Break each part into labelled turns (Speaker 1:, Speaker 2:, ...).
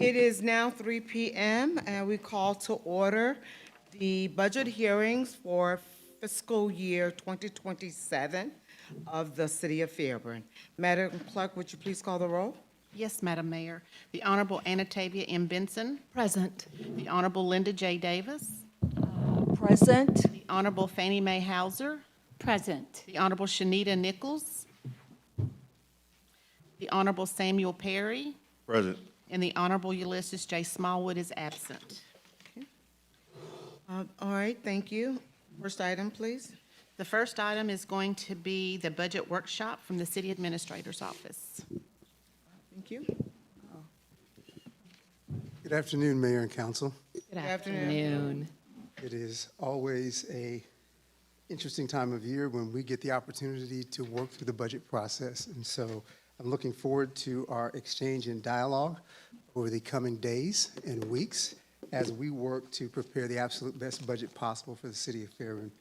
Speaker 1: It is now 3 p.m. and we call to order the budget hearings for fiscal year 2027 of the City of Fairburn. Madam Clerk, would you please call the roll?
Speaker 2: Yes, Madam Mayor. The Honorable Anatavia M. Benson.
Speaker 3: Present.
Speaker 2: The Honorable Linda J. Davis.
Speaker 3: Present.
Speaker 2: The Honorable Fannie Mae Hauser.
Speaker 3: Present.
Speaker 2: The Honorable Shanita Nichols. The Honorable Samuel Perry.
Speaker 4: Present.
Speaker 2: And the Honorable Ulysses J. Smallwood is absent.
Speaker 1: All right, thank you. First item, please.
Speaker 2: The first item is going to be the budget workshop from the City Administrator's Office.
Speaker 1: Thank you.
Speaker 5: Good afternoon, Mayor and Council.
Speaker 3: Good
Speaker 1: afternoon.
Speaker 5: It is always a interesting time of year when we get the opportunity to work through the budget process. And so I'm looking forward to our exchange and dialogue over the coming days and weeks as we work to prepare the absolute best budget possible for the City of Fairburn.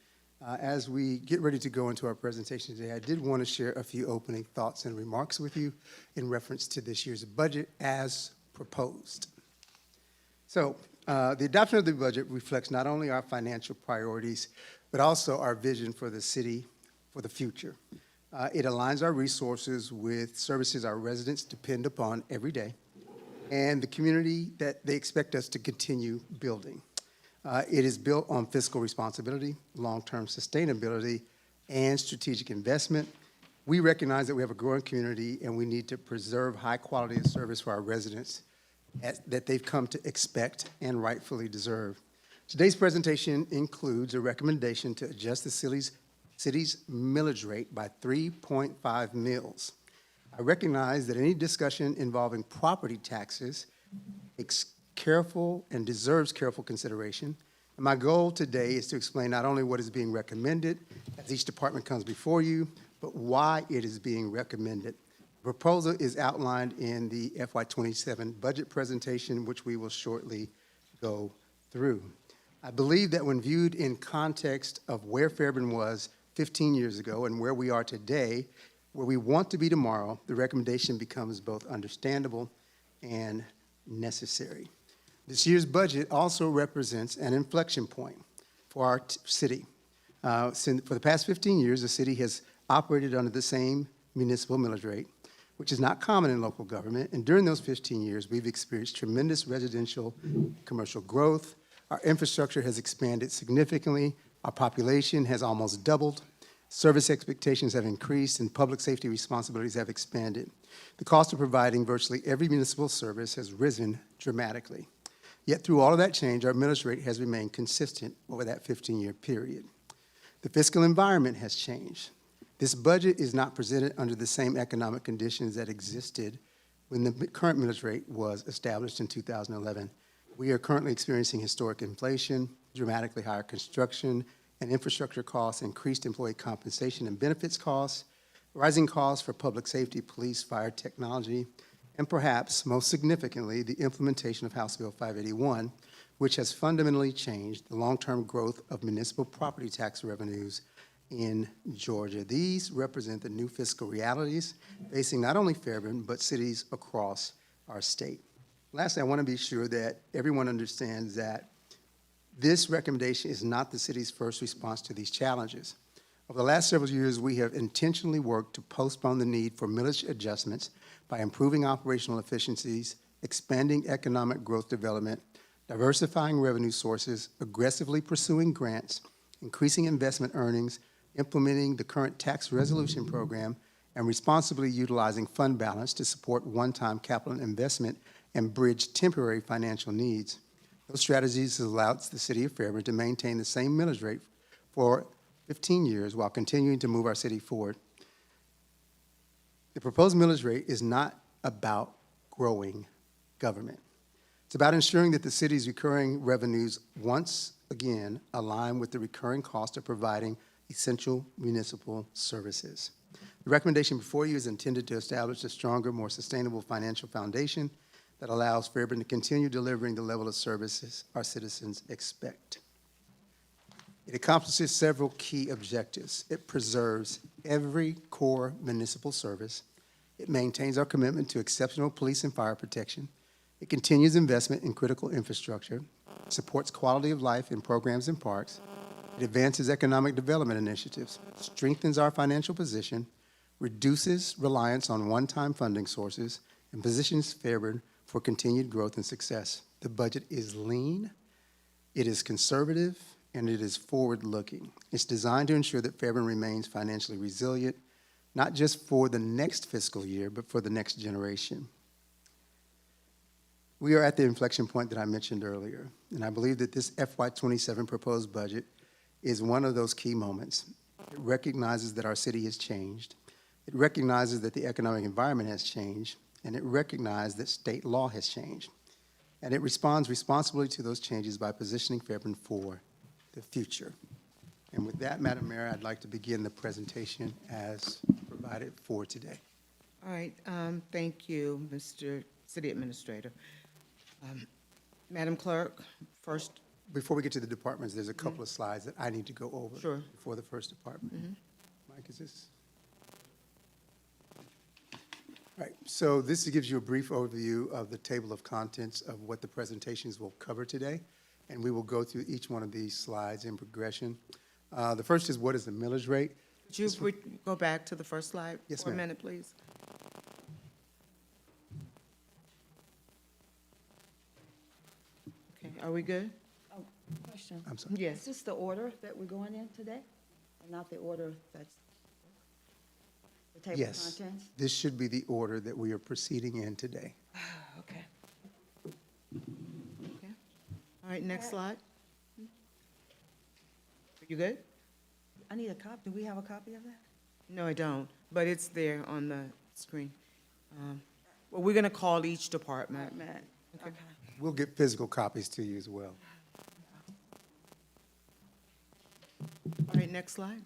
Speaker 5: As we get ready to go into our presentation today, I did want to share a few opening thoughts and remarks with you in reference to this year's budget as proposed. So the adoption of the budget reflects not only our financial priorities, but also our vision for the city for the future. It aligns our resources with services our residents depend upon every day and the community that they expect us to continue building. It is built on fiscal responsibility, long-term sustainability, and strategic investment. We recognize that we have a growing community and we need to preserve high quality of service for our residents that they've come to expect and rightfully deserve. Today's presentation includes a recommendation to adjust the city's millage rate by 3.5 mils. I recognize that any discussion involving property taxes takes careful and deserves careful consideration. And my goal today is to explain not only what is being recommended as each department comes before you, but why it is being recommended. The proposal is outlined in the FY27 budget presentation, which we will shortly go through. I believe that when viewed in context of where Fairburn was 15 years ago and where we are today, where we want to be tomorrow, the recommendation becomes both understandable and necessary. This year's budget also represents an inflection point for our city. For the past 15 years, the city has operated under the same municipal millage rate, which is not common in local government. And during those 15 years, we've experienced tremendous residential commercial growth. Our infrastructure has expanded significantly. Our population has almost doubled. Service expectations have increased and public safety responsibilities have expanded. The cost of providing virtually every municipal service has risen dramatically. Yet through all of that change, our millage rate has remained consistent over that 15-year period. The fiscal environment has changed. This budget is not presented under the same economic conditions that existed when the current millage rate was established in 2011. We are currently experiencing historic inflation, dramatically higher construction and infrastructure costs, increased employee compensation and benefits costs, rising costs for public safety, police, fire, technology, and perhaps most significantly, the implementation of House Bill 581, which has fundamentally changed the long-term growth of municipal property tax revenues in Georgia. These represent the new fiscal realities facing not only Fairburn, but cities across our state. Lastly, I want to be sure that everyone understands that this recommendation is not the city's first response to these challenges. Over the last several years, we have intentionally worked to postpone the need for millage adjustments by improving operational efficiencies, expanding economic growth development, diversifying revenue sources, aggressively pursuing grants, increasing investment earnings, implementing the current tax resolution program, and responsibly utilizing fund balance to support one-time capital investment and bridge temporary financial needs. Those strategies have allowed the City of Fairburn to maintain the same millage rate for 15 years while continuing to move our city forward. The proposed millage rate is not about growing government. It's about ensuring that the city's recurring revenues once again align with the recurring cost of providing essential municipal services. The recommendation before you is intended to establish a stronger, more sustainable financial foundation that allows Fairburn to continue delivering the level of services our citizens expect. It accomplishes several key objectives. It preserves every core municipal service. It maintains our commitment to exceptional police and fire protection. It continues investment in critical infrastructure, supports quality of life in programs and parks, it advances economic development initiatives, strengthens our financial position, reduces reliance on one-time funding sources, and positions Fairburn for continued growth and success. The budget is lean, it is conservative, and it is forward-looking. It's designed to ensure that Fairburn remains financially resilient, not just for the next fiscal year, but for the next generation. We are at the inflection point that I mentioned earlier, and I believe that this FY27 proposed budget is one of those key moments. It recognizes that our city has changed. It recognizes that the economic environment has changed, and it recognizes that state law has changed. And it responds responsibly to those changes by positioning Fairburn for the future. And with that, Madam Mayor, I'd like to begin the presentation as provided for today.
Speaker 1: All right, thank you, Mr. City Administrator. Madam Clerk, first,
Speaker 5: Before we get to the departments, there's a couple of slides that I need to go over
Speaker 1: Sure.
Speaker 5: before the first department. Mike, is this? All right, so this gives you a brief overview of the table of contents of what the presentations will cover today, and we will go through each one of these slides in progression. The first is, what is the millage rate?
Speaker 1: could you go back to the first slide
Speaker 5: Yes,
Speaker 1: for a
Speaker 5: ma'am.
Speaker 1: minute, please? Okay, are we good?
Speaker 3: Question.
Speaker 5: I'm sorry.
Speaker 1: Yes.
Speaker 3: Is this the order that we're going in today? Or not the order that's the table of
Speaker 5: Yes,
Speaker 3: contents?
Speaker 5: this should be the order that we are proceeding in today.
Speaker 3: Okay.
Speaker 1: Okay. All right, next slide. You good?
Speaker 3: I need a copy. Do we have a copy of that?
Speaker 1: No, I don't, but it's there on the screen. Well, we're going to call each department.
Speaker 3: Matt. Okay.
Speaker 5: We'll get physical copies to you as well.
Speaker 1: All right, next slide.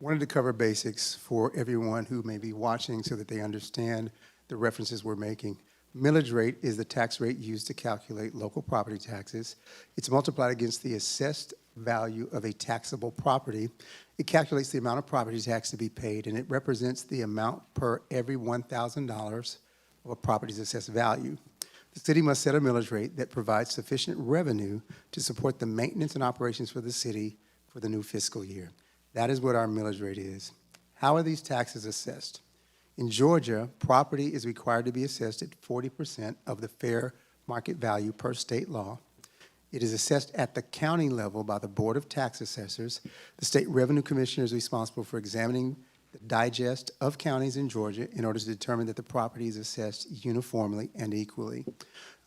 Speaker 5: Wanted to cover basics for everyone who may be watching so that they understand the references we're making. Millage rate is the tax rate used to calculate local property taxes. It's multiplied against the assessed value of a taxable property. It calculates the amount of property tax to be paid, and it represents the amount per every $1,000 of a property's assessed value. The city must set a millage rate that provides sufficient revenue to support the maintenance and operations for the city for the new fiscal year. That is what our millage rate is. How are these taxes assessed? In Georgia, property is required to be assessed at 40% of the fair market value per state law. It is assessed at the county level by the Board of Tax Assessors. The State Revenue Commissioner is responsible for examining the digest of counties in Georgia in order to determine that the property is assessed uniformly and equally,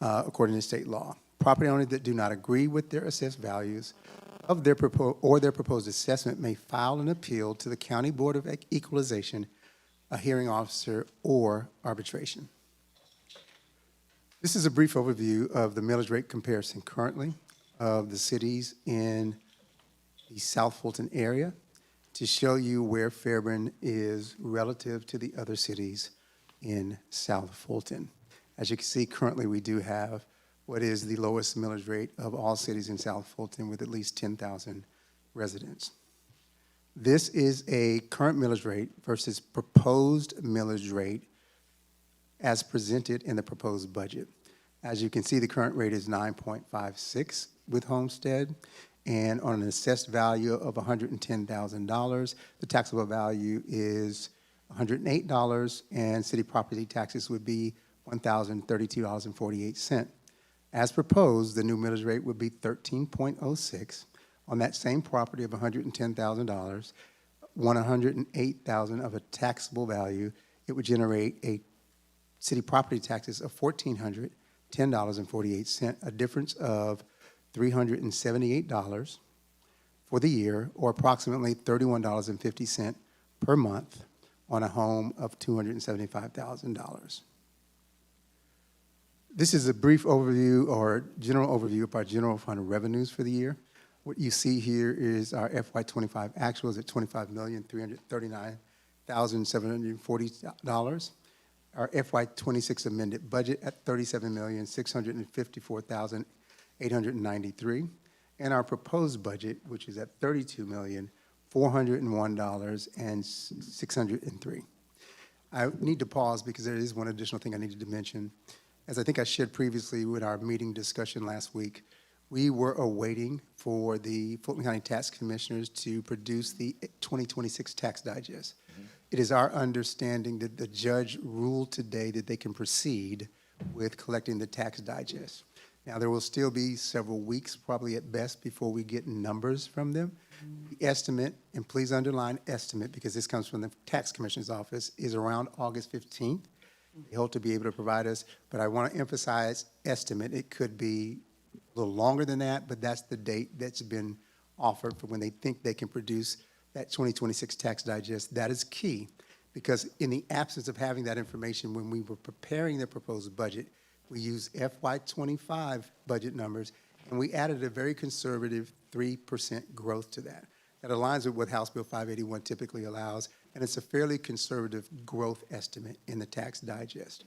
Speaker 5: according to state law. Property owners that do not agree with their assessed values of their proposed assessment may file an appeal to the County Board of Equalization, a hearing officer, or arbitration. This is a brief overview of the millage rate comparison currently of the cities in the South Fulton area to show you where Fairburn is relative to the other cities in South Fulton. As you can see, currently we do have what is the lowest millage rate of all cities in South Fulton with at least 10,000 residents. This is a current millage rate versus proposed millage rate as presented in the proposed budget. As you can see, the current rate is 9.56 with Homestead, and on an assessed value of $110,000, the taxable value is $108, and city property taxes would be $1,032.48. As proposed, the new millage rate would be 13.06 on that same property of $110,000, $108,000 of a taxable value. It would generate a city property taxes of $1,410.48, a difference of $378 for the year, or approximately $31.50 per month on a home of $275,000. This is a brief overview or general overview of our general fund revenues for the year. What you see here is our FY25 actuals at $25,339,740. Our FY26 amended budget at $37,654,893. And our proposed budget, which is at $32,401,603. I need to pause because there is one additional thing I needed to mention. as I think I shared previously with our meeting discussion last week, we were awaiting for the Fulton County Tax Commissioners to produce the 2026 Tax Digest. It is our understanding that the judge ruled today that they can proceed with collecting the Tax Digest. Now, there will still be several weeks, probably at best, before we get numbers from them. The estimate, and please underline estimate, because this comes from the Tax Commissioner's office, is around August 15th. They hope to be able to provide us, but I want to emphasize estimate. It could be a little longer than that, but that's the date that's been offered for when they think they can produce that 2026 Tax Digest. That is key, because in the absence of having that information, when we were preparing the proposed budget, we used FY25 budget numbers, and we added a very conservative 3% growth to that. That aligns with what House Bill 581 typically allows, and it's a fairly conservative growth estimate in the Tax Digest.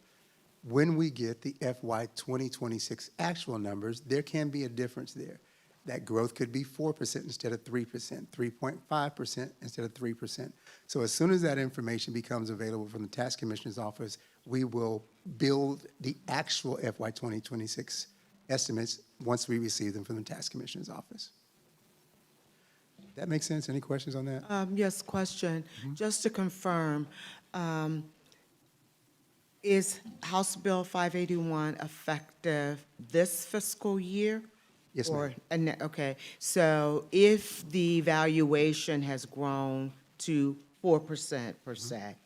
Speaker 5: When we get the FY 2026 actual numbers, there can be a difference there. That growth could be 4% instead of 3%, 3.5% instead of 3%. So as soon as that information becomes available from the Tax Commissioner's office, we will build the actual FY 2026 estimates once we receive them from the Tax Commissioner's office. That makes sense? Any questions on that?
Speaker 1: Yes, question. Just to confirm, is House Bill 581 effective this fiscal year?
Speaker 5: Yes, ma'am.
Speaker 1: Okay, so if the valuation has grown to 4% per se,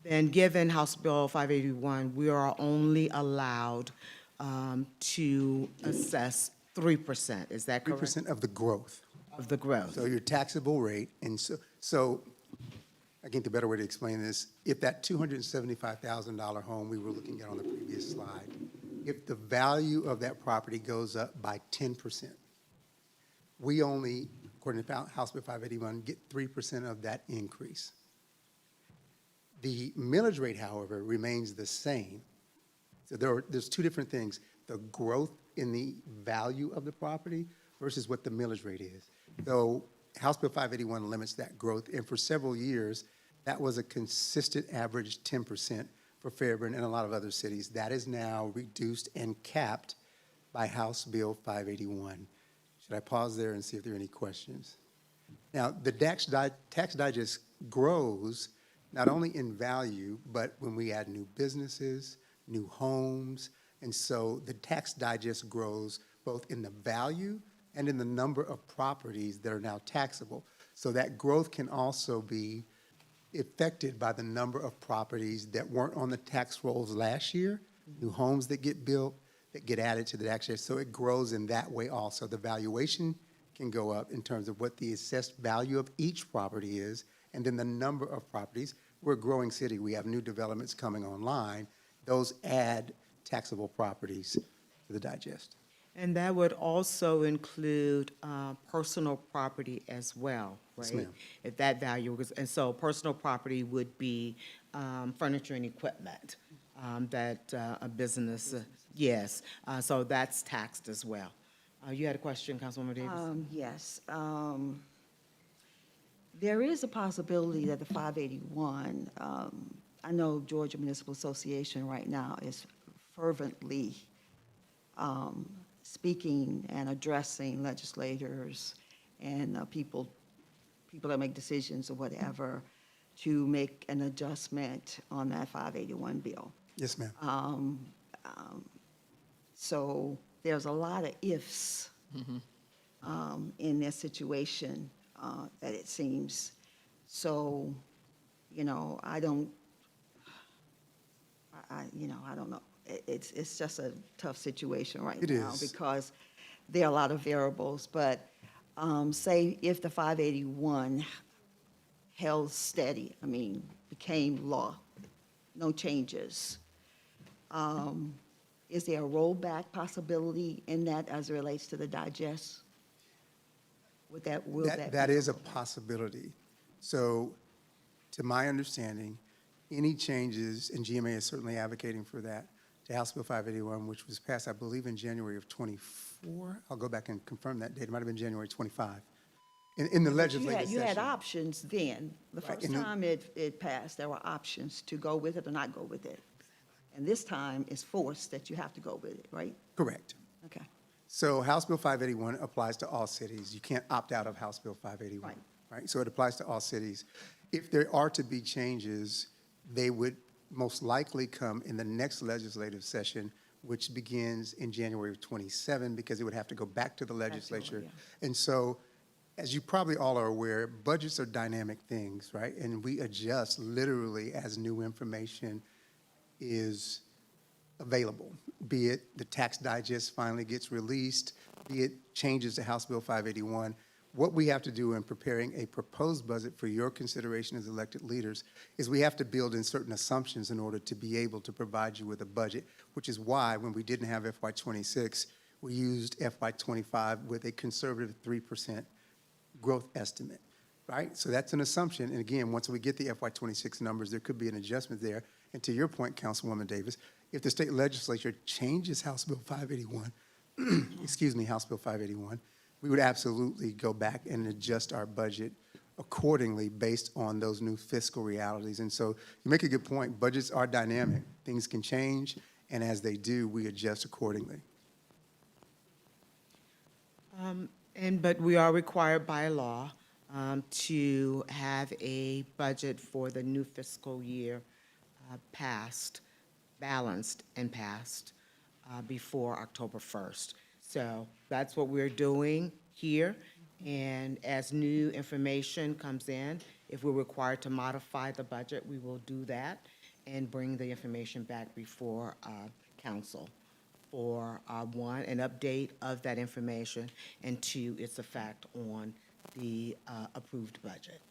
Speaker 1: then given House Bill 581, we are only allowed to assess 3%, is that correct?
Speaker 5: 3% of the growth.
Speaker 1: Of the growth?
Speaker 5: So your taxable rate, and so I think the better way to explain this, if that $275,000 home we were looking at on the previous slide, if the value of that property goes up by 10%, we only, according to House Bill 581, get 3% of that increase. The millage rate, however, remains the same. So there's two different things: the growth in the value of the property versus what the millage rate is. So House Bill 581 limits that growth, and for several years, that was a consistent average 10% for Fairburn and a lot of other cities. That is now reduced and capped by House Bill 581. Should I pause there and see if there are any questions? Now, the Tax Digest grows not only in value, but when we add new businesses, new homes, and so the Tax Digest grows both in the value and in the number of properties that are now taxable. So that growth can also be affected by the number of properties that weren't on the tax rolls last year, new homes that get built, that get added to the tax rate. So it grows in that way also. The valuation can go up in terms of what the assessed value of each property is, and then the number of properties. We're a growing city. We have new developments coming online. Those add taxable properties to the digest.
Speaker 1: And that would also include personal property as well, right?
Speaker 5: Yes, ma'am.
Speaker 1: If that value was, and so personal property would be furniture and equipment that a business, yes, so that's taxed as well. You had a question, Councilwoman Davis?
Speaker 3: Yes. There is a possibility that the 581, I know Georgia Municipal Association right now is fervently speaking and addressing legislators and people that make decisions or whatever to make an adjustment on that 581 bill.
Speaker 5: Yes, ma'am.
Speaker 3: So there's a lot of ifs in this situation that it seems. So, you know, I don't know. It's just a tough situation right
Speaker 5: It
Speaker 3: now
Speaker 5: is.
Speaker 3: because there are a lot of variables. But say if the 581 held steady, I mean, became law, no changes, is there a rollback possibility in that as it relates to the digest? Will that
Speaker 5: That
Speaker 3: be-
Speaker 5: is a possibility. So, to my understanding, any changes, and GMA is certainly advocating for that, to House Bill 581, which was passed, I believe, in January of '24. I'll go back and confirm that date. It might have been January '25. In the legislative session.
Speaker 3: You had options then. The
Speaker 5: Right,
Speaker 3: first time it passed, there were options to go with it or not go with it. And this time it's forced that you have to go with it, right?
Speaker 5: Correct.
Speaker 3: Okay.
Speaker 5: So House Bill 581 applies to all cities. You can't opt out of House Bill 581.
Speaker 3: Right.
Speaker 5: Right? So it applies to all cities. If there are to be changes, they would most likely come in the next legislative session, which begins in January of '27, because it would have to go back to the legislature.
Speaker 3: yeah.
Speaker 5: And so, as you probably all are aware, budgets are dynamic things, right? And we adjust literally as new information is available, be it the tax digest finally gets released, be it changes to House Bill 581. What we have to do in preparing a proposed budget for your consideration as elected leaders is we have to build in certain assumptions in order to be able to provide you with a budget, which is why when we didn't have FY26, we used FY25 with a conservative 3% growth estimate, right? So that's an assumption. And again, once we get the FY26 numbers, there could be an adjustment there. And to your point, Councilwoman Davis, if the state legislature changes House Bill 581, excuse me, House Bill 581, we would absolutely go back and adjust our budget accordingly based on those new fiscal realities. And so you make a good point. Budgets are dynamic. Things can change, and as they do, we adjust accordingly.
Speaker 1: But we are required by law to have a budget for the new fiscal year balanced and passed before October 1st. So that's what we're doing here. And as new information comes in, if we're required to modify the budget, we will do that and bring the information back before council for, one, an update of that information, and two, its effect on the approved budget.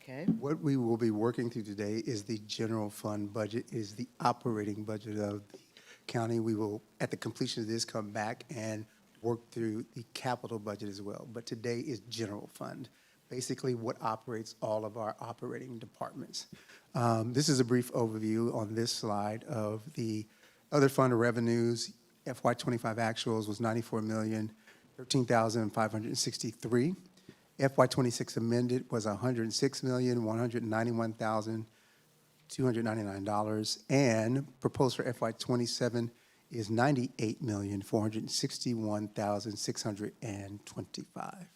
Speaker 1: Okay?
Speaker 5: What we will be working through today is the general fund budget, is the operating budget of the county. We will, at the completion of this, come back and work through the capital budget as well. But today is general fund, basically what operates all of our operating departments. This is a brief overview on this slide of the other fund revenues. FY25 actuals was $94,013,563. FY26 amended was $106,191,299, and proposed for FY27 is $98,461,625.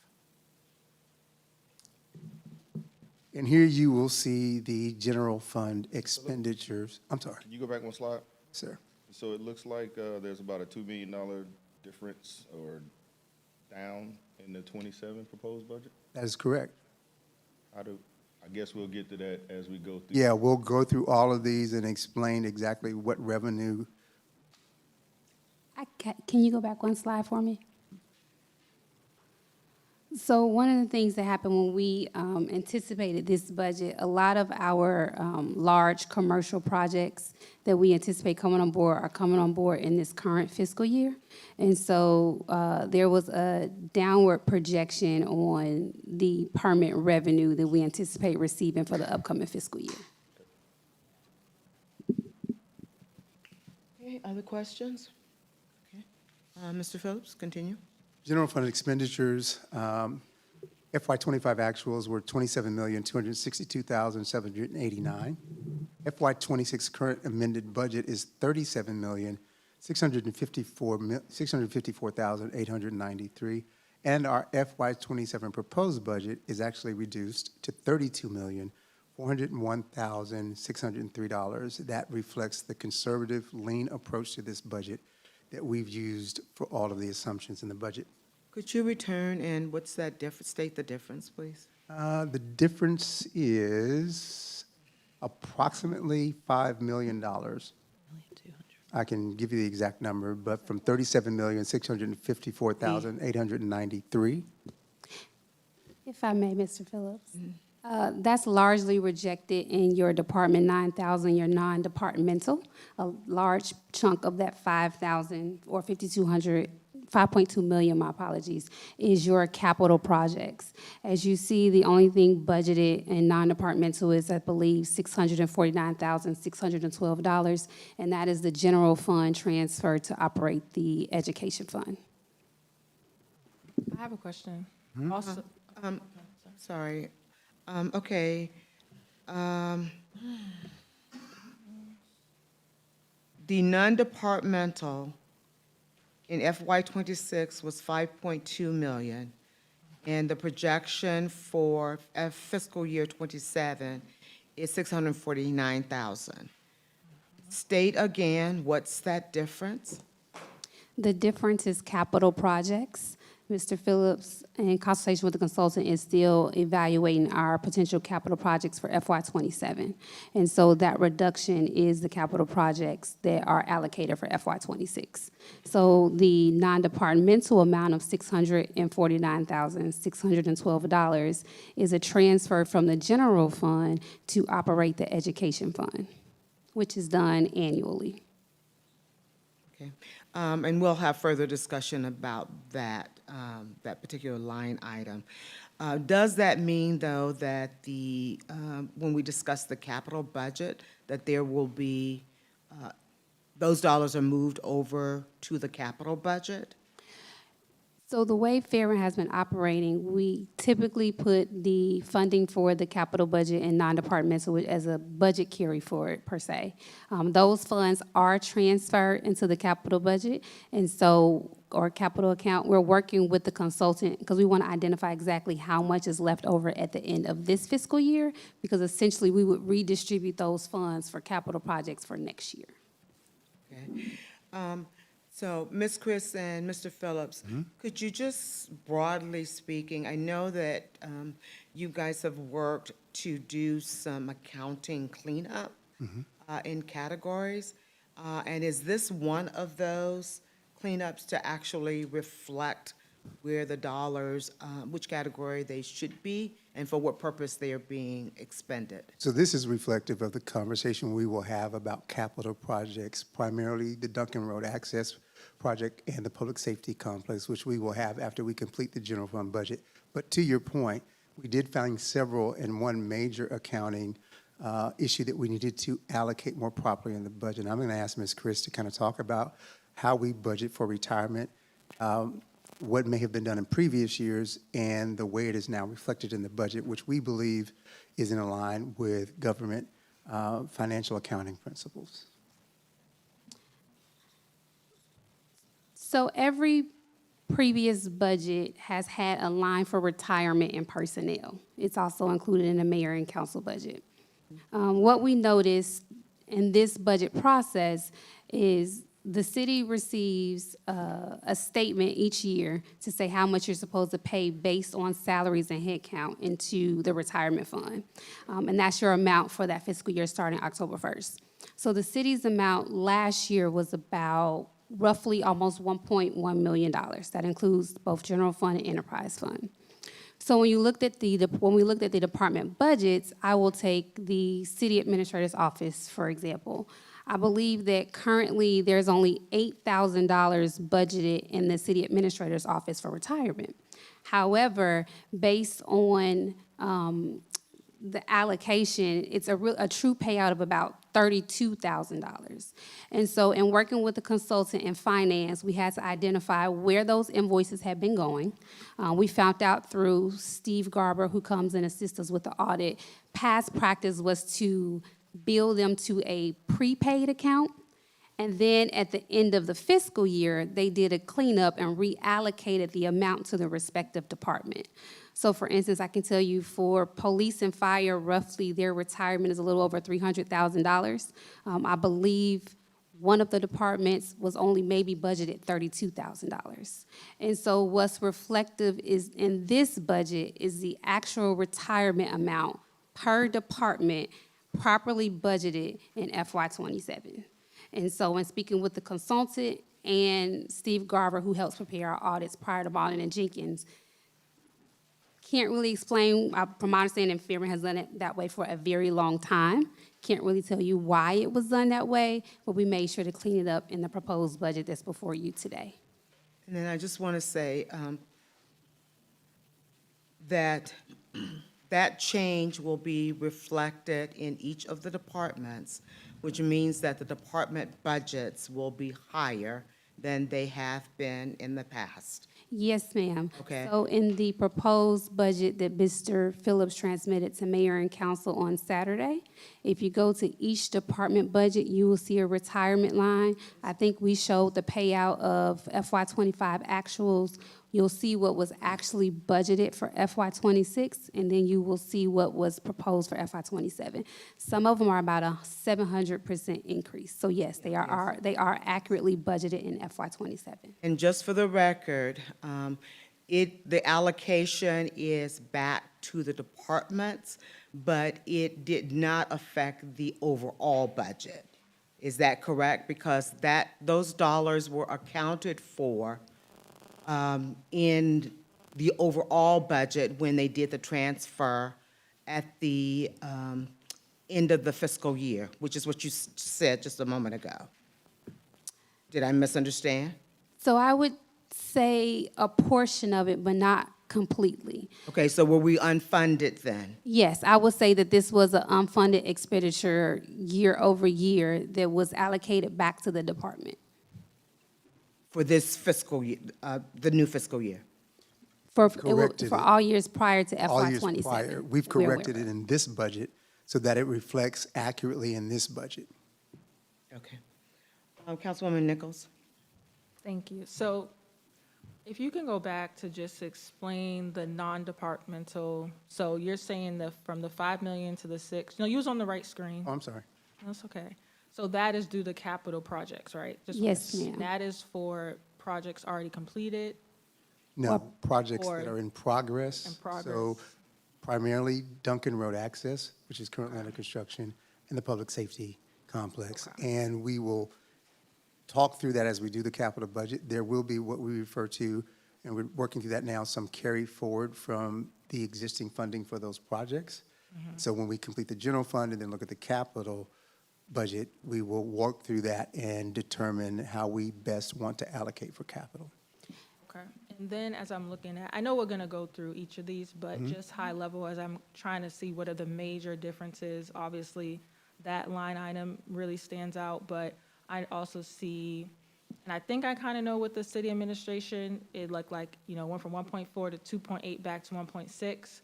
Speaker 5: And here you will see the general fund expenditures. I'm sorry,
Speaker 4: Can you go back one slide?
Speaker 5: sir.
Speaker 4: So it looks like there's about a $2 million difference or down in the 27 proposed budget?
Speaker 5: That is correct.
Speaker 4: I guess we'll get to that as we go through.
Speaker 5: Yeah, we'll go through all of these and explain exactly what revenue.
Speaker 6: Can you go back one slide for me? So one of the things that happened when we anticipated this budget, a lot of our large commercial projects that we anticipate coming on board are coming on board in this current fiscal year. And so there was a downward projection on the permit revenue that we anticipate receiving for the upcoming fiscal year.
Speaker 1: Okay, other questions? Okay. Mr. Phillips, continue.
Speaker 5: General fund expenditures, FY25 actuals were $27,262,789. FY26 current amended budget is $37,654,893. And our FY27 proposed budget is actually reduced to $32,401,603. That reflects the conservative, lean approach to this budget that we've used for all of the assumptions in the budget.
Speaker 1: Could you return and what's that difference, state the difference, please?
Speaker 5: The difference is approximately $5 million. I can give you the exact number, but from $37,654,893.
Speaker 6: If I may, Mr. Phillips. That's largely rejected in your Department 9,000, your non-departmental. A large chunk of that 5,000 or 5,200, 5.2 million, my apologies, is your capital projects. As you see, the only thing budgeted in non-departmental is, I believe, $649,612, and that is the general fund transfer to operate the education fund.
Speaker 7: I have a question.
Speaker 5: Hmm?
Speaker 7: Also,
Speaker 1: Sorry. Okay. The non-departmental in FY26 was 5.2 million, and the projection for fiscal year '27 is 649,000. State again, what's that difference?
Speaker 6: The difference is capital projects. Mr. Phillips, in consultation with the consultant, is still evaluating our potential capital projects for FY27. And so that reduction is the capital projects that are allocated for FY26. So the non-departmental amount of $649,612 is a transfer from the general fund to operate the education fund, which is done annually.
Speaker 1: Okay, and we'll have further discussion about that, that particular line item. Does that mean, though, that when we discuss the capital budget, that there will be, those dollars are moved over to the capital budget?
Speaker 6: So the way Fairburn has been operating, we typically put the funding for the capital budget in non-departmental as a budget carry forward, per se. Those funds are transferred into the capital budget, and so, or capital account. We're working with the consultant because we want to identify exactly how much is left over at the end of this fiscal year, because essentially we would redistribute those funds for capital projects for next year.
Speaker 1: Okay. So, Ms. Chris and Mr. Phillips, could you just broadly speaking, I know that you guys have worked to do some accounting cleanup in categories, and is this one of those cleanups to actually reflect where the dollars, which category they should be, and for what purpose they are being expended?
Speaker 5: So this is reflective of the conversation we will have about capital projects, primarily the Duncan Road Access Project and the Public Safety Complex, which we will have after we complete the general fund budget. But to your point, we did find several and one major accounting issue that we needed to allocate more properly in the budget. I'm going to ask Ms. Chris to kind of talk about how we budget for retirement, what may have been done in previous years, and the way it is now reflected in the budget, which we believe is in line with government financial accounting principles.
Speaker 6: So every previous budget has had a line for retirement and personnel. It's also included in the mayor and council budget. What we noticed in this budget process is the city receives a statement each year to say how much you're supposed to pay based on salaries and headcount into the retirement fund. And that's your amount for that fiscal year starting October 1st. So the city's amount last year was about roughly almost $1.1 million. That includes both general fund and enterprise fund. So when we looked at the department budgets, I will take the city administrator's office, for example. I believe that currently there's only $8,000 budgeted in the city administrator's office for retirement. However, based on the allocation, it's a true payout of about $32,000. And so in working with the consultant in finance, we had to identify where those invoices had been going. We found out through Steve Garber, who comes and assists us with the audit, past practice was to bill them to a prepaid account. And then at the end of the fiscal year, they did a cleanup and reallocated the amount to the respective department. So for instance, I can tell you for police and fire, roughly their retirement is a little over $300,000. I believe one of the departments was only maybe budgeted $32,000. And so what's reflective is in this budget is the actual retirement amount per department properly budgeted in FY27. And so in speaking with the consultant and Steve Garber, who helps prepare our audits prior to Baldwin and Jenkins, can't really explain, from my understanding, Fairburn has done it that way for a very long time. Can't really tell you why it was done that way, but we made sure to clean it up in the proposed budget that's before you today.
Speaker 1: And then I just want to say that that change will be reflected in each of the departments, which means that the department budgets will be higher than they have been in the past.
Speaker 6: Yes, ma'am.
Speaker 1: Okay.
Speaker 6: So in the proposed budget that Mr. Phillips transmitted to mayor and council on Saturday, if you go to each department budget, you will see a retirement line. I think we showed the payout of FY25 actuals. You'll see what was actually budgeted for FY26, and then you will see what was proposed for FY27. Some of them are about a 700% increase. So yes, they are accurately budgeted in FY27.
Speaker 1: And just for the record, the allocation is back to the departments, but it did not affect the overall budget. Is that correct? Because those dollars were accounted for in the overall budget when they did the transfer at the end of the fiscal year, which is what you said just a moment ago. Did I misunderstand?
Speaker 6: So I would say a portion of it, but not completely.
Speaker 1: Okay, so were we unfunded then?
Speaker 6: Yes, I would say that this was an unfunded expenditure year over year that was allocated back to the department.
Speaker 1: For this fiscal year, the new fiscal year?
Speaker 5: Corrected
Speaker 6: For
Speaker 5: it.
Speaker 6: all years prior to
Speaker 5: All years
Speaker 6: FY27.
Speaker 5: prior. We've
Speaker 6: We're aware
Speaker 5: corrected
Speaker 6: of.
Speaker 5: it in this budget so that it reflects accurately in this budget.
Speaker 1: Okay. Councilwoman Nichols?
Speaker 7: Thank you. So if you can go back to just explain the non-departmental, so you're saying that from the 5 million to the 6, no, you was on the right screen.
Speaker 5: Oh, I'm sorry.
Speaker 7: That's okay. So that is due to capital projects, right? Just
Speaker 6: Yes,
Speaker 7: wanna-
Speaker 6: ma'am.
Speaker 7: That is for projects already completed?
Speaker 5: No, projects
Speaker 7: or-
Speaker 5: that are in progress.
Speaker 7: In progress.
Speaker 5: So primarily Duncan Road Access, which is currently under construction, and the Public Safety Complex. And we will talk through that as we do the capital budget. There will be what we refer to, and we're working through that now, some carry forward from the existing funding for those projects. So when we complete the general fund and then look at the capital budget, we will work through that and determine how we best want to allocate for capital.
Speaker 7: Okay. And then as I'm looking at, I know we're going to go through each of these, but just high level, as I'm trying to see what are the major differences, obviously, that line item really stands out, but I also see, and I think I kind of know with the city administration, it looked like, went from 1.4 to 2.8 back to 1.6.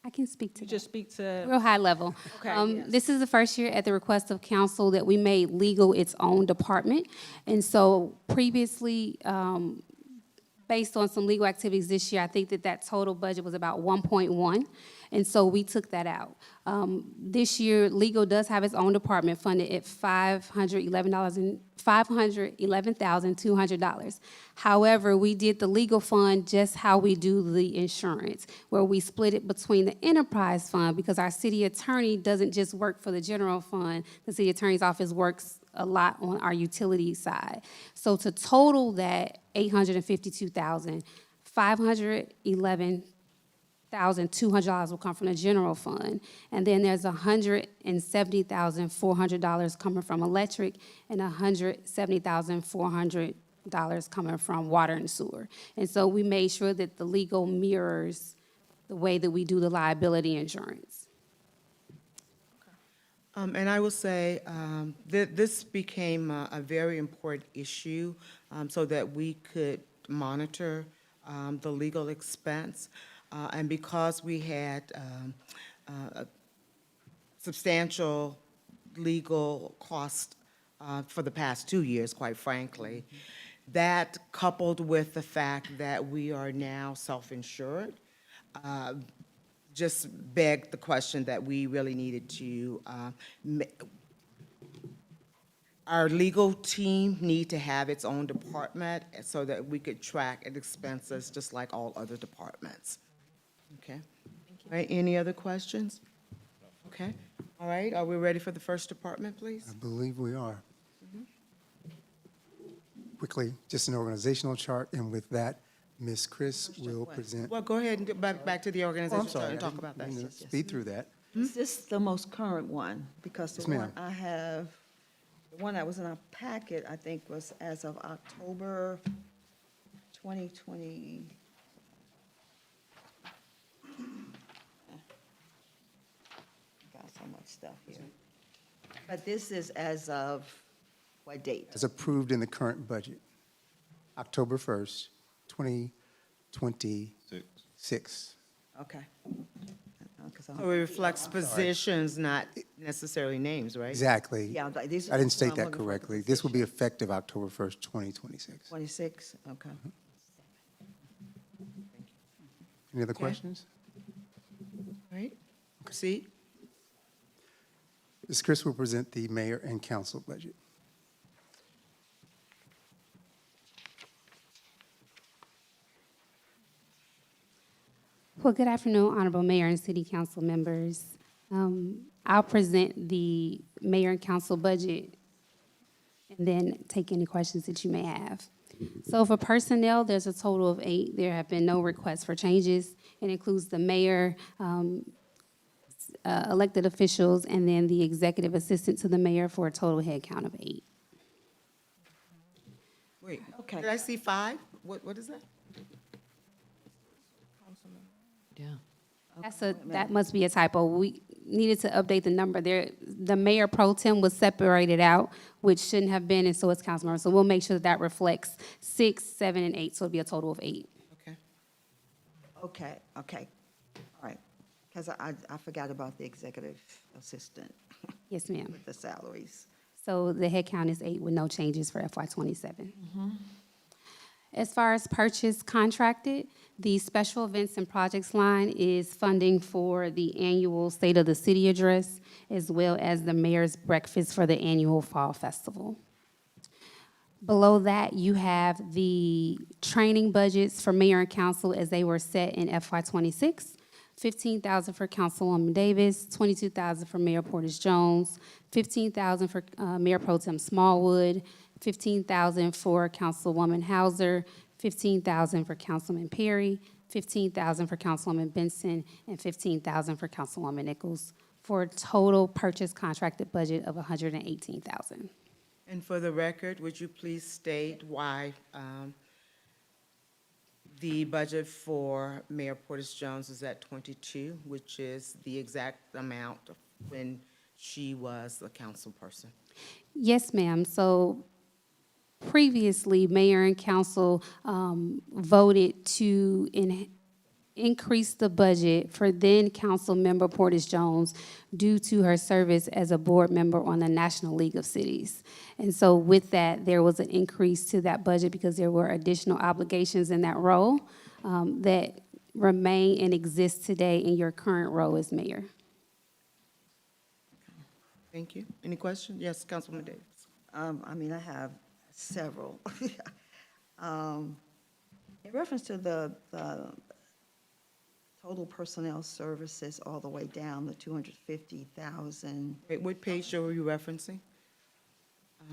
Speaker 6: I can speak to
Speaker 7: You
Speaker 6: that.
Speaker 7: just speak to,
Speaker 6: Real high level.
Speaker 7: Okay, yes.
Speaker 6: This is the first year at the request of council that we made legal its own department. And so previously, based on some legal activities this year, I think that total budget was about 1.1. And so we took that out. This year, legal does have its own department funded at $511,200. However, we did the legal fund just how we do the insurance, where we split it between the enterprise fund, because our city attorney doesn't just work for the general fund. The city attorney's office works a lot on our utility side. So to total that $852,000, $511,200 will come from the general fund, and then there's $170,400 coming from electric and $170,400 coming from water and sewer. And so we made sure that the legal mirrors the way that we do the liability insurance.
Speaker 1: And I will say that this became a very important issue so that we could monitor the legal expense. And because we had substantial legal cost for the past 2 years, quite frankly, that coupled with the fact that we are now self-insured, just begged the question that we really needed to, our legal team need to have its own department so that we could track its expenses just like all other departments. Okay? All right, any other questions? Okay, all right, are we ready for the first department, please?
Speaker 5: I believe we are. Quickly, just an organizational chart, and with that, Ms. Chris will present.
Speaker 1: Well, go ahead and get back to the
Speaker 5: Oh,
Speaker 1: organization
Speaker 5: I'm sorry.
Speaker 1: and
Speaker 5: I
Speaker 1: talk
Speaker 5: didn't
Speaker 1: about that.
Speaker 5: mean to speed through that.
Speaker 3: Is this the most current one? Because
Speaker 5: Yes,
Speaker 3: the one
Speaker 5: ma'am.
Speaker 3: I have, the one that was in our packet, I think was as of October 2020. Got so much stuff here. But this is as of what date?
Speaker 5: As approved in the current budget, October 1st, 2026.
Speaker 3: Okay.
Speaker 1: So it reflects positions, not necessarily names, right?
Speaker 5: Exactly.
Speaker 3: Yeah, like these-
Speaker 5: I didn't state
Speaker 3: I'm
Speaker 5: that
Speaker 3: looking for the
Speaker 5: correctly. This will be
Speaker 3: position.
Speaker 5: effective October 1st, 2026.
Speaker 3: 26, okay.
Speaker 5: Any other
Speaker 1: Okay.
Speaker 5: questions?
Speaker 1: All right, proceed.
Speaker 5: Ms. Chris will present the mayor and council budget.
Speaker 6: Well, good afternoon, Honorable Mayor and City Council members. I'll present the mayor and council budget and then take any questions that you may have. So for personnel, there's a total of 8. There have been no requests for changes. It includes the mayor, elected officials, and then the executive assistant to the mayor for a total head count of 8.
Speaker 1: Wait,
Speaker 3: Okay.
Speaker 1: did I see 5? What is that?
Speaker 6: That must be a typo. We needed to update the number there. The mayor pro tem was separated out, which shouldn't have been, and so is council member. So we'll make sure that reflects 6, 7, and 8, so it'll be a total of 8.
Speaker 1: Okay.
Speaker 3: Okay. All right. Because I forgot about the executive assistant
Speaker 6: Yes, ma'am.
Speaker 3: with the salaries.
Speaker 6: So the head count is 8 with no changes for FY27. As far as purchase contracted, the special events and projects line is funding for the annual State of the City address, as well as the mayor's breakfast for the annual fall festival. Below that, you have the training budgets for mayor and council as they were set in FY26. 15,000 for Councilwoman Davis, 22,000 for Mayor Portis Jones, 15,000 for Mayor Pro Tem Smallwood, 15,000 for Councilwoman Hauser, 15,000 for Councilman Perry, 15,000 for Councilwoman Benson, and 15,000 for Councilwoman Nichols, for a total purchase contracted budget of 118,000.
Speaker 1: And for the record, would you please state why the budget for Mayor Portis Jones is at 22, which is the exact amount of when she was a council person?
Speaker 6: Yes, ma'am. So previously, mayor and council voted to increase the budget for then council member Portis Jones due to her service as a board member on the National League of Cities. And so with that, there was an increase to that budget because there were additional obligations in that role that remain and exist today in your current role as mayor.
Speaker 1: Thank you. Any questions? Yes, Councilwoman Davis.
Speaker 3: I have several. In reference to the total personnel services all the way down, the 250,000,
Speaker 1: Wait, what page are you referencing?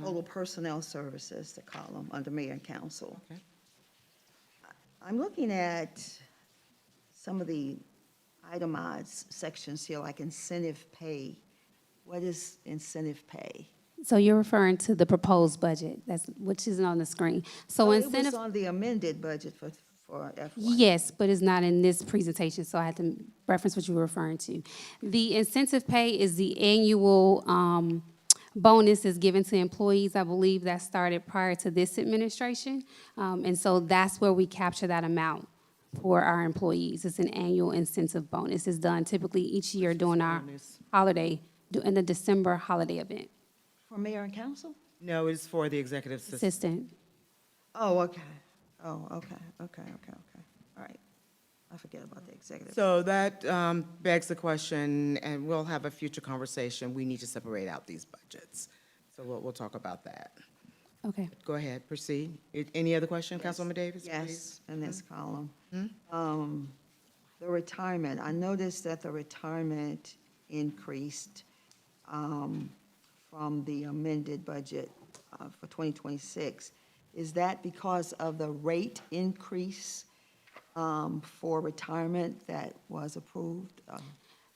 Speaker 3: total personnel services, the column under mayor and council.
Speaker 1: Okay.
Speaker 3: I'm looking at some of the itemized sections here, like incentive pay. What is incentive pay?
Speaker 6: So you're referring to the proposed budget, which isn't on the screen. So
Speaker 3: It
Speaker 6: incentive.
Speaker 3: was on the amended budget for FY.
Speaker 6: Yes, but it's not in this presentation, so I had to reference what you were referring to. The incentive pay is the annual bonus is given to employees. I believe that started prior to this administration. And so that's where we capture that amount for our employees. It's an annual incentive bonus. It's done typically each year during our
Speaker 1: bonus?
Speaker 6: holiday, in the December holiday event.
Speaker 3: For mayor and council?
Speaker 1: No, it's for the executive assistant.
Speaker 6: Assistant.
Speaker 3: Oh, okay. Oh, okay. All right. I forget about the executive.
Speaker 1: So that begs the question, and we'll have a future conversation. We need to separate out these budgets. So we'll talk about that.
Speaker 6: Okay.
Speaker 1: Go ahead, proceed. Any other question, Councilwoman Davis? please?
Speaker 3: Yes, in this column. The retirement, I noticed that the retirement increased from the amended budget for 2026. Is that because of the rate increase for retirement that was approved?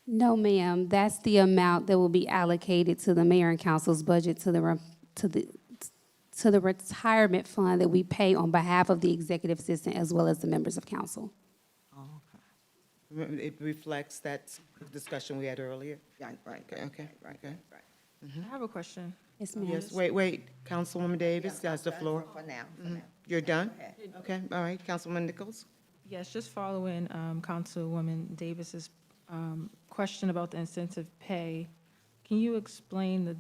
Speaker 6: No, ma'am. That's the amount that will be allocated to the mayor and council's budget to the retirement fund that we pay on behalf of the executive assistant as well as the members of council.
Speaker 3: Oh, okay.
Speaker 1: Remember, it reflects that discussion we had earlier?
Speaker 3: Yeah, right.
Speaker 1: Okay, okay.
Speaker 7: I have a question.
Speaker 6: Yes, ma'am.
Speaker 1: Yes, wait, Councilwoman Davis has the floor.
Speaker 3: For now, for now.
Speaker 1: You're done?
Speaker 3: ahead.
Speaker 1: Okay, all right, Councilman Nichols?
Speaker 7: Yes, just following Councilwoman Davis's question about the incentive pay. Can you explain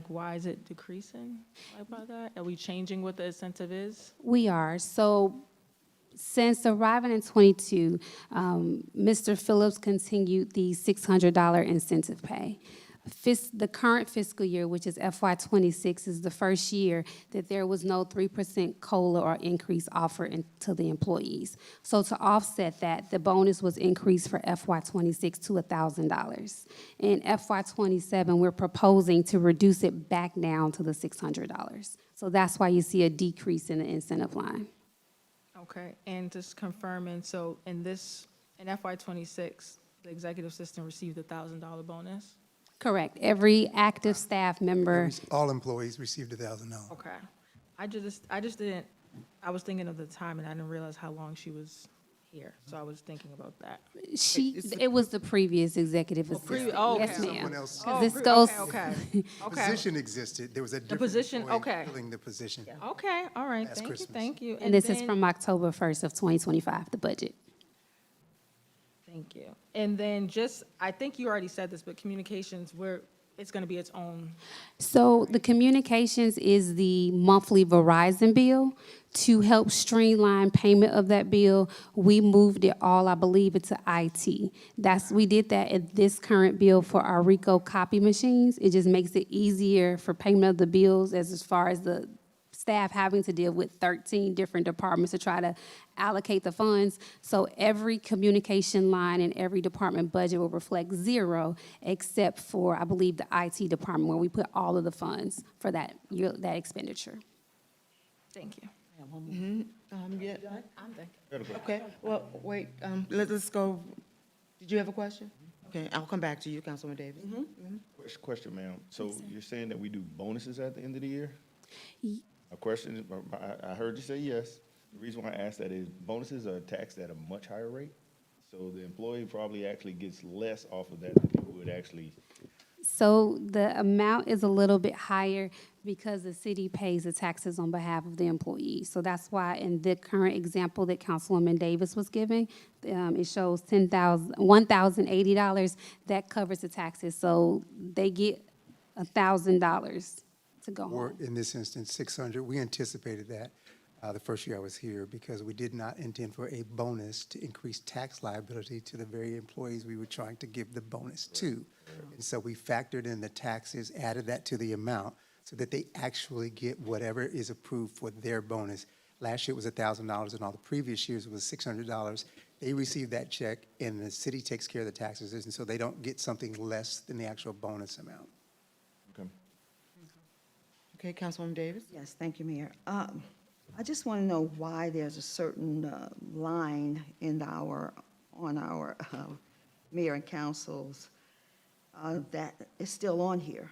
Speaker 7: why is it decreasing like by that? Are we changing what the incentive is?
Speaker 6: We are. So since arriving in '22, Mr. Phillips continued the $600 incentive pay. The current fiscal year, which is FY26, is the first year that there was no 3% COLA or increase offered to the employees. So to offset that, the bonus was increased for FY26 to $1,000. In FY27, we're proposing to reduce it back down to the $600. So that's why you see a decrease in the incentive line.
Speaker 7: Okay, and just confirming, so in FY26, the executive assistant received a $1,000 bonus?
Speaker 6: Correct. Every active staff member,
Speaker 5: All employees received $1,000.
Speaker 7: Okay. I just didn't, I was thinking of the time and I didn't realize how long she was here, so I was thinking about that.
Speaker 6: it was the previous executive
Speaker 7: previous-
Speaker 6: assistant.
Speaker 7: oh,
Speaker 6: Yes,
Speaker 7: okay.
Speaker 6: ma'am.
Speaker 5: Someone else.
Speaker 6: 'Cause this goes,
Speaker 7: Okay.
Speaker 5: Position existed, there was a different
Speaker 7: position,
Speaker 5: employee
Speaker 7: okay.
Speaker 5: filling the position.
Speaker 7: Okay, all right,
Speaker 5: Last
Speaker 7: thank you,
Speaker 5: Christmas.
Speaker 7: thank you.
Speaker 6: and this is
Speaker 7: then-
Speaker 6: from October 1st of 2025, the budget.
Speaker 7: Thank you. And then I think you already said this, but communications, it's gonna be its own.
Speaker 6: So the communications is the monthly Verizon bill. To help streamline payment of that bill, we moved it all, I believe, into IT. We did that in this current bill for our RICO copy machines. It just makes it easier for payment of the bills as far as the staff having to deal with 13 different departments to try to allocate the funds. So every communication line in every department budget will reflect zero, except for, I believe, the IT department, where we put all of the funds for that expenditure.
Speaker 7: Thank you.
Speaker 1: Yeah,
Speaker 7: I'm thinking.
Speaker 1: okay, well, wait, let's go. Did you have a question? Okay, I'll come back to you, Councilwoman Davis.
Speaker 4: Question, ma'am. So you're saying that we do bonuses at the end of the year? A question, I heard you say yes. The reason why I asked that is bonuses are taxed at a much higher rate. So the employee probably actually gets less off of that than they would actually.
Speaker 6: So the amount is a little bit higher because the city pays the taxes on behalf of the employees. So that's why in the current example that Councilwoman Davis was giving, it shows $1,080. That covers the taxes. So they get $1,000 to go
Speaker 5: Or
Speaker 6: home.
Speaker 5: in this instance, 600. We anticipated that the first year I was here because we did not intend for a bonus to increase tax liability to the very employees we were trying to give the bonus to. And so we factored in the taxes, added that to the amount so that they actually get whatever is approved for their bonus. Last year it was $1,000 and all the previous years it was $600. They receive that check and the city takes care of the taxes, and so they don't get something less than the actual bonus amount.
Speaker 4: Okay.
Speaker 1: Okay, Councilwoman Davis?
Speaker 3: Yes, thank you, Mayor. I just want to know why there's a certain line on our mayor and councils that is still on here.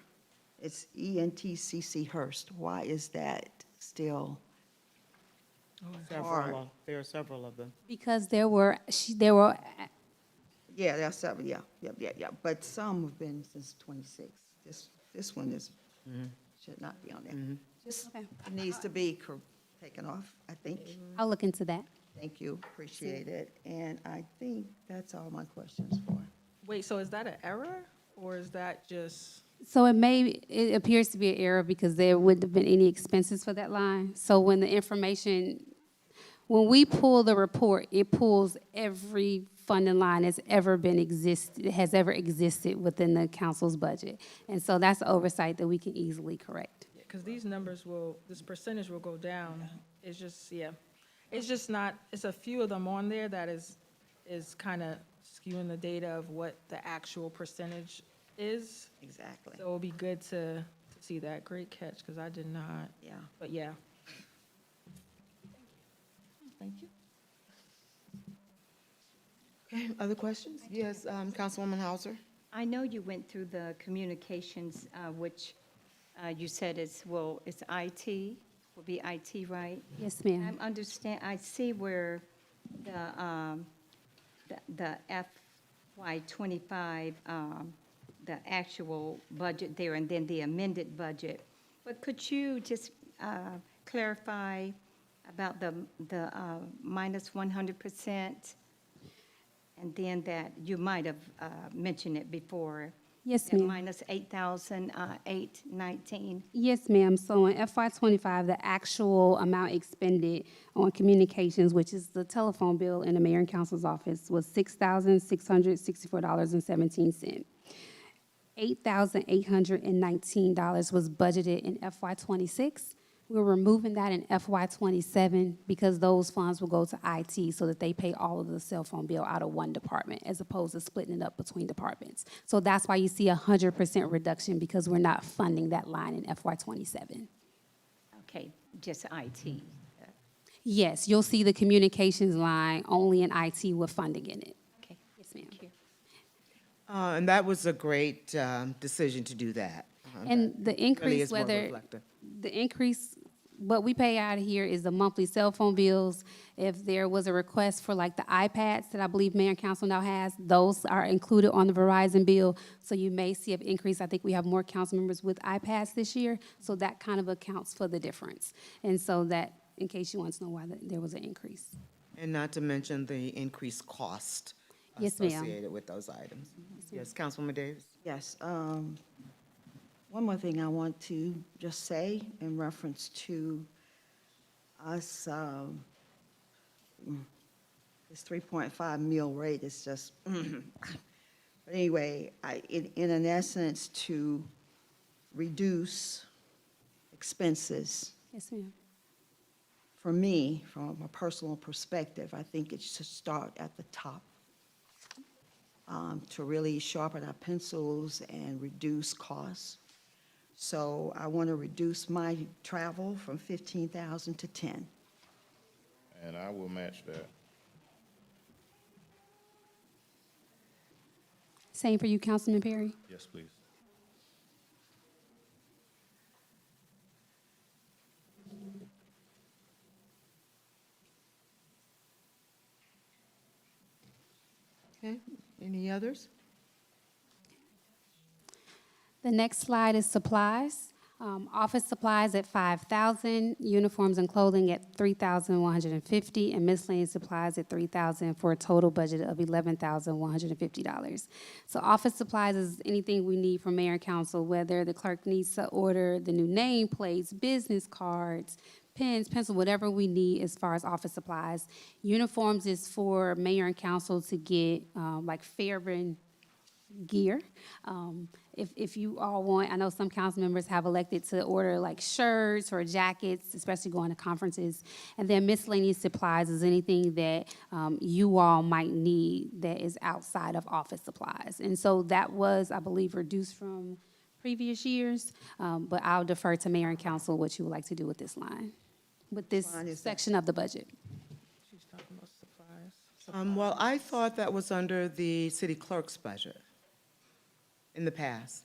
Speaker 3: It's ENTCC Hearst. Why is that still?
Speaker 1: There are several of them.
Speaker 6: Because there were
Speaker 3: Yeah, there are several, yeah. But some have been since '26. This one should not be on there. Just
Speaker 6: Okay.
Speaker 3: it needs to be taken off, I think.
Speaker 6: I'll look into that.
Speaker 3: Thank you, appreciate it. And I think that's all my questions for.
Speaker 7: Wait, so is that an error, or is that just?
Speaker 6: So it appears to be an error because there wouldn't have been any expenses for that line. So when we pull the report, it pulls every funding line has ever existed within the council's budget. And so that's an oversight that we can easily correct.
Speaker 7: Because these numbers this percentage will go down. It's just, it's just not, it's a few of them on there that is kind of skewing the data of what the actual percentage is.
Speaker 3: Exactly,
Speaker 7: So it'll be good to see that. Great catch, because I did not.
Speaker 3: yeah.
Speaker 7: But yeah.
Speaker 3: Thank you.
Speaker 1: Okay, other questions? Yes, Councilwoman Hauser?
Speaker 8: I know you went through the communications, which you said it's IT, will be IT, right?
Speaker 6: Yes, ma'am.
Speaker 8: I see where the FY25, the actual budget there, and then the amended budget. But could you just clarify about the minus 100%? And then that, you might have mentioned it before.
Speaker 6: Yes,
Speaker 8: that
Speaker 6: ma'am.
Speaker 8: Minus 8,819.
Speaker 6: Yes, ma'am. So in FY25, the actual amount expended on communications, which is the telephone bill in the mayor and council's office, was $6,664.17. $8,819 was budgeted in FY26. We're removing that in FY27 because those funds will go to IT so that they pay all of the cell phone bill out of one department as opposed to splitting it up between departments. So that's why you see 100% reduction because we're not funding that line in FY27.
Speaker 8: Okay, just IT.
Speaker 6: Yes, you'll see the communications line only in IT with funding in it.
Speaker 8: Okay.
Speaker 6: Yes, ma'am.
Speaker 8: Thank you.
Speaker 1: And that was a great decision to do that.
Speaker 6: And the
Speaker 1: Really
Speaker 6: increase,
Speaker 1: is more
Speaker 6: whether,
Speaker 1: reflective.
Speaker 6: the increase, what we pay out of here is the monthly cell phone bills. If there was a request for like the iPads that I believe Mayor and Council now has, those are included on the Verizon bill. So you may see an increase. I think we have more council members with iPads this year, so that kind of accounts for the difference. And so that, in case you want to know why there was an increase.
Speaker 1: And not to mention the increased cost
Speaker 6: Yes, ma'am.
Speaker 1: associated with those items. Yes, Councilwoman Davis?
Speaker 3: Yes, one more thing I want to just say in reference to us, this 3.5 meal rate is just, but anyway, in an essence, to reduce expenses,
Speaker 6: Yes, ma'am.
Speaker 3: for me, from a personal perspective, I think it should start at the top. To really sharpen our pencils and reduce costs. So I want to reduce my travel from 15,000 to 10.
Speaker 4: And I will match that.
Speaker 6: Same for you, Councilman Perry?
Speaker 4: Yes, please.
Speaker 1: Okay, any others?
Speaker 6: The next slide is supplies. Office supplies at $5,000, uniforms and clothing at $3,150, and miscellaneous supplies at $3,000 for a total budget of $11,150. So office supplies is anything we need from mayor and council, whether the clerk needs to order the new nameplates, business cards, pens, pencil, whatever we need as far as office supplies. Uniforms is for mayor and council to get like Fairburn gear. If you all want, I know some council members have elected to order like shirts or jackets, especially going to conferences. And then miscellaneous supplies is anything that you all might need that is outside of office supplies. And so that was, I believe, reduced from previous years, but I'll defer to mayor and council what you would like to do with this line, with this
Speaker 3: line is that?
Speaker 6: section of the budget.
Speaker 7: She's talking about supplies.
Speaker 1: Well, I thought that was under the city clerk's budget in the past.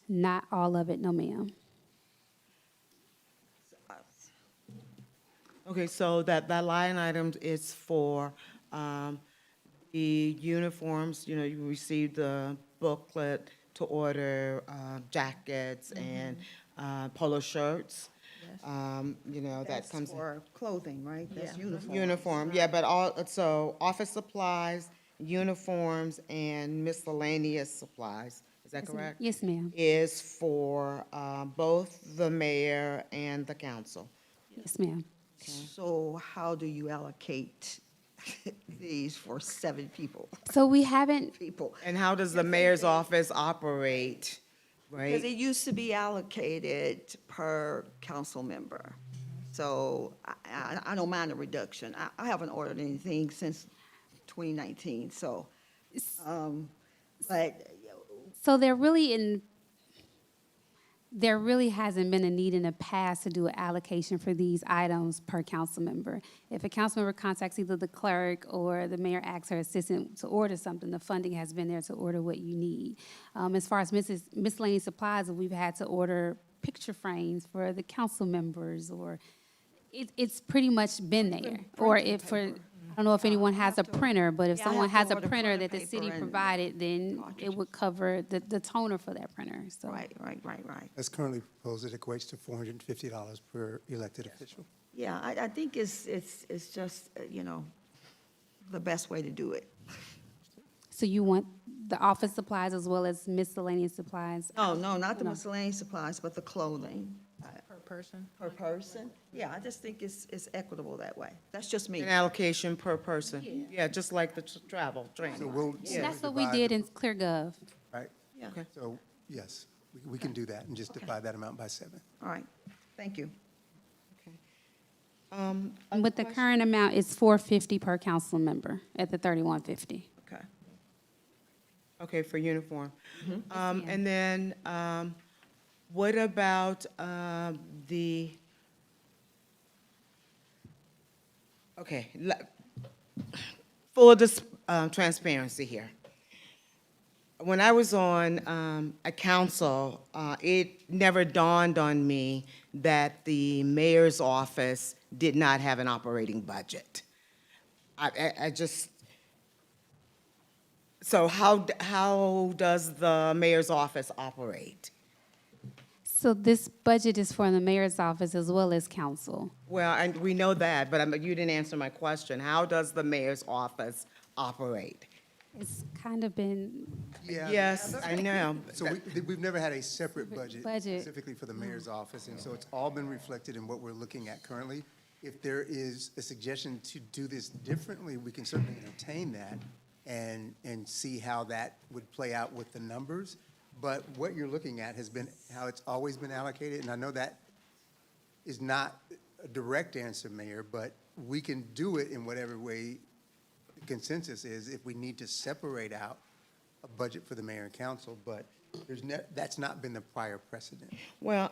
Speaker 6: Not all of it, no ma'am.
Speaker 1: Okay, so that line item is for the uniforms, you know, you received the booklet to order jackets and polo shirts. You know, that
Speaker 3: That's
Speaker 1: comes.
Speaker 3: for clothing, right? That's uniform.
Speaker 1: Uniform, yeah, but so office supplies, uniforms, and miscellaneous supplies, is that correct?
Speaker 6: Yes, ma'am.
Speaker 1: Is for both the mayor and the council.
Speaker 6: Yes, ma'am.
Speaker 3: So how do you allocate these for 7 people?
Speaker 6: So we haven't,
Speaker 3: People.
Speaker 1: And how does the mayor's office operate,
Speaker 3: Because
Speaker 1: right?
Speaker 3: it used to be allocated per council member. So I don't mind a reduction. I haven't ordered anything since 2019, so, but,
Speaker 6: so there really hasn't been a need in the past to do an allocation for these items per council member. If a council member contacts either the clerk or the mayor asks her assistant to order something, the funding has been there to order what you need. As far as miscellaneous supplies, we've had to order picture frames for the council members, or it's pretty much been there. Or if for, I don't know if anyone has a printer, but if
Speaker 3: Yeah, I
Speaker 6: someone
Speaker 3: have
Speaker 6: has
Speaker 3: to
Speaker 6: a
Speaker 3: order
Speaker 6: printer
Speaker 3: printer
Speaker 6: that the city
Speaker 3: paper and
Speaker 6: provided, then it
Speaker 3: cartridges.
Speaker 6: would cover the toner for that printer, so.
Speaker 3: Right.
Speaker 5: As currently proposed, it equates to $450 per elected official.
Speaker 3: Yeah, I think it's just, the best way to do it.
Speaker 6: So you want the office supplies as well as miscellaneous supplies?
Speaker 3: No, not the
Speaker 6: No.
Speaker 3: miscellaneous supplies, but the clothing
Speaker 7: Per person.
Speaker 3: per person. Yeah, I just think it's equitable that way. That's just me.
Speaker 1: An allocation per person. Yeah, just like the travel,
Speaker 5: So
Speaker 1: training.
Speaker 5: we'll
Speaker 6: And that's what we
Speaker 5: divide
Speaker 6: did
Speaker 5: the-
Speaker 6: in ClearGov.
Speaker 5: Right?
Speaker 3: Yeah,
Speaker 1: Okay.
Speaker 5: So, yes, we can do that and just divide that amount by 7.
Speaker 3: all right. Thank you.
Speaker 6: But the current amount is $450 per council member at the 3150.
Speaker 3: Okay.
Speaker 1: Okay, for uniform. And then, what about, full transparency here. When I was on, a council, it never dawned on me that the mayor's office did not have an operating budget. I just, so how does the mayor's office operate?
Speaker 6: So this budget is for the mayor's office as well as council.
Speaker 1: Well, and we know that, but you didn't answer my question. How does the mayor's office operate?
Speaker 6: It's kind of been,
Speaker 1: Yes, I know.
Speaker 5: So we've never had a separate budget
Speaker 6: Budget.
Speaker 5: specifically for the mayor's office, and so it's all been reflected in what we're looking at currently. If there is a suggestion to do this differently, we can certainly entertain that and see how that would play out with the numbers. But what you're looking at has been how it's always been allocated, and I know that is not a direct answer, Mayor, but we can do it in whatever way the consensus is if we need to separate out a budget for the mayor and council, but that's not been the prior precedent.
Speaker 1: Well,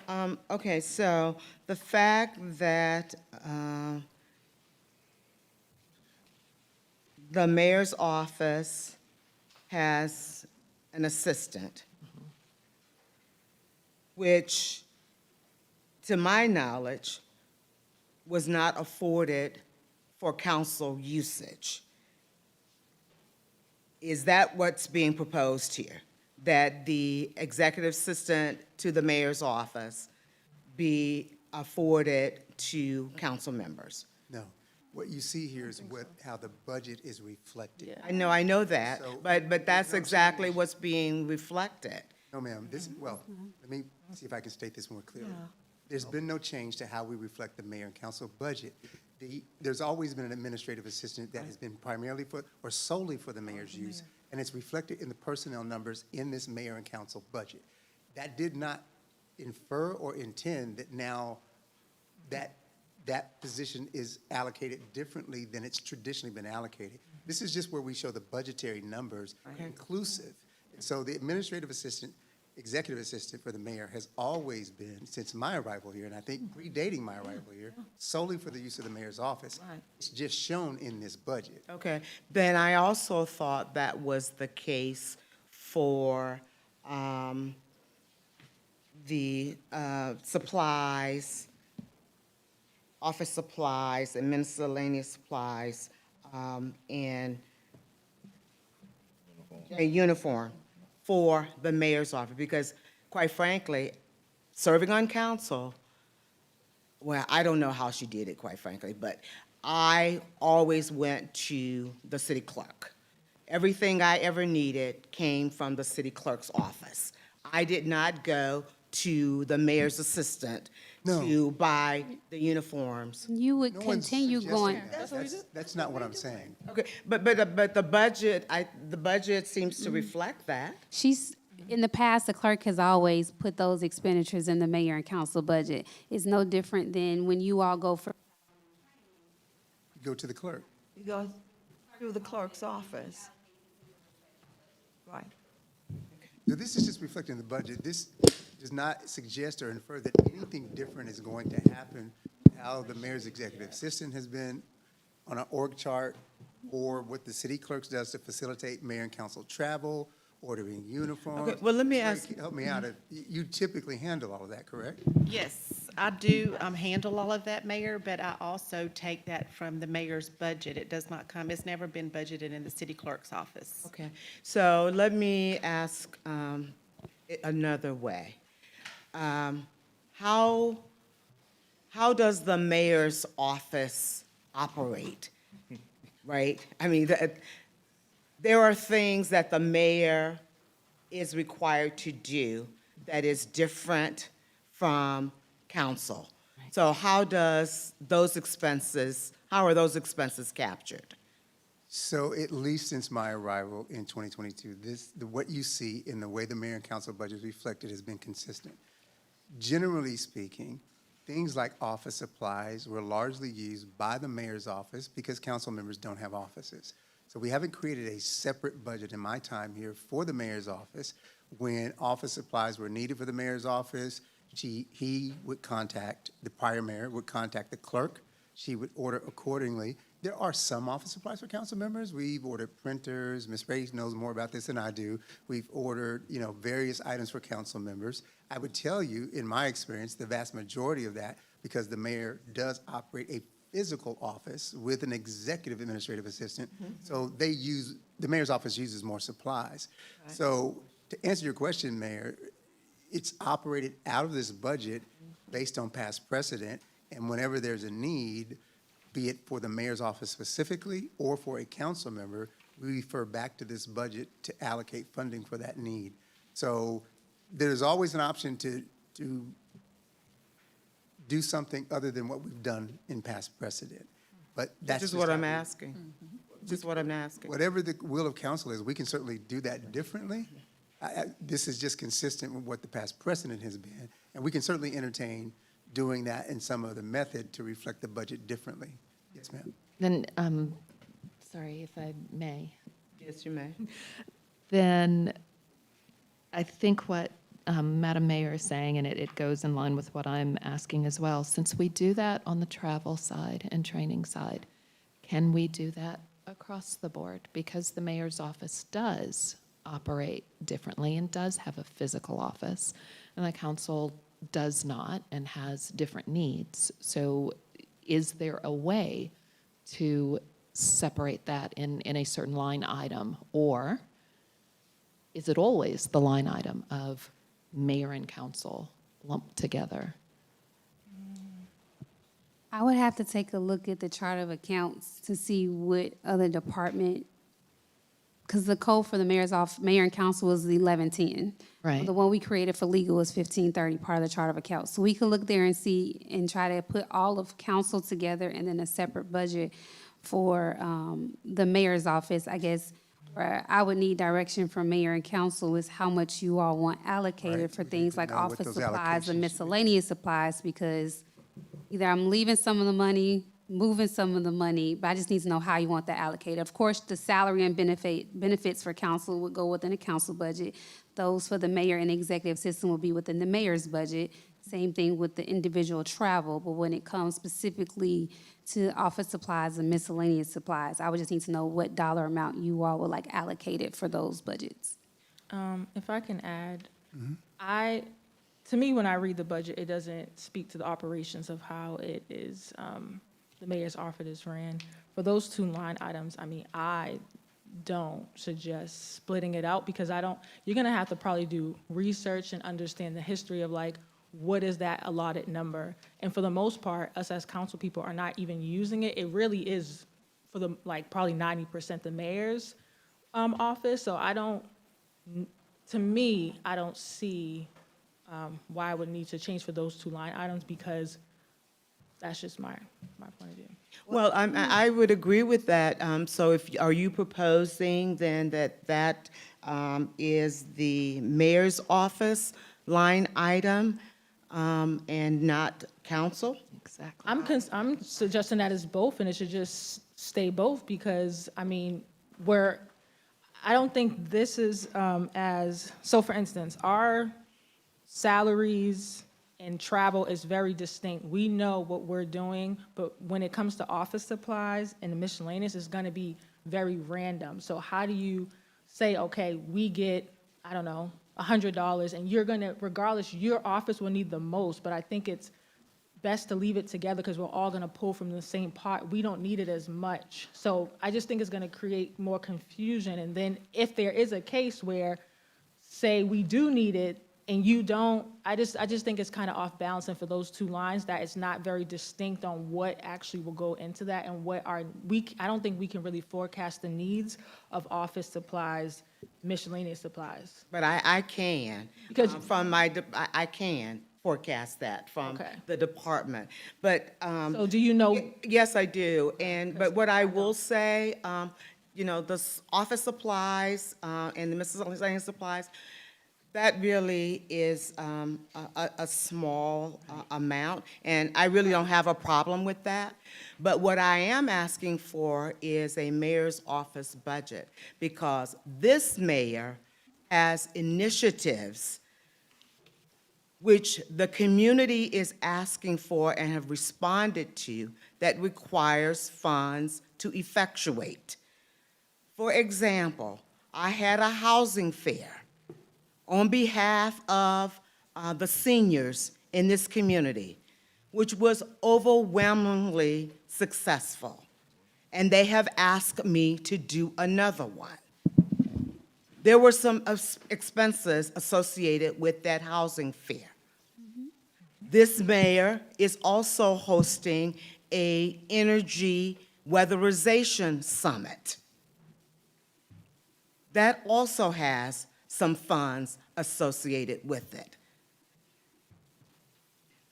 Speaker 1: okay, so the fact that the mayor's office has an assistant, which, to my knowledge, was not afforded for council usage. Is that what's being proposed here? That the executive assistant to the mayor's office be afforded to council members?
Speaker 5: No. What you see here is how the budget is reflected.
Speaker 1: I know that,
Speaker 5: So-
Speaker 1: but that's exactly what's being reflected.
Speaker 5: No, ma'am, let me see if I can state this more clearly. There's been no change to how we reflect the mayor and council budget. There's always been an administrative assistant that has been primarily or solely for the mayor's use, and it's reflected in the personnel numbers in this mayor and council budget. That did not infer or intend that now that position is allocated differently than it's traditionally been allocated. This is just where we show the budgetary numbers inclusive. So the administrative assistant, executive assistant for the mayor has always been, since my arrival here, and I think predating my arrival here, solely for the use of the mayor's office.
Speaker 3: Right.
Speaker 5: It's just shown in this budget.
Speaker 1: Okay, then I also thought that was the case for the supplies, office supplies and miscellaneous supplies, and a uniform for the mayor's office, because quite frankly, serving on council, well, I don't know how she did it, quite frankly, but I always went to the city clerk. Everything I ever needed came from the city clerk's office. I did not go to the mayor's assistant
Speaker 5: No.
Speaker 1: to buy the uniforms.
Speaker 6: you would
Speaker 5: No one's
Speaker 6: continue going.
Speaker 5: suggesting that. That's not what I'm saying.
Speaker 1: Okay, but the budget, the budget seems to reflect that.
Speaker 6: In the past, the clerk has always put those expenditures in the mayor and council budget. It's no different than when you all go for,
Speaker 5: Go to the clerk.
Speaker 3: You go through the clerk's office. Right.
Speaker 5: So this is just reflecting the budget. This does not suggest or infer that anything different is going to happen, how the mayor's executive assistant has been on an org chart, or what the city clerk does to facilitate mayor and council travel, ordering uniforms.
Speaker 1: Okay, well, let me
Speaker 5: Mary,
Speaker 1: ask-
Speaker 5: help me out. You typically handle all of that, correct?
Speaker 2: Yes, I do handle all of that, Mayor, but I also take that from the mayor's budget. It does not come, it's never been budgeted in the city clerk's office.
Speaker 1: Okay, so let me ask it another way. How does the mayor's office operate, right? I mean, there are things that the mayor is required to do that is different from council. So how are those expenses captured?
Speaker 5: So at least since my arrival in 2022, what you see in the way the mayor and council budget is reflected has been consistent. Generally speaking, things like office supplies were largely used by the mayor's office because council members don't have offices. So we haven't created a separate budget in my time here for the mayor's office. When office supplies were needed for the mayor's office, he would contact, the prior mayor would contact the clerk. She would order accordingly. There are some office supplies for council members. We've ordered printers. Ms. Ray knows more about this than I do. We've ordered, various items for council members. I would tell you, in my experience, the vast majority of that, because the mayor does operate a physical office with an executive administrative assistant, so the mayor's office uses more supplies.
Speaker 1: Right.
Speaker 5: So to answer your question, Mayor, it's operated out of this budget based on past precedent, and whenever there's a need, be it for the mayor's office specifically or for a council member, we refer back to this budget to allocate funding for that need. So there's always an option to do something other than what we've done in past precedent. But that's
Speaker 1: Just
Speaker 5: just
Speaker 1: what
Speaker 5: how
Speaker 1: I'm
Speaker 5: we-
Speaker 1: asking. Just what I'm asking.
Speaker 5: Whatever the will of council is, we can certainly do that differently. This is just consistent with what the past precedent has been, and we can certainly entertain doing that in some other method to reflect the budget differently. Yes, ma'am.
Speaker 9: Then, sorry if I may,
Speaker 1: Yes, you may.
Speaker 9: then I think what Madam Mayor is saying, and it goes in line with what I'm asking as well, since we do that on the travel side and training side, can we do that across the board? Because the mayor's office does operate differently and does have a physical office, and the council does not and has different needs. So is there a way to separate that in a certain line item? Or is it always the line item of mayor and council lumped together?
Speaker 6: I would have to take a look at the chart of accounts to see what other department, because the code for the mayor and council is 1110.
Speaker 9: Right.
Speaker 6: The one we created for legal is 1530, part of the chart of accounts. So we could look there and see and try to put all of council together and then a separate budget for the mayor's office. I guess where I would need direction from mayor and council is how much you all want allocated
Speaker 5: Right.
Speaker 6: for
Speaker 5: We need
Speaker 6: things
Speaker 5: to
Speaker 6: like
Speaker 5: know what
Speaker 6: office
Speaker 5: those
Speaker 6: supplies
Speaker 5: allocations should
Speaker 6: and
Speaker 5: be.
Speaker 6: miscellaneous supplies, because either I'm leaving some of the money, moving some of the money, but I just need to know how you want that allocated. Of course, the salary and benefits for council would go within the council budget. Those for the mayor and executive assistant will be within the mayor's budget. Same thing with the individual travel, but when it comes specifically to office supplies and miscellaneous supplies, I would just need to know what dollar amount you all would like allocated for those budgets.
Speaker 7: If I can add, to me, when I read the budget, it doesn't speak to the operations of how it is, the mayor's office is ran. For those two line items, I don't suggest splitting it out, because you're gonna have to probably do research and understand the history of what is that allotted number? And for the most part, us as council people are not even using it. It really is for the, probably 90% the mayor's office. So to me, I don't see why I would need to change for those two line items, because that's just my point of view.
Speaker 1: Well, I would agree with that. So are you proposing then that is the mayor's office line item and not council?
Speaker 9: Exactly.
Speaker 7: I'm suggesting that it's both, and it should just stay both, because, I don't think this is so for instance, our salaries and travel is very distinct. We know what we're doing, but when it comes to office supplies and the miscellaneous, it's gonna be very random. So how do you say, okay, we get, I don't know, $100, and you're gonna, regardless, your office will need the most, but I think it's best to leave it together because we're all going to pull from the same pot. We don't need it as much. So I just think it's going to create more confusion. And then if there is a case where, say, we do need it and you don't, I just think it's kind of off balance. And for those two lines, that it's not very distinct on what actually will go into that and what I don't think we can really forecast the needs of office supplies, miscellaneous supplies.
Speaker 1: But I can,
Speaker 7: Because-
Speaker 1: from I can forecast that from
Speaker 7: Okay.
Speaker 1: the department. But,
Speaker 7: So do you know?
Speaker 1: yes, I do. But what I will say, the office supplies, and the miscellaneous supplies, that really is, a small, amount, and I really don't have a problem with that. But what I am asking for is a mayor's office budget, because this mayor has initiatives which the community is asking for and have responded to that requires funds to effectuate. For example, I had a housing fair on behalf of the seniors in this community, which was overwhelmingly successful. And they have asked me to do another one. There were some expenses associated with that housing fair. This mayor is also hosting a energy weatherization summit. That also has some funds associated with it.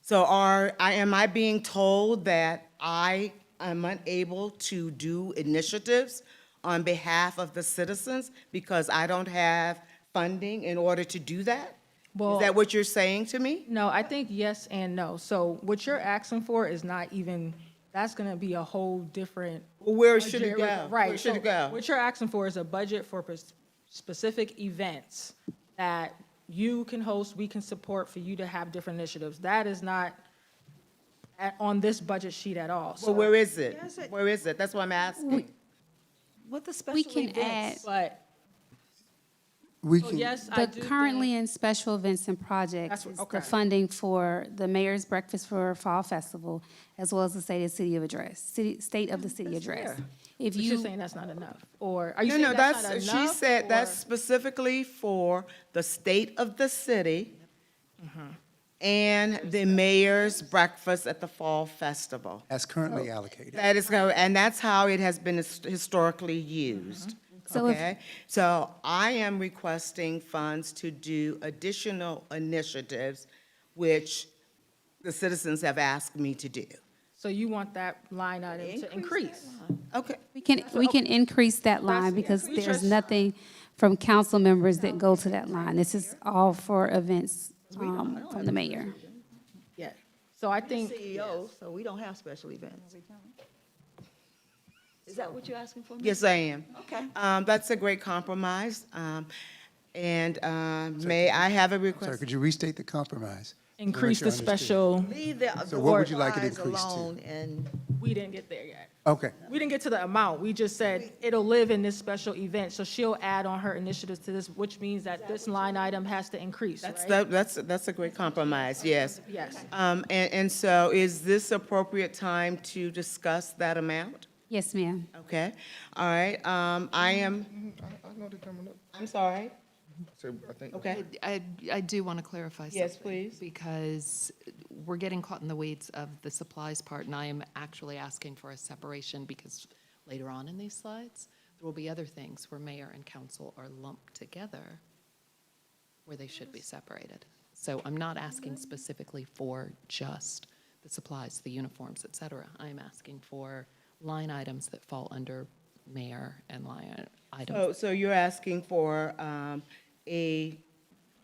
Speaker 1: So am I being told that I am unable to do initiatives on behalf of the citizens because I don't have funding in order to do that?
Speaker 7: Well-
Speaker 1: Is that what you're saying to me?
Speaker 7: No, I think yes and no. So what you're asking for is not even, that's going to be a whole different.
Speaker 1: Well, where should it
Speaker 7: budget.
Speaker 1: go?
Speaker 7: Right.
Speaker 1: Where should
Speaker 7: so
Speaker 1: it go?
Speaker 7: What you're asking for is a budget for specific events that you can host, we can support for you to have different initiatives. That is not on this budget sheet at all.
Speaker 1: Well,
Speaker 7: So,
Speaker 1: where is it?
Speaker 3: Yes, it-
Speaker 1: Where is it? That's what I'm asking.
Speaker 3: What the
Speaker 6: We
Speaker 3: special
Speaker 6: can
Speaker 3: events?
Speaker 7: but,
Speaker 5: We
Speaker 7: so
Speaker 5: can,
Speaker 7: yes, I
Speaker 6: The
Speaker 7: do
Speaker 6: currently
Speaker 7: think,
Speaker 6: in special events and projects
Speaker 7: That's
Speaker 6: is
Speaker 7: what-
Speaker 6: the
Speaker 7: okay.
Speaker 6: funding for the Mayor's Breakfast for Fall Festival, as well as the State of the City address. If
Speaker 7: but you're
Speaker 6: you,
Speaker 7: saying that's not enough, or are you
Speaker 1: No,
Speaker 7: saying
Speaker 1: no,
Speaker 7: that's not enough?
Speaker 1: she said that's
Speaker 7: or-
Speaker 1: specifically for the state of the city
Speaker 7: Mm-hmm.
Speaker 1: and the mayor's breakfast at the Fall Festival.
Speaker 5: as currently allocated.
Speaker 1: That is, and that's how it has been historically used.
Speaker 6: So if-
Speaker 1: Okay? So I am requesting funds to do additional initiatives, which the citizens have asked me to do.
Speaker 7: So you want that line item to increase?
Speaker 1: Okay.
Speaker 6: we can increase that line because
Speaker 7: we
Speaker 6: there's
Speaker 7: just-
Speaker 6: nothing from council members that go to that line. This is all for events from the mayor.
Speaker 7: Yeah. So I think.
Speaker 3: CEO, so we don't have special events. Is that what you're asking for?
Speaker 1: Yes, I am.
Speaker 3: Okay.
Speaker 1: That's a great compromise. And may I have a
Speaker 5: Sorry,
Speaker 1: request?
Speaker 5: could you restate the compromise?
Speaker 7: Increase
Speaker 5: sure
Speaker 7: the
Speaker 5: I understood.
Speaker 7: special,
Speaker 3: Leave the
Speaker 5: So what would you like it
Speaker 3: supplies
Speaker 5: increased to?
Speaker 3: alone and
Speaker 7: we didn't get there yet.
Speaker 5: Okay,
Speaker 7: We didn't get to the amount. We just said it'll live in this special event. So she'll add on her initiatives to this, which means that this line item has to increase, right?
Speaker 1: That's a great compromise, yes.
Speaker 7: Yes.
Speaker 1: And so is this appropriate time to discuss that amount?
Speaker 6: Yes, ma'am.
Speaker 1: Okay, all right, I am,
Speaker 4: I know they're coming up.
Speaker 1: I'm sorry,
Speaker 4: So I think.
Speaker 1: okay,
Speaker 9: I do want to clarify something.
Speaker 1: Yes, please.
Speaker 9: Because we're getting caught in the weeds of the supplies part, and I am actually asking for a separation because later on in these slides, there will be other things where mayor and council are lumped together where they should be separated. So I'm not asking specifically for just the supplies, the uniforms, et cetera. I'm asking for line items that fall under mayor and line items.
Speaker 1: so you're asking for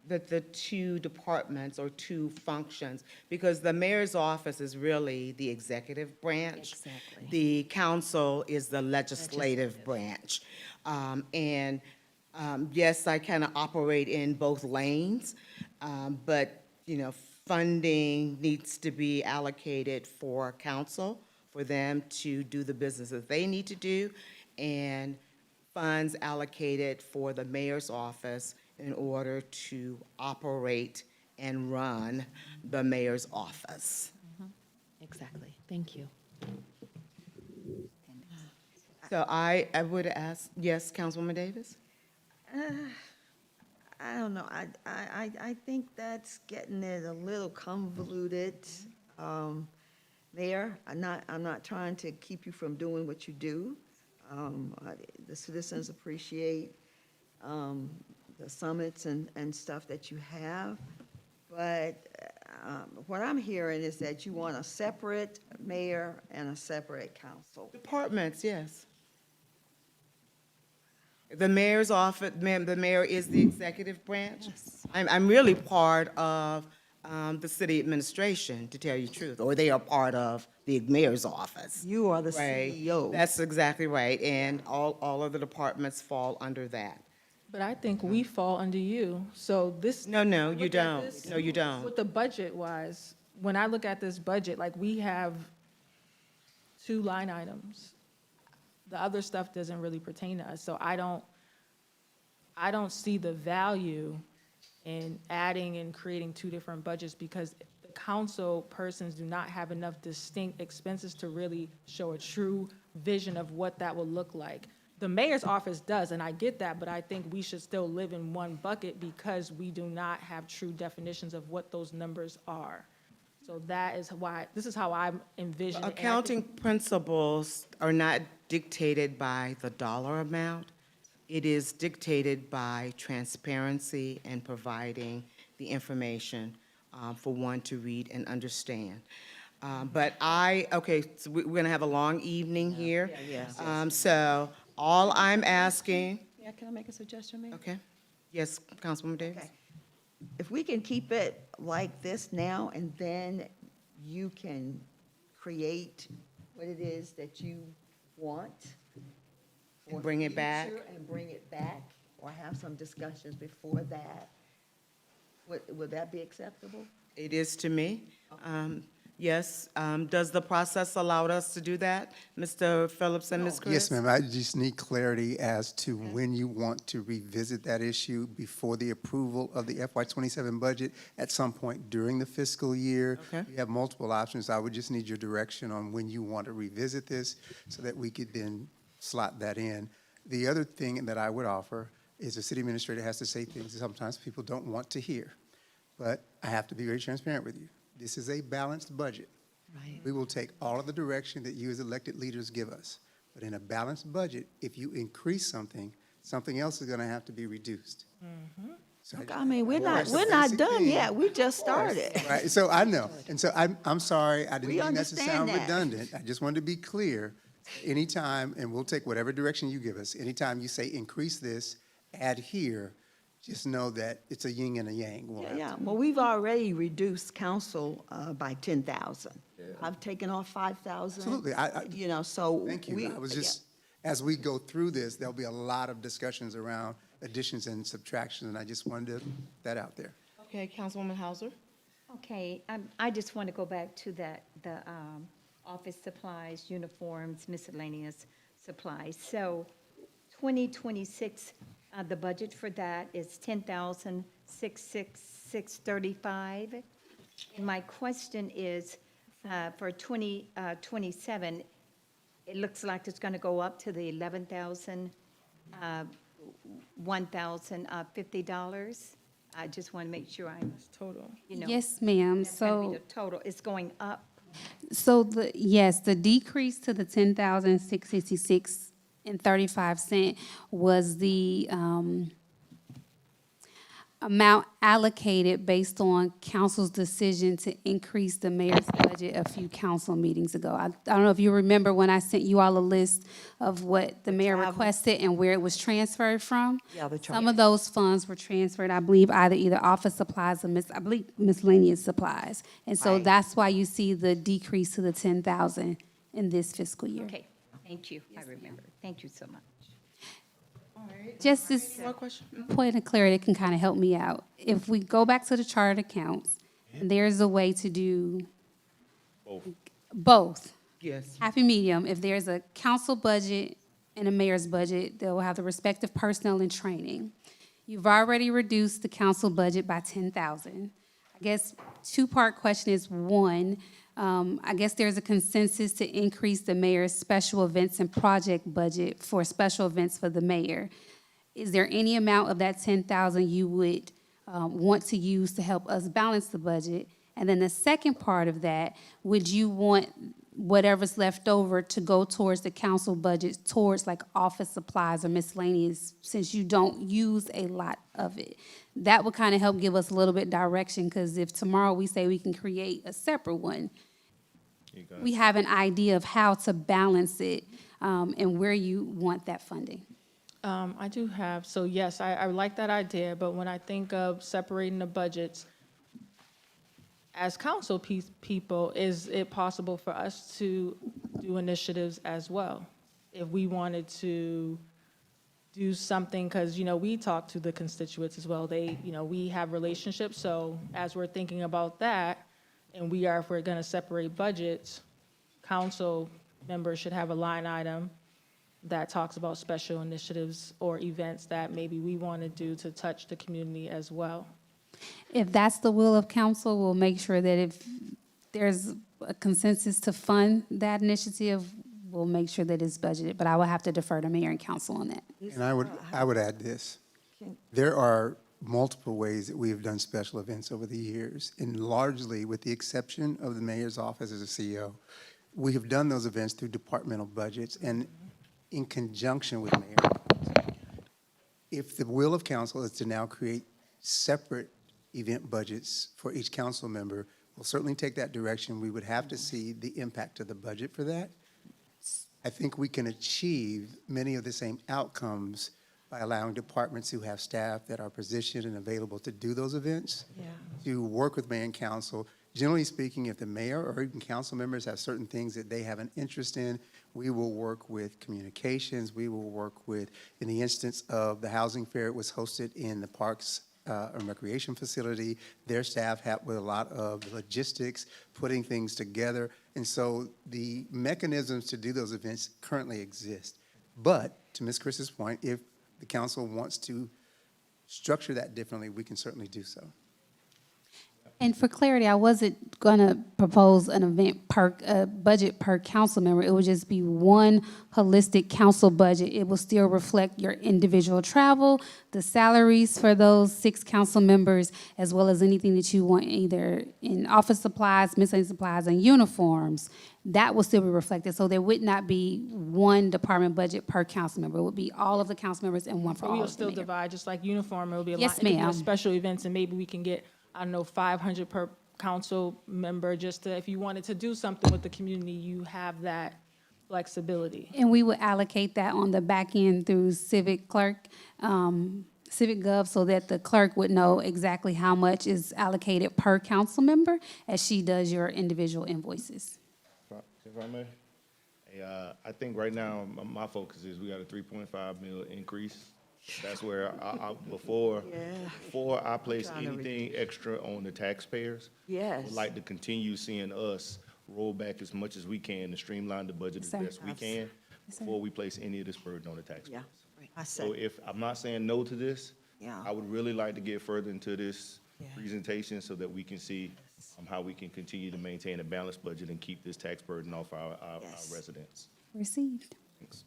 Speaker 1: that the two departments or two functions, because the mayor's office is really the executive branch.
Speaker 9: Exactly.
Speaker 1: The council is the legislative branch. Yes, I kind of operate in both lanes, but, funding needs to be allocated for council, for them to do the business that they need to do, and funds allocated for the mayor's office in order to operate and run the mayor's office.
Speaker 9: Exactly. Thank you.
Speaker 1: So I would ask, yes, Councilwoman Davis?
Speaker 3: I don't know, I think that's getting it a little convoluted. Mayor, I'm not trying to keep you from doing what you do. The citizens appreciate, the summits and stuff that you have. But, what I'm hearing is that you want a separate mayor and a separate council.
Speaker 1: Departments, yes. The mayor's office, the mayor is the executive branch. I'm really part of the city administration, to tell you the truth, or they are part of the mayor's office.
Speaker 3: You are the
Speaker 1: Right.
Speaker 3: CEO.
Speaker 1: That's exactly right, and all of the departments fall under that.
Speaker 7: But I think we fall under you, so this.
Speaker 1: No, you
Speaker 7: look at
Speaker 1: don't.
Speaker 7: this
Speaker 1: No, you don't.
Speaker 7: With the budget wise, when I look at this budget, like, we have 2 line items. The other stuff doesn't really pertain to us, so I don't see the value in adding and creating 2 different budgets, because the council persons do not have enough distinct expenses to really show a true vision of what that will look like. The mayor's office does, and I get that, but I think we should still live in one bucket because we do not have true definitions of what those numbers are. So that is why, this is how I'm envisioning. And I think-
Speaker 1: Accounting principles are not dictated by the dollar amount. It is dictated by transparency and providing the information for one to read and understand. But okay, so we're going to have a long evening here.
Speaker 3: Yes.
Speaker 1: So all I'm asking,
Speaker 3: Yeah, can I make a suggestion, Mayor?
Speaker 1: okay, yes, Councilwoman Davis?
Speaker 3: Okay. If we can keep it like this now, and then you can create what it is that you want.
Speaker 1: And bring it back?
Speaker 3: future, and bring it back, or have some discussions before that, would that be acceptable?
Speaker 1: It is to me. Yes, does the process allow us to do that, Mr. Phillips and Ms. Chris?
Speaker 5: Yes, ma'am, I just need clarity as to when you want to revisit that issue before the approval of the FY27 budget at some point during the fiscal year.
Speaker 1: Okay.
Speaker 5: You have multiple options. I would just need your direction on when you want to revisit this so that we could then slot that in. The other thing that I would offer is the city administrator has to say things that sometimes people don't want to hear. But I have to be very transparent with you. This is a balanced budget.
Speaker 9: Right.
Speaker 5: We will take all of the direction that you as elected leaders give us. But in a balanced budget, if you increase something, something else is going to have to be reduced. So
Speaker 3: I mean, we're
Speaker 5: That's
Speaker 3: not
Speaker 5: the basic
Speaker 3: done
Speaker 5: thing.
Speaker 3: yet, we just started.
Speaker 5: Right, so I know, and so I'm sorry, I didn't
Speaker 3: We
Speaker 5: mean that to
Speaker 3: understand
Speaker 5: sound
Speaker 3: that.
Speaker 5: redundant. I just wanted to be clear. Anytime, and we'll take whatever direction you give us, anytime you say increase this, add here, just know that it's a yin and a yang. We'll have
Speaker 3: Yeah,
Speaker 5: to-
Speaker 3: well, we've already reduced council by 10,000. I've taken off 5,000.
Speaker 5: Absolutely,
Speaker 3: You know, so.
Speaker 5: Thank you.
Speaker 3: we-
Speaker 5: I was just, as we go through this, there'll be a lot of discussions around additions and subtractions, and I just wanted to, that out there.
Speaker 1: Okay, Councilwoman Hauser?
Speaker 8: Okay, I just want to go back to that, the office supplies, uniforms, miscellaneous supplies. So 2026, the budget for that is 10,666.35. And my question is, for 2027, it looks like it's going to go up to the $1,050. I just want to make sure I'm,
Speaker 7: Total.
Speaker 8: you know.
Speaker 6: Yes, ma'am.
Speaker 8: That's gotta be
Speaker 6: So,
Speaker 8: the total, it's going up.
Speaker 6: yes, the decrease to the 10,666.35 was the amount allocated based on council's decision to increase the mayor's budget a few council meetings ago. I don't know if you remember when I sent you all a list of what the mayor
Speaker 3: travel.
Speaker 6: requested and where it was transferred from.
Speaker 3: Yeah, the
Speaker 6: Some of those funds were transferred, I believe, either office supplies or miscellaneous supplies. And so
Speaker 8: Right.
Speaker 6: that's why you see the decrease to the 10,000 in this fiscal year.
Speaker 8: Okay, thank you, I remember. Thank you so much.
Speaker 6: Just this
Speaker 1: More question?
Speaker 6: point of clarity can kind of help me out. If we go back to the chart of accounts, there's a way to do both.
Speaker 1: Yes.
Speaker 6: Happy medium. If there's a council budget and a mayor's budget, they'll have the respective personnel and training. You've already reduced the council budget by 10,000. I guess two-part question is, one, I guess there's a consensus to increase the mayor's special events and project budget for special events for the mayor. Is there any amount of that 10,000 you would want to use to help us balance the budget? And then the second part of that, would you want whatever's left over to go towards the council budget, towards like office supplies or miscellaneous, since you don't use a lot of it? That would kind of help give us a little bit direction, because if tomorrow we say we can create a separate one, we have an idea of how to balance it and where you want that funding.
Speaker 7: I do have, so yes, I like that idea, but when I think of separating the budgets, as council people, is it possible for us to do initiatives as well? If we wanted to do something, because, we talk to the constituents as well. They, we have relationships, so as we're thinking about that, and if we're gonna separate budgets, council members should have a line item that talks about special initiatives or events that maybe we want to do to touch the community as well.
Speaker 6: If that's the will of council, we'll make sure that if there's a consensus to fund that initiative, we'll make sure that it's budgeted. But I will have to defer to mayor and council on that.
Speaker 5: And I would add this. There are multiple ways that we have done special events over the years, and largely, with the exception of the mayor's office as a CEO, we have done those events through departmental budgets and in conjunction with mayor. If the will of council is to now create separate event budgets for each council member, we'll certainly take that direction. We would have to see the impact of the budget for that. I think we can achieve many of the same outcomes by allowing departments who have staff that are positioned and available to do those events to work with mayor and council. Generally speaking, if the mayor or even council members have certain things that they have an interest in, we will work with communications. We will work with, in the instance of the housing fair, it was hosted in the Parks and Recreation facility. Their staff helped with a lot of logistics, putting things together. And so the mechanisms to do those events currently exist. But to Ms. Chris's point, if the council wants to structure that differently, we can certainly do so.
Speaker 6: And for clarity, I wasn't going to propose an event budget per council member. It would just be one holistic council budget. It will still reflect your individual travel, the salaries for those 6 council members, as well as anything that you want either in office supplies, miscellaneous supplies, and uniforms. That will still be reflected. So there would not be one department budget per council member. It would be all of the council members and one for all
Speaker 7: We'll
Speaker 6: of the
Speaker 7: still
Speaker 6: mayor.
Speaker 7: divide, just like uniform, it'll be a
Speaker 6: Yes,
Speaker 7: lot. It could be a
Speaker 6: ma'am.
Speaker 7: Special events, and maybe we can get, 500 per council member, just to, if you wanted to do something with the community, you have that flexibility.
Speaker 6: And we would allocate that on the back end through Civic Clerk, Civic Gov, so that the clerk would know exactly how much is allocated per council member as she does your individual invoices.
Speaker 4: If I may, hey, I think right now, my focus is we got a 3.5 mil increase. That's where before I place anything extra on the taxpayers, I
Speaker 3: Yes.
Speaker 4: would like to continue seeing us roll back as much as we can to streamline the budget as
Speaker 6: Sir.
Speaker 4: best we can before we place any of this burden on the
Speaker 3: Yeah,
Speaker 4: taxpayers.
Speaker 3: I
Speaker 4: So
Speaker 3: said,
Speaker 4: if, I'm not saying no to this,
Speaker 3: Yeah.
Speaker 4: I would really like to get further into this presentation so that we can see how we can continue to maintain a balanced budget and keep this tax burden off our
Speaker 3: Yes.
Speaker 4: residents.
Speaker 6: Received.
Speaker 4: Thanks.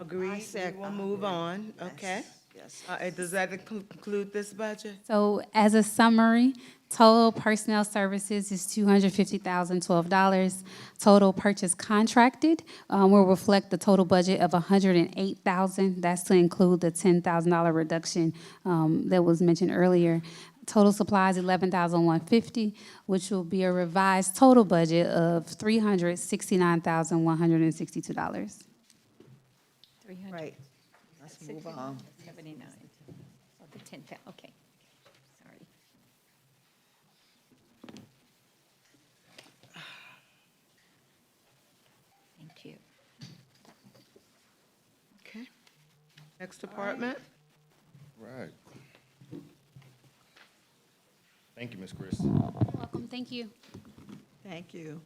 Speaker 1: Agreed, we will move on, okay?
Speaker 3: yes.
Speaker 1: Does that conclude this budget?
Speaker 6: So as a summary, total personnel services is $250,012. Total purchase contracted will reflect the total budget of $108,000. That's to include the $10,000 reduction that was mentioned earlier. Total supplies, $11,150, which will be a revised total budget of $369,162.
Speaker 8: 300.
Speaker 3: Right. Let's move on.
Speaker 8: 79. Oh, the 10,000, okay. Sorry. Thank you.
Speaker 1: Okay. Next department?
Speaker 4: Right. Thank you, Ms. Chris.
Speaker 6: Welcome, thank you.
Speaker 3: Thank you.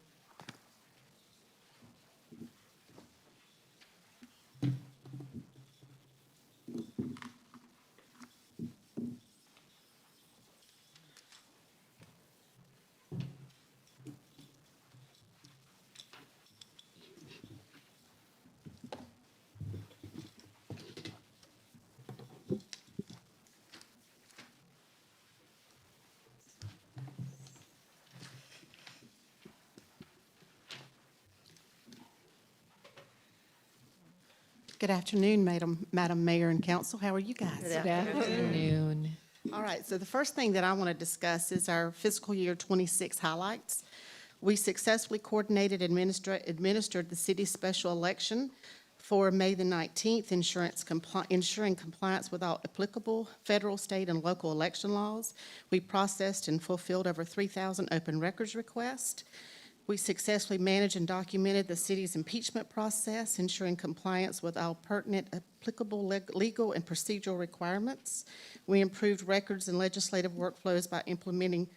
Speaker 2: Good afternoon, Madam Mayor and Council. How are you guys?
Speaker 9: Good afternoon.
Speaker 2: All right, so the first thing that I want to discuss is our fiscal year '26 highlights. We successfully coordinated and administered the city's special election for May the 19th, ensuring compliance with all applicable federal, state, and local election laws. We processed and fulfilled over 3,000 open records requests. We successfully managed and documented the city's impeachment process, ensuring compliance with all pertinent applicable legal and procedural requirements. We improved records and legislative workflows by implementing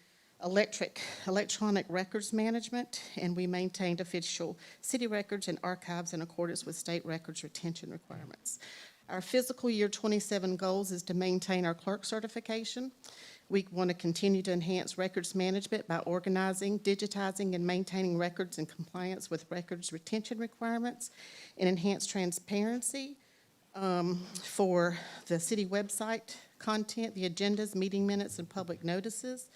Speaker 2: electronic records management, and we maintained official city records and archives in accordance with state records retention requirements. Our fiscal year '27 goals is to maintain our clerk certification. We want to continue to enhance records management by organizing, digitizing, and maintaining records in compliance with records retention requirements, and enhance transparency for the city website content, the agendas, meeting minutes, and public notices.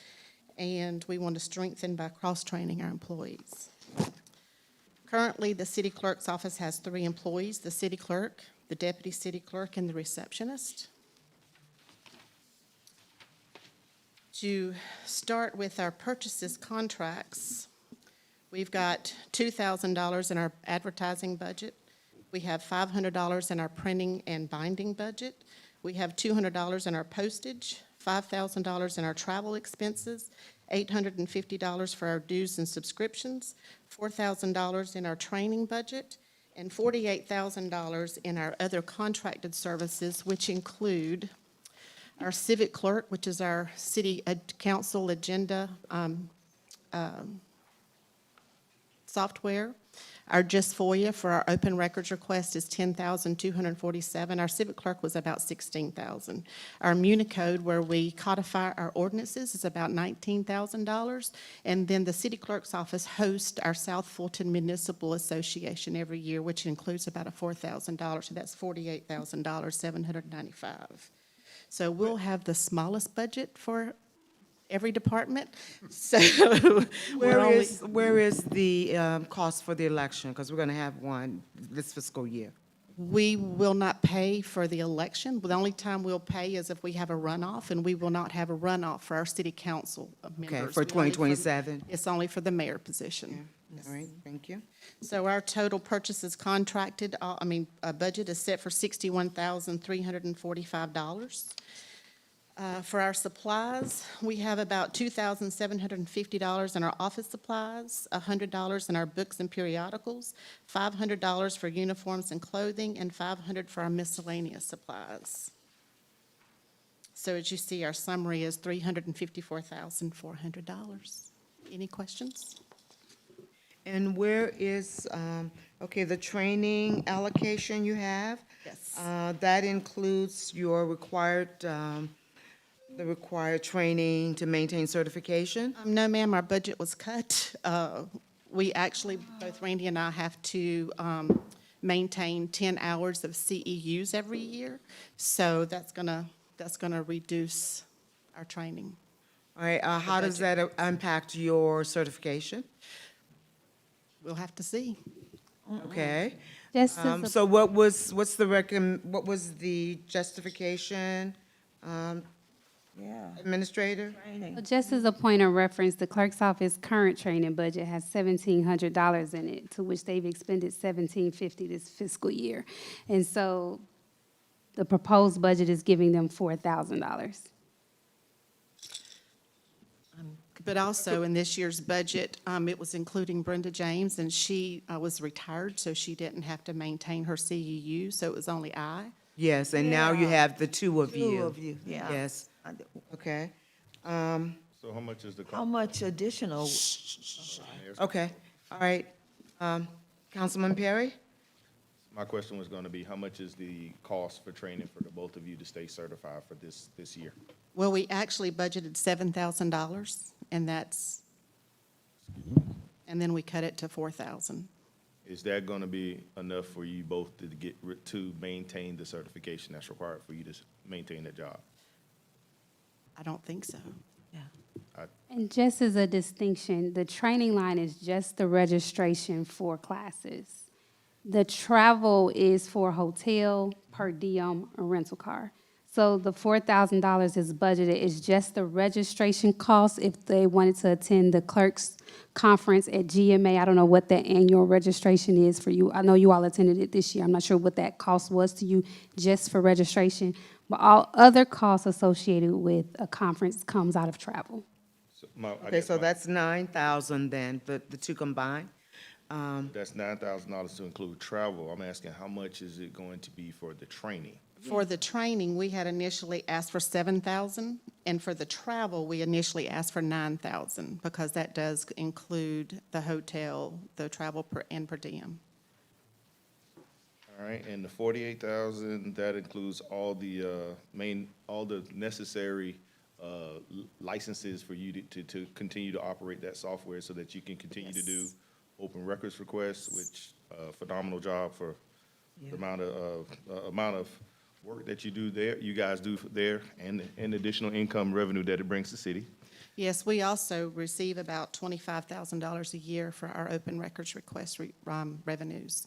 Speaker 2: And we want to strengthen by cross-training our employees. Currently, the city clerk's office has 3 employees: the city clerk, the deputy city clerk, and the receptionist. To start with our purchases contracts, we've got $2,000 in our advertising budget. We have $500 in our printing and binding budget. We have $200 in our postage, $5,000 in our travel expenses, $850 for our dues and subscriptions, $4,000 in our training budget, and $48,000 in our other contracted services, which include our civic clerk, which is our city council agenda software. Our Just FOIA for our open records request is $10,247. Our civic clerk was about $16,000. Our Municode, where we codify our ordinances, is about $19,000. And then the city clerk's office hosts our South Fulton Municipal Association every year, which includes about a $4,000. So that's $48,000, $795. So we'll have the smallest budget for every department. So
Speaker 1: Where is the cost for the election? Because we're going to have one this fiscal year.
Speaker 2: we will not pay for the election. The only time we'll pay is if we have a runoff, and we will not have a runoff for our city council members.
Speaker 1: Okay, for
Speaker 2: We only
Speaker 1: 2027?
Speaker 2: It's only for the mayor position.
Speaker 1: All right, thank you.
Speaker 2: So our total purchases contracted, budget is set for $61,345. For our supplies, we have about $2,750 in our office supplies, $100 in our books and periodicals, $500 for uniforms and clothing, and $500 for our miscellaneous supplies. So as you see, our summary is $354,400. Any questions?
Speaker 1: And where is, the training allocation you have?
Speaker 2: Yes.
Speaker 1: That includes your the required training to maintain certification?
Speaker 2: No, ma'am, our budget was cut. We actually, both Randy and I have to maintain 10 hours of CEUs every year. So that's gonna reduce our training.
Speaker 1: All right, how does that impact your certification?
Speaker 2: We'll have to see.
Speaker 1: Okay.
Speaker 6: Just as a
Speaker 1: So what was the justification, Administrator?
Speaker 6: Just as a point of reference, the clerk's office current training budget has $1,700 in it, to which they've expended $1,750 this fiscal year. And so the proposed budget is giving them $4,000.
Speaker 2: But also in this year's budget, it was including Brenda James, and she was retired, so she didn't have to maintain her CEU, so it was only I.
Speaker 1: Yes, and now you have the two of you.
Speaker 3: Two of you, yeah.
Speaker 1: Yes, okay.
Speaker 4: So how much is the
Speaker 3: How
Speaker 4: cost?
Speaker 3: much additional,
Speaker 1: Okay, all right. Councilman Perry?
Speaker 4: My question was gonna be, how much is the cost for training for the both of you to stay certified for this year?
Speaker 2: Well, we actually budgeted $7,000, and and then we cut it to $4,000.
Speaker 4: Is that gonna be enough for you both to maintain the certification that's required for you to maintain that job?
Speaker 2: I don't think so.
Speaker 6: And just as a distinction, the training line is just the registration for classes. The travel is for hotel, per diem, or rental car. So the $4,000 is budgeted, it's just the registration cost if they wanted to attend the clerks conference at GMA. I don't know what that annual registration is for you. I know you all attended it this year. I'm not sure what that cost was to you just for registration. But all other costs associated with a conference comes out of travel.
Speaker 4: So I
Speaker 1: Okay,
Speaker 4: guess
Speaker 1: so that's 9,000 then, the two combined?
Speaker 4: That's $9,000 to include travel. I'm asking how much is it going to be for the training?
Speaker 2: For the training, we had initially asked for 7,000, and for the travel, we initially asked for 9,000, because that does include the hotel, the travel and per diem.
Speaker 4: All right, and the 48,000, that includes all the all the necessary licenses for you to continue to operate that software so that you can continue to do
Speaker 2: Yes.
Speaker 4: open records requests, which phenomenal job for the amount of work that you do there, you guys do there, and additional income revenue that it brings to city.
Speaker 2: Yes, we also receive about $25,000 a year for our open records request revenues.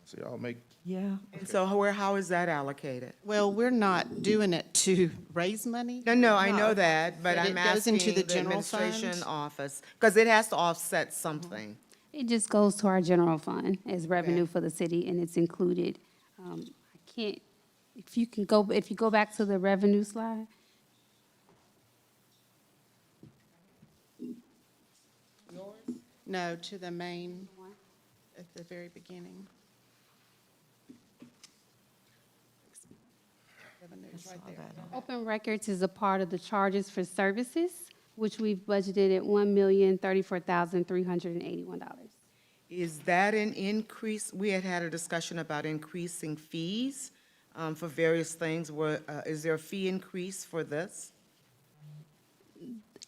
Speaker 4: So y'all make,
Speaker 3: Yeah.
Speaker 1: And so how is that allocated?
Speaker 2: Well, we're not doing it to raise money.
Speaker 1: No, I know that, but
Speaker 2: But
Speaker 1: I'm
Speaker 2: it goes into
Speaker 1: asking
Speaker 2: the
Speaker 1: the
Speaker 2: general
Speaker 1: administration
Speaker 2: fund?
Speaker 1: office, because it has to offset something.
Speaker 6: It just goes to our general fund as revenue
Speaker 1: Okay.
Speaker 6: for the city, and it's included. I can't, if you go back to the revenue slide.
Speaker 2: No, to the main, at the very beginning. Revenues right there.
Speaker 6: Open records is a part of the charges for services, which we've budgeted at $1,034,381.
Speaker 1: Is that an increase? We had a discussion about increasing fees for various things. Is there a fee increase for this?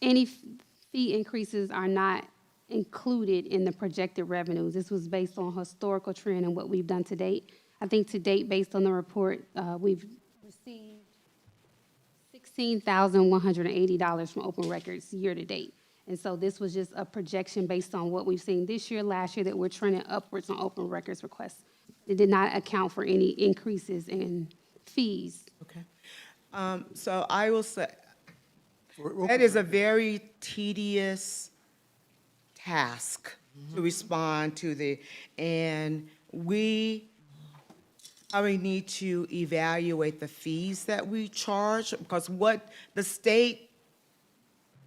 Speaker 6: Any fee increases are not included in the projected revenues. This was based on historical trend and what we've done to date. I think to date, based on the report, we've received $16,180 from open records year-to-date. And so this was just a projection based on what we've seen this year, last year, that we're trending upwards on open records requests. It did not account for any increases in fees.
Speaker 1: Okay. So I will say,
Speaker 5: We're-
Speaker 1: that is a very tedious task to respond to and we probably need to evaluate the fees that we charge, because what the state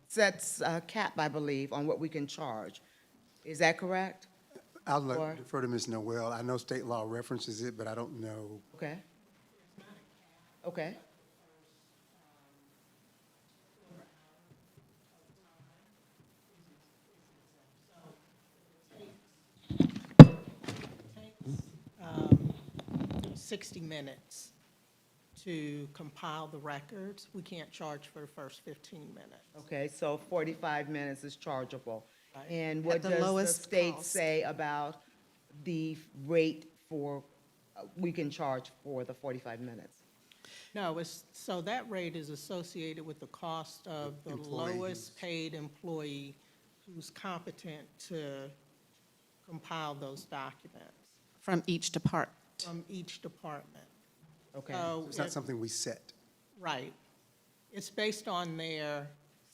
Speaker 1: sets a cap, I believe, on what we can charge. Is that correct?
Speaker 5: I'll
Speaker 1: Or-
Speaker 5: defer to Ms. Noel. I know state law references it, but I don't know.
Speaker 1: Okay. Okay.
Speaker 10: Takes 60 minutes to compile the records. We can't charge for the first 15 minutes.
Speaker 1: Okay, so 45 minutes is chargeable.
Speaker 10: Right.
Speaker 1: And what
Speaker 2: At the
Speaker 1: does the
Speaker 2: lowest
Speaker 1: state
Speaker 2: cost.
Speaker 1: say about the rate for, we can charge for the 45 minutes?
Speaker 10: No, so that rate is associated with the cost of the
Speaker 5: Employee
Speaker 10: lowest paid employee who's competent to compile those documents
Speaker 2: From each department.
Speaker 10: from each department.
Speaker 1: Okay,
Speaker 10: So
Speaker 5: It's not something we set.
Speaker 10: right. It's based on their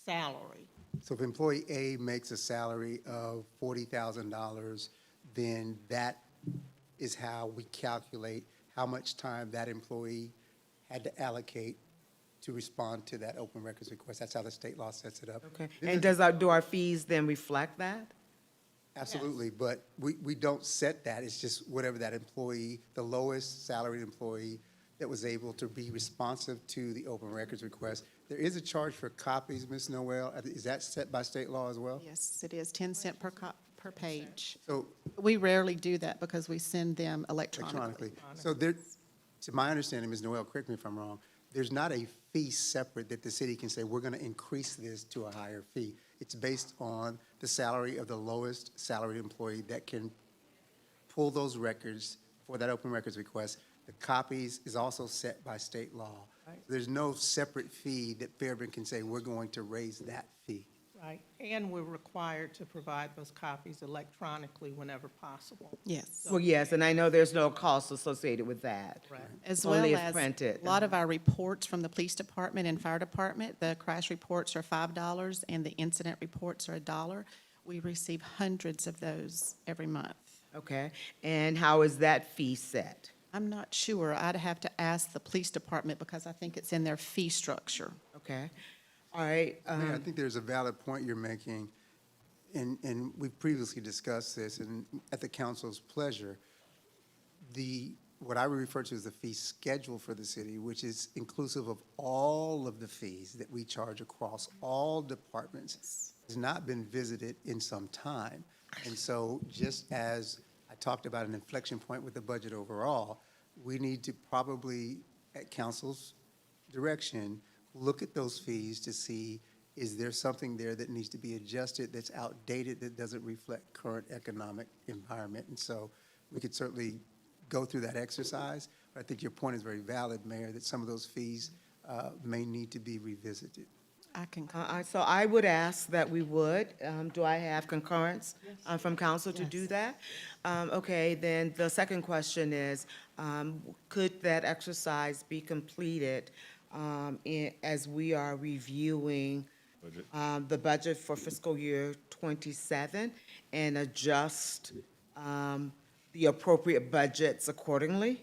Speaker 10: salary.
Speaker 5: So if employee A makes a salary of $40,000, then that is how we calculate how much time that employee had to allocate to respond to that open records request. That's how the state law sets it up.
Speaker 1: okay.
Speaker 5: Then
Speaker 1: And
Speaker 5: there's-
Speaker 1: do our fees then reflect that?
Speaker 5: Absolutely, but we don't set that. It's just whatever that employee, the lowest salaried employee that was able to be responsive to the open records request. There is a charge for copies, Ms. Noel. Is that set by state law as well?
Speaker 2: Yes, it is 10 cent per page.
Speaker 5: So
Speaker 2: We rarely do that because we send them electronically.
Speaker 5: electronically. So there, to my understanding, Ms. Noel, correct me if I'm wrong, there's not a fee separate that the city can say, we're going to increase this to a higher fee. It's based on the salary of the lowest salaried employee that can pull those records for that open records request. The copies is also set by state law. There's no separate fee that Fairburn can say, we're going to raise that fee.
Speaker 10: Right, and we're required to provide those copies electronically whenever possible.
Speaker 2: Yes.
Speaker 1: Well, yes, and I know there's no cost associated with that.
Speaker 2: As
Speaker 1: Only
Speaker 2: well
Speaker 1: if
Speaker 2: as
Speaker 1: printed.
Speaker 2: a lot of our reports from the police department and fire department, the crash reports are $5 and the incident reports are $1. We receive hundreds of those every month.
Speaker 1: Okay, and how is that fee set?
Speaker 2: I'm not sure. I'd have to ask the police department because I think it's in their fee structure.
Speaker 1: Okay, all right.
Speaker 5: Mayor, I think there's a valid point you're making, and we've previously discussed this, and at the council's pleasure, what I would refer to as the fee schedule for the city, which is inclusive of all of the fees that we charge across all departments, has not been visited in some time. And so just as I talked about an inflection point with the budget overall, we need to probably, at council's direction, look at those fees to see, is there something there that needs to be adjusted that's outdated, that doesn't reflect current economic environment? And so we could certainly go through that exercise. But I think your point is very valid, Mayor, that some of those fees may need to be revisited.
Speaker 2: I can,
Speaker 1: So I would ask that we would, do I have concurrence from council to do that? Okay, then the second question is, could that exercise be completed as we are reviewing the budget for fiscal year '27 and adjust the appropriate budgets accordingly?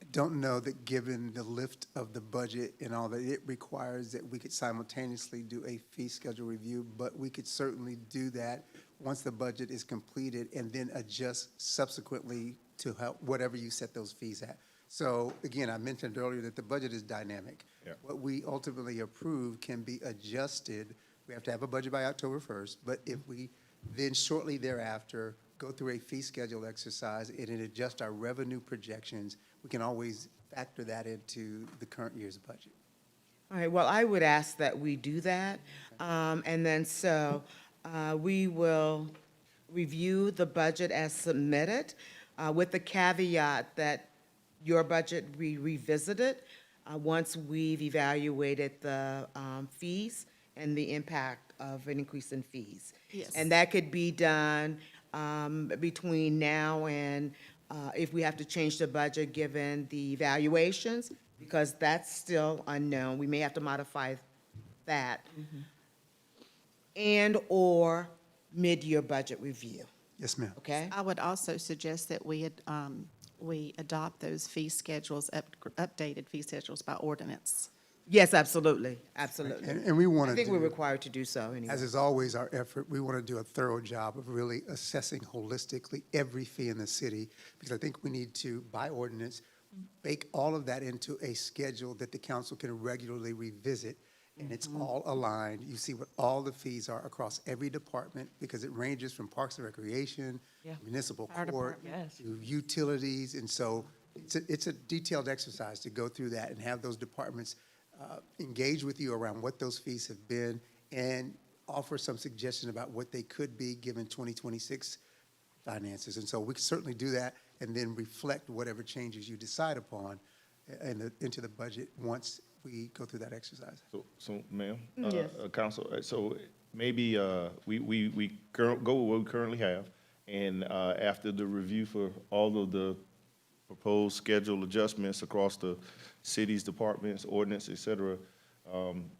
Speaker 5: I don't know that given the lift of the budget and all that it requires, that we could simultaneously do a fee schedule review, but we could certainly do that once the budget is completed and then adjust subsequently to help whatever you set those fees at. So again, I mentioned earlier that the budget is dynamic.
Speaker 4: Yeah.
Speaker 5: What we ultimately approve can be adjusted. We have to have a budget by October 1st, but if we then shortly thereafter go through a fee schedule exercise and it adjust our revenue projections, we can always factor that into the current year's budget.
Speaker 1: All right, well, I would ask that we do that. And then we will review the budget as submitted with the caveat that your budget be revisited once we've evaluated the fees and the impact of an increase in fees.
Speaker 2: Yes.
Speaker 1: And that could be done between now and if we have to change the budget, given the evaluations, because that's still unknown. We may have to modify that. And/or mid-year budget review,
Speaker 5: Yes, ma'am.
Speaker 1: okay?
Speaker 2: I would also suggest that we adopt those fee schedules, updated fee schedules by ordinance.
Speaker 1: Yes, absolutely, absolutely.
Speaker 5: And we want
Speaker 1: I
Speaker 5: to
Speaker 1: think we're
Speaker 5: do,
Speaker 1: required to do so anyway.
Speaker 5: as is always our effort, we want to do a thorough job of really assessing holistically every fee in the city, because I think we need to, by ordinance, bake all of that into a schedule that the council can regularly revisit, and it's all aligned. You see what all the fees are across every department, because it ranges from Parks and Recreation, municipal
Speaker 2: Fire
Speaker 5: court,
Speaker 2: department.
Speaker 5: to utilities, and so it's a detailed exercise to go through that and have those departments engage with you around what those fees have been and offer some suggestion about what they could be given 2026 finances. And so we can certainly do that and then reflect whatever changes you decide upon into the budget once we go through that exercise.
Speaker 4: So, ma'am?
Speaker 1: Yes.
Speaker 4: Council, so maybe we go with what we currently have, and after the review for all of the proposed schedule adjustments across the city's departments, ordinance, et cetera,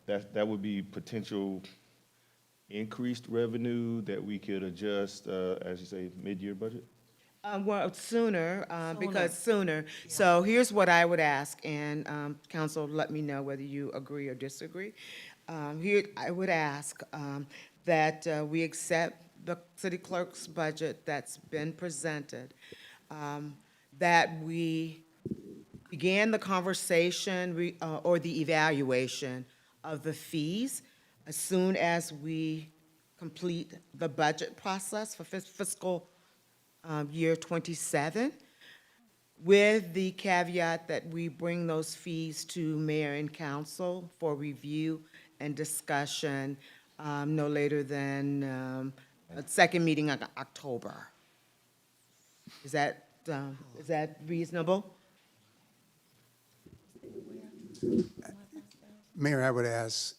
Speaker 4: that would be potential increased revenue that we could adjust, as you say, mid-year budget?
Speaker 1: Well, sooner, because sooner. So here's what I would ask, and council, let me know whether you agree or disagree. Here, I would ask that we accept the city clerk's budget that's been presented, that we began the conversation or the evaluation of the fees as soon as we complete the budget process for fiscal year '27, with the caveat that we bring those fees to mayor and council for review and discussion no later than second meeting of October. Is that reasonable?
Speaker 5: Mayor, I would ask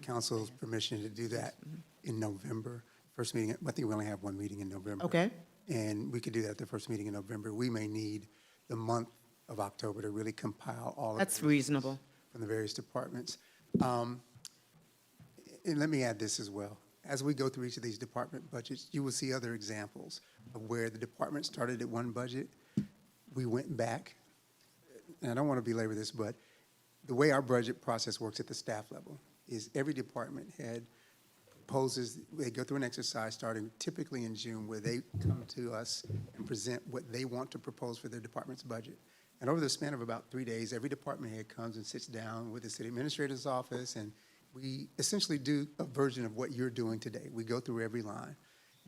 Speaker 5: council's permission to do that in November. First meeting, I think we only have one meeting in November.
Speaker 1: Okay.
Speaker 5: And we could do that at the first meeting in November. We may need the month of October to really compile all of
Speaker 1: That's
Speaker 5: the
Speaker 1: reasonable.
Speaker 5: from the various departments. And let me add this as well. As we go through each of these department budgets, you will see other examples of where the department started at one budget. We went back, and I don't want to belabor this, but the way our budget process works at the staff level is every department head proposes, they go through an exercise starting typically in June where they come to us and present what they want to propose for their department's budget. And over the span of about 3 days, every department head comes and sits down with the city administrator's office, and we essentially do a version of what you're doing today. We go through every line.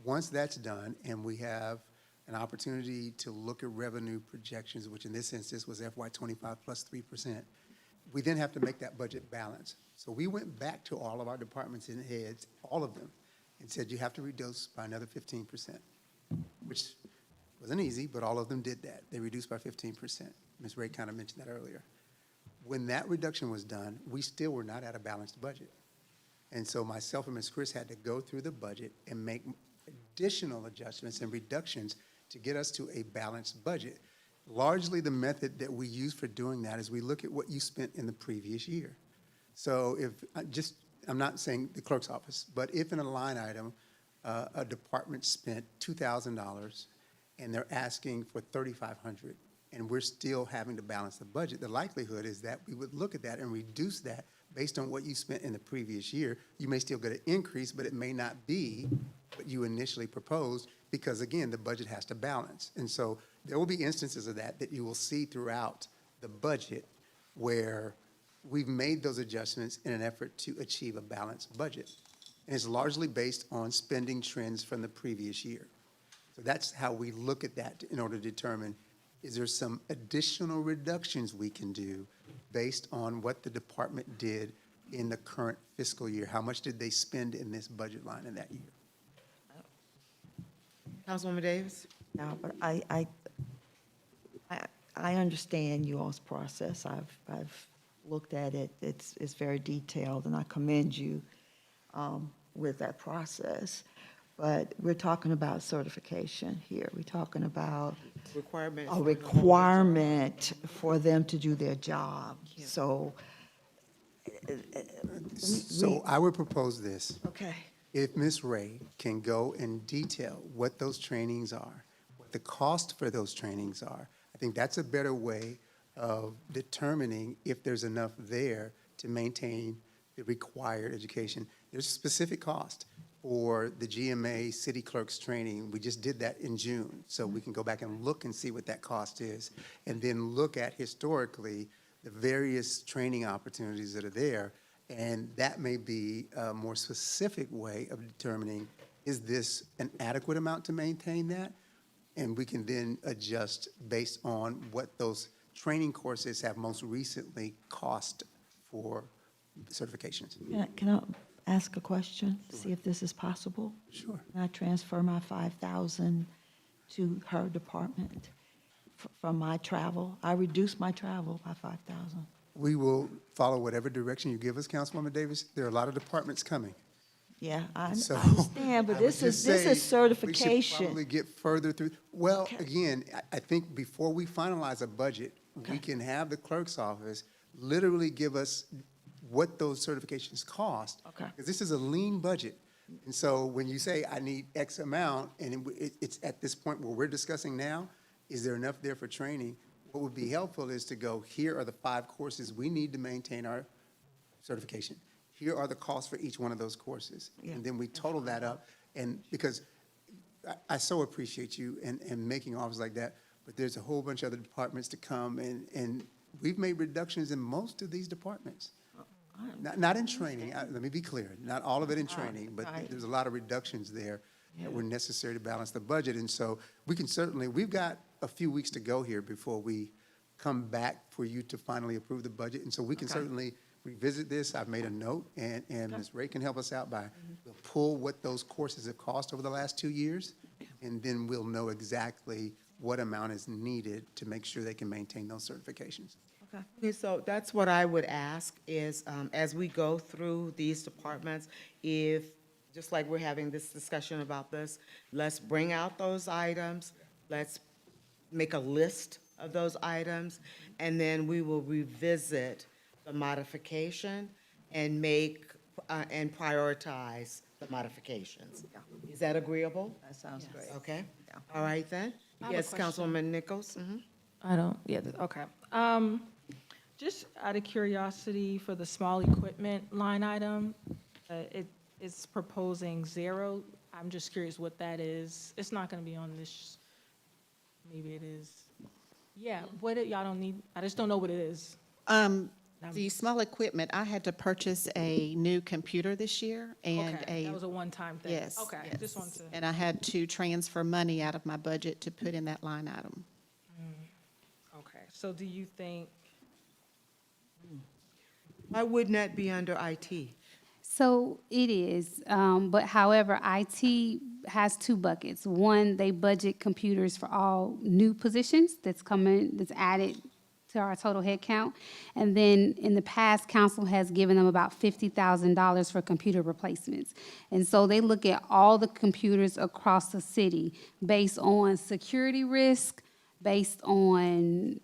Speaker 5: Once that's done, and we have an opportunity to look at revenue projections, which in this instance was FY25 plus 3%, we then have to make that budget balance. So we went back to all of our departments and heads, all of them, and said, you have to reduce by another 15%, which wasn't easy, but all of them did that. They reduced by 15%. Ms. Ray kind of mentioned that earlier. When that reduction was done, we still were not at a balanced budget. And so myself and Ms. Chris had to go through the budget and make additional adjustments and reductions to get us to a balanced budget. Largely the method that we use for doing that is we look at what you spent in the previous year. So if, I'm not saying the clerk's office, but if in a line item, a department spent $2,000 and they're asking for $3,500, and we're still having to balance the budget, the likelihood is that we would look at that and reduce that based on what you spent in the previous year. You may still get an increase, but it may not be what you initially proposed because, again, the budget has to balance. And so there will be instances of that you will see throughout the budget where we've made those adjustments in an effort to achieve a balanced budget. And it's largely based on spending trends from the previous year. So that's how we look at that in order to determine, is there some additional reductions we can do based on what the department did in the current fiscal year? How much did they spend in this budget line in that year?
Speaker 1: Councilwoman Davis?
Speaker 3: No, but I understand you all's process. I've looked at it. It's very detailed, and I commend you with that process. But we're talking about certification here. We're talking about
Speaker 1: Requirement.
Speaker 3: a requirement for them to do their job. So,
Speaker 5: So I would propose this.
Speaker 3: okay.
Speaker 5: If Ms. Ray can go and detail what those trainings are, what the cost for those trainings are, I think that's a better way of determining if there's enough there to maintain the required education. There's a specific cost for the GMA city clerks training. We just did that in June, so we can go back and look and see what that cost is, and then look at historically the various training opportunities that are there. And that may be a more specific way of determining, is this an adequate amount to maintain that? And we can then adjust based on what those training courses have most recently cost for certifications.
Speaker 3: Can I ask a question? See if this is possible?
Speaker 5: Sure.
Speaker 3: Can I transfer my 5,000 to her department from my travel? I reduced my travel by 5,000.
Speaker 5: We will follow whatever direction you give us, Councilwoman Davis. There are a lot of departments coming.
Speaker 3: Yeah, I
Speaker 5: So,
Speaker 3: understand, but
Speaker 5: I would
Speaker 3: this is
Speaker 5: just say We should
Speaker 3: certification.
Speaker 5: probably get further through. Well,
Speaker 3: Okay.
Speaker 5: again, I think before we finalize a budget, we
Speaker 3: Okay.
Speaker 5: can have the clerk's office literally give us what those certifications cost.
Speaker 3: Okay.
Speaker 5: Because this is a lean budget. And so when you say, I need X amount, and it's at this point where we're discussing now, is there enough there for training? What would be helpful is to go, here are the 5 courses we need to maintain our certification. Here are the costs for each one of those courses.
Speaker 3: Yeah.
Speaker 5: And then we total that up. And because I so appreciate you and making offers like that, but there's a whole bunch of other departments to come, and we've made reductions in most of these departments. Not in training, let me be clear, not all of it in training, but
Speaker 3: Right.
Speaker 5: there's a lot of reductions there that were necessary to balance the budget. And so we can certainly, we've got a few weeks to go here before we come back for you to finally approve the budget. And so we can
Speaker 3: Okay.
Speaker 5: certainly revisit this. I've made a note, and Ms. Ray can help us out by, we'll pull what those courses have cost over the last 2 years, and then we'll know exactly what amount is needed to make sure they can maintain those certifications.
Speaker 1: Okay, so that's what I would ask is, as we go through these departments, if, just like we're having this discussion about this, let's bring out those items, let's make a list of those items, and then we will revisit the modification and make, and prioritize the modifications. Is that agreeable?
Speaker 3: That sounds great.
Speaker 1: Okay, all right then.
Speaker 7: I have a
Speaker 1: Yes,
Speaker 7: question.
Speaker 1: Councilwoman Nichols? Mhm.
Speaker 7: I don't, yeah, okay. Just out of curiosity, for the small equipment line item, it's proposing 0. I'm just curious what that is. It's not gonna be on this, maybe it is. Yeah, y'all don't need, I just don't know what it is.
Speaker 2: The small equipment, I had to purchase a new computer this year and
Speaker 7: Okay,
Speaker 2: a.
Speaker 7: that was a one-time thing.
Speaker 2: Yes.
Speaker 7: Okay,
Speaker 2: yes.
Speaker 7: just wanted to,
Speaker 2: And I had to transfer money out of my budget to put in that line item.
Speaker 7: okay. So do you think,
Speaker 1: Why wouldn't that be under IT?
Speaker 6: So it is, but however, IT has two buckets. One, they budget computers for all new positions that's added to our total head count. And then in the past, council has given them about $50,000 for computer replacements. And so they look at all the computers across the city based on security risk, based on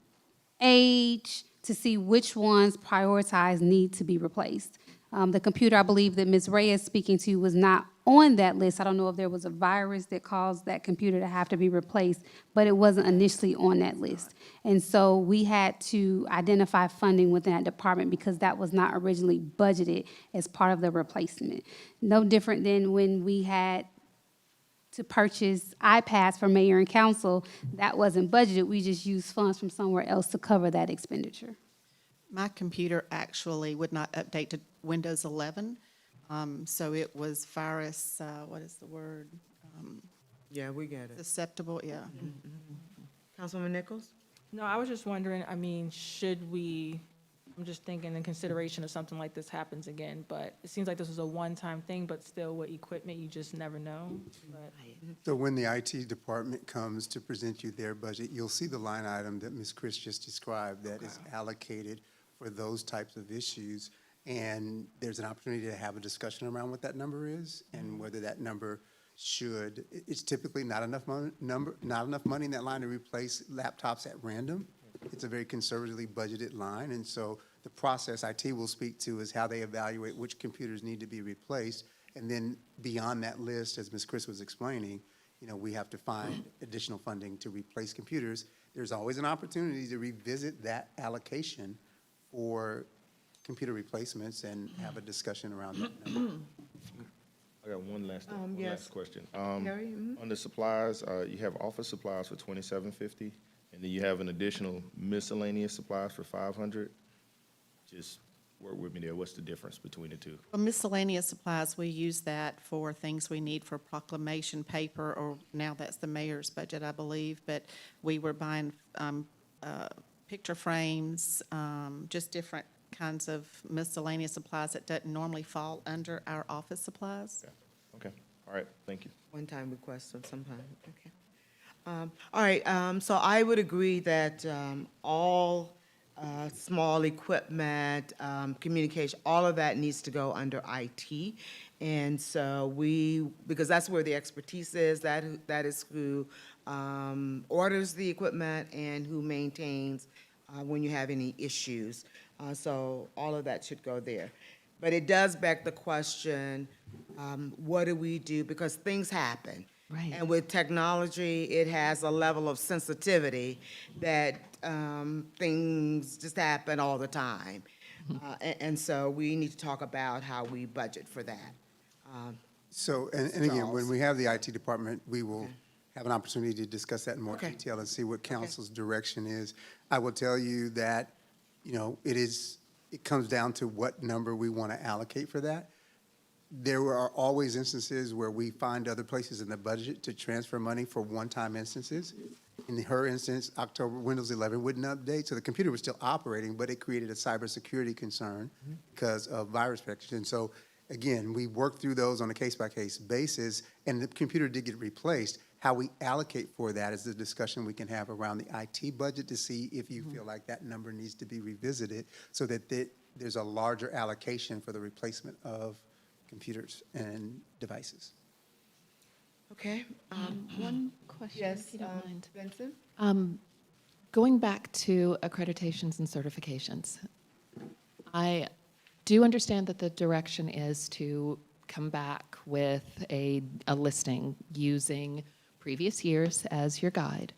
Speaker 6: age, to see which ones prioritized need to be replaced. The computer, I believe, that Ms. Ray is speaking to was not on that list. I don't know if there was a virus that caused that computer to have to be replaced, but it wasn't initially on that list. And so we had to identify funding within that department because that was not originally budgeted as part of the replacement. No different than when we had to purchase iPads for mayor and council. That wasn't budgeted. We just used funds from somewhere else to cover that expenditure.
Speaker 2: My computer actually would not update to Windows 11, so it was virus, what is the word?
Speaker 1: Yeah, we get it.
Speaker 2: Susceptible, yeah.
Speaker 1: Councilwoman Nichols?
Speaker 7: no, I was just wondering, I mean, should we, I'm just thinking in consideration of something like this happens again, but it seems like this was a one-time thing, but still with equipment, you just never know. But
Speaker 5: So when the IT department comes to present you their budget, you'll see the line item that Ms. Chris just described that is allocated for those types of issues. And there's an opportunity to have a discussion around what that number is and whether that number should, it's typically not enough not enough money in that line to replace laptops at random. It's a very conservatively budgeted line. And so the process IT will speak to is how they evaluate which computers need to be replaced. And then beyond that list, as Ms. Chris was explaining, you know, we have to find additional funding to replace computers. There's always an opportunity to revisit that allocation for computer replacements and have a discussion around that number.
Speaker 4: I got one last
Speaker 1: yes.
Speaker 4: question.
Speaker 1: Harry,
Speaker 4: On the supplies, you have office supplies for $2,750, and then you have an additional miscellaneous supplies for $500. Just work with me there. What's the difference between the two?
Speaker 2: For miscellaneous supplies, we use that for things we need for proclamation paper, or now that's the mayor's budget, I believe, but we were buying picture frames, just different kinds of miscellaneous supplies that doesn't normally fall under our office supplies.
Speaker 4: Okay, all right, thank you.
Speaker 1: One-time request of some kind, okay. All right, so I would agree that all small equipment, communication, all of that needs to go under IT. And so because that's where the expertise is, that is who orders the equipment and who maintains when you have any issues. So all of that should go there. But it does beg the question, what do we do? Because things happen.
Speaker 9: Right.
Speaker 1: And with technology, it has a level of sensitivity that things just happen all the time. And so we need to talk about how we budget for that.
Speaker 5: So, and again, when
Speaker 1: Charles.
Speaker 5: we have the IT department, we will have an opportunity to discuss that in more
Speaker 1: Okay.
Speaker 5: detail and see what council's direction is. I will tell you that, you know, it comes down to what number we want to allocate for that. There are always instances where we find other places in the budget to transfer money for one-time instances. In her instance, Windows 11 wouldn't update, so the computer was still operating, but it created a cybersecurity concern because of virus protection. So again, we worked through those on a case-by-case basis, and the computer did get replaced. How we allocate for that is the discussion we can have around the IT budget to see if you feel like that number needs to be revisited so that there's a larger allocation for the replacement of computers and devices.
Speaker 1: Okay.
Speaker 9: One question,
Speaker 1: Yes,
Speaker 9: if you don't mind.
Speaker 1: Vincent?
Speaker 9: Going back to accreditations and certifications, I do understand that the direction is to come back with a listing using previous years as your guide.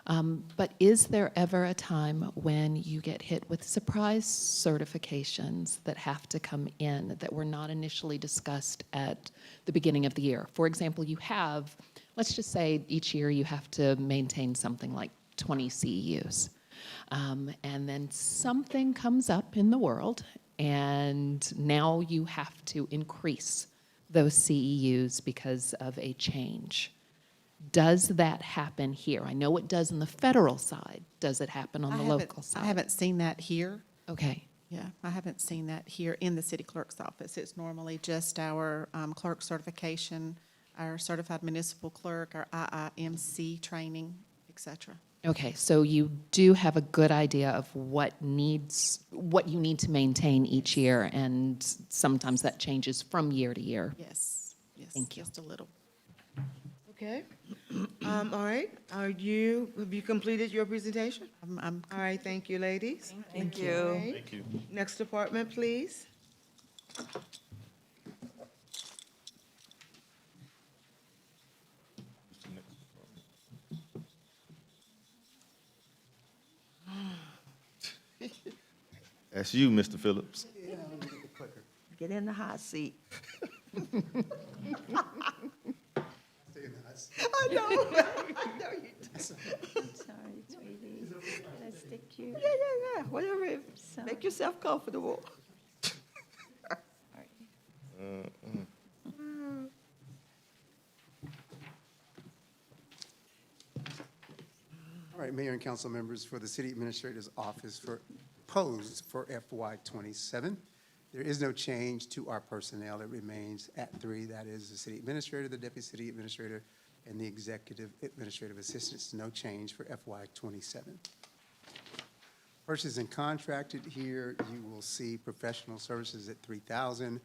Speaker 9: But is there ever a time when you get hit with surprise certifications that have to come in that were not initially discussed at the beginning of the year? For example, you have, let's just say each year you have to maintain something like 20 CEUs. And then something comes up in the world, and now you have to increase those CEUs because of a change. Does that happen here? I know it does on the federal side. Does it happen on the local side?
Speaker 2: I haven't seen that here.
Speaker 9: Okay.
Speaker 2: Yeah, I haven't seen that here in the city clerk's office. It's normally just our clerk certification, our certified municipal clerk, our IIMC training, et cetera.
Speaker 9: Okay, so you do have a good idea of what you need to maintain each year, and sometimes that changes from year to year.
Speaker 2: Yes, yes.
Speaker 9: Thank you.
Speaker 2: Just a little.
Speaker 1: Okay. All right. Have you completed your presentation?
Speaker 2: I'm
Speaker 1: All right, thank you, ladies.
Speaker 3: Thank you.
Speaker 1: All right.
Speaker 4: Thank you.
Speaker 1: Next department, please.
Speaker 4: That's you, Mr. Phillips.
Speaker 3: Get in the hot seat. I know. I know you do.
Speaker 8: Sorry, sweetie. Let's stick you.
Speaker 3: Yeah. Whatever. Make yourself comfortable.
Speaker 5: All right, Mayor and council members, for the city administrator's office proposed for FY27, there is no change to our personnel. It remains at 3. That is the city administrator, the deputy city administrator, and the executive administrative assistants. No change for FY27. Purchased and contracted here, you will see professional services at 3,000.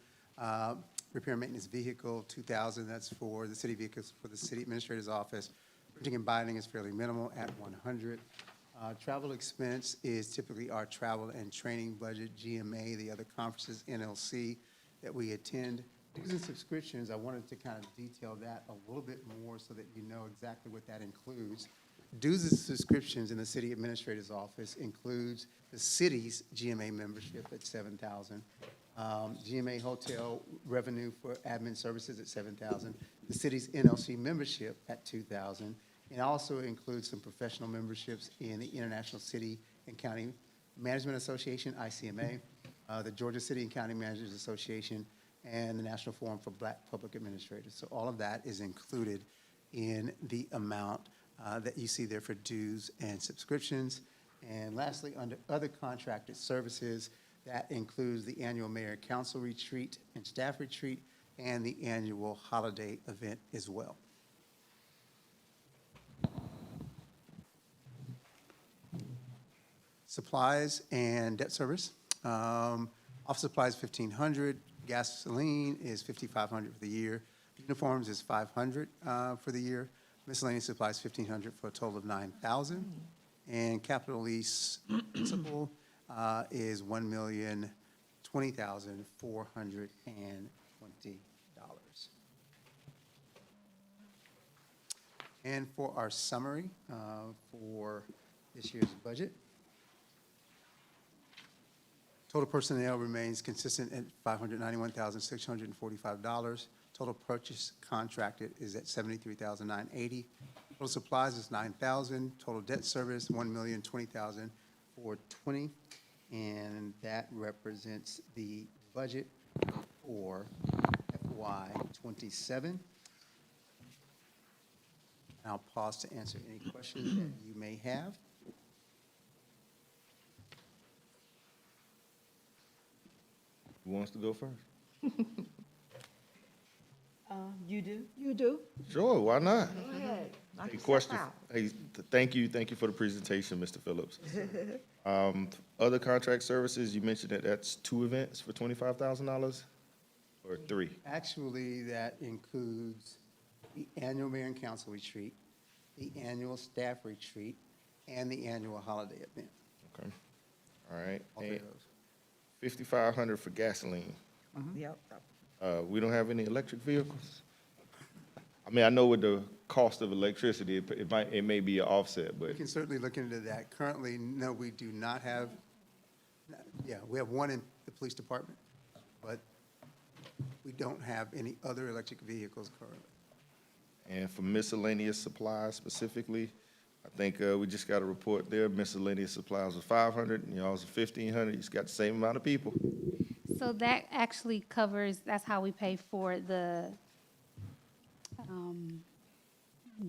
Speaker 5: Repair and maintenance vehicle, 2,000. That's for the city vehicles for the city administrator's office. Printing and binding is fairly minimal at 100. Travel expense is typically our travel and training budget, GMA, the other conferences, NLC that we attend. Dues and subscriptions, I wanted to kind of detail that a little bit more so that you know exactly what that includes. Dues and subscriptions in the city administrator's office includes the city's GMA membership at 7,000. GMA hotel revenue for admin services at 7,000. The city's NLC membership at 2,000. It also includes some professional memberships in the International City and County Management Association, ICMA, the Georgia City and County Managers Association, and the National Forum for Black Public Administrators. So all of that is included in the amount that you see there for dues and subscriptions. And lastly, under other contracted services, that includes the annual mayor council retreat and staff retreat and the annual holiday event as well. Supplies and debt service. Office supplies, $1,500. Gasoline is $5,500 for the year. Uniforms is $500 for the year. Miscellaneous supplies, $1,500 for a total of $9,000. And capital lease principal is $1,020,420. And for our summary for this year's budget, total personnel remains consistent at $591,645. Total purchase contracted is at $73,980. Total supplies is $9,000. Total debt service, $1,020,420. And that represents the budget for FY27. I'll pause to answer any questions that you may have.
Speaker 4: Who wants to go first?
Speaker 1: You do?
Speaker 3: You do?
Speaker 4: Sure, why not?
Speaker 3: Go ahead. Knock
Speaker 4: Hey,
Speaker 3: yourself
Speaker 4: question,
Speaker 3: out.
Speaker 4: hey, thank you for the presentation, Mr. Phillips. Other contract services, you mentioned that that's 2 events for $25,000 or 3?
Speaker 5: Actually, that includes the annual mayor and council retreat, the annual staff retreat, and the annual holiday event.
Speaker 4: Okay, all right.
Speaker 5: All three
Speaker 4: And
Speaker 5: of those.
Speaker 4: 5,500 for gasoline.
Speaker 3: Yep.
Speaker 4: We don't have any electric vehicles? I mean, I know with the cost of electricity, it may be an offset, but
Speaker 5: We can certainly look into that. Currently, no, we do not have, yeah, we have one in the police department, but we don't have any other electric vehicles currently.
Speaker 4: and for miscellaneous supplies specifically, I think we just got a report there, miscellaneous supplies was 500, and y'all's 1,500, you just got the same amount of people.
Speaker 6: So that actually covers, that's how we pay for the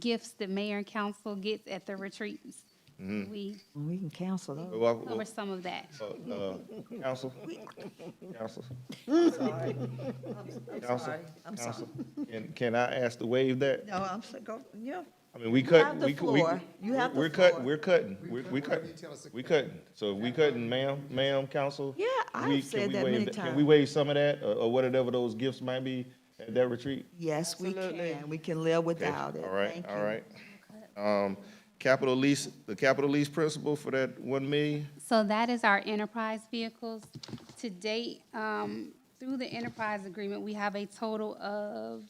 Speaker 6: gifts that mayor and council gets at the retreats. We
Speaker 3: We can cancel those.
Speaker 4: Well,
Speaker 6: cover some of that.
Speaker 4: Council? Council? Council?
Speaker 3: I'm
Speaker 4: Council? Can I ask to waive that?
Speaker 3: No, I'm so, go, yeah.
Speaker 4: I mean, we
Speaker 3: You
Speaker 4: cut,
Speaker 3: have the
Speaker 4: we,
Speaker 3: floor. You have the
Speaker 4: we're cut,
Speaker 3: floor.
Speaker 4: we're cutting, we cut, we cutting. So if we cutting, ma'am, council?
Speaker 3: Yeah, I've
Speaker 4: we-
Speaker 3: said
Speaker 4: can we
Speaker 3: that
Speaker 4: waive
Speaker 3: many
Speaker 4: Can we
Speaker 3: times.
Speaker 4: waive some of that, or whatever those gifts might be at that retreat?
Speaker 3: Yes, we
Speaker 1: Absolutely.
Speaker 3: can. We can live
Speaker 4: Okay,
Speaker 3: without it.
Speaker 4: all right,
Speaker 3: Thank
Speaker 4: all
Speaker 3: you.
Speaker 4: right. Capital lease, the capital lease principal for that 1 million?
Speaker 6: So that is our enterprise vehicles. To date, through the enterprise agreement, we have a total of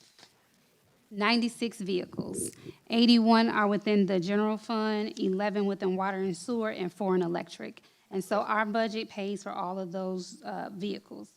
Speaker 6: 96 vehicles. 81 are within the general fund, 11 within water and sewer, and 4 in electric. And so our budget pays for all of those vehicles.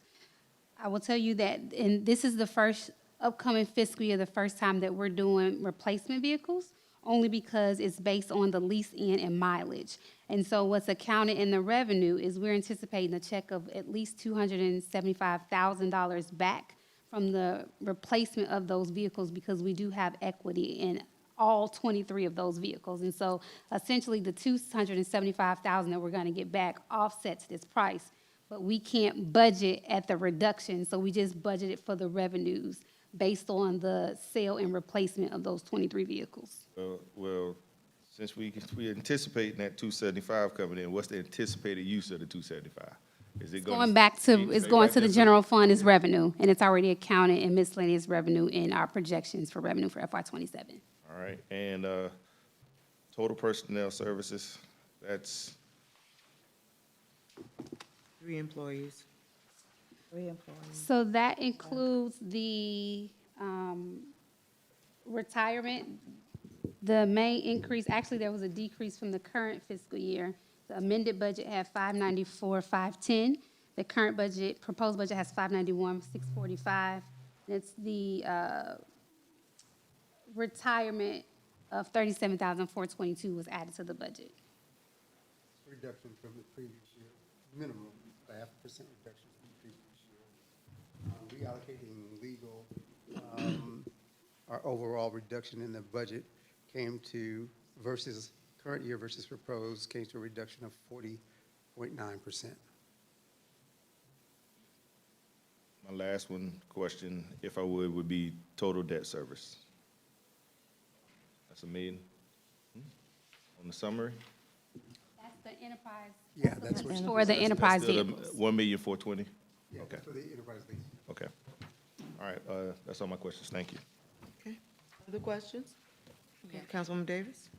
Speaker 6: I will tell you that, and this is the first upcoming fiscal year, the first time that we're doing replacement vehicles, only because it's based on the lease in and mileage. And so what's accounted in the revenue is we're anticipating a check of at least $275,000 back from the replacement of those vehicles, because we do have equity in all 23 of those vehicles. And so essentially, the $275,000 that we're going to get back offsets this price, but we can't budget at the reduction, so we just budgeted for the revenues based on the sale and replacement of those 23 vehicles.
Speaker 4: Well, since we anticipating that 275 coming in, what's the anticipated use of the 275? Is it
Speaker 6: Going back to, it's going to the general fund as revenue, and it's already accounted in miscellaneous revenue in our projections for revenue for FY27.
Speaker 4: All right, and total personnel services, that's
Speaker 1: 3 employees.
Speaker 3: 3 employees.
Speaker 6: So that includes the retirement. The main increase, actually, there was a decrease from the current fiscal year. The amended budget had 594, 510. The current budget, proposed budget has 591, 645. It's the retirement of 37,422 was added to the budget.
Speaker 5: Reduction from the previous year, minimum, a 0.5% reduction from the previous year. Reallocating legal, our overall reduction in the budget came to versus, current year versus proposed, came to a reduction of 40.9%.
Speaker 4: my last question, if I would be total debt service. That's $1 million on the summary?
Speaker 6: That's the enterprise.
Speaker 5: Yeah, that's what.
Speaker 6: For the enterprise
Speaker 4: Still the
Speaker 6: vehicles.
Speaker 4: 1,420,000?
Speaker 5: Yeah,
Speaker 4: Okay,
Speaker 5: that's for the enterprise lease.
Speaker 4: okay. All right, that's all my questions, thank you.
Speaker 1: Okay. Other questions? Okay, Councilwoman Davis?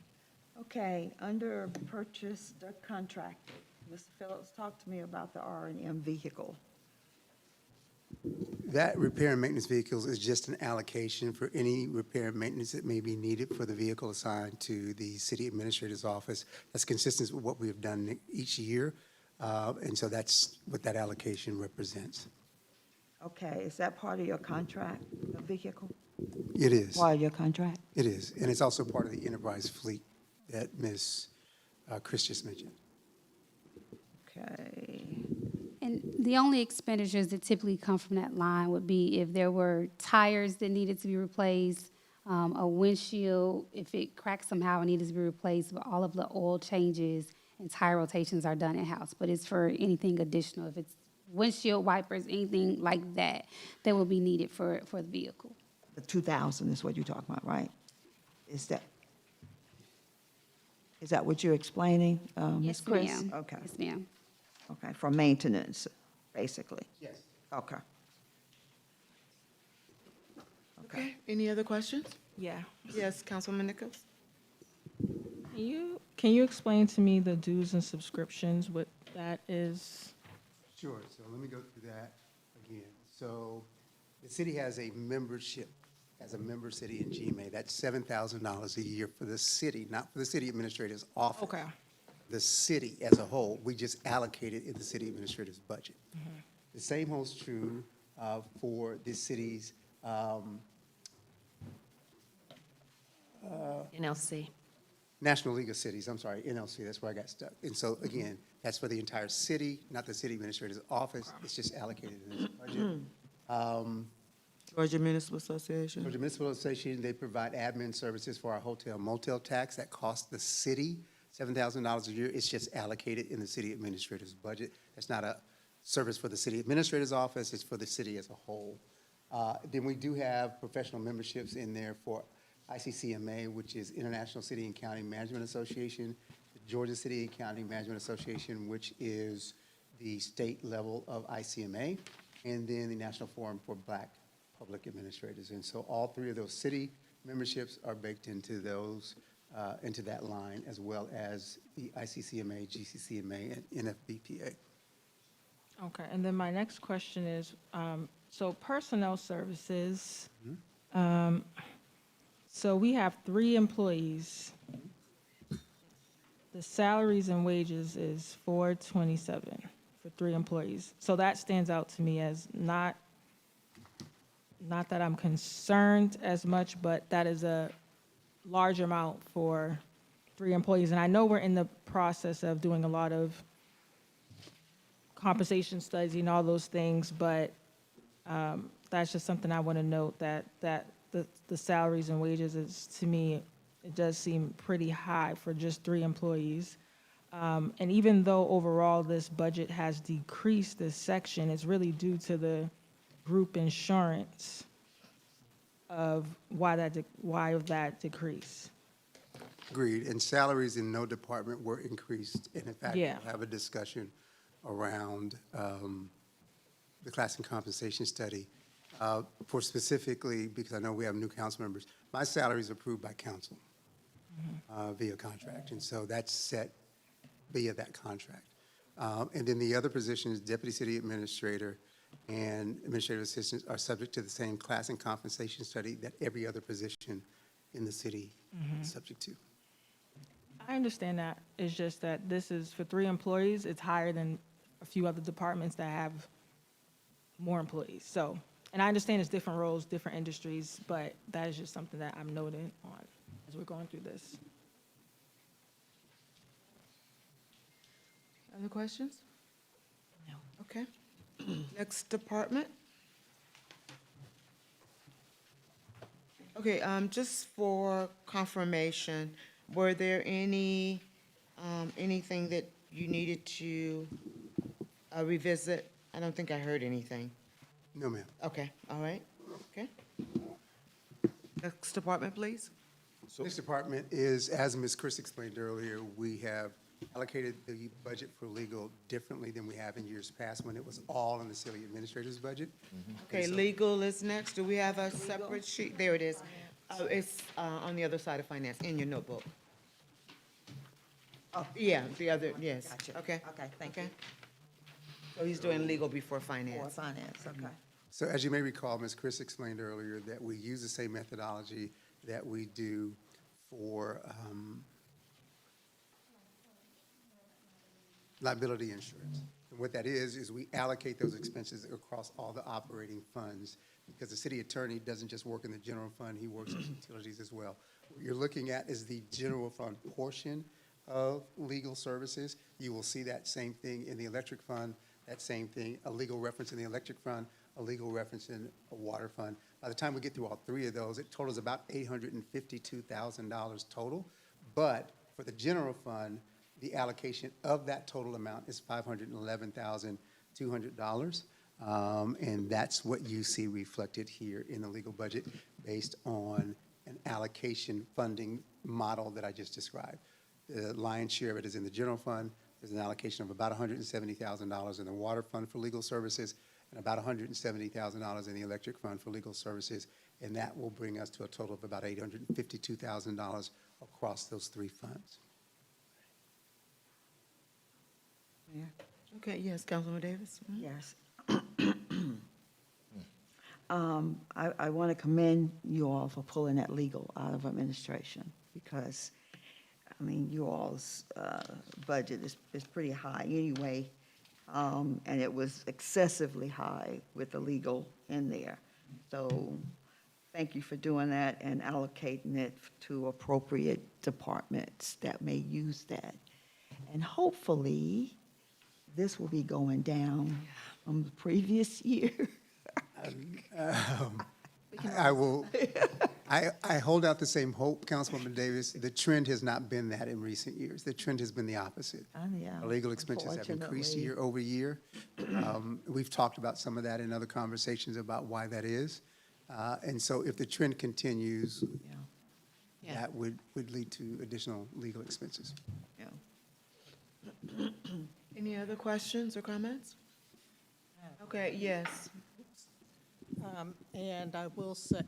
Speaker 3: Okay, under purchased contracted, Mr. Phillips, talk to me about the R&M vehicle.
Speaker 5: That repair and maintenance vehicles is just an allocation for any repair and maintenance that may be needed for the vehicle assigned to the city administrator's office. That's consistent with what we have done each year, and so that's what that allocation represents.
Speaker 3: Okay, is that part of your contract, the vehicle?
Speaker 5: It is,
Speaker 3: Part of your contract?
Speaker 5: it is, and it's also part of the enterprise fleet that Ms. Chris just mentioned.
Speaker 3: Okay.
Speaker 6: And the only expenditures that typically come from that line would be if there were tires that needed to be replaced, a windshield, if it cracked somehow, it needed to be replaced, but all of the oil changes and tire rotations are done in-house. But it's for anything additional, if it's windshield wipers, anything like that, that will be needed for the vehicle.
Speaker 3: The 2,000 is what you're talking about, right? Is that, Is that what you're explaining, Ms.
Speaker 6: Yes,
Speaker 3: Chris?
Speaker 6: ma'am.
Speaker 3: Okay,
Speaker 6: Yes, ma'am.
Speaker 3: okay, for maintenance, basically.
Speaker 5: Yes.
Speaker 3: Okay.
Speaker 1: Okay, any other questions?
Speaker 7: Yeah.
Speaker 1: Yes, Councilwoman Nichols?
Speaker 7: Can you explain to me the dues and subscriptions, what that is?
Speaker 5: Sure, so let me go through that again. So the city has a membership, as a member city in GMA, that's $7,000 a year for the city, not for the city administrator's office.
Speaker 7: Okay.
Speaker 5: The city as a whole, we just allocate it in the city administrator's budget. The same holds true for the city's
Speaker 9: NLC.
Speaker 5: National League of Cities, I'm sorry, NLC, that's where I got stuck. And so, again, that's for the entire city, not the city administrator's office, it's just allocated in this budget.
Speaker 1: Georgia Municipal Association?
Speaker 5: Georgia Municipal Association, they provide admin services for our hotel motel tax that costs the city $7,000 a year. It's just allocated in the city administrator's budget. That's not a service for the city administrator's office, it's for the city as a whole. Then we do have professional memberships in there for ICCMA, which is International City and County Management Association, the Georgia City and County Management Association, which is the state level of ICMA, and then the National Forum for Black Public Administrators. And so all three of those city memberships are baked into those, into that line, as well as the ICCMA, GCCMA, and NFBPA.
Speaker 7: Okay, and then my next question is, so personnel services, so we have 3 employees. The salaries and wages is $427 for 3 employees. So that stands out to me as not that I'm concerned as much, but that is a large amount for 3 employees. And I know we're in the process of doing a lot of compensation studies and all those things, but that's just something I want to note, that the salaries and wages is, to me, it does seem pretty high for just 3 employees. And even though overall this budget has decreased this section, it's really due to the group insurance of why of that decrease.
Speaker 5: Agreed, and salaries in no department were increased, and in fact,
Speaker 7: Yeah.
Speaker 5: we'll have a discussion around the class and compensation study. For specifically, because I know we have new council members, my salary is approved by council via contract, and so that's set via that contract. And then the other positions, deputy city administrator and administrative assistants, are subject to the same class and compensation study that every other position in the city is subject to.
Speaker 7: I understand that. It's just that this is for 3 employees, it's higher than a few other departments that have more employees. So, and I understand it's different roles, different industries, but that is just something that I'm noting on as we're going through this.
Speaker 1: Other questions?
Speaker 9: No.
Speaker 1: Okay. Next department? Okay, just for confirmation, were there any, anything that you needed to revisit? I don't think I heard anything.
Speaker 5: No, ma'am.
Speaker 1: Okay, all right, okay. Next department, please.
Speaker 5: This department is, as Ms. Chris explained earlier, we have allocated the budget for legal differently than we have in years past when it was all in the city administrator's budget.
Speaker 1: Okay, legal is next. Do we have a separate sheet? There it is. It's on the other side of finance, in your notebook.
Speaker 3: Oh.
Speaker 1: Yeah, the other, yes.
Speaker 3: Gotcha.
Speaker 1: Okay.
Speaker 3: Okay, thank you.
Speaker 1: So he's doing legal before
Speaker 3: For
Speaker 1: finance.
Speaker 3: finance, okay.
Speaker 5: So as you may recall, Ms. Chris explained earlier that we use the same methodology that we do for liability insurance. And what that is we allocate those expenses across all the operating funds, because the city attorney doesn't just work in the general fund, he works in utilities as well. What you're looking at is the general fund portion of legal services. You will see that same thing in the electric fund, that same thing, a legal reference in the electric fund, a legal reference in a water fund. By the time we get through all 3 of those, it totals about $852,000 total. But for the general fund, the allocation of that total amount is $511,200. And that's what you see reflected here in the legal budget based on an allocation funding model that I just described. The lion's share of it is in the general fund. There's an allocation of about $170,000 in the water fund for legal services and about $170,000 in the electric fund for legal services. And that will bring us to a total of about $852,000 across those three funds.
Speaker 1: Okay, yes, Councilwoman Davis? Mhm.
Speaker 3: Yes. I want to commend you all for pulling that legal out of administration, because, I mean, you all's budget is pretty high anyway, and it was excessively high with the legal in there. So thank you for doing that and allocating it to appropriate departments that may use that. And hopefully, this will be going down from the previous year.
Speaker 5: I will, I hold out the same hope, Councilwoman Davis. The trend has not been that in recent years. The trend has been the opposite.
Speaker 3: Yeah,
Speaker 5: Our legal expenses have increased
Speaker 3: unfortunately.
Speaker 5: year over year. We've talked about some of that in other conversations about why that is. And so if the trend continues,
Speaker 3: Yeah,
Speaker 5: that would lead to additional legal expenses.
Speaker 3: yeah.
Speaker 1: Any other questions or comments? Okay, yes.
Speaker 10: And I will say,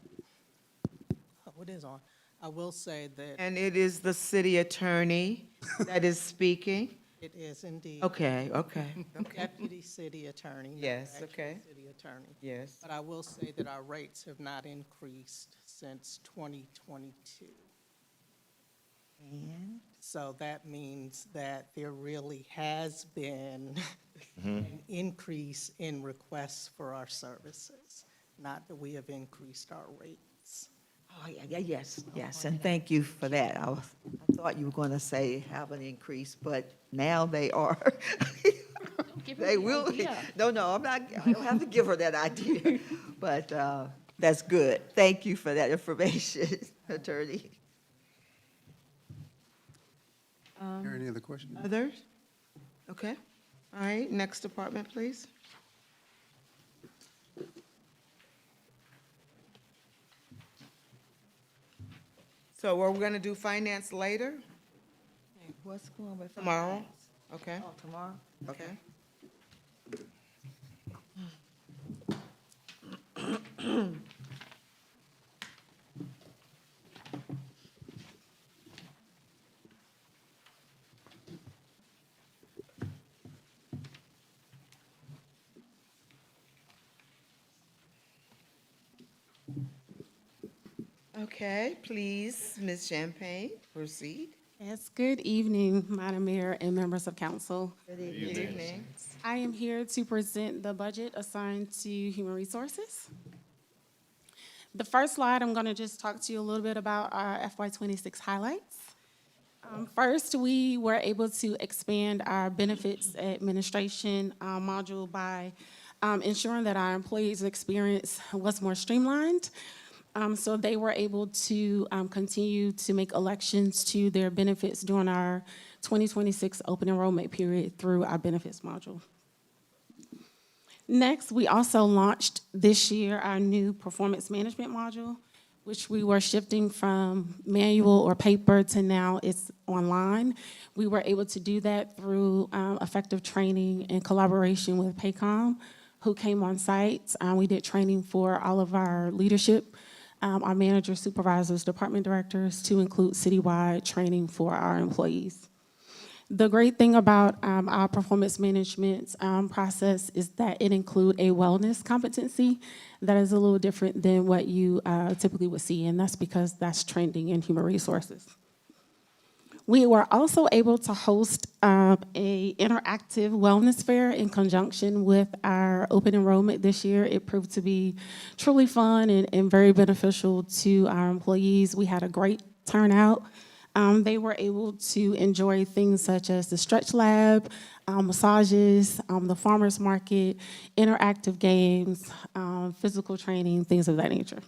Speaker 10: oh, it is on. I will say that
Speaker 1: And it is the city attorney that is speaking?
Speaker 10: it is indeed.
Speaker 1: Okay, okay, okay.
Speaker 10: Deputy city attorney. not
Speaker 1: Yes,
Speaker 10: actual
Speaker 1: okay.
Speaker 10: City attorney.
Speaker 1: Yes.
Speaker 10: But I will say that our rates have not increased since 2022.
Speaker 3: And
Speaker 10: So that means that there really has been an increase in requests for our services, not that we have increased our rates.
Speaker 3: oh, yeah, yes, and thank you for that. I thought you were going to say have an increase, but now they are. They will. No, I'm not, I don't have to give her that idea, but that's good. Thank you for that information, Attorney.
Speaker 5: Are there any other questions?
Speaker 1: Others? Okay. All right, next department, please. So we're going to do finance later,
Speaker 3: What's going on with?
Speaker 1: tomorrow? Okay,
Speaker 3: Oh, tomorrow?
Speaker 1: okay. Okay, please, Ms. Champagne, proceed.
Speaker 11: Yes, good evening, Madam Mayor and members of council.
Speaker 1: Good evening.
Speaker 11: I am here to present the budget assigned to Human Resources. The first slide, I'm going to just talk to you a little bit about our FY26 highlights. First, we were able to expand our benefits administration module by ensuring that our employees' experience was more streamlined. So they were able to continue to make elections to their benefits during our 2026 open enrollment period through our benefits module. Next, we also launched this year our new performance management module, which we were shifting from manual or paper to now it's online. We were able to do that through effective training and collaboration with Paycom, who came on site. We did training for all of our leadership, our managers, supervisors, department directors, to include citywide training for our employees. The great thing about our performance management process is that it includes a wellness competency that is a little different than what you typically would see, and that's because that's trending in human resources. We were also able to host a interactive wellness fair in conjunction with our open enrollment this year. It proved to be truly fun and very beneficial to our employees. We had a great turnout. They were able to enjoy things such as the stretch lab, massages, the farmer's market, interactive games, physical training, things of that nature.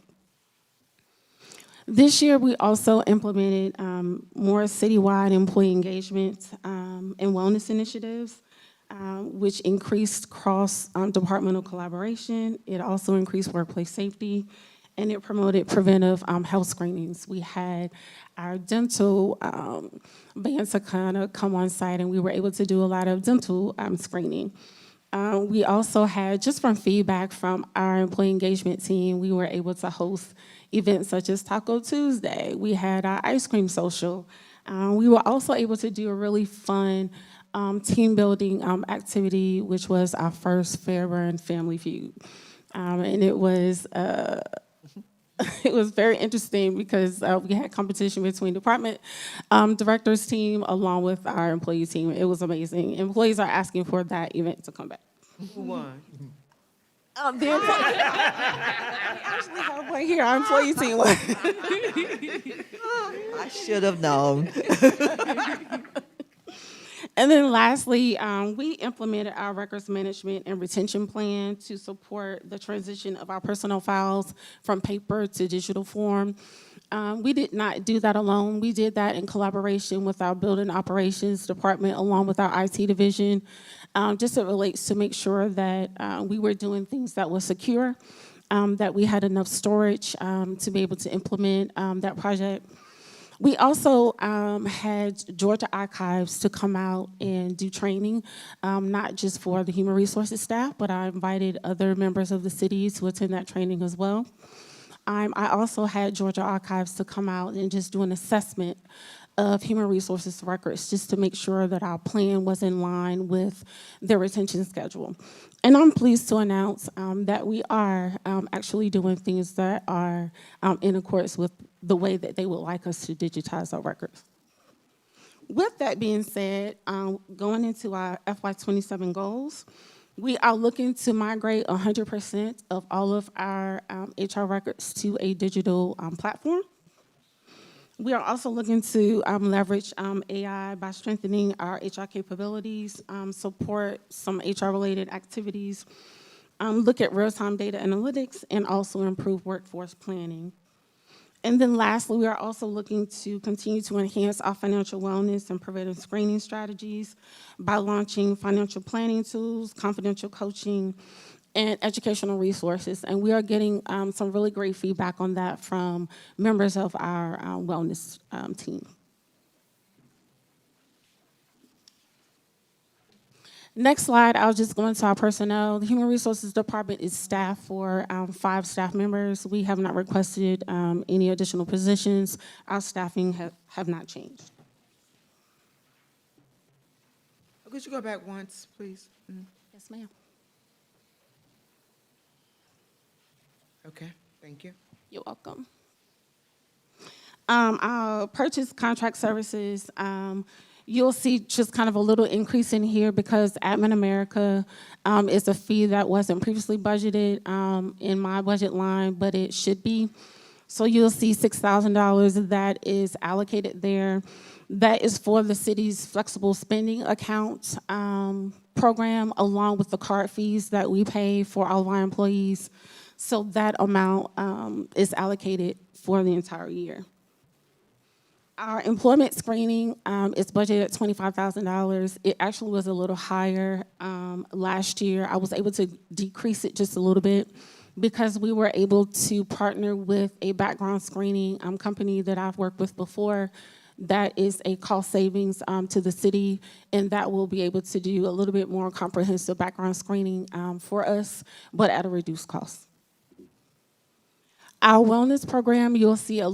Speaker 11: This year, we also implemented more citywide employee engagement and wellness initiatives, which increased cross-departmental collaboration. It also increased workplace safety and it promoted preventive health screenings. We had our dental band to kind of come on site, and we were able to do a lot of dental screening. We also had, just from feedback from our employee engagement team, we were able to host events such as Taco Tuesday. We had our ice cream social. We were also able to do a really fun team building activity, which was our first Fairburn Family Feud. And it was it was very interesting because we had competition between department directors team along with our employee team. It was amazing. Employees are asking for that event to come back.
Speaker 1: Who won?
Speaker 11: The employee, we actually have one here. Our employee team won.
Speaker 3: I should have known.
Speaker 11: And then lastly, we implemented our records management and retention plan to support the transition of our personnel files from paper to digital form. We did not do that alone. We did that in collaboration with our building operations department along with our IT division, just as it relates to make sure that we were doing things that were secure, that we had enough storage to be able to implement that project. We also had Georgia Archives to come out and do training, not just for the human resources staff, but I invited other members of the city to attend that training as well. I also had Georgia Archives to come out and just do an assessment of human resources records just to make sure that our plan was in line with their retention schedule. And I'm pleased to announce that we are actually doing things that are in accordance with the way that they would like us to digitize our records. With that being said, going into our FY27 goals, we are looking to migrate 100% of all of our HR records to a digital platform. We are also looking to leverage AI by strengthening our HR capabilities, support some HR-related activities, look at real-time data analytics, and also improve workforce planning. And then lastly, we are also looking to continue to enhance our financial wellness and preventive screening strategies by launching financial planning tools, confidential coaching, and educational resources. And we are getting some really great feedback on that from members of our wellness team. Next slide, I'll just go into our personnel. The Human Resources Department is staffed for 5 staff members. We have not requested any additional positions. Our staffing have not changed.
Speaker 1: Could you go back once, please?
Speaker 11: Yes, ma'am.
Speaker 1: Okay, thank you.
Speaker 11: You're welcome. Our purchase contract services, you'll see just kind of a little increase in here because Admin America is a fee that wasn't previously budgeted in my budget line, but it should be. So you'll see $6,000 that is allocated there. That is for the city's flexible spending account program, along with the card fees that we pay for all of our employees. So that amount is allocated for the entire year. Our employment screening is budgeted at $25,000. It actually was a little higher last year. I was able to decrease it just a little bit because we were able to partner with a background screening company that I've worked with before. That is a cost savings to the city, and that will be able to do a little bit more comprehensive background screening for us, but at a reduced cost. Our wellness program, you'll see a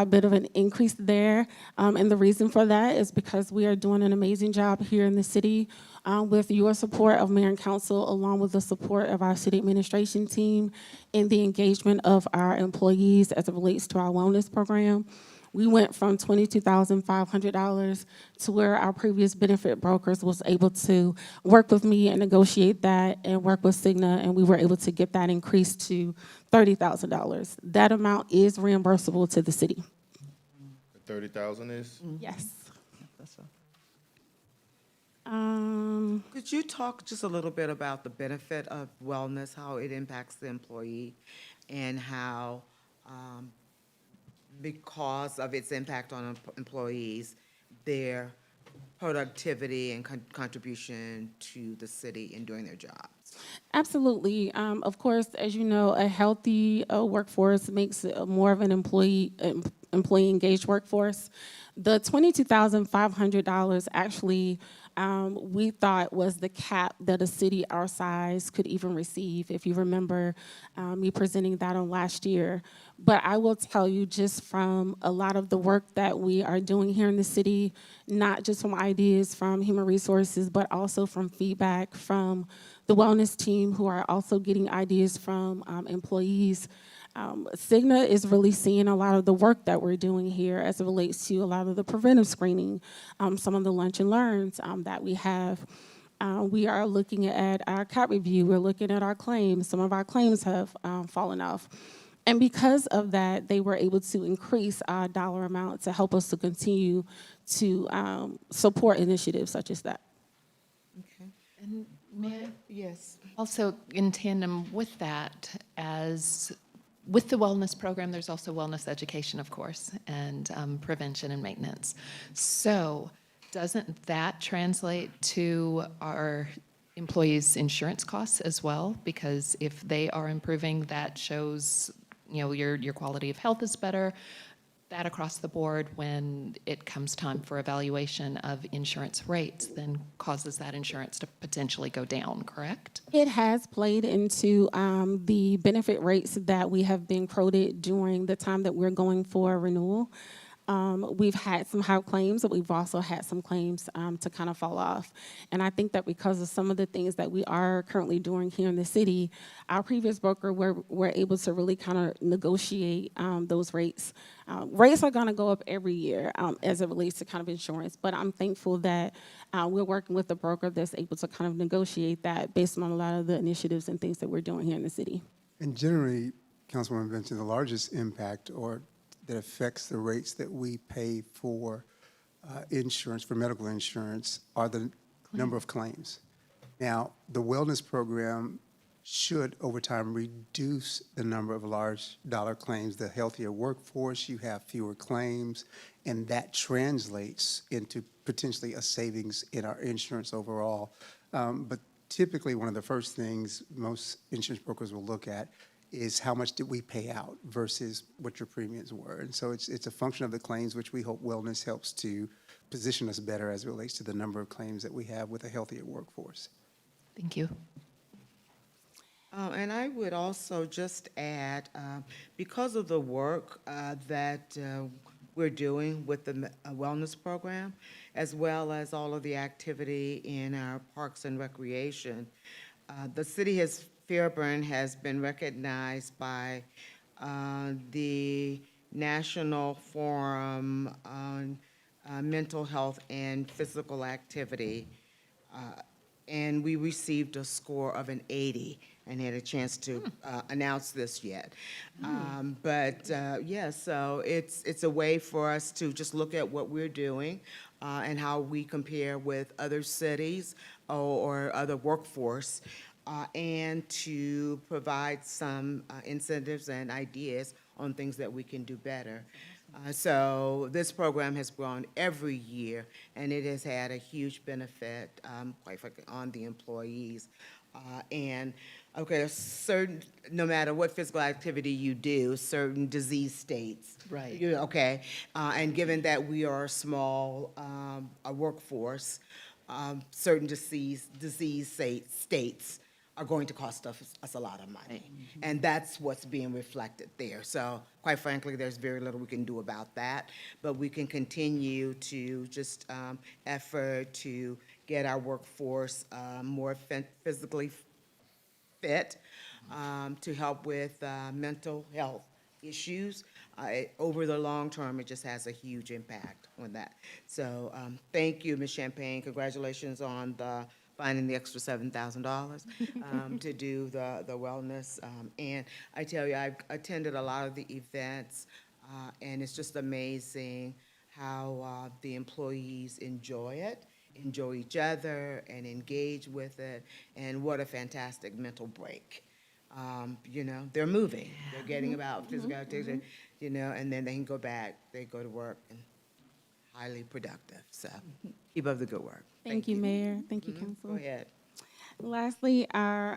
Speaker 11: bit of an increase there, and the reason for that is because we are doing an amazing job here in the city with your support of mayor and council, along with the support of our city administration team and the engagement of our employees as it relates to our wellness program. We went from $22,500 to where our previous benefit brokers was able to work with me and negotiate that and work with Cigna, and we were able to get that increased to $30,000. That amount is reimbursable to the city.
Speaker 4: 30,000 is?
Speaker 11: Yes.
Speaker 1: Could you talk just a little bit about the benefit of wellness, how it impacts the employee, and how, because of its impact on employees, their productivity and contribution to the city in doing their jobs?
Speaker 11: Absolutely. Of course, as you know, a healthy workforce makes it more of an employee engaged workforce. The $22,500 actually we thought was the cap that a city our size could even receive. If you remember me presenting that on last year. But I will tell you, just from a lot of the work that we are doing here in the city, not just from ideas from human resources, but also from feedback from the wellness team, who are also getting ideas from employees. Cigna is really seeing a lot of the work that we're doing here as it relates to a lot of the preventive screening, some of the lunch and learns that we have. We are looking at our CAP review. We're looking at our claims. Some of our claims have fallen off. And because of that, they were able to increase our dollar amount to help us to continue to support initiatives such as that.
Speaker 1: Okay.
Speaker 9: And may I
Speaker 1: Yes.
Speaker 9: also, in tandem with that, as with the wellness program, there's also wellness education, of course, and prevention and maintenance. So doesn't that translate to our employees' insurance costs as well? Because if they are improving, that shows, your quality of health is better. That across the board, when it comes time for evaluation of insurance rates, then causes that insurance to potentially go down, correct?
Speaker 11: It has played into the benefit rates that we have been quoted during the time that we're going for renewal. We've had some high claims, but we've also had some claims to kind of fall off. And I think that because of some of the things that we are currently doing here in the city, our previous broker were able to really kind of negotiate those rates. Rates are going to go up every year as it relates to kind of insurance, but I'm thankful that we're working with a broker that's able to kind of negotiate that based on a lot of the initiatives and things that we're doing here in the city.
Speaker 5: And generally, Councilwoman Benson, the largest impact that affects the rates that we pay for insurance, for medical insurance, are the number of claims. Now, the wellness program should, over time, reduce the number of large dollar claims. The healthier workforce, you have fewer claims, and that translates into potentially a savings in our insurance overall. But typically, one of the first things most insurance brokers will look at is how much did we pay out versus what your premiums were. And so it's a function of the claims, which we hope wellness helps to position us better as it relates to the number of claims that we have with a healthier workforce.
Speaker 9: Thank you.
Speaker 1: And I would also just add, because of the work that we're doing with the wellness program, as well as all of the activity in our parks and recreation, the city Fairburn has been recognized by the National Forum on Mental Health and Physical Activity, and we received a score of an 80, and had a chance to announce this yet. Yeah, so it's a way for us to just look at what we're doing and how we compare with other cities or other workforce, and to provide some incentives and ideas on things that we can do better. So this program has grown every year, and it has had a huge benefit, quite frankly, on the employees. No matter what physical activity you do, certain disease states.
Speaker 9: Right.
Speaker 1: And given that we are a small workforce, certain disease states are going to cost us a lot of money. And that's what's being reflected there. So quite frankly, there's very little we can do about that, but we can continue to just effort to get our workforce more physically fit, to help with mental health issues. Over the long term, it just has a huge impact on that. So thank you, Ms. Champagne. Congratulations on finding the extra $7,000 to do the wellness. And I tell you, I've attended a lot of the events, and it's just amazing how the employees enjoy it, enjoy each other, and engage with it, and what a fantastic mental break. They're moving, they're getting about physical activity, and then they can go back, they go to work, and highly productive. So keep up the good work.
Speaker 11: Thank you, Mayor. Thank you, Council.
Speaker 1: Go ahead.
Speaker 11: Lastly, I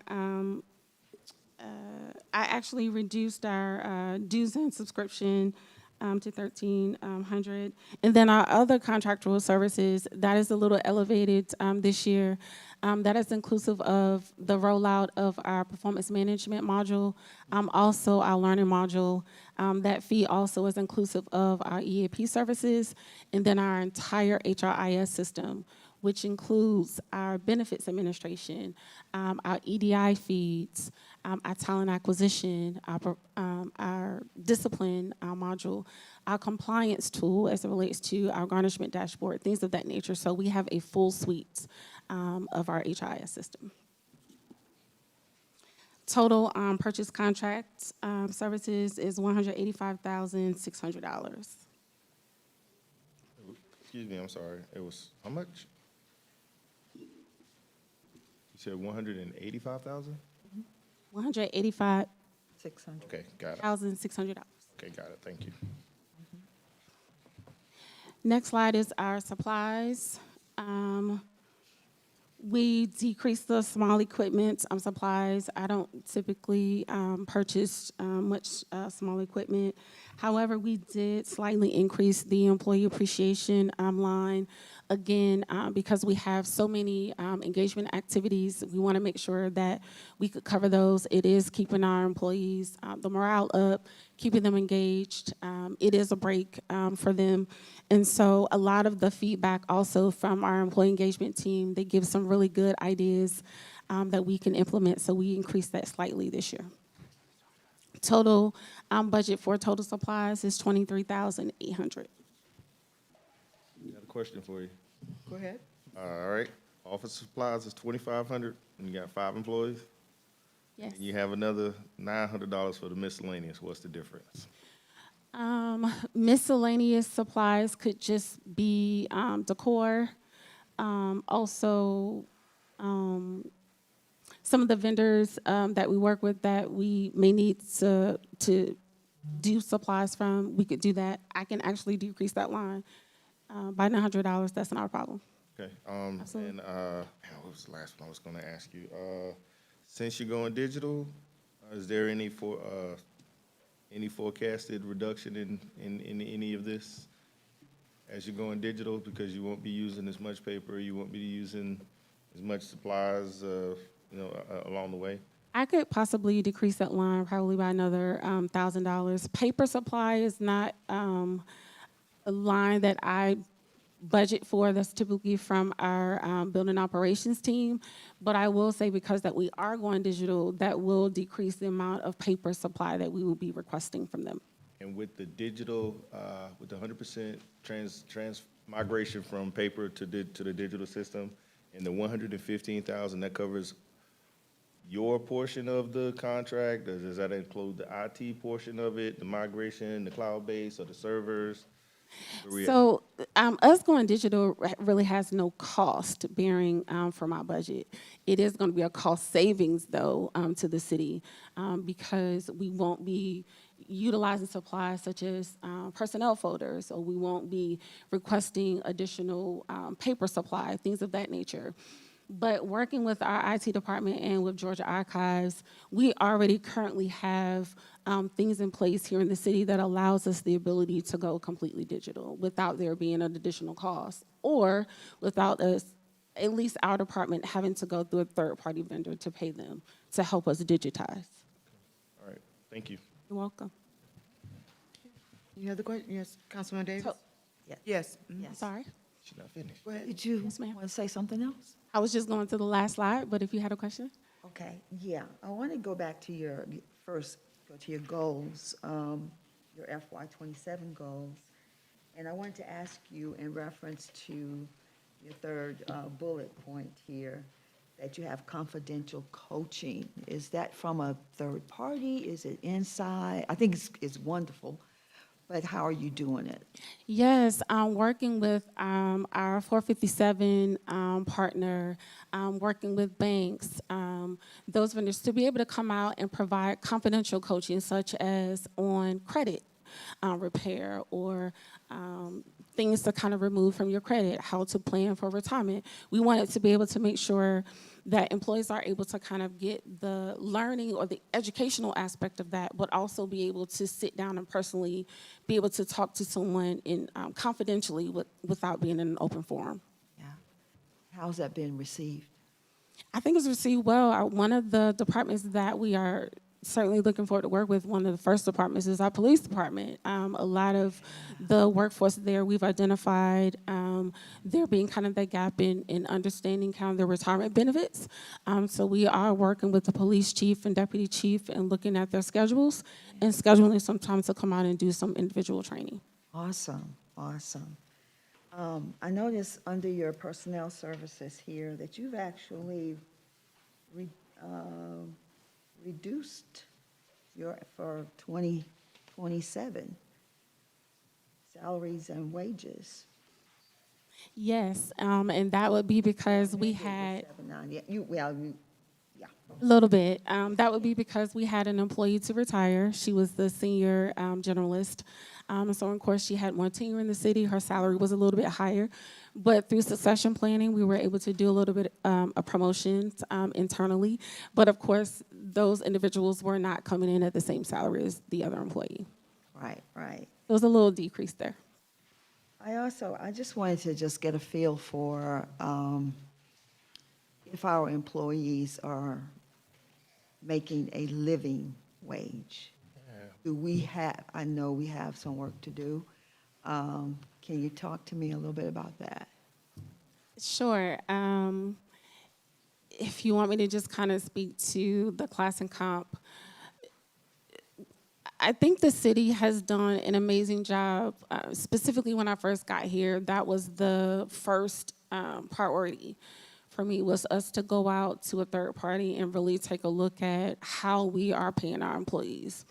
Speaker 11: actually reduced our dues and subscription to 1,300. And then our other contractual services, that is a little elevated this year. That is inclusive of the rollout of our performance management module, also our learning module. That fee also is inclusive of our EAP services, and then our entire HRIS system, which includes our benefits administration, our EDI feeds, our talent acquisition, our discipline module, our compliance tool as it relates to our garnishment dashboard, things of that nature. So we have a full suite of our HRIS system. Total purchase contract services is $185,600.
Speaker 4: Excuse me, I'm sorry. It was how much? You said 185,000?
Speaker 11: $185,600.
Speaker 3: 600.
Speaker 4: Okay, got it. Okay, got it. Thank you.
Speaker 11: Next slide is our supplies. We decreased the small equipment supplies. I don't typically purchase much small equipment. However, we did slightly increase the employee appreciation line. Again, because we have so many engagement activities, we want to make sure that we could cover those. It is keeping our employees, the morale up, keeping them engaged. It is a break for them. And so a lot of the feedback also from our employee engagement team, they give some really good ideas that we can implement. So we increased that slightly this year. Total budget for total supplies is $23,800.
Speaker 4: Got a question for you.
Speaker 1: Go ahead.
Speaker 4: All right. Office supplies is 2,500, and you got 5 employees.
Speaker 11: Yes.
Speaker 4: And you have another $900 for the miscellaneous. What's the difference?
Speaker 11: Miscellaneous supplies could just be decor. Also, some of the vendors that we work with that we may need to do supplies from, we could do that. I can actually decrease that line by $900. That's not a problem.
Speaker 4: Okay.
Speaker 11: Absolutely.
Speaker 4: And what was the last one I was going to ask you? Since you're going digital, is there any forecasted reduction in any of this as you're going digital, because you won't be using as much paper, you won't be using as much supplies, along the way?
Speaker 11: I could possibly decrease that line probably by another $1,000. Paper supply is not a line that I budget for. That's typically from our building operations team. But I will say, because that we are going digital, that will decrease the amount of paper supply that we will be requesting from them.
Speaker 4: And with the digital, with the 100% migration from paper to the digital system, and the 115,000, that covers your portion of the contract? Does that include the IT portion of it, the migration, the cloud base, or the servers?
Speaker 11: So us going digital really has no cost bearing from our budget. It is going to be a cost savings, though, to the city, because we won't be utilizing supplies such as personnel folders, or we won't be requesting additional paper supply, things of that nature. But working with our IT department and with Georgia Archives, we already currently have things in place here in the city that allows us the ability to go completely digital without there being an additional cost, or without us, at least our department, having to go through a third-party vendor to pay them to help us digitize.
Speaker 4: All right, thank you.
Speaker 11: You're welcome.
Speaker 1: Any other question? Yes, Councilman Davis?
Speaker 2: So-
Speaker 1: Yes.
Speaker 3: Yes.
Speaker 11: Sorry.
Speaker 4: She's not finished.
Speaker 1: Go ahead.
Speaker 3: Did you
Speaker 11: Yes, ma'am.
Speaker 3: want to say something else?
Speaker 11: I was just going to the last slide, but if you had a question.
Speaker 3: Okay, yeah, I want to go back to your goals, your FY27 goals. And I wanted to ask you, in reference to your third bullet point here, that you have confidential coaching. Is that from a third party? Is it inside? I think it's wonderful, but how are you doing it?
Speaker 11: Yes, I'm working with our 457 partner, working with banks, those vendors, to be able to come out and provide confidential coaching, such as on credit repair, or things to kind of remove from your credit, how to plan for retirement. We wanted to be able to make sure that employees are able to kind of get the learning or the educational aspect of that, but also be able to sit down and personally be able to talk to someone in confidentially without being in an open forum.
Speaker 3: Yeah. How's that been received?
Speaker 11: I think it's received well. One of the departments that we are certainly looking forward to work with, one of the first departments is our police department. A lot of the workforce there we've identified there being kind of that gap in understanding kind of their retirement benefits. So we are working with the police chief and deputy chief and looking at their schedules and scheduling some time to come out and do some individual training.
Speaker 3: Awesome, awesome. I noticed under your personnel services here that you've actually reduced for 2027 salaries and wages.
Speaker 11: Yes, and that would be because we had
Speaker 3: 7.9. Yeah, yeah.
Speaker 11: a little bit. That would be because we had an employee to retire. She was the senior generalist. So, of course, she had more tenure in the city. Her salary was a little bit higher. But through succession planning, we were able to do a little bit of promotions internally. But, of course, those individuals were not coming in at the same salary as the other employee.
Speaker 3: Right, right.
Speaker 11: There was a little decrease there.
Speaker 3: I just wanted to just get a feel for if our employees are making a living wage. Do we have, I know we have some work to do. Can you talk to me a little bit about that?
Speaker 11: Sure. If you want me to just kind of speak to the class and comp, I think the city has done an amazing job. Specifically, when I first got here, that was the first priority for me, was us to go out to a third party and really take a look at how we are paying our employees.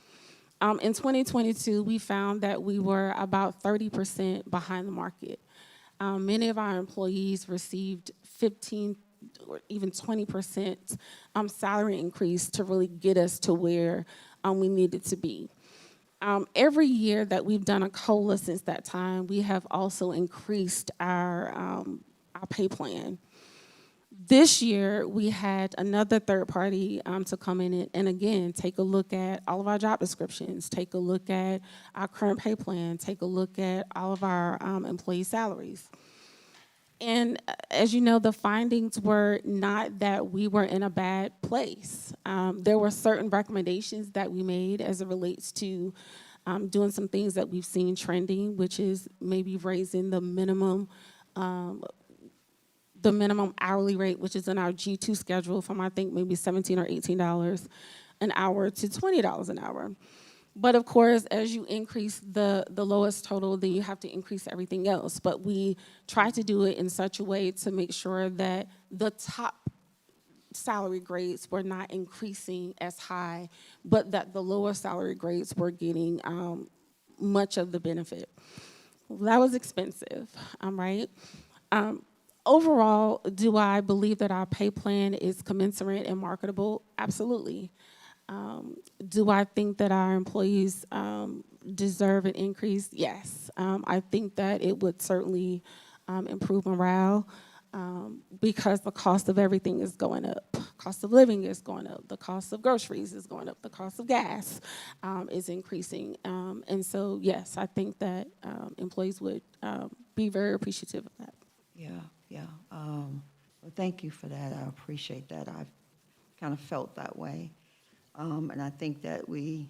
Speaker 11: In 2022, we found that we were about 30% behind the market. Many of our employees received 15 or even 20% salary increase to really get us to where we needed to be. Every year that we've done a COLA since that time, we have also increased our pay plan. This year, we had another third party to come in and again, take a look at all of our job descriptions, take a look at our current pay plan, take a look at all of our employee salaries. And as you know, the findings were not that we were in a bad place. There were certain recommendations that we made as it relates to doing some things that we've seen trending, which is maybe raising the minimum hourly rate, which is in our G2 schedule, from I think maybe $17 or $18 an hour to $20 an hour. But of course, as you increase the lowest total, then you have to increase everything else. But we try to do it in such a way to make sure that the top salary grades were not increasing as high, but that the lower salary grades were getting much of the benefit. Well, that was expensive, right? Overall, do I believe that our pay plan is commensurate and marketable? Absolutely. Do I think that our employees deserve an increase? Yes. I think that it would certainly improve morale because the cost of everything is going up. Cost of living is going up. The cost of groceries is going up. The cost of gas is increasing. And so, yes, I think that employees would be very appreciative of that.
Speaker 3: Yeah, yeah. Well, thank you for that. I appreciate that. I've kind of felt that way. And I think that we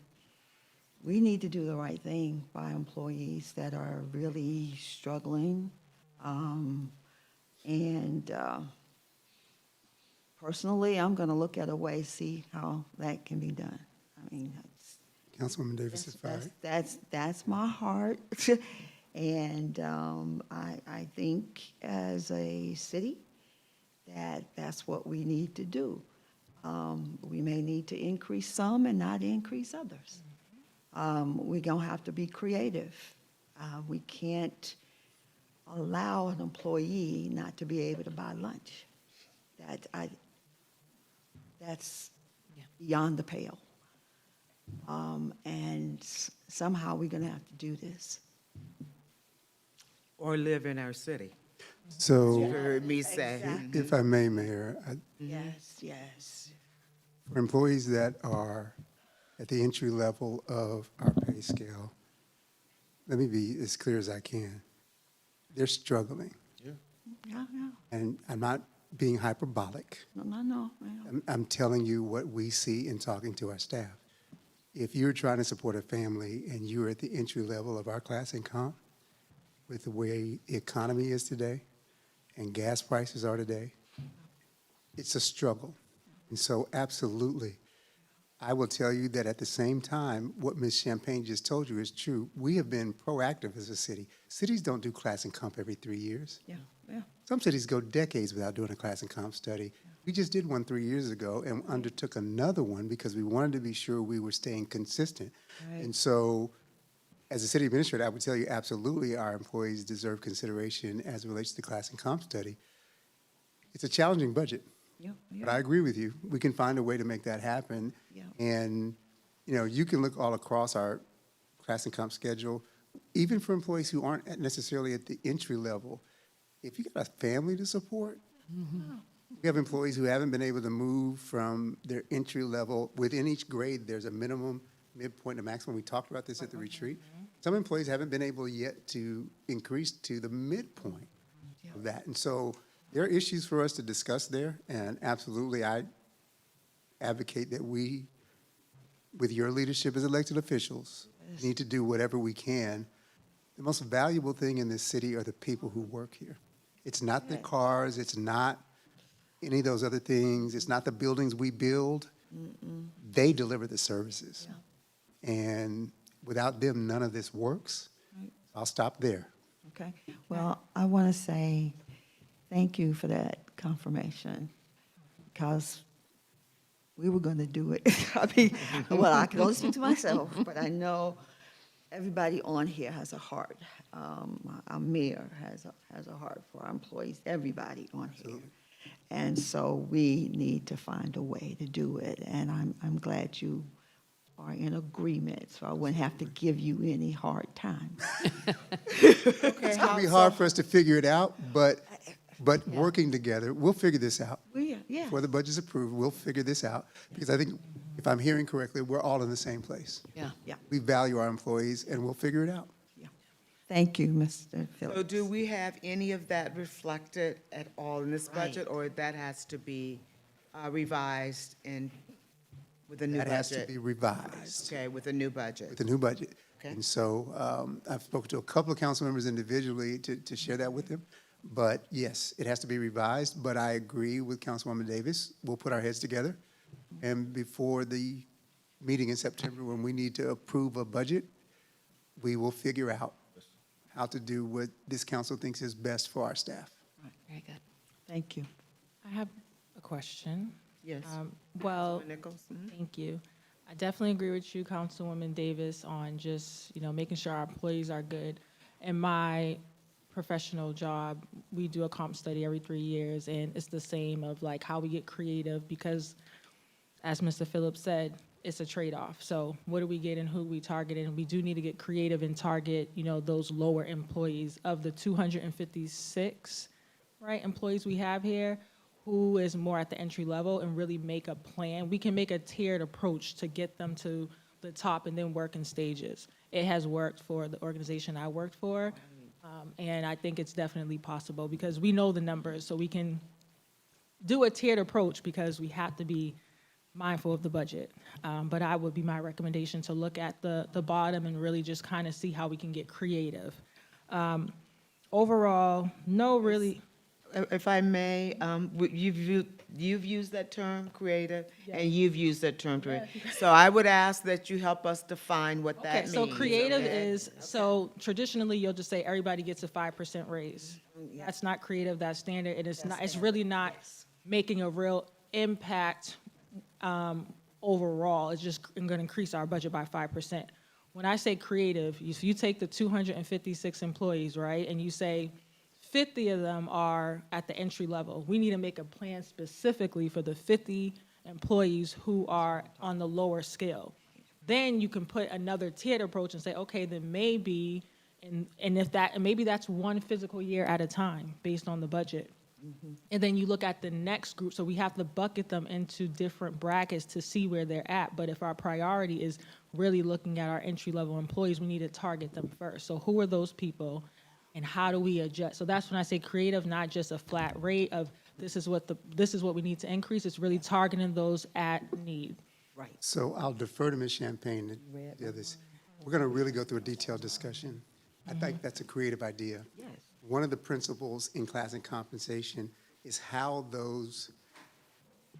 Speaker 3: need to do the right thing by employees that are really struggling. Personally, I'm going to look at a way, see how that can be done. I mean,
Speaker 5: Councilwoman Davis, if I...
Speaker 3: that's my heart. And I think as a city that's what we need to do. We may need to increase some and not increase others. We're going to have to be creative. We can't allow an employee not to be able to buy lunch. That's beyond the pale. And somehow we're going to have to do this.
Speaker 1: or live in our city. You
Speaker 5: So
Speaker 1: heard me say.
Speaker 3: Exactly.
Speaker 5: if I may, Mayor,
Speaker 3: Yes, yes.
Speaker 5: for employees that are at the entry level of our pay scale, let me be as clear as I can. They're struggling.
Speaker 3: Yeah, yeah.
Speaker 5: And I'm not being hyperbolic.
Speaker 3: No.
Speaker 5: I'm telling you what we see in talking to our staff. If you're trying to support a family and you're at the entry level of our class income, with the way the economy is today and gas prices are today, it's a struggle. And so absolutely, I will tell you that at the same time, what Ms. Champagne just told you is true. We have been proactive as a city. Cities don't do class and comp every 3 years.
Speaker 3: Yeah.
Speaker 5: Some cities go decades without doing a class and comp study. We just did one 3 years ago and undertook another one because we wanted to be sure we were staying consistent.
Speaker 3: Right.
Speaker 5: And so, as a city administrator, I would tell you absolutely our employees deserve consideration as it relates to the class and comp study. It's a challenging budget,
Speaker 3: Yeah.
Speaker 5: but I agree with you. We can find a way to make that happen.
Speaker 3: Yeah.
Speaker 5: And, you can look all across our class and comp schedule, even for employees who aren't necessarily at the entry level. If you got a family to support, we have employees who haven't been able to move from their entry level. Within each grade, there's a minimum, midpoint, and maximum. We talked about this at the retreat. Some employees haven't been able yet to increase to the midpoint of that. And so there are issues for us to discuss there, and absolutely, I advocate that we, with your leadership as elected officials, need to do whatever we can. The most valuable thing in this city are the people who work here. It's not the cars, it's not any of those other things, it's not the buildings we build. They deliver the services. And without them, none of this works. I'll stop there.
Speaker 3: Okay. Well, I want to say thank you for that confirmation, because we were going to do it. I mean, well, I can only speak to myself, but I know everybody on here has a heart. Our mayor has a heart for our employees, everybody on here. And so we need to find a way to do it. And I'm glad you are in agreement, so I wouldn't have to give you any hard time.
Speaker 5: It's going to be hard for us to figure it out, but working together, we'll figure this out.
Speaker 3: Yeah.
Speaker 5: Before the budget's approved, we'll figure this out, because I think, if I'm hearing correctly, we're all in the same place.
Speaker 9: Yeah.
Speaker 3: Yeah.
Speaker 5: We value our employees, and we'll figure it out.
Speaker 3: Thank you, Mr. Phillips.
Speaker 1: So do we have any of that reflected at all in this budget, or that has to be revised with a new budget?
Speaker 5: That has to be revised
Speaker 1: Okay, with a new budget.
Speaker 5: with the new budget.
Speaker 1: Okay.
Speaker 5: And so I've spoken to a couple of council members individually to share that with them. But yes, it has to be revised, but I agree with Councilwoman Davis. We'll put our heads together, and before the meeting in September, when we need to approve a budget, we will figure out how to do what this council thinks is best for our staff.
Speaker 9: Very good.
Speaker 3: Thank you.
Speaker 7: I have a question.
Speaker 1: Yes.
Speaker 7: Well,
Speaker 1: Councilwoman Nichols?
Speaker 7: thank you. I definitely agree with you, Councilwoman Davis, on just, making sure our employees are good. In my professional job, we do a comp study every 3 years, and it's the same of like how we get creative, because as Mr. Phillips said, it's a trade-off. So what do we get and who we target? And we do need to get creative and target, those lower employees. Of the 256, right, employees we have here, who is more at the entry level, and really make a plan. We can make a tiered approach to get them to the top and then work in stages. It has worked for the organization I worked for, and I think it's definitely possible because we know the numbers, so we can do a tiered approach because we have to be mindful of the budget. But I would be my recommendation to look at the bottom and really just kind of see how we can get creative. Overall, no really.
Speaker 1: If I may, you've used that term, creative, and you've used that term, creative. So I would ask that you help us define what that
Speaker 7: Okay,
Speaker 1: means.
Speaker 7: so creative
Speaker 1: okay?
Speaker 7: is, so traditionally, you'll just say everybody gets a 5% raise. That's not creative, that's standard, and it's not, it's really not making a real impact overall. It's just going to increase our budget by 5%. When I say creative, if you take the 256 employees, right, and you say 50 of them are at the entry level, we need to make a plan specifically for the 50 employees who are on the lower scale. Then you can put another tiered approach and say, okay, then maybe And if that, and maybe that's one fiscal year at a time based on the budget. And then you look at the next group, so we have to bucket them into different brackets to see where they're at. But if our priority is really looking at our entry-level employees, we need to target them first. So who are those people, and how do we adjust? So that's when I say creative, not just a flat rate of this is what we need to increase. It's really targeting those at need.
Speaker 3: Right.
Speaker 5: So I'll defer to Ms. Champagne to the others. We're going to really go through a detailed discussion. I think that's a creative idea.
Speaker 3: Yes.
Speaker 5: One of the principles in class and compensation is how those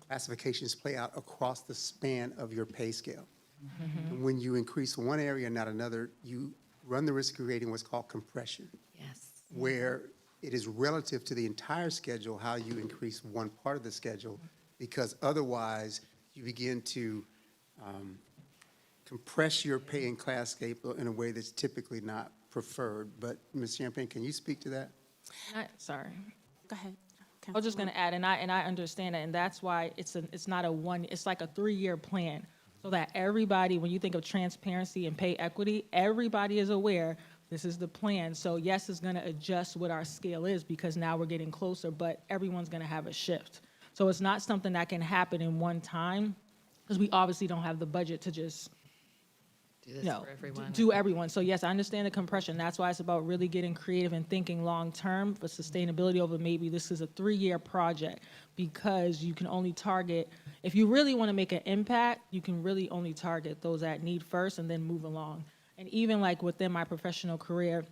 Speaker 5: classifications play out across the span of your pay scale. And when you increase one area, not another, you run the risk of creating what's called compression,
Speaker 9: Yes.
Speaker 5: where it is relative to the entire schedule how you increase one part of the schedule, because otherwise you begin to compress your pay and class scale in a way that's typically not preferred. But Ms. Champagne, can you speak to that?
Speaker 7: Sorry.
Speaker 11: Go ahead.
Speaker 7: I was just gonna add, and I understand that, and that's why it's not a one, it's like a 3-year plan. So that everybody, when you think of transparency and pay equity, everybody is aware this is the plan. So yes, it's gonna adjust what our scale is because now we're getting closer, but everyone's gonna have a shift. So it's not something that can happen in one time, because we obviously don't have the budget to just
Speaker 9: Do this
Speaker 7: no,
Speaker 9: for everyone.
Speaker 7: do everyone. So yes, I understand the compression. That's why it's about really getting creative and thinking long-term for sustainability over maybe this is a 3-year project, because you can only target, if you really want to make an impact, you can really only target those that need first and then move along. And even like within my professional career,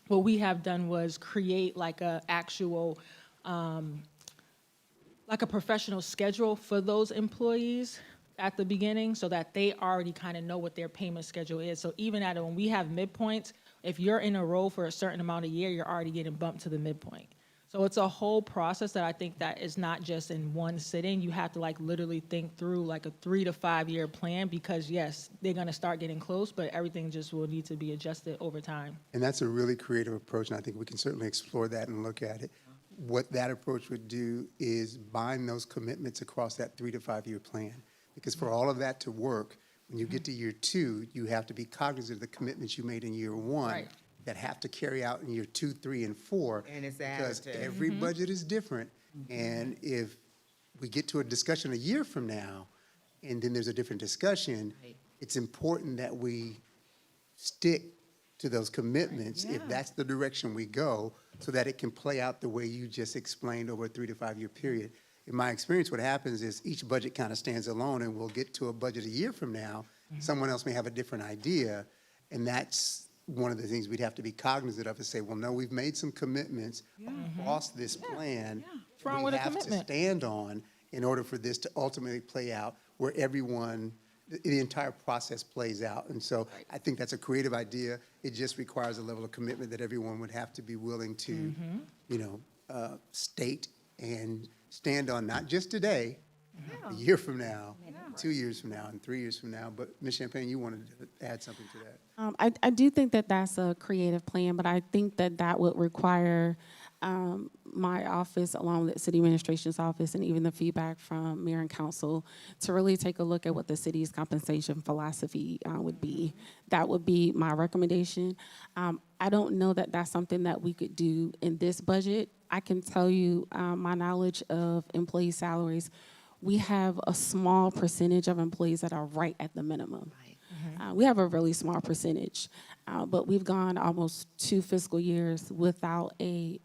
Speaker 7: what we have done was create like a actual, like a professional schedule for those employees at the beginning so that they already kind of know what their payment schedule is. So even when we have midpoints, if you're in a role for a certain amount of year, you're already getting bumped to the midpoint. So it's a whole process that I think that is not just in one sitting. You have to like literally think through like a 3 to 5 year plan, because yes, they're gonna start getting close, but everything just will need to be adjusted over time.
Speaker 5: And that's a really creative approach, and I think we can certainly explore that and look at it. What that approach would do is bind those commitments across that 3 to 5 year plan. Because for all of that to work, when you get to year 2, you have to be cognizant of the commitments you made in year 1
Speaker 7: Right.
Speaker 5: that have to carry out in year 2, 3, and 4.
Speaker 1: And it's
Speaker 5: Because
Speaker 1: additive.
Speaker 5: every budget is different. And if we get to a discussion a year from now, and then there's a different discussion, it's important that we stick to those commitments if that's the direction we go, so that it can play out the way you just explained over a 3 to 5 year period. In my experience, what happens is each budget kind of stands alone, and we'll get to a budget a year from now. Someone else may have a different idea, and that's one of the things we'd have to be cognizant of, is say, well, no, we've made some commitments across this plan.
Speaker 7: What's wrong with a commitment?
Speaker 5: We have to stand on in order for this to ultimately play out where everyone, the entire process plays out. And so I think that's a creative idea. It just requires a level of commitment that everyone would have to be willing to, state and stand on, not just today, a year from now, 2 years from now, and 3 years from now. But Ms. Champagne, you wanted to add something to that.
Speaker 11: I do think that that's a creative plan, but I think that that would require my office, along with the city administration's office, and even the feedback from mayor and council, to really take a look at what the city's compensation philosophy would be. That would be my recommendation. I don't know that that's something that we could do in this budget. I can tell you my knowledge of employee salaries. We have a small percentage of employees that are right at the minimum. We have a really small percentage, but we've gone almost 2 fiscal years without a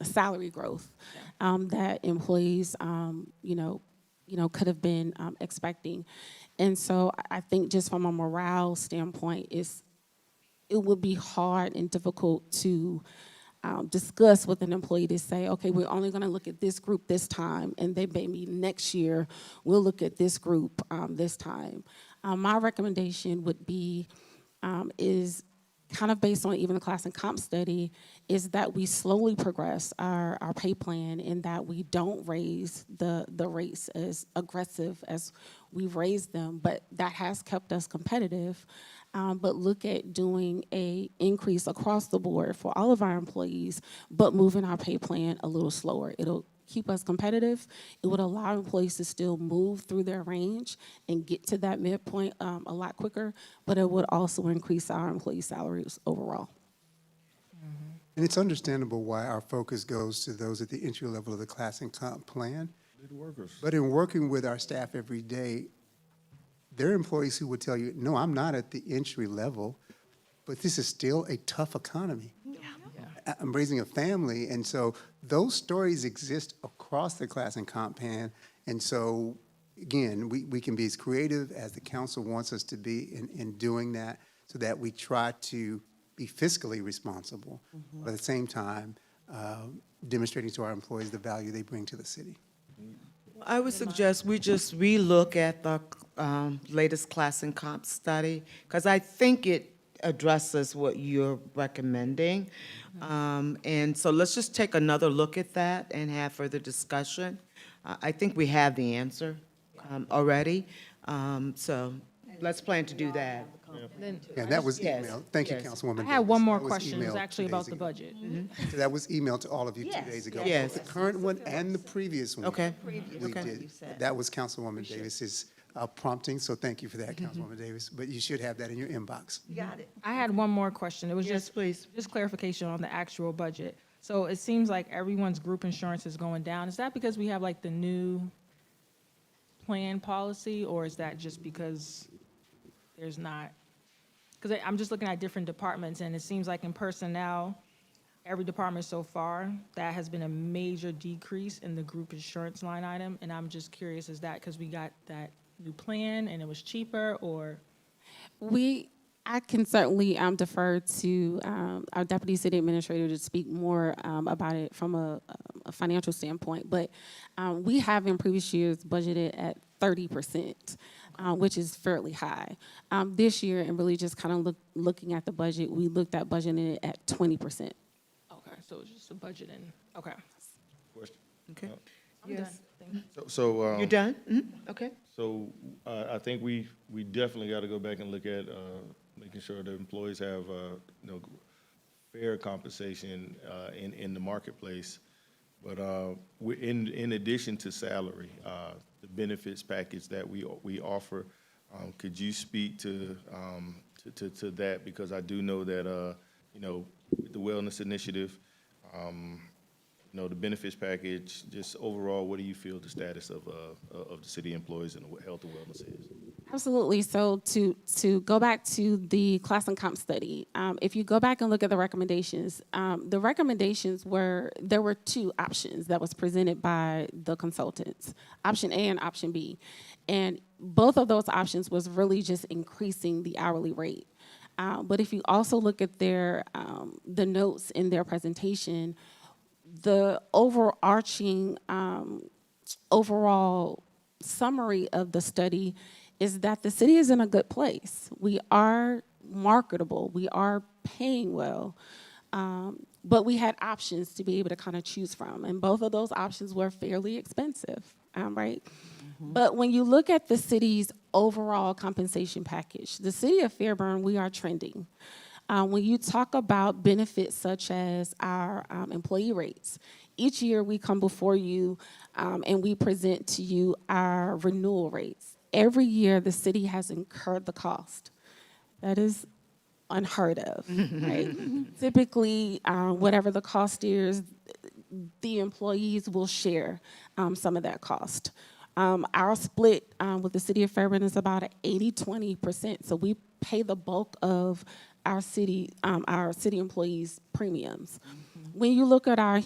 Speaker 11: salary growth that employees, could have been expecting. And so I think just from a morale standpoint, it would be hard and difficult to discuss with an employee to say, okay, we're only going to look at this group this time, and then maybe next year we'll look at this group this time. My recommendation would be, is kind of based on even the class and comp study, is that we slowly progress our pay plan, and that we don't raise the rates as aggressive as we've raised them, but that has kept us competitive. But look at doing a increase across the board for all of our employees, but moving our pay plan a little slower. It'll keep us competitive. It would allow employees to still move through their range and get to that midpoint a lot quicker, but it would also increase our employee salaries overall.
Speaker 5: And it's understandable why our focus goes to those at the entry level of the class and comp plan.
Speaker 4: Good workers.
Speaker 5: But in working with our staff every day, there are employees who would tell you, no, I'm not at the entry level, but this is still a tough economy. I'm raising a family, and so those stories exist across the class and comp plan. And so, again, we can be as creative as the council wants us to be in doing that, so that we try to be fiscally responsible, but at the same time, demonstrating to our employees the value they bring to the city.
Speaker 1: I would suggest we just relook at the latest class and comp study, because I think it addresses what you're recommending. And so let's just take another look at that and have further discussion. I think we have the answer already, so let's plan to do that.
Speaker 5: Yeah, that was
Speaker 1: Yes,
Speaker 5: emailed. Thank you,
Speaker 1: yes.
Speaker 5: Councilwoman
Speaker 7: I had one
Speaker 5: Davis.
Speaker 7: more
Speaker 5: That was
Speaker 7: question, it's
Speaker 5: emailed
Speaker 7: actually
Speaker 5: 2
Speaker 7: about
Speaker 5: days
Speaker 7: the
Speaker 5: ago.
Speaker 7: budget.
Speaker 5: So that was emailed to all of you 2
Speaker 3: Yes,
Speaker 5: days ago.
Speaker 3: that
Speaker 1: Yes.
Speaker 5: The current one and the previous one.
Speaker 1: Okay.
Speaker 3: Previous
Speaker 5: We
Speaker 3: one
Speaker 5: did.
Speaker 3: you said.
Speaker 5: That was Councilwoman Davis's prompting, so thank you for that, Councilwoman Davis. But you should have that in your inbox.
Speaker 3: Got it.
Speaker 7: I had one more question. It was
Speaker 1: Yes,
Speaker 7: just,
Speaker 1: please.
Speaker 7: just clarification on the actual budget. So it seems like everyone's group insurance is going down. Is that because we have like the new plan policy, or is that just because there's not? Because I'm just looking at different departments, and it seems like in personnel, every department so far, that has been a major decrease in the group insurance line item. And I'm just curious, is that because we got that new plan and it was cheaper, or?
Speaker 11: I can certainly defer to our deputy city administrator to speak more about it from a financial standpoint. But we have in previous years budgeted at 30%, which is fairly high. This year, and really just kind of looking at the budget, we looked at budgeting it at 20%.
Speaker 7: Okay, so it's just a budget and, okay.
Speaker 4: Question.
Speaker 1: Okay.
Speaker 7: I'm done.
Speaker 1: Yes.
Speaker 7: Thank you.
Speaker 4: So,
Speaker 1: You're done? Okay.
Speaker 4: So I think we definitely got to go back and look at making sure the employees have, fair compensation in the marketplace. But in addition to salary, the benefits package that we offer, could you speak to that? Because I do know that, with the wellness initiative, the benefits package, just overall, what do you feel the status of the city employees and health and wellness is?
Speaker 11: Absolutely. So to go back to the class and comp study, if you go back and look at the recommendations were, there were 2 options that was presented by the consultants, option A and option B. And both of those options was really just increasing the hourly rate. But if you also look at their, the notes in their presentation, the overarching overall summary of the study is that the city is in a good place. We are marketable, we are paying well, but we had options to be able to kind of choose from, and both of those options were fairly expensive, right? But when you look at the city's overall compensation package, the city of Fairburn, we are trending. When you talk about benefits such as our employee rates, each year we come before you and we present to you our renewal rates. Every year the city has incurred the cost. That is unheard of, right? Typically, whatever the cost is, the employees will share some of that cost. Our split with the city of Fairburn is about an 80-20%, so we pay the bulk of our city employees' premiums. When you look at our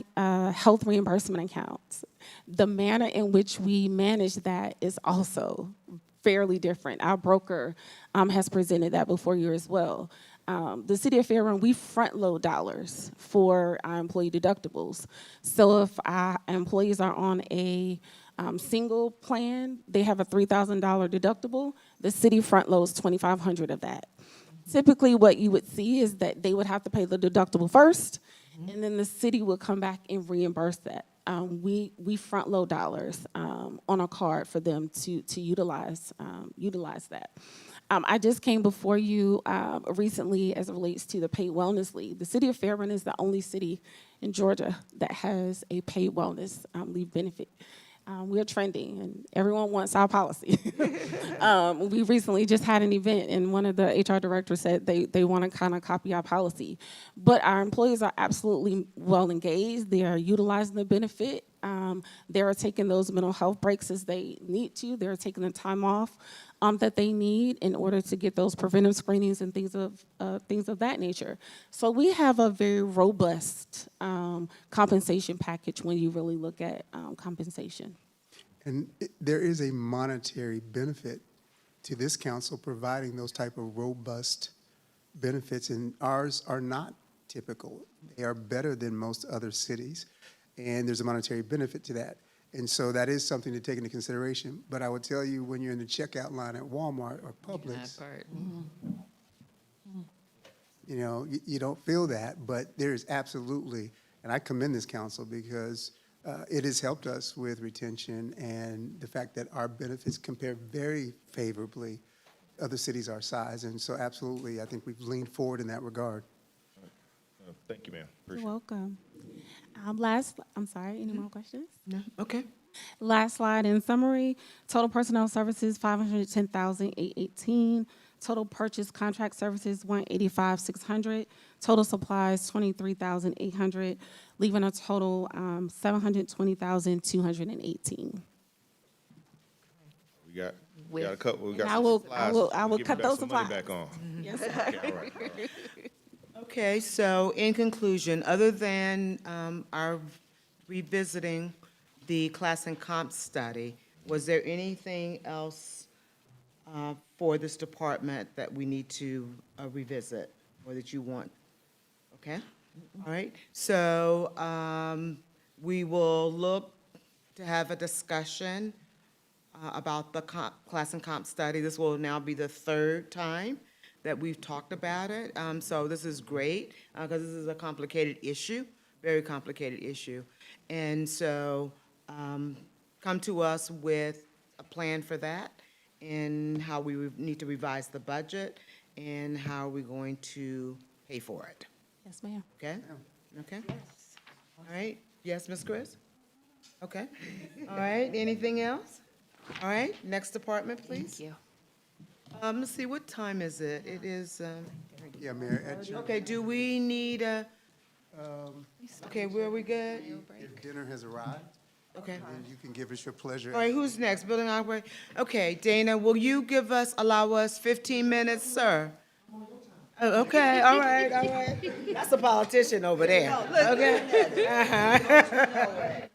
Speaker 11: health reimbursement accounts, the manner in which we manage that is also fairly different. Our broker has presented that before you as well. The city of Fairburn, we front load dollars for our employee deductibles. So if our employees are on a single plan, they have a $3,000 deductible, the city front loads $2,500 of that. Typically, what you would see is that they would have to pay the deductible first, and then the city would come back and reimburse that. We front load dollars on a card for them to utilize that. I just came before you recently as it relates to the paid wellness leave. The city of Fairburn is the only city in Georgia that has a paid wellness leave benefit. We're trending, and everyone wants our policy. We recently just had an event, and one of the HR directors said they want to kind of copy our policy. But our employees are absolutely well engaged. They are utilizing the benefit. They are taking those mental health breaks as they need to. They're taking the time off that they need in order to get those preventive screenings and things of that nature. So we have a very robust compensation package when you really look at compensation.
Speaker 5: And there is a monetary benefit to this council providing those type of robust benefits, and ours are not typical. They are better than most other cities, and there's a monetary benefit to that. And so that is something to take into consideration. But I would tell you, when you're in the checkout line at Walmart or Publix, you know, you don't feel that, but there is absolutely, and I commend this council because it has helped us with retention and the fact that our benefits compare very favorably to other cities our size. And so absolutely, I think we've leaned forward in that regard.
Speaker 4: Thank you, ma'am.
Speaker 11: You're
Speaker 4: Appreciate it.
Speaker 11: welcome. I'm sorry, any more questions?
Speaker 1: No? Okay.
Speaker 11: Last slide in summary, total personnel services, 510,818. Total purchase contract services, 185,600. Total supplies, 23,800, leaving a total 720,218.
Speaker 4: We got a couple, we got
Speaker 11: And I
Speaker 4: some
Speaker 11: will-
Speaker 4: supplies.
Speaker 11: I will
Speaker 4: Give
Speaker 11: cut
Speaker 4: back
Speaker 11: those
Speaker 4: some money
Speaker 11: supplies.
Speaker 4: back on.
Speaker 11: Yes,
Speaker 4: Okay, all right, all right.
Speaker 1: Okay, so in conclusion, other than our revisiting the class and comp study, was there anything else for this department that we need to revisit or that you want? Okay, all right. So we will look to have a discussion about the class and comp study. This will now be the third time that we've talked about it. So this is great, because this is a complicated issue, very complicated issue. And so come to us with a plan for that and how we need to revise the budget and how we're going to pay for it,
Speaker 11: yes, ma'am.
Speaker 1: okay? Okay? All right, yes, Ms. Chris? Okay, all right, anything else? All right, next department, please.
Speaker 9: Thank you.
Speaker 1: Let's see, what time is it? It is,
Speaker 5: Yeah, Mayor, at your,
Speaker 1: okay, do we need a, okay, where are we good?
Speaker 5: your dinner has arrived,
Speaker 1: Okay.
Speaker 5: and you can give us your pleasure.
Speaker 1: All right, who's next? Building operator? Okay, Dana, will you allow us 15 minutes, sir? Oh, okay, all right, all right. That's a politician over there, okay? Uh-huh.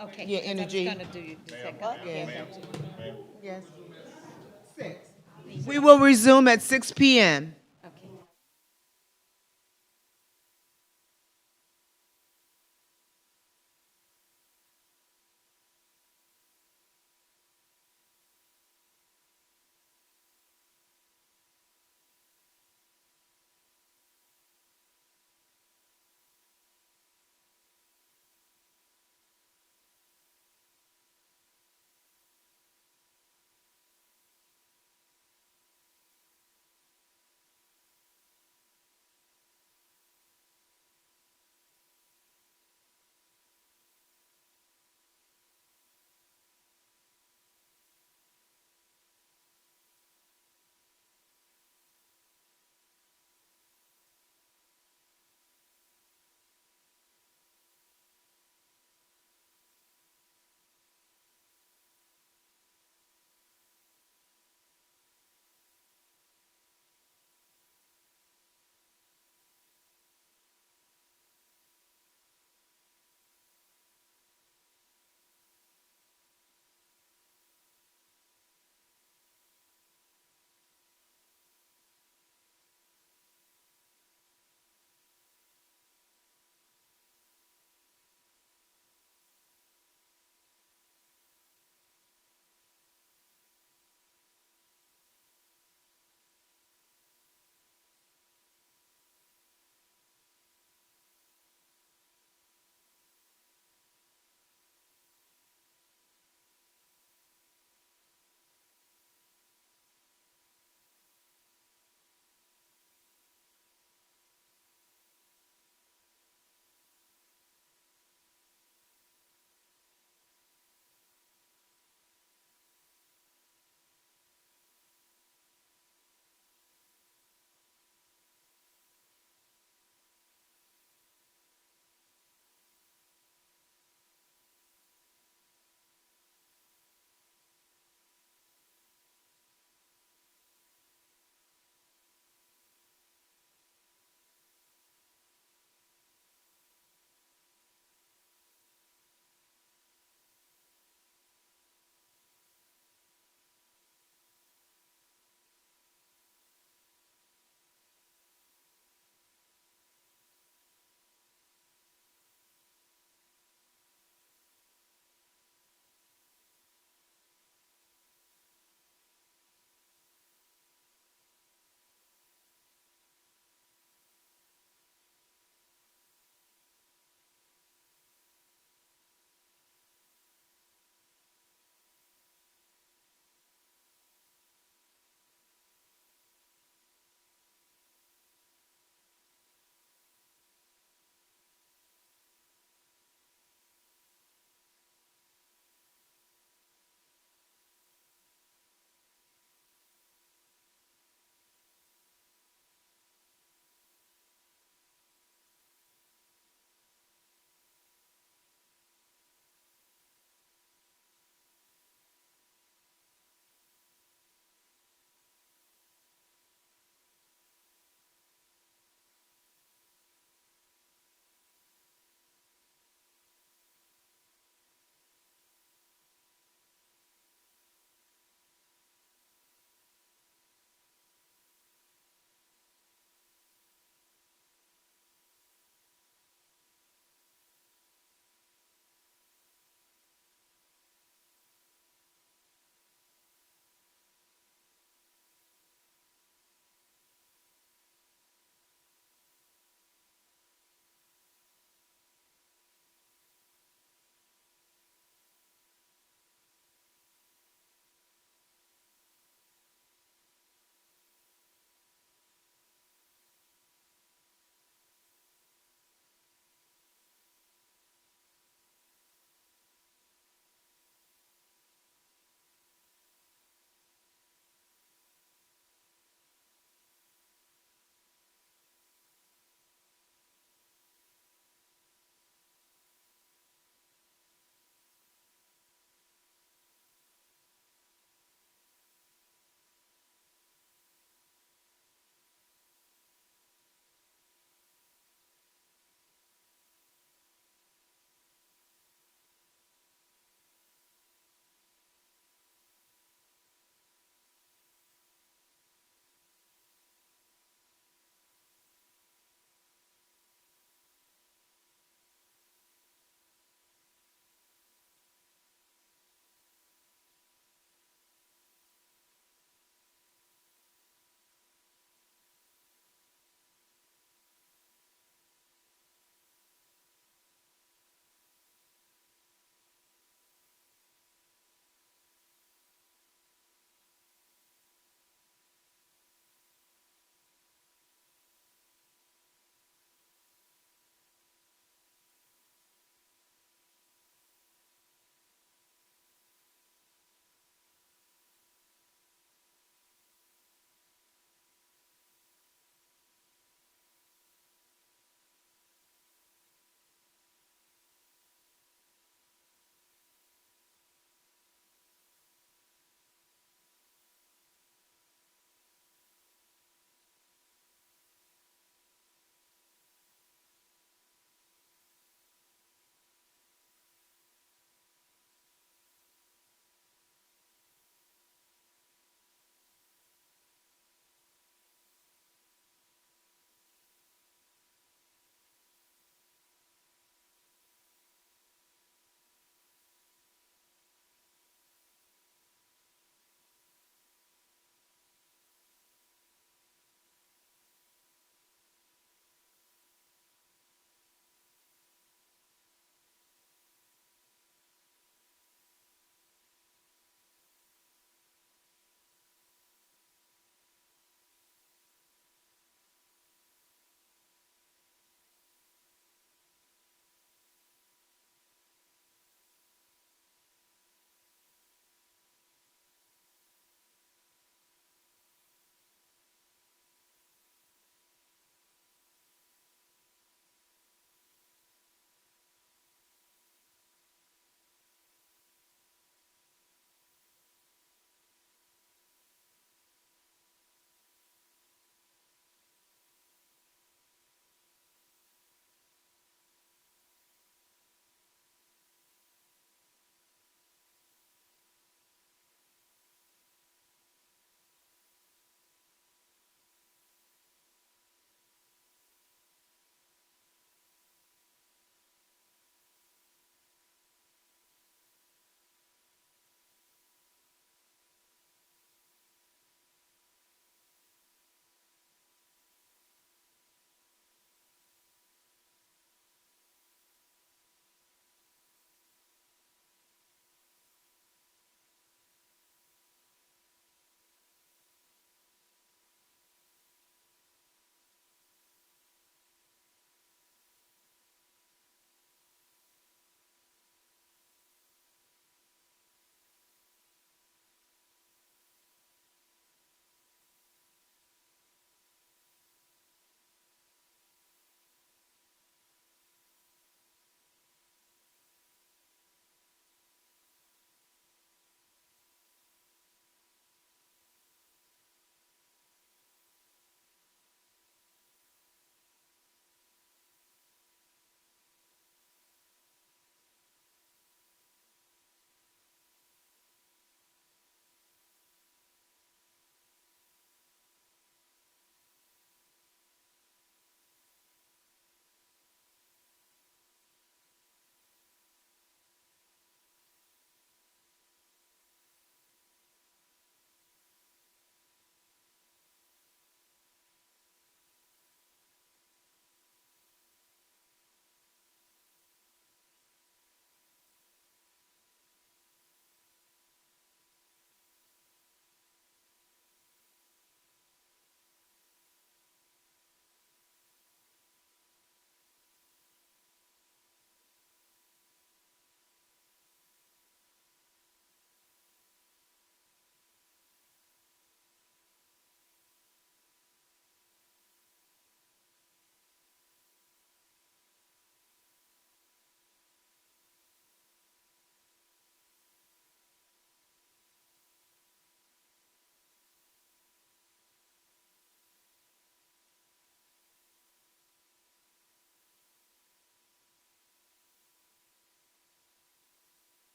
Speaker 8: Okay.
Speaker 1: Yeah,
Speaker 8: 'cause I was
Speaker 1: energy.
Speaker 8: gonna do the second.
Speaker 1: Yes. We will resume at 6 PM.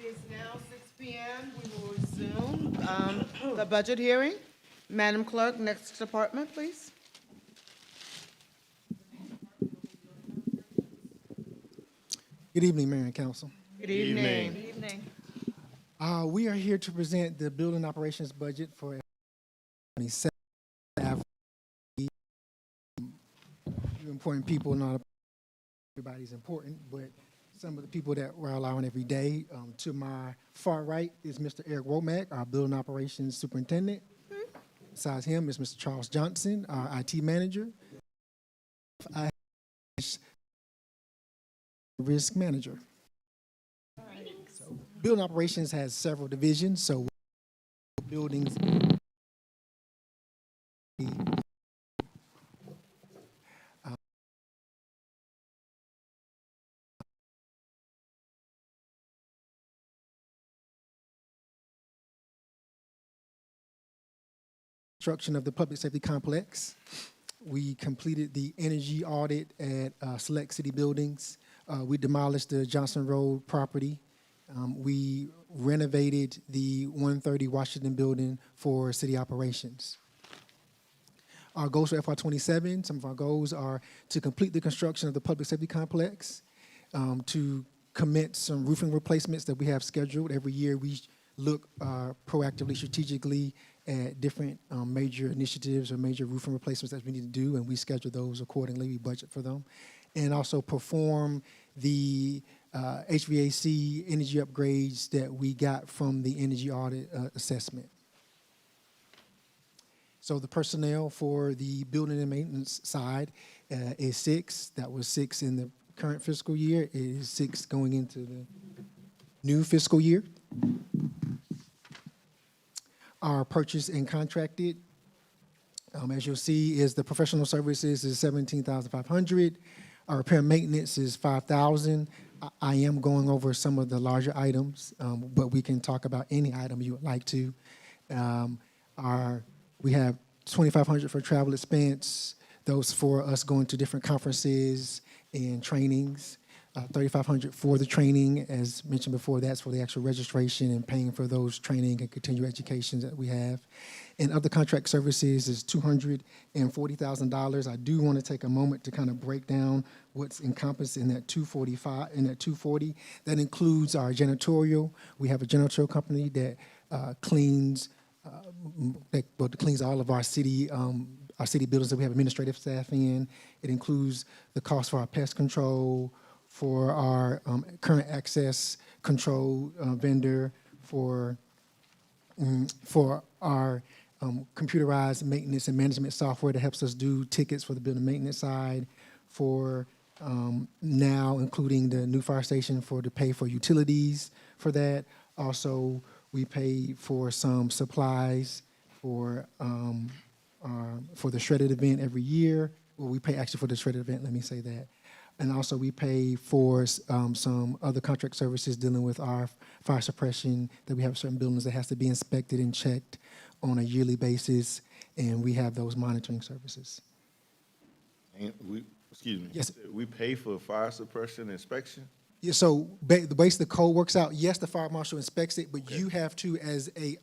Speaker 1: is now 6 p.m. We will resume the budget hearing. Madam Clerk, next department, please.
Speaker 12: Good evening, Mayor and Council.
Speaker 1: Good evening.
Speaker 12: We are here to present the building operations budget for FY27. Important people, not everybody's important, but some of the people that we're allowing every day. To my far right is Mr. Eric Womack, our building operations superintendent. Besides him is Mr. Charles Johnson, our IT manager. I risk manager. So, building operations has several divisions, so buildings. Construction of the public safety complex. We completed the energy audit at select city buildings. We demolished the Johnson Road property. We renovated the 130 Washington building for city operations. Our goals for FY27, some of our goals are to complete the construction of the public safety complex, to commence some roofing replacements that we have scheduled. Every year we look proactively, strategically at different major initiatives or major roofing replacements that we need to do, and we schedule those accordingly, we budget for them. And also perform the HVAC energy upgrades that we got from the energy audit assessment. So the personnel for the building and maintenance side is 6. That was 6 in the current fiscal year. It is 6 going into the new fiscal year. Our purchase and contracted, as you'll see, is the professional services is $17,500. Our repair and maintenance is $5,000. I am going over some of the larger items, but we can talk about any item you would like to. We have $2,500 for travel expense, those for us going to different conferences and trainings. $3,500 for the training, as mentioned before, that's for the actual registration and paying for those training and continuing educations that we have. And other contract services is $240,000. I do want to take a moment to kind of break down what's encompassed in that 245, in that 240. That includes our janitorial. We have a janitorial company that cleans all of our city buildings that we have administrative staff in. It includes the cost for our pest control, for our current access control vendor, for our computerized maintenance and management software that helps us do tickets for the building maintenance side, for now including the new fire station to pay for utilities for that. Also, we pay for some supplies for the shredded event every year. Well, we pay actually for the shredded event, let me say that. And also we pay for some other contract services dealing with our fire suppression, that we have certain buildings that has to be inspected and checked on a yearly basis, and we have those monitoring services.
Speaker 4: And excuse me.
Speaker 12: Yes.
Speaker 4: We pay for fire suppression inspection?
Speaker 12: Yeah, so the way the code works out, yes, the fire marshal inspects it, but you have to, as a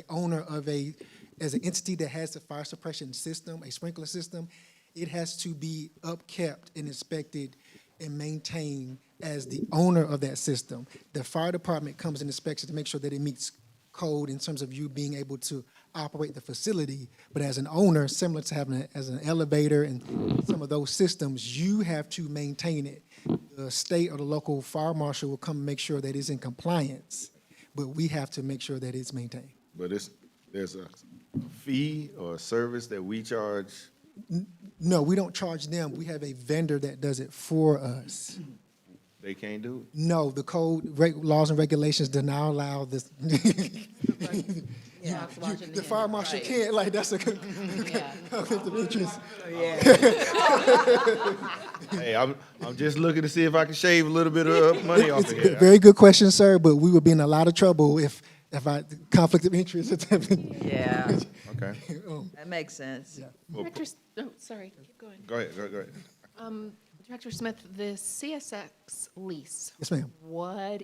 Speaker 12: owner of as an entity that has a fire suppression system, a sprinkler system, it has to be upkept and inspected and maintained as the owner of that system. The fire department comes and inspects it to make sure that it meets code in terms of you being able to operate the facility. But as an owner, similar to having as an elevator and some of those systems, you have to maintain it. The state or the local fire marshal will come and make sure that it's in compliance, but we have to make sure that it's maintained.
Speaker 4: But there's a fee or a service that we charge?
Speaker 12: No, we don't charge them. We have a vendor that does it for us.
Speaker 4: They can't do it?
Speaker 12: No, the code, laws and regulations do not allow this.
Speaker 2: Yeah,
Speaker 12: The fire marshal can't, like, that's a conflict of interest.
Speaker 4: Hey, I'm just looking to see if I can shave a little bit of money off of here.
Speaker 12: Very good question, sir, but we would be in a lot of trouble if conflict of interest.
Speaker 13: Yeah,
Speaker 4: Okay.
Speaker 13: that makes sense.
Speaker 9: Director, sorry, keep going.
Speaker 4: Go ahead.
Speaker 9: Director Smith, the CSX lease.
Speaker 12: Yes, ma'am.
Speaker 9: What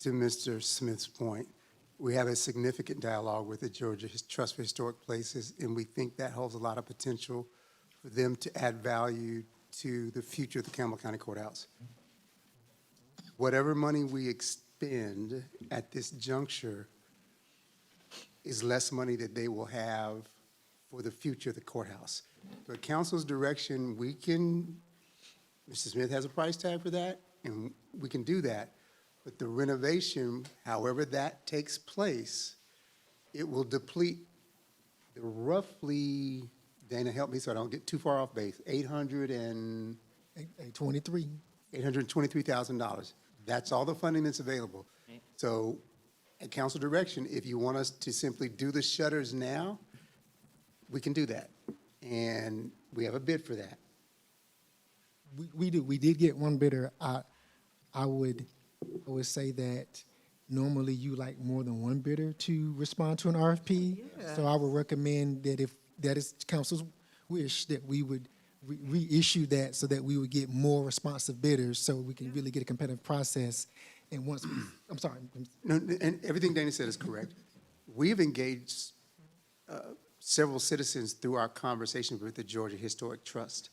Speaker 5: to Mr. Smith's point, we have a significant dialogue with the Georgia Trust for Historic Places, and we think that holds a lot of potential for them to add value to the future of the Campbell County Courthouse. Whatever money we expend at this juncture is less money that they will have for the future of the courthouse. So at council's direction, we can, Mr. Smith has a price tag for that, and we can do that. But the renovation, however that takes place, it will deplete the roughly, Dana, help me so I don't get too far off base, $823,000. That's all the funding that's available. So at council direction, if you want us to simply do the shutters now, we can do that. And we have a bid for that.
Speaker 12: We did get one bidder. I would say that normally you like more than one bidder to respond to an RFP. So I would recommend that if that is council's wish, that we would reissue that so that we would get more responsive bidders so we can really get a competitive process. And once, I'm sorry.
Speaker 5: No, and everything Dana said is correct. We've engaged several citizens through our conversations with the Georgia Historic Trust.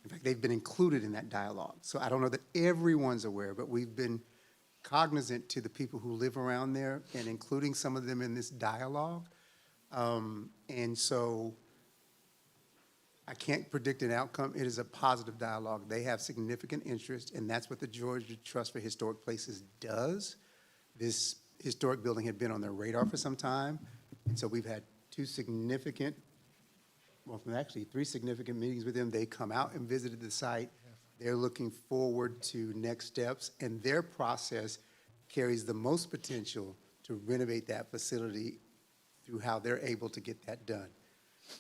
Speaker 5: In fact, they've been included in that dialogue. So I don't know that everyone's aware, but we've been cognizant to the people who live around there and including some of them in this dialogue. And so I can't predict an outcome. It is a positive dialogue. They have significant interest, and that's what the Georgia Trust for Historic Places does. This historic building had been on their radar for some time, and so we've had three significant meetings with them. They come out and visited the site. They're looking forward to next steps, and their process carries the most potential to renovate that facility through how they're able to get that done.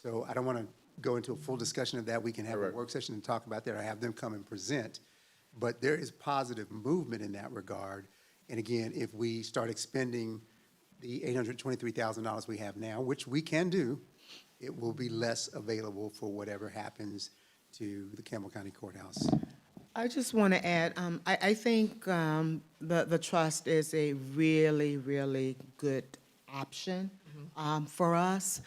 Speaker 5: So I don't want to go into a full discussion of that. We can have a work session and talk about that, or have them come and present. But there is positive movement in that regard. And again, if we start expending the $823,000 we have now, which we can do, it will be less available for whatever happens to the Campbell County Courthouse.
Speaker 1: I just want to add, I think the trust is a really, really good option for us,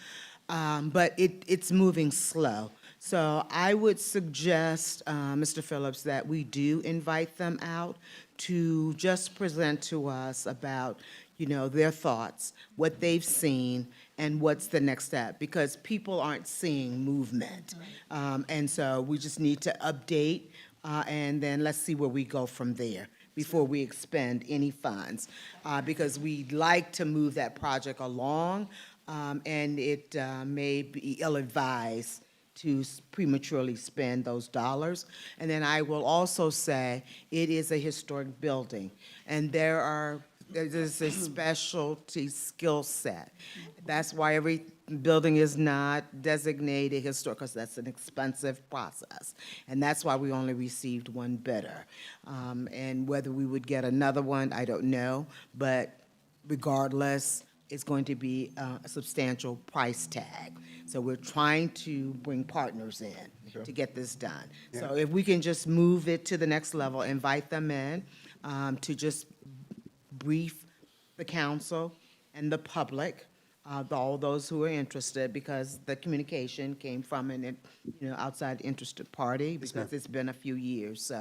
Speaker 1: but it's moving slow. So I would suggest, Mr. Phillips, that we do invite them out to just present to us about, their thoughts, what they've seen, and what's the next step, because people aren't seeing movement. And so we just need to update, and then let's see where we go from there before we expend any funds, because we'd like to move that project along, and it may be ill-advised to prematurely spend those dollars. And then I will also say, it is a historic building, and there's a specialty skill set. That's why every building is not designated historic, because that's an expensive process. And that's why we only received one bidder. And whether we would get another one, I don't know, but regardless, it's going to be a substantial price tag. So we're trying to bring partners in to get this done. So if we can just move it to the next level, invite them in to just brief the council and the public, all those who are interested, because the communication came from an outside interested party, because it's been a few years.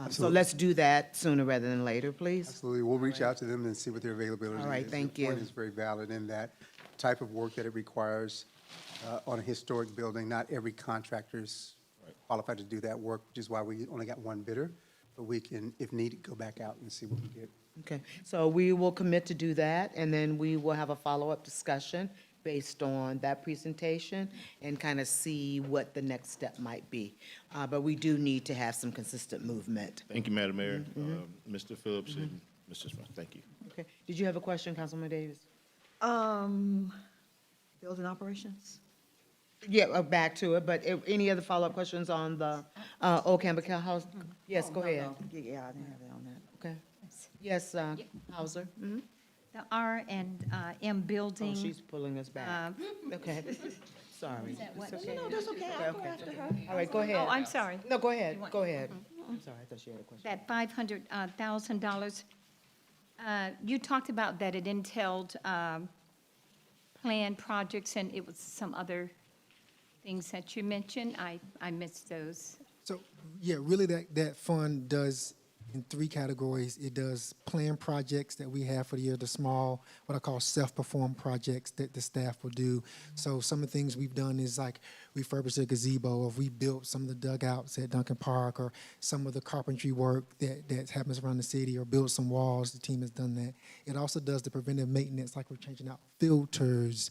Speaker 1: So let's do that sooner rather than later, please.
Speaker 5: Absolutely. We'll reach out to them and see what their availability is.
Speaker 1: All right, thank you.
Speaker 5: Your point is very valid in that type of work that it requires on a historic building. Not every contractor is qualified to do that work, which is why we only got one bidder. But we can, if needed, go back out and see what we get.
Speaker 1: Okay, so we will commit to do that, and then we will have a follow-up discussion based on that presentation and kind of see what the next step might be. But we do need to have some consistent movement.
Speaker 4: Thank you, Madam Mayor, Mr. Phillips and Mr. Smith. Thank you.
Speaker 1: Okay, did you have a question, Councilman Davis?
Speaker 3: Building operations?
Speaker 1: Yeah, back to it, but any other follow-up questions on the Old Campbell House? Yes, go ahead.
Speaker 3: Yeah, I didn't have that on that.
Speaker 1: Okay. Yes, Hauser? Mhm.
Speaker 8: The R and M
Speaker 1: Oh,
Speaker 8: building.
Speaker 1: she's pulling us back. Okay, sorry.
Speaker 8: what?
Speaker 1: It's okay.
Speaker 3: No, that's okay. I'll go after her.
Speaker 1: All right, go ahead.
Speaker 8: Oh, I'm sorry.
Speaker 1: No, go ahead, go ahead. I'm sorry, I thought she had a question.
Speaker 8: That $500,000, You talked about that it entailed planned projects, and it was some other things that you mentioned. I missed those.
Speaker 12: So, yeah, really that fund does in three categories. It does planned projects that we have for the year, the small, what I call self-performed projects that the staff will do. So some of the things we've done is like refurbish a gazebo, or we built some of the dugouts at Duncan Park, or some of the carpentry work that happens around the city, or build some walls. The team has done that. It also does the preventive maintenance, like we're changing out filters,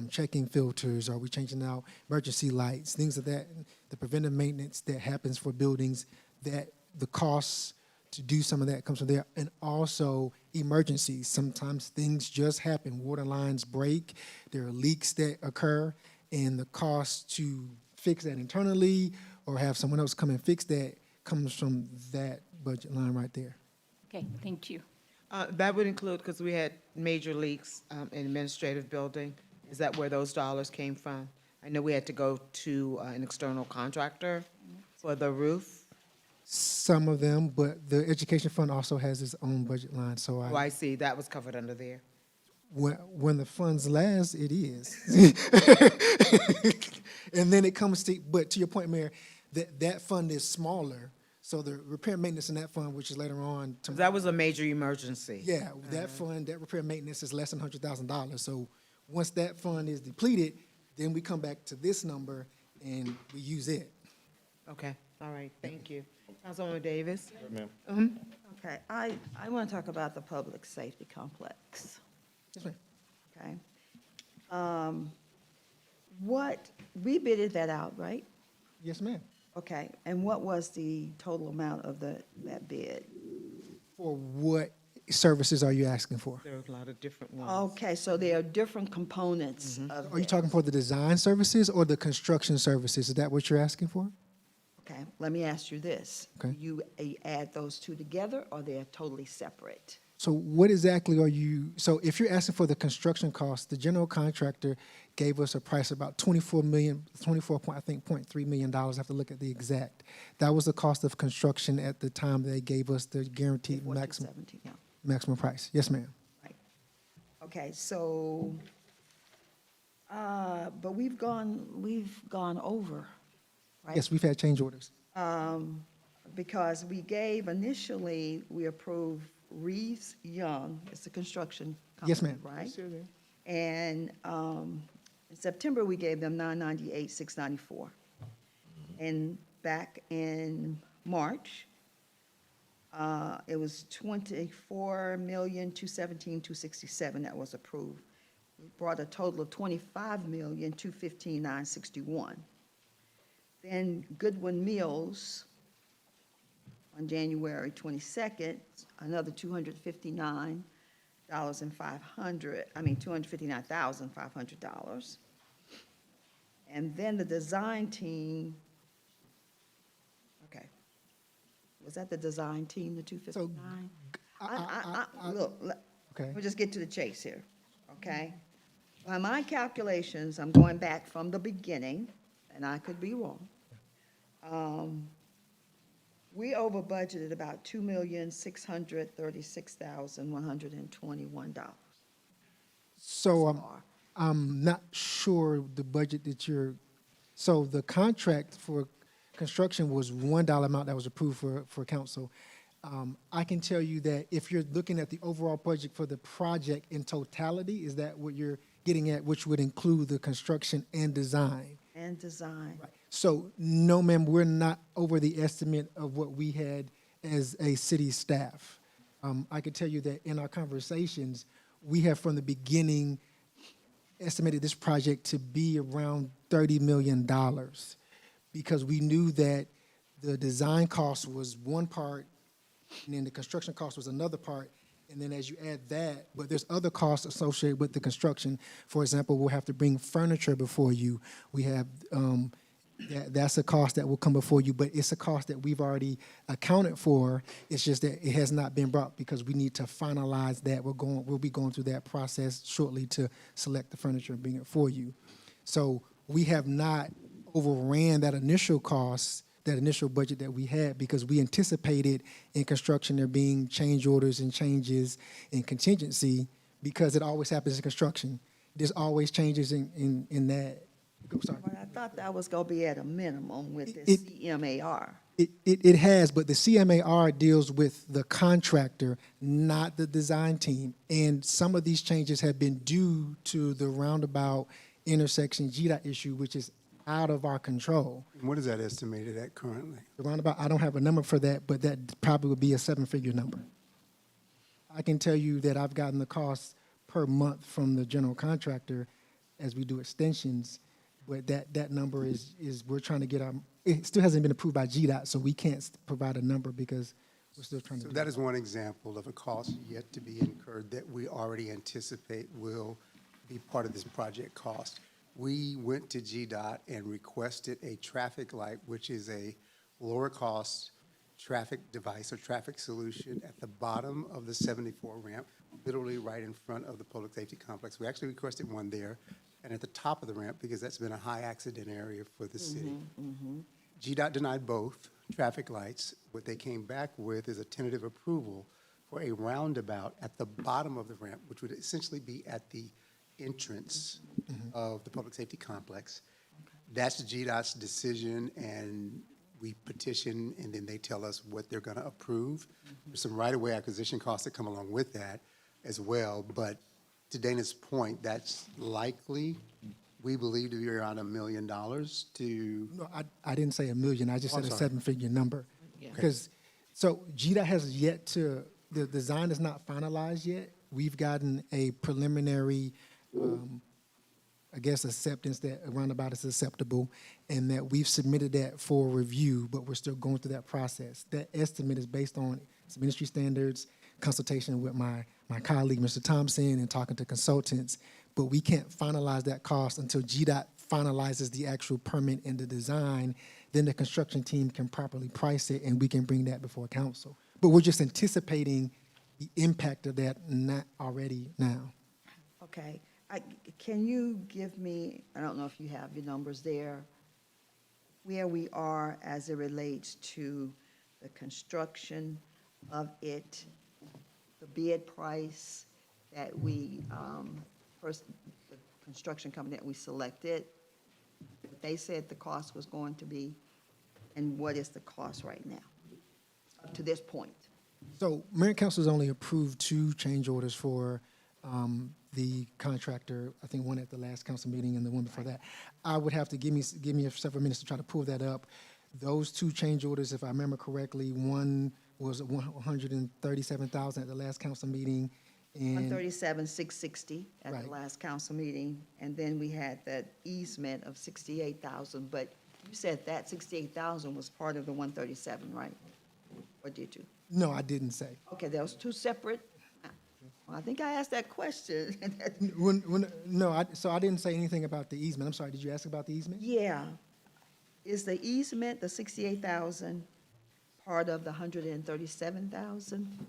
Speaker 12: checking filters, or we changing out emergency lights, things of that. The preventive maintenance that happens for buildings, that the costs to do some of that comes from there. And also emergencies. Sometimes things just happen. Water lines break. There are leaks that occur. And the cost to fix that internally or have someone else come and fix that comes from that budget line right there.
Speaker 8: Okay, thank you.
Speaker 1: That would include, because we had major leaks in administrative building. Is that where those dollars came from? I know we had to go to an external contractor for the roof.
Speaker 12: Some of them, but the education fund also has its own budget line. So
Speaker 1: Oh, I see, that was covered under there.
Speaker 12: when the funds last, it is. And then it comes to, but to your point, Mayor, that fund is smaller. So the repair and maintenance in that fund, which is later on.
Speaker 1: That was a major emergency.
Speaker 12: Yeah, that fund, that repair and maintenance is less than $100,000. So once that fund is depleted, then we come back to this number and we use it.
Speaker 1: Okay, all right, thank you. Councilwoman Davis?
Speaker 4: Ma'am.
Speaker 3: Okay, I want to talk about the public safety complex,
Speaker 12: Yes, ma'am.
Speaker 3: okay? We bidded that out, right?
Speaker 12: Yes, ma'am.
Speaker 3: Okay, and what was the total amount of that bid?
Speaker 12: For what services are you asking for?
Speaker 1: There are a lot of different ones.
Speaker 3: Okay, so there are different components of
Speaker 12: Are you
Speaker 3: this.
Speaker 12: talking for the design services or the construction services? Is that what you're asking for?
Speaker 3: Okay, let me ask you this.
Speaker 12: Okay.
Speaker 3: You add those two together, or they're totally separate?
Speaker 12: So what exactly are you, so if you're asking for the construction costs, the general contractor gave us a price about $24 million, $0.3 million. I have to look at the exact. That was the cost of construction at the time they gave us the guaranteed maximum,
Speaker 3: 1417, yeah.
Speaker 12: maximum price. Yes, ma'am.
Speaker 3: Right. Okay, so, but we've gone over, right?
Speaker 12: Yes, we've had change orders.
Speaker 3: Because we gave initially, we approved Reeves Young, it's the construction company,
Speaker 12: Yes, ma'am.
Speaker 3: right? And in September, we gave them $998,694. And back in March, it was $24,217,267 that was approved. We brought a total of $25,215,961. Then Goodwin Mills, on January 22nd, another $259,500. And then the design team, okay. Was that the design team, the 259? Look,
Speaker 12: Okay.
Speaker 3: let me just get to the chase here, okay? By my calculations, I'm going back from the beginning, and I could be wrong. We over budgeted about $2,636,121.
Speaker 12: So I'm not sure the budget that so the contract for construction was $1 amount that was approved for council. I can tell you that if you're looking at the overall budget for the project in totality, is that what you're getting at, which would include the construction and design?
Speaker 3: And design.
Speaker 12: So, no, ma'am, we're not over the estimate of what we had as a city staff. I can tell you that in our conversations, we have from the beginning estimated this project to be around $30 million because we knew that the design cost was one part and then the construction cost was another part. And then as you add that, but there's other costs associated with the construction. For example, we'll have to bring furniture before you. We have, that's a cost that will come before you, but it's a cost that we've already accounted for. It's just that it has not been brought because we need to finalize that. We'll be going through that process shortly to select the furniture and bring it for you. So we have not overran that initial cost that initial budget that we had because we anticipated in construction there being change orders and changes in contingency because it always happens in construction. There's always changes in that. Sorry.
Speaker 3: But I thought that was gonna be at a minimum with the
Speaker 12: It-
Speaker 3: CMAR.
Speaker 12: It has, but the CMAR deals with the contractor, not the design team. And some of these changes have been due to the roundabout intersection GDOT issue, which is out of our control.
Speaker 5: What is that estimated at currently?
Speaker 12: The roundabout, I don't have a number for that, but that probably would be a seven-figure number. I can tell you that I've gotten the cost per month from the general contractor as we do extensions, but that number is we're trying to get our, it still hasn't been approved by GDOT, so we can't provide a number because we're still trying to
Speaker 5: So
Speaker 12: do
Speaker 5: that is one example of a cost yet to be incurred that we already anticipate will be part of this project cost. We went to GDOT and requested a traffic light, which is a lower cost traffic device or traffic solution at the bottom of the 74 ramp, literally right in front of the public safety complex. We actually requested one there and at the top of the ramp because that's been a high accident area for the city. GDOT denied both traffic lights. What they came back with is a tentative approval for a roundabout at the bottom of the ramp, which would essentially be at the entrance of the public safety complex. That's GDOT's decision, and we petition, and then they tell us what they're going to approve. There's some right-of-way acquisition costs that come along with that as well, but to Dana's point, that's likely, we believe, to be around $1 million to,
Speaker 12: No, I didn't say a million, I just
Speaker 5: Oh, I'm
Speaker 12: said a
Speaker 5: sorry.
Speaker 12: seven-figure number. Because, so GDOT has yet to, the design is not finalized yet. We've gotten a preliminary, I guess, acceptance that a roundabout is acceptable, and that we've submitted that for review, but we're still going through that process. That estimate is based on some industry standards, consultation with my colleague, Mr. Thompson, and talking to consultants, but we can't finalize that cost until GDOT finalizes the actual permit and the design. Then the construction team can properly price it, and we can bring that before council. But we're just anticipating the impact of that not already now.
Speaker 3: Okay, can you give me, I don't know if you have your numbers there, where we are as it relates to the construction of it, the bid price that we, first, the construction company that we selected, what they said the cost was going to be, and what is the cost right now, up to this point?
Speaker 12: So Mayor and Council has only approved 2 change orders for the contractor, I think one at the last council meeting and the one before that. I would have to give me several minutes to try to pull that up. Those 2 change orders, if I remember correctly, one was $137,000 at the last council meeting, and
Speaker 3: 137,660 at the
Speaker 12: Right.
Speaker 3: last council meeting, and then we had that easement of 68,000, but you said that 68,000 was part of the 137, right? Or did you?
Speaker 12: no, I didn't say.
Speaker 3: Okay, those 2 separate? Well, I think I asked that question.
Speaker 12: So I didn't say anything about the easement. I'm sorry, did you ask about the easement?
Speaker 3: Yeah. Is the easement, the 68,000, part of the 137,000?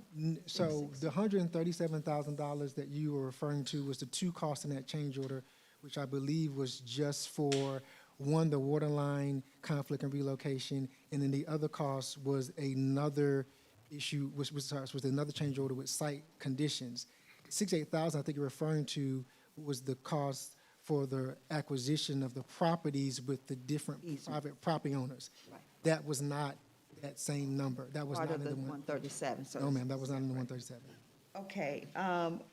Speaker 12: So the $137,000 that you were referring to was the 2 costs in that change order, which I believe was just for, one, the water line conflict and relocation, and then the other cost was another issue, which was another change order with site conditions. 68,000, I think you're referring to, was the cost for the acquisition of the properties with the different private property owners.
Speaker 3: Right.
Speaker 12: That was not that same number. That was
Speaker 3: Part
Speaker 12: not
Speaker 3: of
Speaker 12: in
Speaker 3: the
Speaker 12: the one.
Speaker 3: 137, so.
Speaker 12: No, ma'am, that was not in the 137.
Speaker 3: Okay,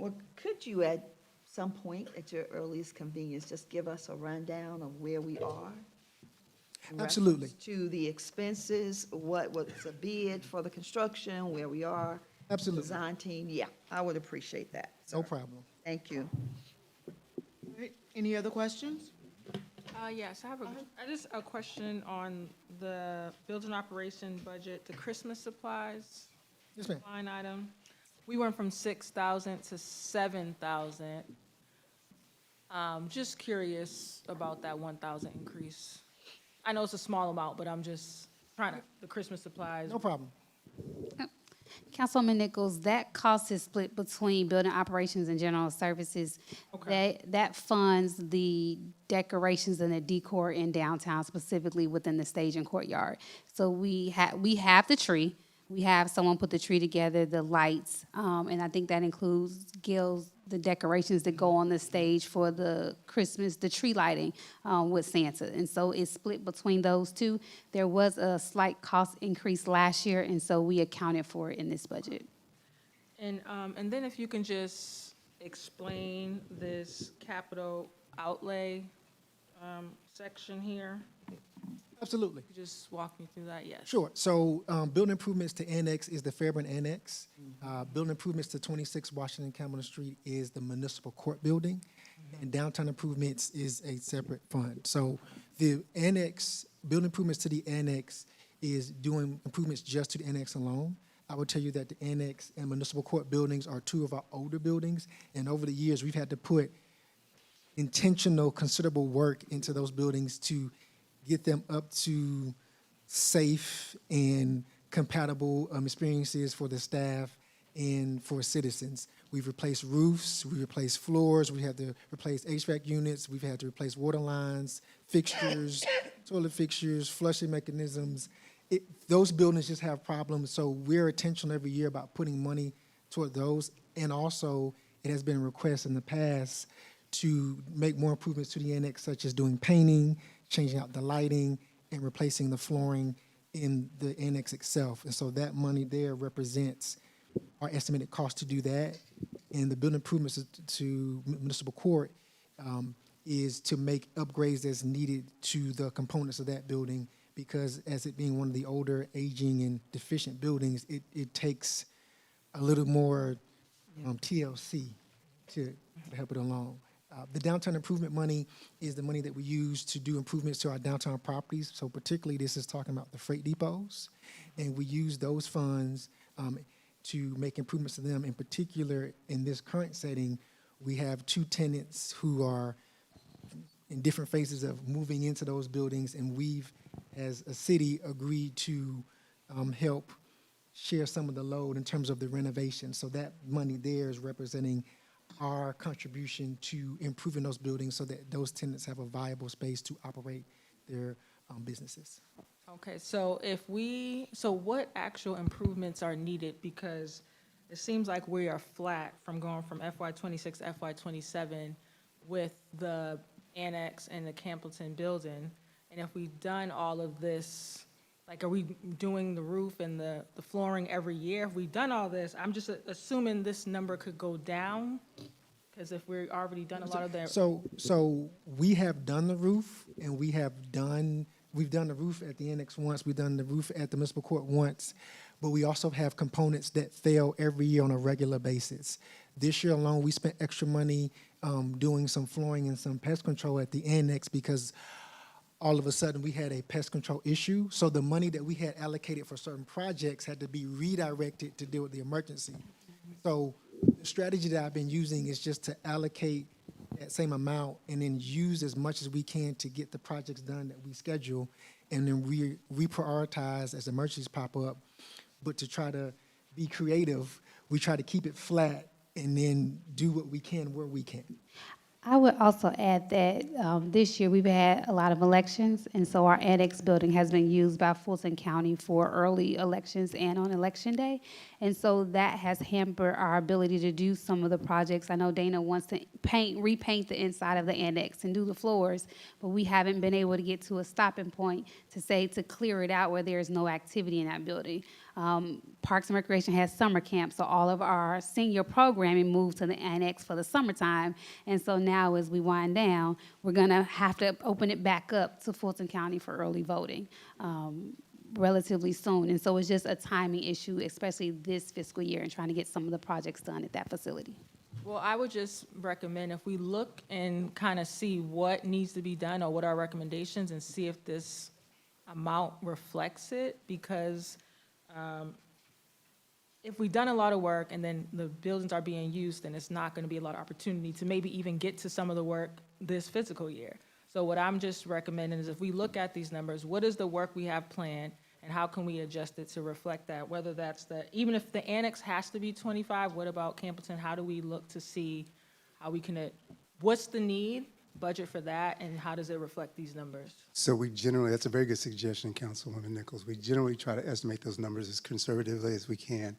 Speaker 3: well, could you at some point, at your earliest convenience, just give us a rundown of where we are? in
Speaker 12: Absolutely.
Speaker 3: reference to the expenses, what was the bid for the construction, where we are?
Speaker 12: Absolutely.
Speaker 3: Design team, yeah, I would appreciate that.
Speaker 12: No
Speaker 3: sir.
Speaker 12: problem.
Speaker 3: Thank you.
Speaker 1: All right, any other questions?
Speaker 7: Yes, I have just a question on the building operation budget, the Christmas supplies
Speaker 12: Yes, ma'am.
Speaker 7: line item. We went from 6,000 to 7,000. Just curious about that 1,000 increase. I know it's a small amount, but I'm just trying to, the Christmas supplies.
Speaker 12: No problem.
Speaker 6: Councilwoman Nichols, that cost is split between building operations and general services.
Speaker 7: Okay.
Speaker 6: That funds the decorations and the decor in downtown, specifically within the stage and courtyard. So we have the tree. We have someone put the tree together, the lights, and I think that includes the decorations that go on the stage for the Christmas, the tree lighting with Santa. And so it's split between those two. There was a slight cost increase last year, and so we accounted for it in this budget.
Speaker 7: And then if you can just explain this capital outlay section here,
Speaker 12: Absolutely.
Speaker 7: just walk me through that, yes.
Speaker 12: Sure. So building improvements to Annex is the Fairburn Annex. Building improvements to 26 Washington Campbell Street is the Municipal Court Building. And downtown improvements is a separate fund. So the annex, building improvements to the annex is doing improvements just to the annex alone. I would tell you that the annex and municipal court buildings are two of our older buildings. And over the years, we've had to put intentional, considerable work into those buildings to get them up to safe and compatible experiences for the staff and for citizens. We've replaced roofs, we replaced floors, we had to replace HVAC units, we've had to replace water lines, fixtures, toilet fixtures, flushing mechanisms. Those buildings just have problems, so we're intentional every year about putting money toward those. And also, it has been a request in the past to make more improvements to the annex, such as doing painting, changing out the lighting, and replacing the flooring in the annex itself. And so that money there represents our estimated cost to do that. And the building improvements to municipal court is to make upgrades as needed to the components of that building, because as it being one of the older, aging, and deficient buildings, it takes a little more TLC to help it along. The downtown improvement money is the money that we use to do improvements to our downtown properties. So particularly, this is talking about the freight depots. And we use those funds to make improvements to them. In particular, in this current setting, we have 2 tenants who are in different phases of moving into those buildings, and we've, as a city, agreed to help share some of the load in terms of the renovation. So that money there is representing our contribution to improving those buildings so that those tenants have a viable space to operate their businesses.
Speaker 7: Okay, so so what actual improvements are needed? Because it seems like we are flat from going from FY26 to FY27 with the annex and the Campbellton building. And if we've done all of this, like, are we doing the roof and the flooring every year? If we've done all this, I'm just assuming this number could go down, because if we're already done a lot of that.
Speaker 12: So we have done the roof, and we've done the roof at the annex once, we've done the roof at the municipal court once, but we also have components that fail every year on a regular basis. This year alone, we spent extra money doing some flooring and some pest control at the annex because all of a sudden we had a pest control issue. So the money that we had allocated for certain projects had to be redirected to deal with the emergency. So the strategy that I've been using is just to allocate that same amount and then use as much as we can to get the projects done that we schedule, and then reprioritize as emergencies pop up. But to try to be creative, we try to keep it flat and then do what we can where we can.
Speaker 6: I would also add that this year we've had a lot of elections, and so our annex building has been used by Fulton County for early elections and on election day. And so that has hampered our ability to do some of the projects. I know Dana wants to repaint the inside of the annex and do the floors, but we haven't been able to get to a stopping point to clear it out where there's no activity in that building. Parks and Recreation has summer camp, so all of our senior programming moved to the annex for the summertime. And so now as we wind down, we're gonna have to open it back up to Fulton County for early voting relatively soon. And so it's just a timing issue, especially this fiscal year, and trying to get some of the projects done at that facility.
Speaker 7: Well, I would just recommend if we look and kind of see what needs to be done or what are our recommendations, and see if this amount reflects it, because if we've done a lot of work and then the buildings are being used, then it's not going to be a lot of opportunity to maybe even get to some of the work this fiscal year. So what I'm just recommending is if we look at these numbers, what is the work we have planned and how can we adjust it to reflect that? Whether that's even if the annex has to be 25, what about Campbellton? How do we look to see how we can, what's the need budget for that, and how does it reflect these numbers?
Speaker 5: So we generally, that's a very good suggestion, Councilwoman Nichols. We generally try to estimate those numbers as conservatively as we can.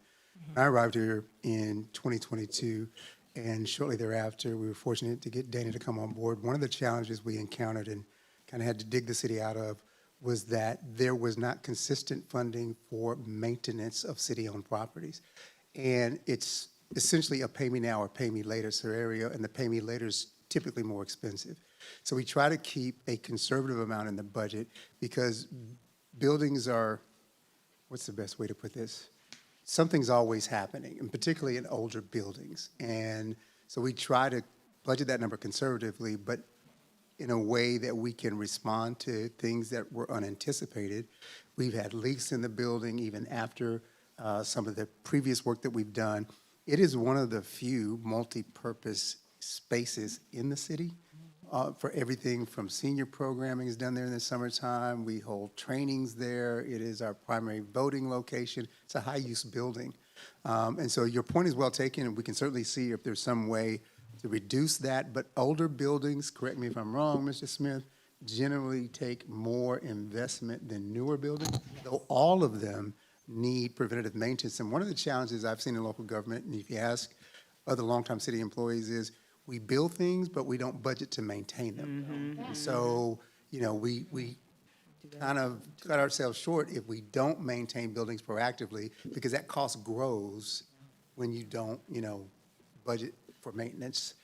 Speaker 5: I arrived here in 2022, and shortly thereafter, we were fortunate to get Dana to come on board. One of the challenges we encountered and kind of had to dig the city out of was that there was not consistent funding for maintenance of city-owned properties. And it's essentially a pay me now or pay me later scenario, and the pay me later is typically more expensive. So we try to keep a conservative amount in the budget because buildings are, what's the best way to put this? Something's always happening, and particularly in older buildings. And so we try to budget that number conservatively, but in a way that we can respond to things that were unanticipated. We've had leaks in the building even after some of the previous work that we've done. It is one of the few multi-purpose spaces in the city for everything from senior programming is done there in the summertime. We hold trainings there. It is our primary voting location. It's a high-use building. And so your point is well taken, and we can certainly see if there's some way to reduce that. But older buildings, correct me if I'm wrong, Mr. Smith, generally take more investment than newer buildings, though all of them need preventative maintenance. And one of the challenges I've seen in local government, and if you ask other longtime city employees, is we build things, but we don't budget to maintain them. And so, you know, we kind of cut ourselves short if we don't maintain buildings proactively, because that cost grows when you don't, you know, budget for maintenance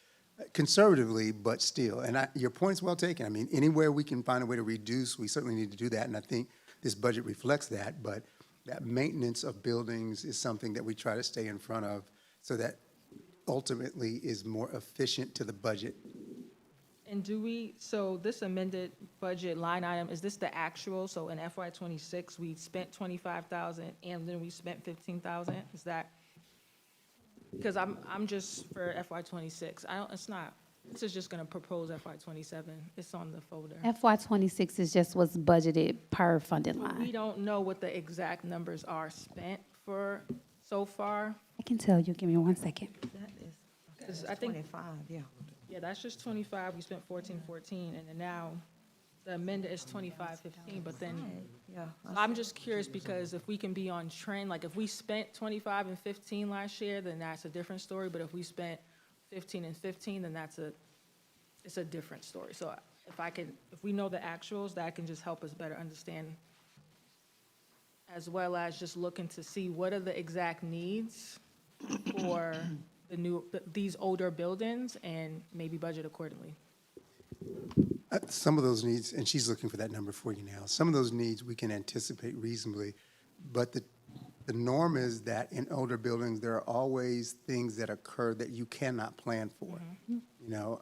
Speaker 5: conservatively, but still. And your point is well taken. I mean, anywhere we can find a way to reduce, we certainly need to do that. And I think this budget reflects that. But that maintenance of buildings is something that we try to stay in front of so that ultimately is more efficient to the budget.
Speaker 7: And do we, so this amended budget line item, is this the actual? So in FY26, we spent 25,000 and then we spent 15,000? Is that? Because I'm just for FY26. It's not, this is just gonna propose FY27. It's on the folder.
Speaker 6: FY26 is just what's budgeted per funding
Speaker 7: We
Speaker 6: line.
Speaker 7: don't know what the exact numbers are spent for so far.
Speaker 6: I can tell you, give me 1 second.
Speaker 3: That is,
Speaker 7: 'Cause I think,
Speaker 3: 25, yeah.
Speaker 7: yeah, that's just 25. We spent 1414, and then now the amended is 2515, but then
Speaker 3: Yeah.
Speaker 7: I'm just curious because if we can be on trend, like if we spent 25 and 15 last year, then that's a different story. But if we spent 15 and 15, then it's a different story. So if we know the actuals, that can just help us better understand, as well as just looking to see what are the exact needs for these older buildings and maybe budget accordingly.
Speaker 5: Some of those needs, and she's looking for that number for you now, some of those needs we can anticipate reasonably, but the norm is that in older buildings, there are always things that occur that you cannot plan for. You know,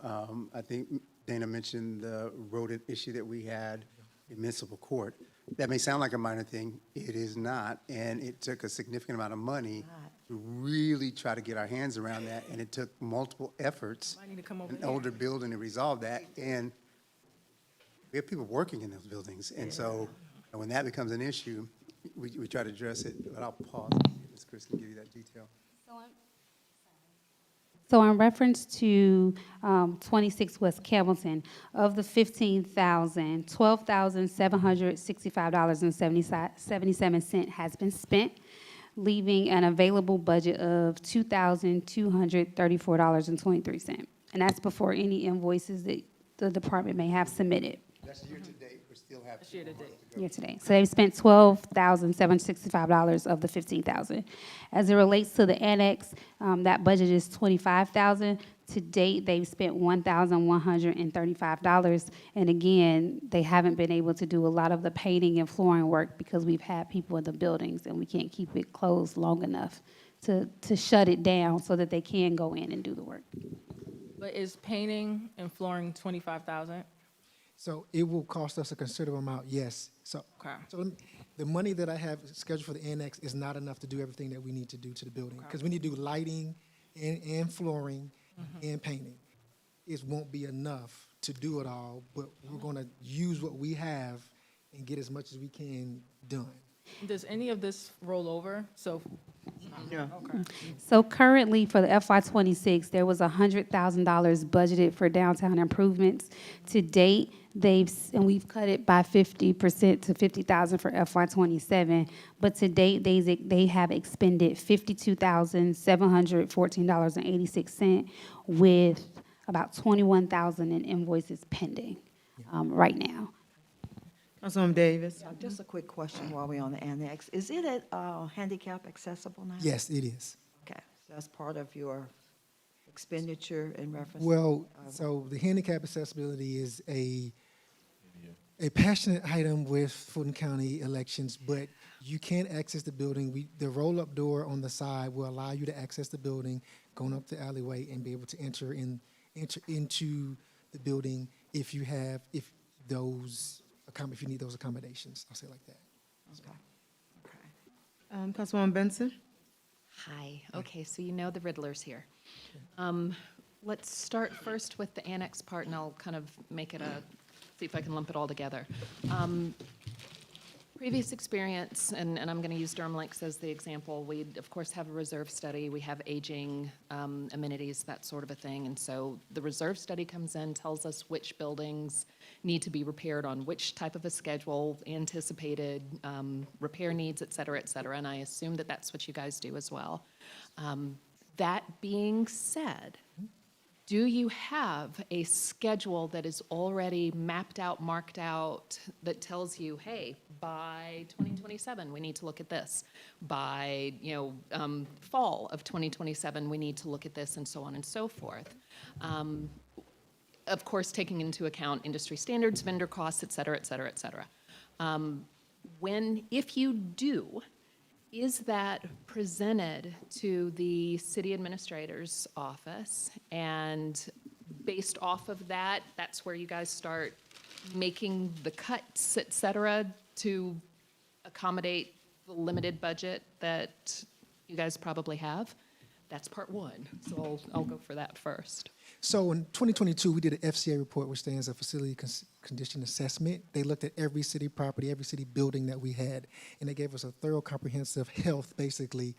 Speaker 5: I think Dana mentioned the rodent issue that we had in municipal court. That may sound like a minor thing. It is not, and it took a significant amount of money to really try to get our hands around that, and it took multiple efforts
Speaker 7: Might need to come over
Speaker 5: in an
Speaker 7: here.
Speaker 5: older building to resolve that, and we have people working in those buildings, and so when that becomes an issue, we try to address it, but I'll pause. Ms. Chris can give you that detail.
Speaker 6: So in reference to 26 West Campbellton, of the 15,000, $12,765.77 has been spent, leaving an available budget of $2,234.23. And that's before any invoices that the department may have submitted.
Speaker 5: That's year-to-date, we still have.
Speaker 7: That's year to date.
Speaker 6: Year to date. So they've spent $12,765 of the $15,000. As it relates to the annex, that budget is $25,000. To date, they've spent $1,135. And again, they haven't been able to do a lot of the painting and flooring work because we've had people in the buildings and we can't keep it closed long enough to shut it down so that they can go in and do the work.
Speaker 7: But is painting and flooring 25,000?
Speaker 12: So it will cost us a considerable amount, yes. So,
Speaker 7: Okay.
Speaker 12: the money that I have scheduled for the annex is not enough to do everything that we need to do to the building. Because we need to do lighting and flooring and painting. It won't be enough to do it all, but we're going to use what we have and get as much as we can done.
Speaker 7: Does any of this roll over? So
Speaker 1: Yeah.
Speaker 6: So currently, for the FY26, there was $100,000 budgeted for downtown improvements. To date, and we've cut it by 50% to 50,000 for FY27, but to date, they have expended $52,714.86 with about 21,000 in invoices pending, right now.
Speaker 1: Councilwoman Davis?
Speaker 3: Just a quick question while we're on the annex. Is it at handicap accessible now?
Speaker 12: Yes, it is.
Speaker 3: Okay, so that's part of your expenditure in reference?
Speaker 12: Well, so the handicap accessibility is a passionate item with Fulton County elections, but you can't access the building. The roll-up door on the side will allow you to access the building, going up the alleyway, and be able to enter into the building if you need those accommodations. I'll say it like that.
Speaker 3: Okay.
Speaker 1: Councilwoman Benson?
Speaker 9: Hi, okay, so you know the Riddler's here. Let's start first with the annex part, and I'll kind of make it see if I can lump it all together. Previous experience, and I'm going to use Durham Lakes as the example, we, of course, have a reserve study, we have aging amenities, that sort of a thing, and so the reserve study comes in, tells us which buildings need to be repaired on which type of a schedule, anticipated repair needs, et cetera, and I assume that that's what you guys do as well. That being said, do you have a schedule that is already mapped out, marked out, that tells you, hey, by 2027, we need to look at this. By, fall of 2027, we need to look at this, and so on and so forth. Of course, taking into account industry standards, vendor costs, et cetera. If you do, is that presented to the city administrator's office? And based off of that, that's where you guys start making the cuts, et cetera, to accommodate the limited budget that you guys probably have? That's part one, so I'll go for that first.
Speaker 12: So in 2022, we did an FCA report, which stands for Facility Condition Assessment. They looked at every city property, every city building that we had, and they gave us a thorough, comprehensive health, basically,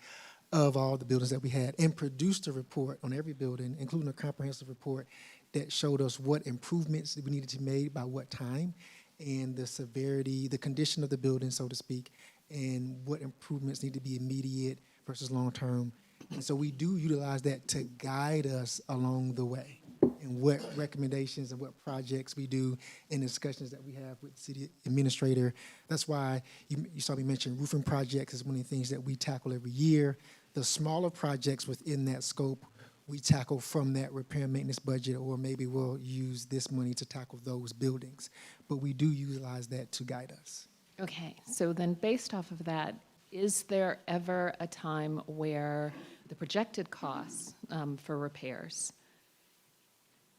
Speaker 12: of all the buildings that we had, and produced a report on every building, including a comprehensive report that showed us what improvements we needed to be made by what time, and the severity, the condition of the building, so to speak, and what improvements need to be immediate versus long-term. And so we do utilize that to guide us along the way and what recommendations and what projects we do in discussions that we have with the city administrator. That's why you saw me mention roofing projects is one of the things that we tackle every year. The smaller projects within that scope, we tackle from that repair and maintenance budget, or maybe we'll use this money to tackle those buildings. But we do utilize that to guide us.
Speaker 9: Okay, so then based off of that, is there ever a time where the projected costs for repairs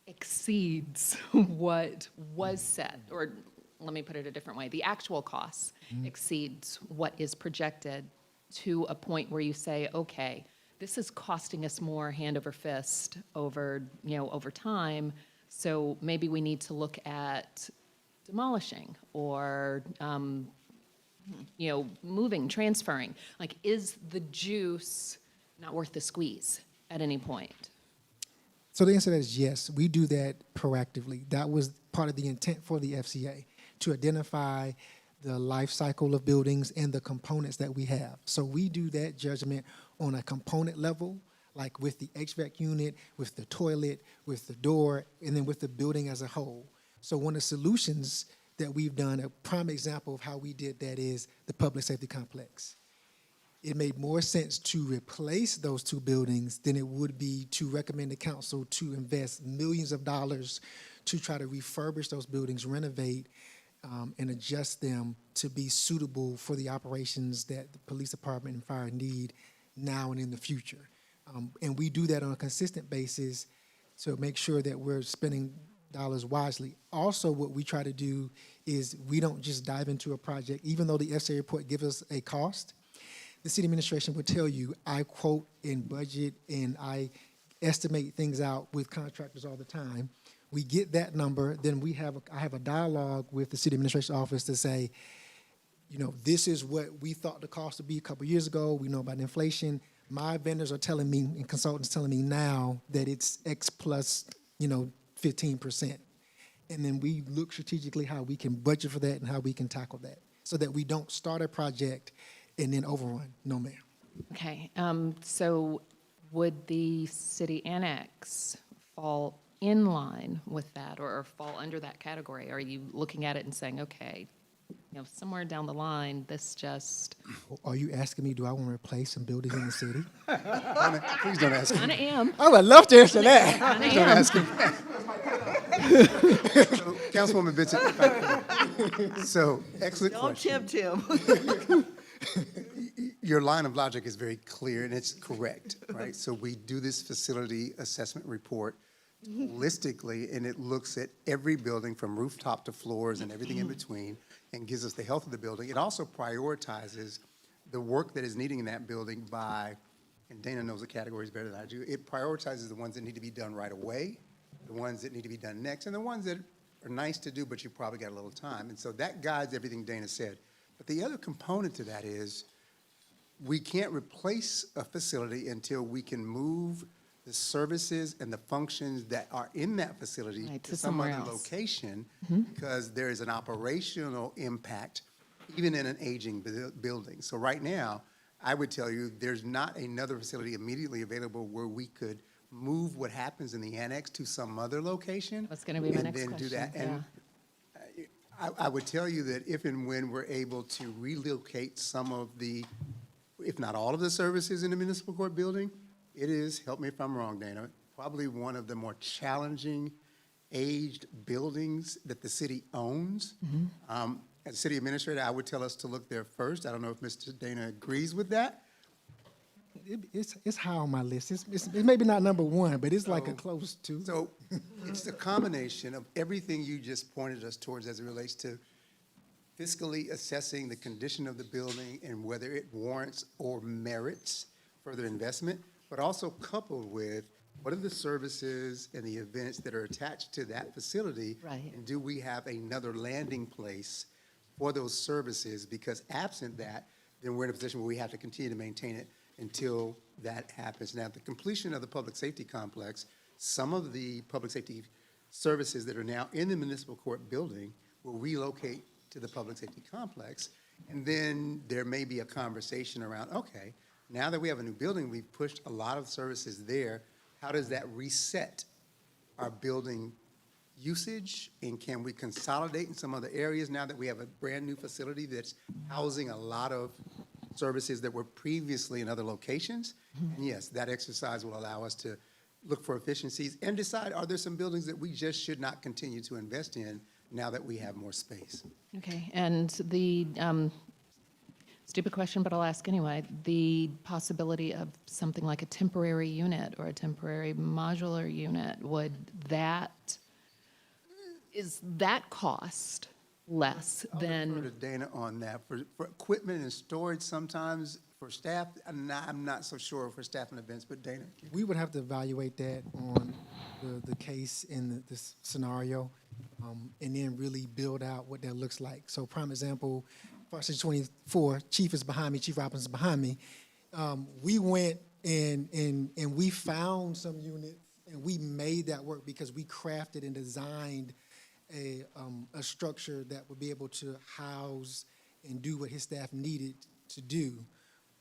Speaker 9: exceeds what was set? Or let me put it a different way, the actual costs exceeds what is projected to a point where you say, okay, this is costing us more hand over fist over time, so maybe we need to look at demolishing or moving, transferring. Like, is the juice not worth the squeeze at any point?
Speaker 12: So the answer to that is yes. We do that proactively. That was part of the intent for the FCA, to identify the life cycle of buildings and the components that we have. So we do that judgment on a component level, like with the HVAC unit, with the toilet, with the door, and then with the building as a whole. So one of the solutions that we've done, a prime example of how we did that is the public safety complex. It made more sense to replace those two buildings than it would be to recommend the council to invest millions of dollars to try to refurbish those buildings, renovate, and adjust them to be suitable for the operations that the police department and fire need now and in the future. And we do that on a consistent basis to make sure that we're spending dollars wisely. Also, what we try to do is we don't just dive into a project, even though the FCA report gives us a cost. The city administration would tell you, I quote and budget and I estimate things out with contractors all the time. We get that number, then I have a dialogue with the city administration office to say, this is what we thought the cost would be a couple years ago. We know about inflation. My vendors are telling me, and consultants telling me now that it's X plus, 15%. And then we look strategically how we can budget for that and how we can tackle that, so that we don't start a project and then overrun. No, ma'am.
Speaker 9: Okay, so would the city annex fall in line with that or fall under that category? Are you looking at it and saying, okay, somewhere down the line, this just
Speaker 12: Are you asking me, do I want to replace some buildings in the city?
Speaker 5: Please don't ask me.
Speaker 9: kind of am?
Speaker 12: I would love to answer that.
Speaker 9: Kind of
Speaker 5: Don't
Speaker 9: am.
Speaker 5: ask him. So, Councilwoman Benson, if I could. So, excellent
Speaker 13: Don't
Speaker 5: question.
Speaker 13: tempt him.
Speaker 5: Your line of logic is very clear, and it's correct, right? So we do this facility assessment report holistically, and it looks at every building from rooftop to floors and everything in between, and gives us the health of the building. It also prioritizes the work that is needing in that building by, and Dana knows the categories better than I do, it prioritizes the ones that need to be done right away, the ones that need to be done next, and the ones that are nice to do, but you probably got a little time. And so that guides everything Dana said. But the other component to that is, we can't replace a facility until we can move the services and the functions that are in that facility
Speaker 9: Right,
Speaker 5: to
Speaker 9: to
Speaker 5: some
Speaker 9: somewhere
Speaker 5: other
Speaker 9: else.
Speaker 5: location, because there is an operational impact even in an aging building. So right now, I would tell you, there's not another facility immediately available where we could move what happens in the annex to some other location.
Speaker 9: That's gonna be my next
Speaker 5: And then do
Speaker 9: question,
Speaker 5: that. And I would tell you that if and when we're able to relocate some of the, if not all of the services in the municipal court building, it is, help me if I'm wrong, Dana, probably one of the more challenging aged buildings that the city owns. As city administrator, I would tell us to look there first. I don't know if Mr. Dana agrees with that.
Speaker 12: It's high on my list. It's maybe not number one, but it's like a close to.
Speaker 5: So it's the combination of everything you just pointed us towards as it relates to fiscally assessing the condition of the building and whether it warrants or merits further investment, but also coupled with what are the services and the events that are attached to that facility?
Speaker 9: Right.
Speaker 5: And do we have another landing place for those services? Because absent that, then we're in a position where we have to continue to maintain it until that happens. Now, at the completion of the public safety complex, some of the public safety services that are now in the municipal court building will relocate to the public safety complex. And then there may be a conversation around, okay, now that we have a new building, we've pushed a lot of services there. How does that reset our building usage? And can we consolidate in some other areas now that we have a brand-new facility that's housing a lot of services that were previously in other locations? And yes, that exercise will allow us to look for efficiencies and decide, are there some buildings that we just should not continue to invest in now that we have more space?
Speaker 9: Okay, and the, stupid question, but I'll ask anyway, the possibility of something like a temporary unit or a temporary modular unit, is that cost less
Speaker 5: I'll defer
Speaker 9: than?
Speaker 5: to Dana on that. For equipment and storage, sometimes for staff, I'm not so sure for staff and events, but Dana?
Speaker 12: We would have to evaluate that on the case in this scenario, and then really build out what that looks like. So prime example, Varsity 24, Chief is behind me, Chief Robbins is behind me. We went and we found some units, and we made that work because we crafted and designed a structure that would be able to house and do what his staff needed to do.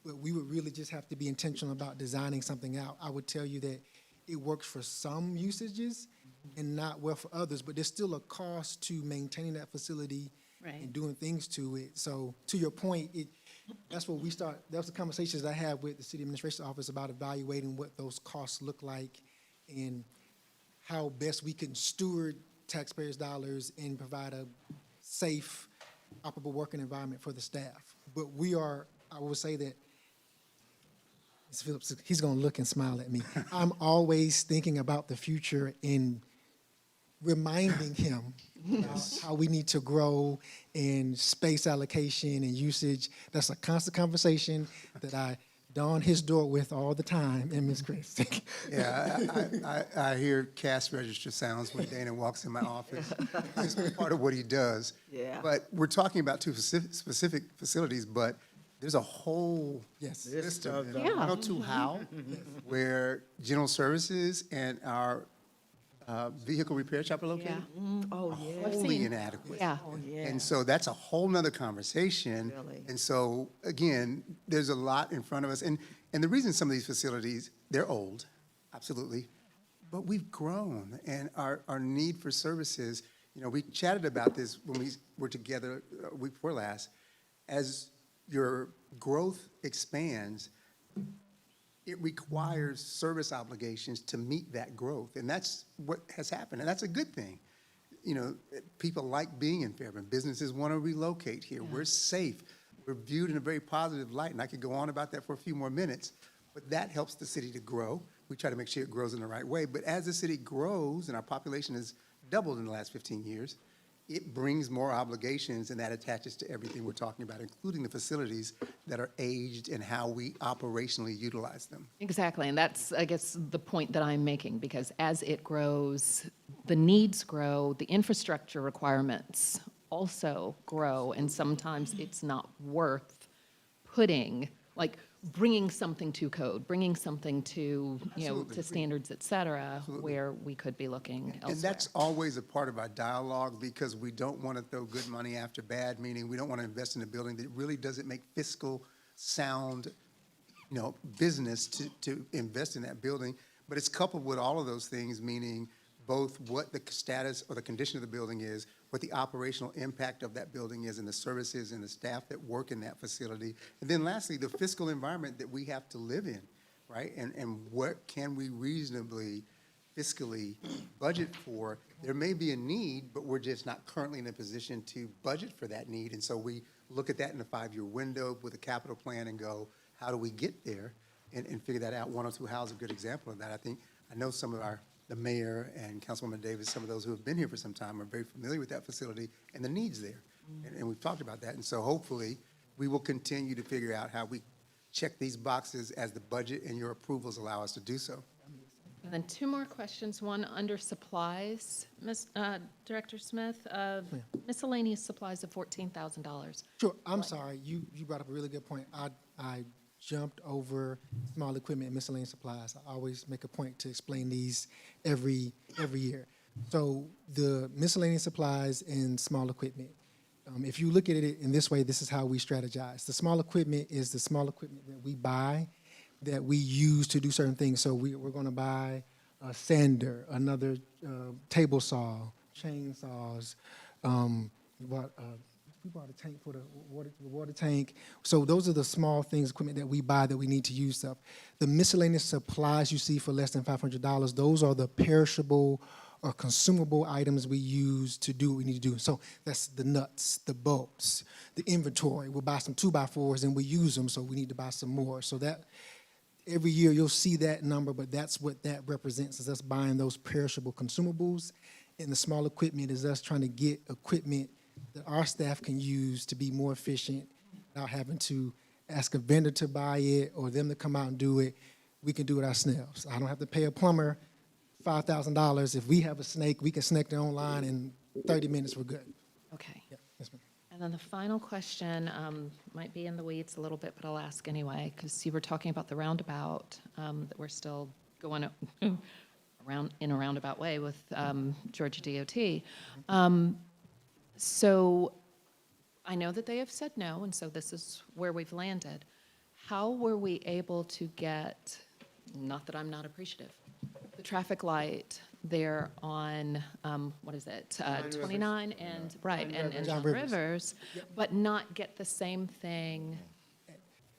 Speaker 12: But we would really just have to be intentional about designing something out. I would tell you that it works for some usages and not well for others, but there's still a cost to maintaining that facility and doing things to it. So to your point, that's what that's the conversations I had with the city administration office about evaluating what those costs look like and how best we can steward taxpayers' dollars and provide a safe, operable working environment for the staff. But I will say that, Mr. Phillips, he's gonna look and smile at me. I'm always thinking about the future and reminding him about how we need to grow in space allocation and usage. That's a constant conversation that I don his door with all the time, and Ms. Chris.
Speaker 5: Yeah, I hear cash register sounds when Dana walks in my office. It's part of what he does.
Speaker 13: Yeah.
Speaker 5: But we're talking about two specific facilities, but there's a whole
Speaker 12: Yes.
Speaker 5: system in
Speaker 9: Yeah.
Speaker 5: 102 How, where general services and our vehicle repair shop are located.
Speaker 3: Oh, yeah.
Speaker 9: I've
Speaker 5: Wholly
Speaker 9: seen.
Speaker 5: inadequate.
Speaker 9: Yeah.
Speaker 3: Oh, yeah.
Speaker 5: And so that's a whole nother conversation.
Speaker 3: Really.
Speaker 5: And so, again, there's a lot in front of us. And the reason some of these facilities, they're old, absolutely, but we've grown, and our need for services, we chatted about this when we were together week before last. As your growth expands, it requires service obligations to meet that growth. And that's what has happened, and that's a good thing. People like being in Fairburn. Businesses want to relocate here. We're safe. We're viewed in a very positive light, and I could go on about that for a few more minutes, but that helps the city to grow. We try to make sure it grows in the right way. But as the city grows, and our population has doubled in the last 15 years, it brings more obligations, and that attaches to everything we're talking about, including the facilities that are aged and how we operationally utilize them.
Speaker 9: Exactly, and that's, I guess, the point that I'm making, because as it grows, the needs grow, the infrastructure requirements also grow, and sometimes it's not worth bringing something to code, bringing something to,
Speaker 5: Absolutely.
Speaker 9: to standards, et cetera, where we could be looking elsewhere.
Speaker 5: And that's always a part of our dialogue, because we don't want to throw good money after bad, meaning we don't want to invest in a building that really doesn't make fiscal sound, business to invest in that building. But it's coupled with all of those things, meaning both what the status or the condition of the building is, what the operational impact of that building is, and the services and the staff that work in that facility. And then lastly, the fiscal environment that we have to live in, right? And what can we reasonably fiscally budget for? There may be a need, but we're just not currently in a position to budget for that need. And so we look at that in a 5-year window with a capital plan and go, how do we get there? And figure that out. 102 How is a good example of that. I know some of the mayor and Councilwoman Davis, some of those who have been here for some time, are very familiar with that facility and the needs there. And we've talked about that. And so hopefully, we will continue to figure out how we check these boxes as the budget and your approvals allow us to do so.
Speaker 9: And then 2 more questions, one under supplies, Director Smith, miscellaneous supplies of $14,000.
Speaker 12: Sure, I'm sorry, you brought up a really good point. I jumped over small equipment and miscellaneous supplies. I always make a point to explain these every year. So the miscellaneous supplies and small equipment, if you look at it in this way, this is how we strategize. The small equipment is the small equipment that we buy, that we use to do certain things. So we're going to buy a sander, another table saw, chainsaws. We bought a tank for the water tank. So those are the small things, equipment that we buy that we need to use stuff. The miscellaneous supplies you see for less than $500, those are the perishable or consumable items we use to do what we need to do. So that's the nuts, the bolts, the inventory. We'll buy some 2x4s and we use them, so we need to buy some more. So that every year you'll see that number, but that's what that represents, is us buying those perishable consumables. And the small equipment is us trying to get equipment that our staff can use to be more efficient without having to ask a vendor to buy it or them to come out and do it. We can do it ourselves. I don't have to pay a plumber $5,000. If we have a snake, we can snake it online in 30 minutes, we're good.
Speaker 9: Okay.
Speaker 12: Yeah, yes, ma'am.
Speaker 9: And then the final question might be in the weeds a little bit, but I'll ask anyway, because you were talking about the roundabout, that we're still going around in a roundabout way with Georgia DOT. So I know that they have said no, and so this is where we've landed. How were we able to get, not that I'm not appreciative, the traffic light there on, 29 and, right, and
Speaker 12: John
Speaker 9: John
Speaker 12: Rivers.
Speaker 9: Rivers, but not get the same thing?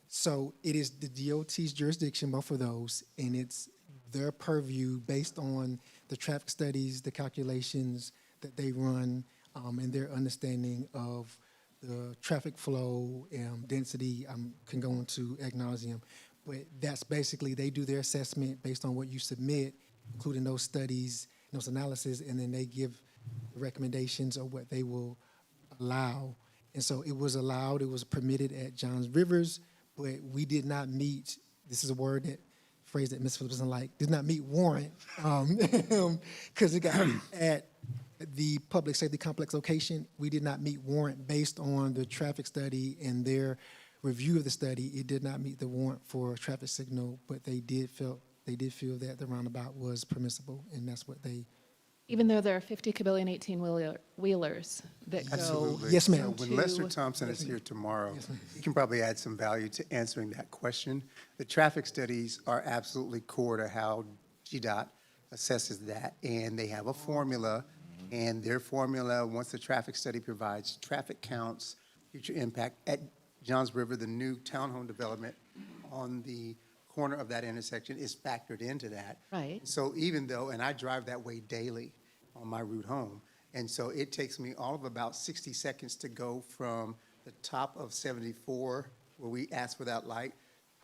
Speaker 12: So it is the DOT's jurisdiction, both of those, and it's their purview based on the traffic studies, the calculations that they run, and their understanding of the traffic flow, density. Can go into ad nauseum, but that's basically, they do their assessment based on what you submit, including those studies, those analysis, and then they give recommendations of what they will allow. And so it was allowed, it was permitted at Johns Rivers, but we did not meet, this is a phrase that Ms. Phillips doesn't like, did not meet warrant, because it got at the public safety complex location. We did not meet warrant based on the traffic study and their review of the study, it did not meet the warrant for a traffic signal, but they did feel that the roundabout was permissible, and that's what they.
Speaker 9: Even though there are 50 kabillion 18-wheelers that go.
Speaker 5: Absolutely.
Speaker 12: Yes, ma'am.
Speaker 5: So when Lester
Speaker 9: to-
Speaker 5: Thompson is here tomorrow, he can probably add some value to answering that question. The traffic studies are absolutely core to how GDOT assesses that, and they have a formula, and their formula, once the traffic study provides traffic counts, future impact at Johns River, the new townhome development on the corner of that intersection is factored into that.
Speaker 9: Right.
Speaker 5: So even though, and I drive that way daily on my route home, and so it takes me all of about 60 seconds to go from the top of 74, where we asked for that light,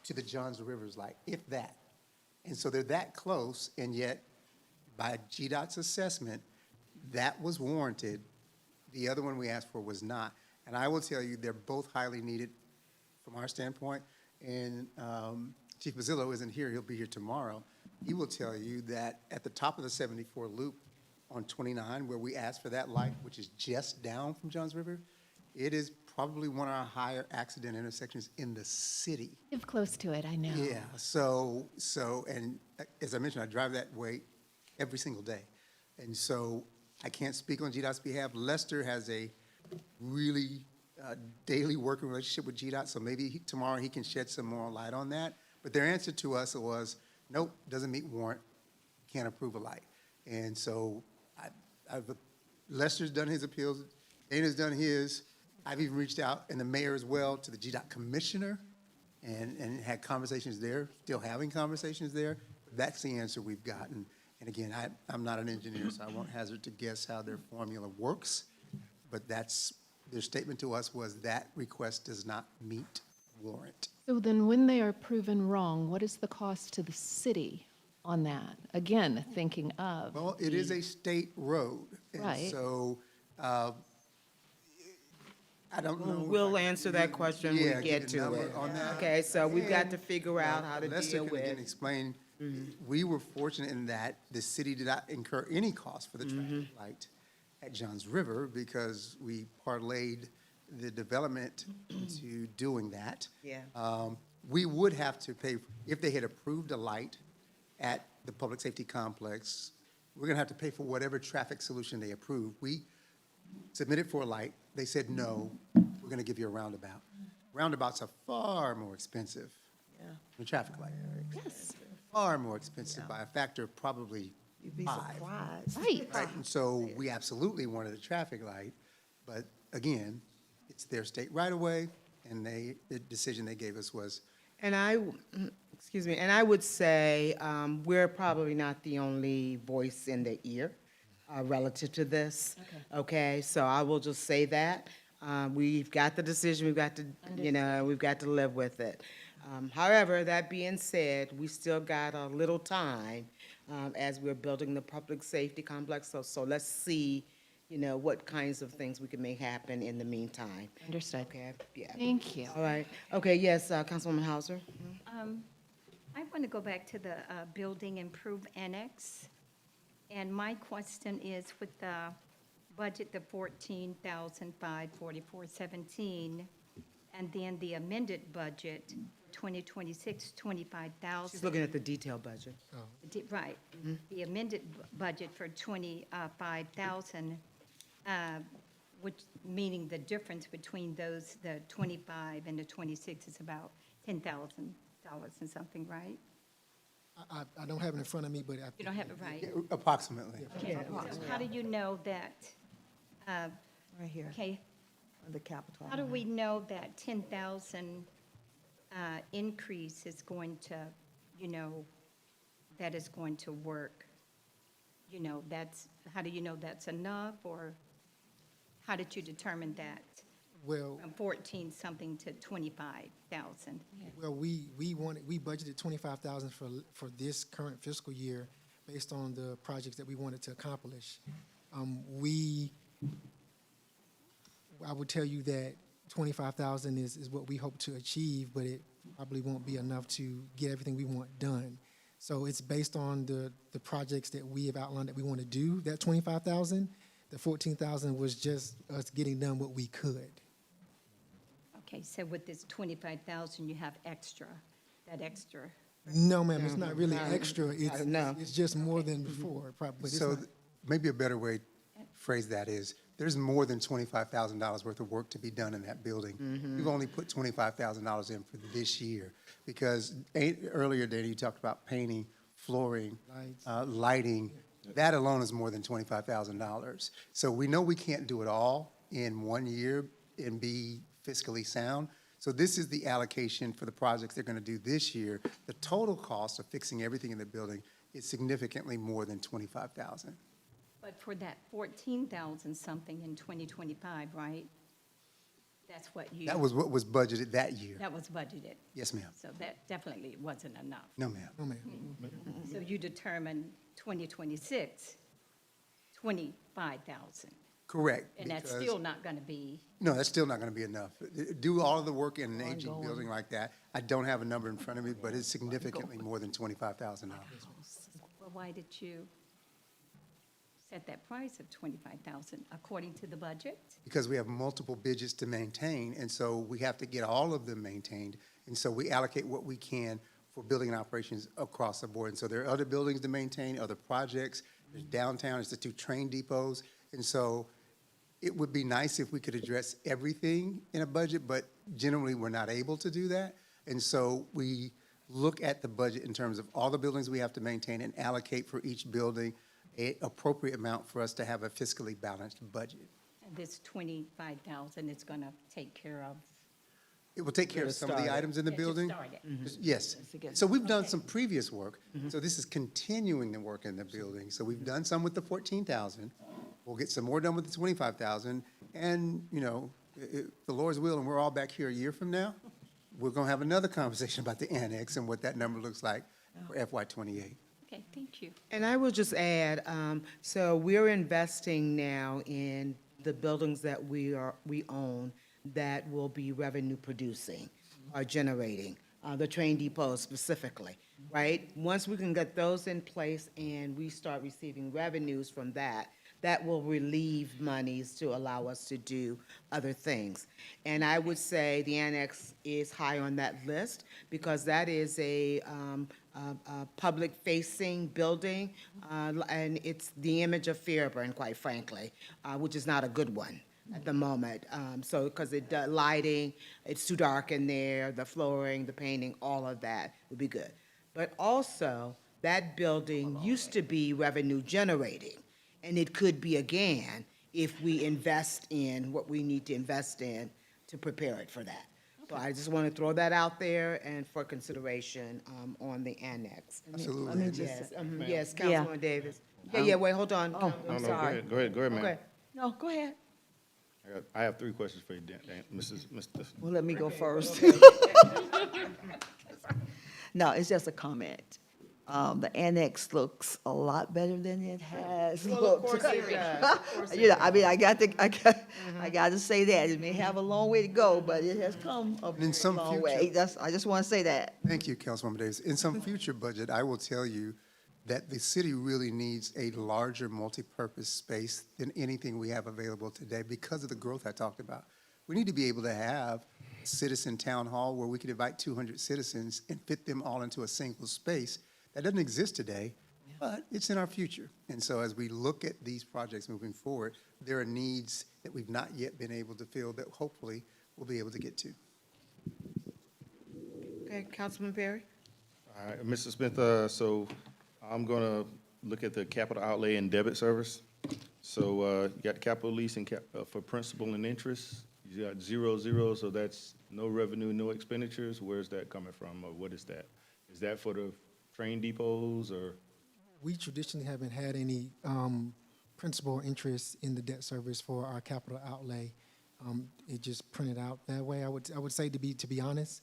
Speaker 5: to the Johns Rivers light, if that. And so they're that close, and yet by GDOT's assessment, that was warranted. The other one we asked for was not. And I will tell you, they're both highly needed from our standpoint. And Chief Mazzillo isn't here, he'll be here tomorrow. He will tell you that at the top of the 74 loop on 29, where we asked for that light, which is just down from Johns River, it is probably one of our higher accident intersections in the city.
Speaker 9: Live close to it, I know.
Speaker 5: Yeah, so, and as I mentioned, I drive that way every single day. And so I can't speak on GDOT's behalf. Lester has a really daily working relationship with GDOT, so maybe tomorrow he can shed some more light on that. But their answer to us was, nope, doesn't meet warrant, can't approve a light. And so Lester's done his appeals, Dana's done his. I've even reached out, and the mayor as well, to the GDOT commissioner and had conversations there, still having conversations there. That's the answer we've gotten. And again, I'm not an engineer, so I won't hazard to guess how their formula works. But that's, their statement to us was that request does not meet warrant.
Speaker 9: So then when they are proven wrong, what is the cost to the city on that? Again, thinking of.
Speaker 5: Well, it is a state road.
Speaker 9: Right.
Speaker 5: And so, I don't know.
Speaker 1: We'll answer that question when
Speaker 5: Yeah,
Speaker 1: we
Speaker 5: give
Speaker 1: get
Speaker 5: you a
Speaker 1: to
Speaker 5: number
Speaker 1: it.
Speaker 5: on that.
Speaker 1: Okay, so we've got to figure out how to
Speaker 5: Lester
Speaker 1: deal
Speaker 5: can again
Speaker 1: with.
Speaker 5: explain, we were fortunate in that the city did not incur any cost for the traffic light at Johns River because we parlayed the development into doing that.
Speaker 1: Yeah.
Speaker 5: We would have to pay, if they had approved a light at the public safety complex, we're gonna have to pay for whatever traffic solution they approve. We submitted for a light, they said, no, we're gonna give you a roundabout. Roundabouts are far more expensive than a traffic light.
Speaker 9: Yes,
Speaker 5: Far more expensive by a factor of probably
Speaker 13: You'd be
Speaker 5: 5.
Speaker 13: surprised.
Speaker 9: right.
Speaker 5: And so we absolutely wanted a traffic light, but again, it's their state right of way, and the decision they gave us was,
Speaker 1: And I would say, we're probably not the only voice in the ear relative to this. Okay, so I will just say that. We've got the decision, we've got to, we've got to live with it. However, that being said, we still got a little time as we're building the public safety complex. So let's see, what kinds of things we can make happen in the meantime.
Speaker 9: Understood.
Speaker 1: Okay, yeah.
Speaker 9: Thank you.
Speaker 1: All right, okay, yes, Councilwoman Hauser?
Speaker 8: I want to go back to the building improve annex. And my question is with the budget, the 14,544.17, and then the amended budget, 2026, 25,000.
Speaker 1: She's looking at the detailed budget.
Speaker 8: Right. The amended budget for 25,000, which, meaning the difference between those, the 25 and the 26 is about $10,000 and something, right?
Speaker 12: I don't have it in front of me, but
Speaker 8: You don't have it right?
Speaker 5: approximately.
Speaker 8: Okay, so how do you know that,
Speaker 13: Right here,
Speaker 8: okay,
Speaker 13: on the Capitol.
Speaker 8: how do we know that 10,000 increase is going to, that is going to work? That's, how do you know that's enough, or how did you determine that?
Speaker 12: well,
Speaker 8: From 14 something to 25,000?
Speaker 12: we budgeted 25,000 for this current fiscal year based on the projects that we wanted to accomplish. I would tell you that 25,000 is what we hope to achieve, but it probably won't be enough to get everything we want done. So it's based on the projects that we have outlined that we want to do, that 25,000. The 14,000 was just us getting done what we could.
Speaker 8: Okay, so with this 25,000, you have extra, that extra.
Speaker 12: No, ma'am, it's not really extra. It's,
Speaker 1: no.
Speaker 12: it's just more than before, probably. But it's
Speaker 5: So
Speaker 12: not.
Speaker 5: maybe a better way to phrase that is, there's more than $25,000 worth of work to be done in that building. We've only put $25,000 in for this year, because earlier, Dana, you talked about painting, flooring, lighting. That alone is more than $25,000. So we know we can't do it all in 1 year and be fiscally sound. So this is the allocation for the projects they're going to do this year. The total cost of fixing everything in the building is significantly more than $25,000.
Speaker 8: But for that 14,000 something in 2025, right? That's what you.
Speaker 5: That was what was budgeted that year.
Speaker 8: That was budgeted.
Speaker 5: Yes, ma'am.
Speaker 8: So that definitely wasn't enough.
Speaker 5: No, ma'am.
Speaker 12: No, ma'am.
Speaker 8: So you determined 2026, 25,000.
Speaker 5: Correct.
Speaker 8: And that's
Speaker 5: because-
Speaker 8: still not going to be,
Speaker 5: No, that's still not going to be enough. Do all of the work in an aging building like that. I don't have a number in front of me, but it's significantly more than $25,000.
Speaker 8: well, why did you set that price of 25,000 according to the budget?
Speaker 5: Because we have multiple budgets to maintain, and so we have to get all of them maintained. And so we allocate what we can for building and operations across the board. And so there are other buildings to maintain, other projects. There's downtown, there's the 2 train depots. And so it would be nice if we could address everything in a budget, but generally, we're not able to do that. And so we look at the budget in terms of all the buildings we have to maintain and allocate for each building an appropriate amount for us to have a fiscally balanced budget.
Speaker 8: And this 25,000 is going to take care of.
Speaker 5: It will take care of some of the
Speaker 1: started.
Speaker 5: items in the
Speaker 8: Get you
Speaker 5: building.
Speaker 8: started.
Speaker 5: Yes. So we've done some previous work. So this is continuing the work in the building. So we've done some with the 14,000. We'll get some more done with the 25,000. And, you know, if the Lord's will, and we're all back here a year from now, we're going to have another conversation about the annex and what that number looks like for FY28.
Speaker 8: Okay, thank you.
Speaker 1: And I will just add, so we're investing now in the buildings that we own that will be revenue producing or generating, the train depots specifically, right? Once we can get those in place and we start receiving revenues from that, that will relieve monies to allow us to do other things. And I would say the annex is high on that list because that is a public-facing building, and it's the image of Fairburn, quite frankly, which is not a good one at the moment. So, because lighting, it's too dark in there, the flooring, the painting, all of that would be good. But also, that building used to be revenue generating, and it could be again if we invest in what we need to invest in to prepare it for that. So I just want to throw that out there and for consideration on the annex.
Speaker 5: Absolutely.
Speaker 3: Let me just,
Speaker 1: Yes, yes,
Speaker 3: Yeah.
Speaker 1: Councilwoman Davis. Yeah, wait, hold on.
Speaker 3: Oh,
Speaker 4: No,
Speaker 3: I'm
Speaker 4: no,
Speaker 3: sorry.
Speaker 4: Go ahead, ma'am.
Speaker 1: Okay.
Speaker 3: No, go ahead.
Speaker 4: I have 3 questions for you, Mrs.
Speaker 3: Well, let me go first. No, it's just a comment. The annex looks a lot better than it has
Speaker 1: Well, of
Speaker 3: looked.
Speaker 1: course it does. Of course it
Speaker 3: You know,
Speaker 1: does.
Speaker 3: I mean, I got to say that. It may have a long way to go, but it has come a
Speaker 5: in some
Speaker 3: long way.
Speaker 5: future-
Speaker 3: I just want to say that.
Speaker 5: Thank you, Councilwoman Davis. In some future budget, I will tell you that the city really needs a larger multipurpose space than anything we have available today because of the growth I talked about. We need to be able to have a citizen town hall where we could invite 200 citizens and fit them all into a single space. That doesn't exist today, but it's in our future. And so as we look at these projects moving forward, there are needs that we've not yet been able to fill that hopefully we'll be able to get to.
Speaker 1: Okay, Councilman Perry?
Speaker 4: All right, Mr. Smith, so I'm going to look at the capital outlay and debit service. So you got capital lease and for principal and interest. You got 0, so that's no revenue, no expenditures. Where's that coming from, or what is that? Is that for the train depots, or?
Speaker 12: We traditionally haven't had any principal interest in the debt service for our capital outlay. It just printed out that way. I would say to be honest,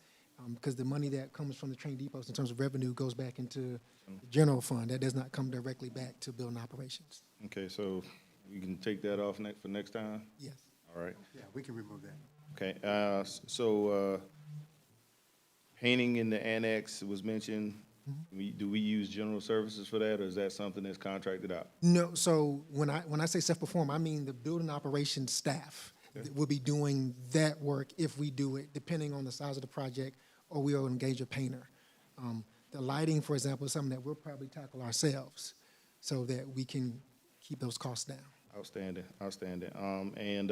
Speaker 12: because the money that comes from the train depots in terms of revenue goes back into the general fund. That does not come directly back to building operations.
Speaker 4: Okay, so we can take that off for next time?
Speaker 12: Yes.
Speaker 4: All right.
Speaker 5: Yeah, we can remove that.
Speaker 4: Okay, so painting in the annex was mentioned. Do we use general services for that, or is that something that's contracted out?
Speaker 12: No, so when I say self-perform, I mean the building operations staff. We'll be doing that work if we do it, depending on the size of the project, or we'll engage a painter. The lighting, for example, is something that we'll probably tackle ourselves so that we can keep those costs down.
Speaker 4: Outstanding, outstanding. And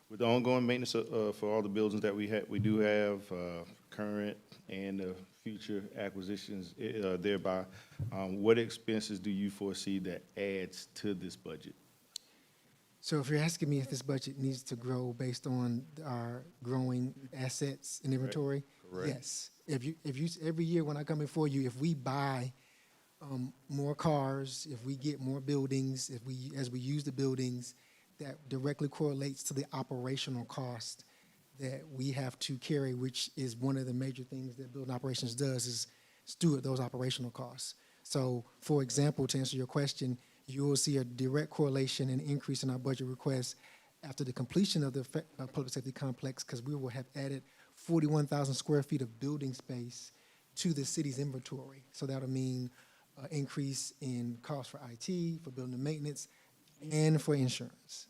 Speaker 4: with the ongoing maintenance for all the buildings that we do have, current and future acquisitions thereby, what expenses do you foresee that adds to this budget?
Speaker 12: So if you're asking me if this budget needs to grow based on our growing assets and inventory,
Speaker 4: Correct.
Speaker 12: yes. If you every year when I come before you, if we buy more cars, if we get more buildings, as we use the buildings, that directly correlates to the operational cost that we have to carry, which is one of the major things that building operations does, is steward those operational costs. So, for example, to answer your question, you will see a direct correlation and increase in our budget requests after the completion of the public safety complex, because we will have added 41,000 square feet of building space to the city's inventory. So that'll mean increase in cost for IT, for building and maintenance, and for insurance.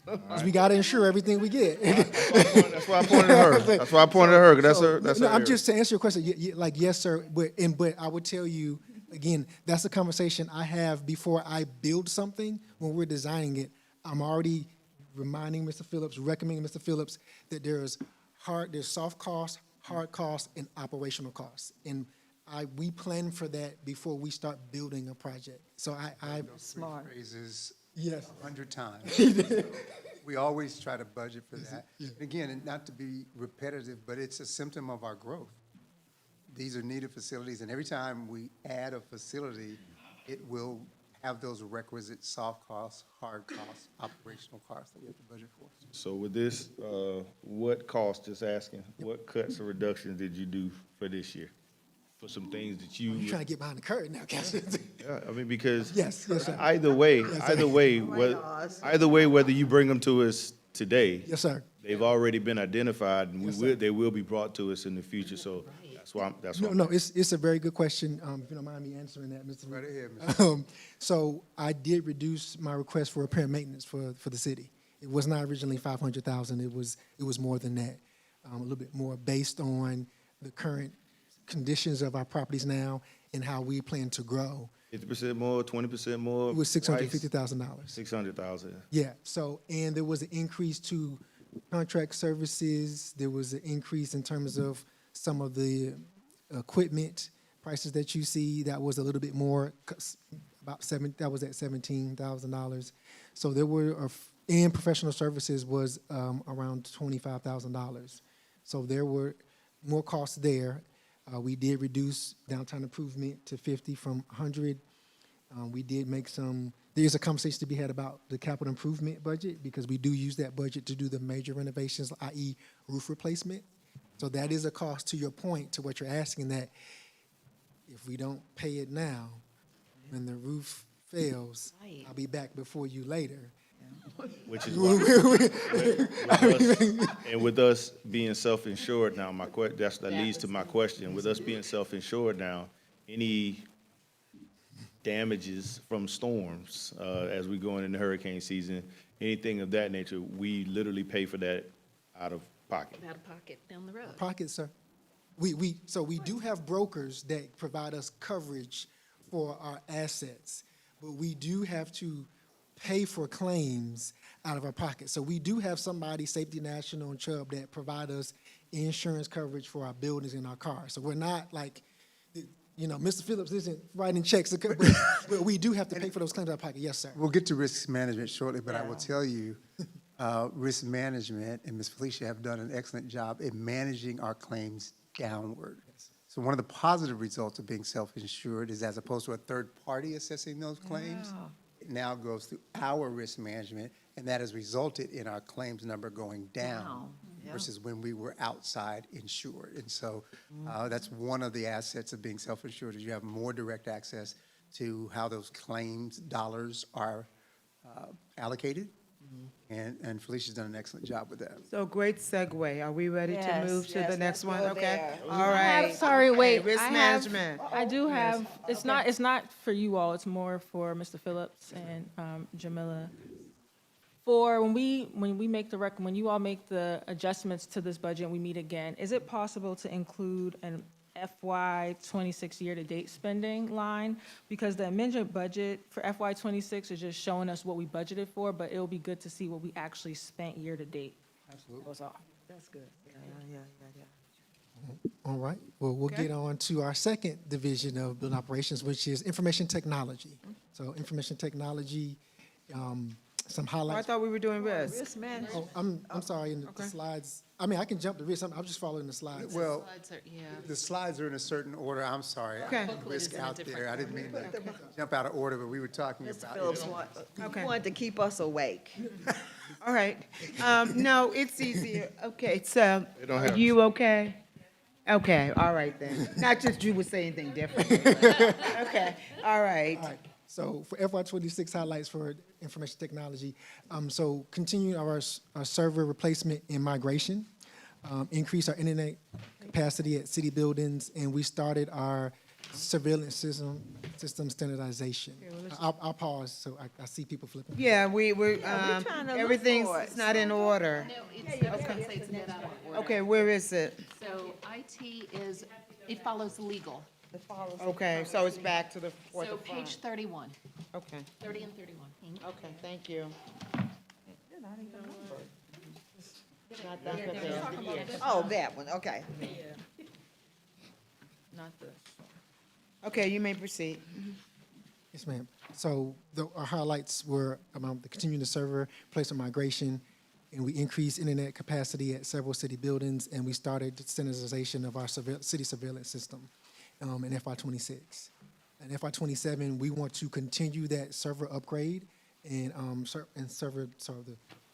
Speaker 12: Because we got to insure everything we get.
Speaker 4: That's why I pointed at her. That's why I pointed at her, 'cause that's her
Speaker 12: I'm
Speaker 4: area.
Speaker 12: just to answer your question, like, yes, sir, but I would tell you, again, that's a conversation I have before I build something. When we're designing it, I'm already reminding Mr. Phillips, recommending Mr. Phillips that there's soft costs, hard costs, and operational costs. And we plan for that before we start building a project. So I
Speaker 3: Smart.
Speaker 5: Phrases
Speaker 12: yes.
Speaker 5: 100 times. We always try to budget for that. And again, and not to be repetitive, but it's a symptom of our growth. These are needed facilities, and every time we add a facility, it will have those requisite soft costs, hard costs, operational costs that we have to budget for.
Speaker 4: So with this, what cost, just asking, what cuts or reductions did you do for this year? For some things that
Speaker 12: You're trying to get behind the curtain now, Captain.
Speaker 4: Yeah, I mean, because
Speaker 12: Yes, sir.
Speaker 4: either way, whether you bring them to us today,
Speaker 12: Yes, sir.
Speaker 4: they've already been identified, and
Speaker 12: Yes, sir.
Speaker 4: they will be brought to us in the future. So that's why.
Speaker 12: No, it's a very good question. If you don't mind me answering that, Mr.
Speaker 5: Right
Speaker 12: Reed.
Speaker 5: ahead,
Speaker 12: So I did reduce my request for repair and maintenance for the city. It was not originally 500,000. It was more than that, a little bit more based on the current conditions of our properties now and how we plan to grow.
Speaker 4: 50% more, 20% more.
Speaker 12: It was $650,000.
Speaker 4: 600,000.
Speaker 12: Yeah. So, and there was an increase to contract services. There was an increase in terms of some of the equipment prices that you see. That was a little bit more, that was at $17,000. So there were, and professional services was around $25,000. So there were more costs there. We did reduce downtown improvement to 50 from 100. We did make there's a conversation to be had about the capital improvement budget, because we do use that budget to do the major renovations, i.e. roof replacement. So that is a cost, to your point, to what you're asking, that if we don't pay it now, when the roof fails, I'll be back before you later.
Speaker 4: Which is why, with us being self-insured now, that leads to my question. With us being self-insured now, any damages from storms as we go into hurricane season, anything of that nature, we literally pay for that out of pocket.
Speaker 9: Out of pocket down the road.
Speaker 12: Pocket, sir. So we do have brokers that provide us coverage for our assets, but we do have to pay for claims out of our pocket. So we do have somebody, Safety National and Chubb, that provide us insurance coverage for our buildings and our cars. So we're not like, Mr. Phillips isn't writing checks, but we do have to pay for those claims out of pocket. Yes, sir.
Speaker 5: We'll get to risk management shortly, but I will tell you, risk management and Ms. Felicia have done an excellent job in managing our claims downward. So one of the positive results of being self-insured is, as opposed to a third party assessing those claims, it now goes through our risk management, and that has resulted in our claims number going down versus when we were outside insured. And so that's one of the assets of being self-insured, is you have more direct access to how those claims dollars are allocated. And Felicia's done an excellent job with that.
Speaker 1: So great segue. Are we ready to move to the next one?
Speaker 3: go
Speaker 1: Okay.
Speaker 3: there.
Speaker 1: All right.
Speaker 7: Sorry, wait.
Speaker 1: Okay, risk
Speaker 7: I have-
Speaker 1: management.
Speaker 7: I do have, it's not for you all, it's more for Mr. Phillips and Jamila For when we make when you all make the adjustments to this budget and we meet again, is it possible to include an FY26 year-to-date spending line? Because the amended budget for FY26 is just showing us what we budgeted for, but it'll be good to see what we actually spent year-to-date.
Speaker 5: Absolutely.
Speaker 7: That's all.
Speaker 13: That's good. Yeah.
Speaker 5: All right, well, we'll get on to our second division of building operations, which is information technology. So information technology, some
Speaker 1: I
Speaker 5: highlights.
Speaker 1: thought we were doing risk.
Speaker 13: Risk management.
Speaker 5: Oh, I'm sorry, in the slides, I mean, I can jump to risk, I'm just following the slides.
Speaker 14: Well, the slides are in a certain order. I'm sorry.
Speaker 1: Okay.
Speaker 14: I put risk out there. I didn't mean to jump out of order, but we were talking
Speaker 3: Mr.
Speaker 14: about.
Speaker 3: Phillips
Speaker 1: Okay.
Speaker 3: wanted to keep us awake.
Speaker 1: All right. No, it's easier. Okay, so,
Speaker 4: They don't
Speaker 1: are
Speaker 4: have-
Speaker 1: you okay? Okay, all right then. Not just you would say anything different. Okay, all right.
Speaker 5: All right, so for FY26 highlights for information technology, so continue our server replacement and migration, increase our internet capacity at city buildings, and we started our surveillance system standardization. I'll pause, so I see people flipping.
Speaker 1: Yeah, we're,
Speaker 3: trying to look
Speaker 1: everything's
Speaker 3: for it.
Speaker 1: it's not in order. Okay, where is it?
Speaker 9: So IT is, it follows legal.
Speaker 1: Okay, so it's back to the fourth
Speaker 9: So
Speaker 1: of
Speaker 9: page 31,
Speaker 1: Okay,
Speaker 9: 30 and 31.
Speaker 1: okay, thank you. Not that, but there.
Speaker 3: Oh, that one, okay.
Speaker 1: Not this. Okay, you may proceed.
Speaker 5: Yes, ma'am. So our highlights were the continuing the server replacement migration, and we increased internet capacity at several city buildings, and we started the standardization of our city surveillance system in FY26. In FY27, we want to continue that server upgrade and the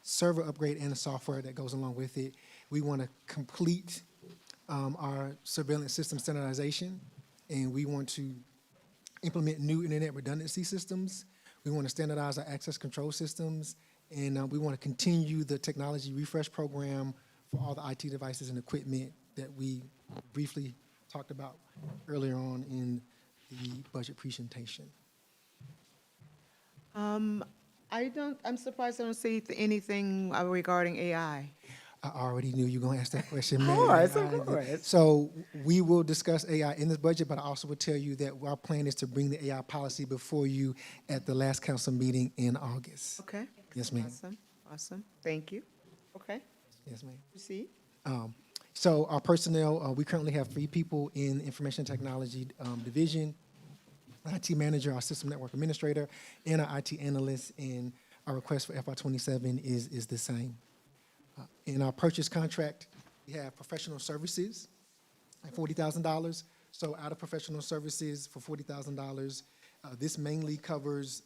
Speaker 5: server upgrade and the software that goes along with it. We want to complete our surveillance system standardization, and we want to implement new internet redundancy systems. We want to standardize our access control systems, and we want to continue the technology refresh program for all the IT devices and equipment that we briefly talked about earlier on in the budget presentation.
Speaker 1: I'm surprised I don't see anything regarding AI.
Speaker 5: I already knew you were going to ask that question.
Speaker 1: Of
Speaker 5: Ma'am.
Speaker 1: course, of course.
Speaker 5: So we will discuss AI in this budget, but I also will tell you that our plan is to bring the AI policy before you at the last council meeting in August.
Speaker 1: Okay.
Speaker 5: Yes, ma'am.
Speaker 1: Awesome, thank you. Okay,
Speaker 5: Yes, ma'am.
Speaker 1: proceed.
Speaker 5: So our personnel, we currently have 3 people in information technology division, IT manager, our system network administrator, and our IT analyst, and our request for FY27 is the same. In our purchase contract, we have professional services at $40,000. So out of professional services for $40,000, this mainly covers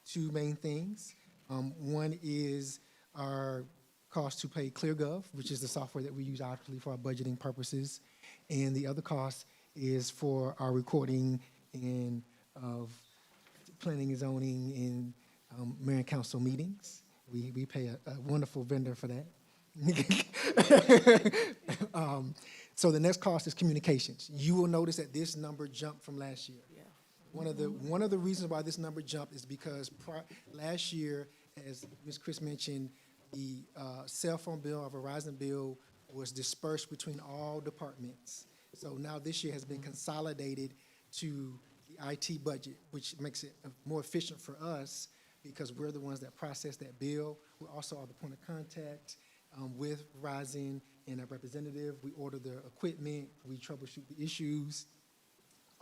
Speaker 5: 2 main things. One is our cost to pay ClearGov, which is the software that we use actually for our budgeting purposes. And the other cost is for our recording and of planning and zoning and mayor and council meetings. We pay a wonderful vendor for that. So the next cost is communications. You will notice that this number jumped from last year. One of the reasons why this number jumped is because last year, as Ms. Chris mentioned, the cell phone bill or Verizon bill was dispersed between all departments. So now this year has been consolidated to the IT budget, which makes it more efficient for us because we're the ones that process that bill. We also are the point of contact with Verizon and a representative. We order the equipment, we troubleshoot the issues.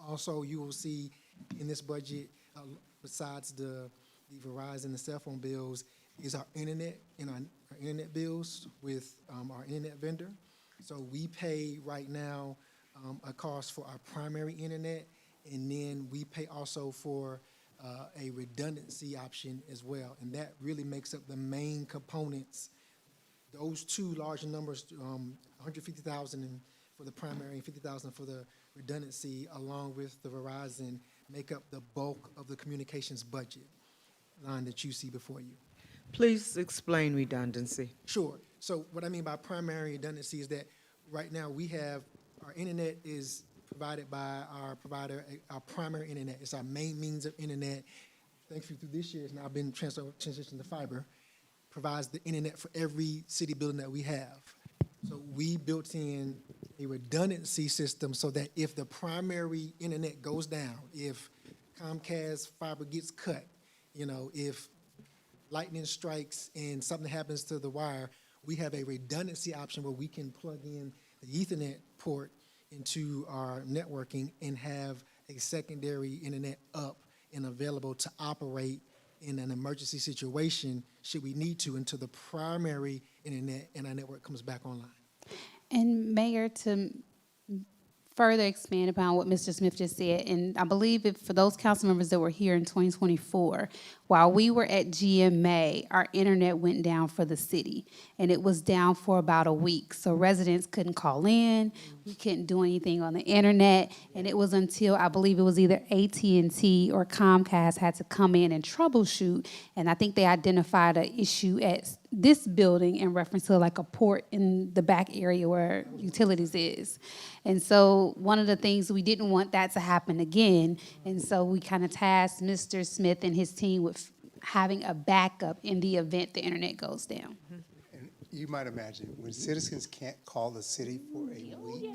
Speaker 5: Also, you will see in this budget, besides the Verizon and cell phone bills, is our internet and our internet bills with our internet vendor. So we pay right now a cost for our primary internet, and then we pay also for a redundancy option as well. And that really makes up the main components. Those 2 large numbers, 150,000 for the primary and 50,000 for the redundancy, along with the Verizon, make up the bulk of the communications budget line that you see before you.
Speaker 1: Please explain redundancy.
Speaker 5: Sure. So what I mean by primary redundancy is that right now we have, our internet is provided by our provider, our primary internet. It's our main means of internet. Thankfully, through this year, it's now been transitioned to fiber.
Speaker 12: provides the internet for every city building that we have. So we built in a redundancy system so that if the primary internet goes down, if Comcast fiber gets cut, you know, if lightning strikes and something happens to the wire, we have a redundancy option where we can plug in the Ethernet port into our networking and have a secondary internet up and available to operate in an emergency situation should we need to until the primary internet and our network comes back online.
Speaker 6: And Mayor, to further expand upon what Mr. Smith just said, and I believe for those council members that were here in 2024, while we were at GMA, our internet went down for the city, and it was down for about a week. So residents couldn't call in, we couldn't do anything on the internet, and it was until, I believe it was either AT&T or Comcast had to come in and troubleshoot, and I think they identified an issue at this building in reference to like a port in the back area where utilities is. And so one of the things, we didn't want that to happen again, and so we kind of tasked Mr. Smith and his team with having a backup in the event the internet goes down.
Speaker 14: And you might imagine, when citizens can't call the city for a week,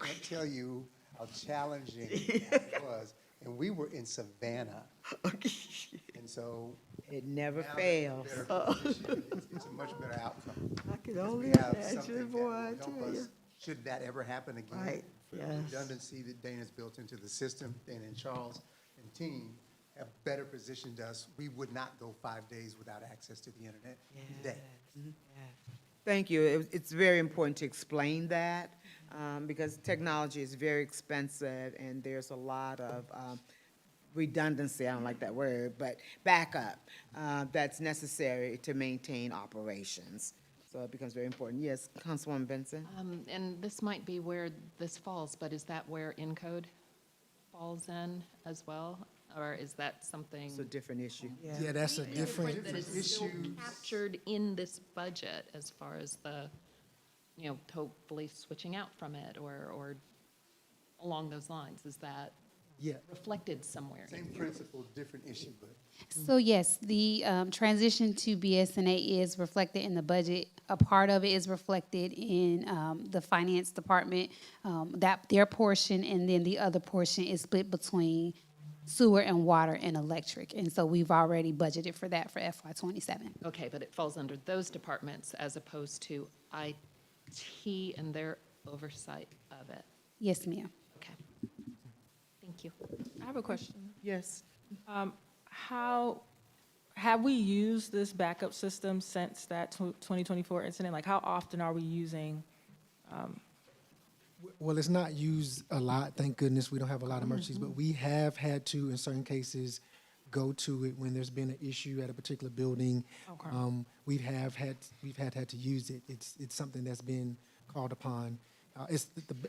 Speaker 14: I can't tell you how challenging that was. And we were in Savannah. And so.
Speaker 1: It never
Speaker 14: now
Speaker 1: fails.
Speaker 14: that we're better positioned, it's a much better outcome.
Speaker 3: I could
Speaker 14: Because
Speaker 3: only
Speaker 14: we have
Speaker 3: imagine,
Speaker 14: something that
Speaker 3: boy,
Speaker 14: will
Speaker 3: I
Speaker 14: help
Speaker 3: tell
Speaker 14: us,
Speaker 3: you.
Speaker 14: should that ever happen again.
Speaker 3: Right,
Speaker 14: For the
Speaker 3: yes.
Speaker 14: redundancy that Dana's built into the system, Dana and Charles and team have better positioned us. We would not go 5 days without access to the internet today.
Speaker 1: Thank you. It's very important to explain that, because technology is very expensive, and there's a lot of redundancy, I don't like that word, but backup that's necessary to maintain operations. So it becomes very important. Yes, Councilwoman Benson?
Speaker 9: And this might be where this falls, but is that where Encode falls in as well? Or is that something
Speaker 1: It's a different issue.
Speaker 12: Yeah, that's a different
Speaker 9: that is still captured in this budget as far as the, you know, hopefully switching out from it or along those lines? Is that
Speaker 12: Yeah.
Speaker 9: reflected somewhere in
Speaker 14: Same
Speaker 9: here?
Speaker 14: principle, different issue, but
Speaker 6: So yes, the transition to BSNA is reflected in the budget. A part of it is reflected in the finance department, that their portion, and then the other portion is split between sewer and water and electric. And so we've already budgeted for that for FY27.
Speaker 9: Okay, but it falls under those departments as opposed to IT and their oversight of it.
Speaker 6: Yes, ma'am.
Speaker 9: Okay. Thank you.
Speaker 7: I have a question.
Speaker 1: Yes.
Speaker 7: How, have we used this backup system since that 2024 incident? Like, how often are we using?
Speaker 12: Well, it's not used a lot, thank goodness. We don't have a lot of emergencies, but we have had to, in certain cases, go to it when there's been an issue at a particular building.
Speaker 7: Okay.
Speaker 12: We've had to use it. It's something that's been called upon.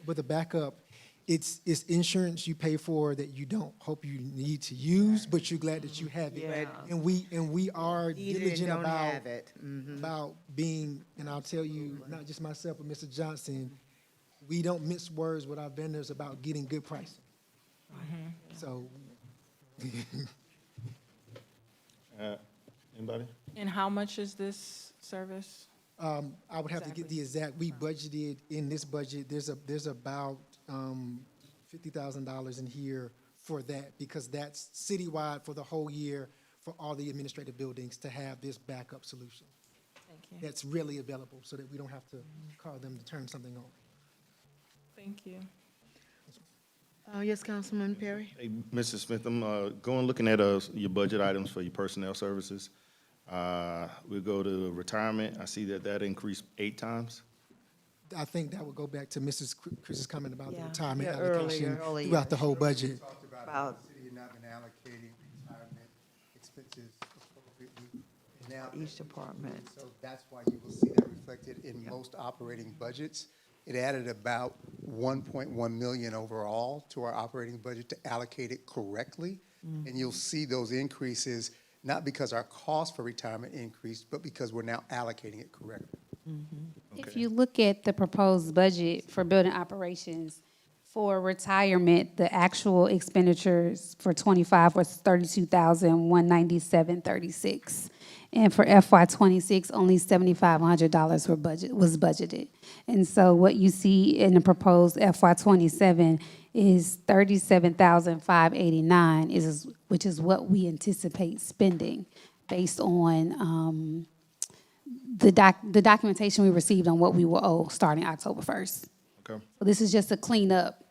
Speaker 12: With the backup, it's insurance you pay for that you don't hope you need to use, but you're glad that you have it.
Speaker 1: Yeah.
Speaker 12: And we are
Speaker 1: Need it and
Speaker 12: diligent
Speaker 1: don't
Speaker 12: about
Speaker 1: have it.
Speaker 12: about being, and I'll tell you, not just myself, but Mr. Johnson, we don't mince words with our vendors about getting good pricing. So,
Speaker 4: Anybody?
Speaker 1: And how much is this service?
Speaker 12: I would have to get the exact, we budgeted in this budget, there's about $50,000 in here for that, because that's citywide for the whole year for all the administrative buildings to have this backup solution.
Speaker 1: Thank you.
Speaker 12: That's really available, so that we don't have to call them to turn something on.
Speaker 1: Thank you. Yes, Councilman Perry?
Speaker 4: Hey, Mr. Smith, I'm looking at your budget items for your personnel services. We'll go to retirement. I see that increased 8 times.
Speaker 12: I think that would go back to Mrs. Chris's comment about the
Speaker 3: Yeah.
Speaker 12: retirement
Speaker 1: Yeah,
Speaker 12: allocation
Speaker 3: earlier.
Speaker 12: throughout the whole budget.
Speaker 14: talked about
Speaker 3: About-
Speaker 14: the city had not been allocating retirement expenses appropriately. And now
Speaker 3: Each department.
Speaker 14: So that's why you will see that reflected in most operating budgets. It added about 1.1 million overall to our operating budget to allocate it correctly. And you'll see those increases, not because our cost for retirement increased, but because we're now allocating it correctly.
Speaker 6: If you look at the proposed budget for building operations, for retirement, the actual expenditures for '25 was $32,197.36. And for FY26, only $7,500 was budgeted. And so what you see in the proposed FY27 is $37,589, which is what we anticipate spending based on the documentation we received on what we will owe starting October 1st.
Speaker 4: Okay.
Speaker 6: So this is just a cleanup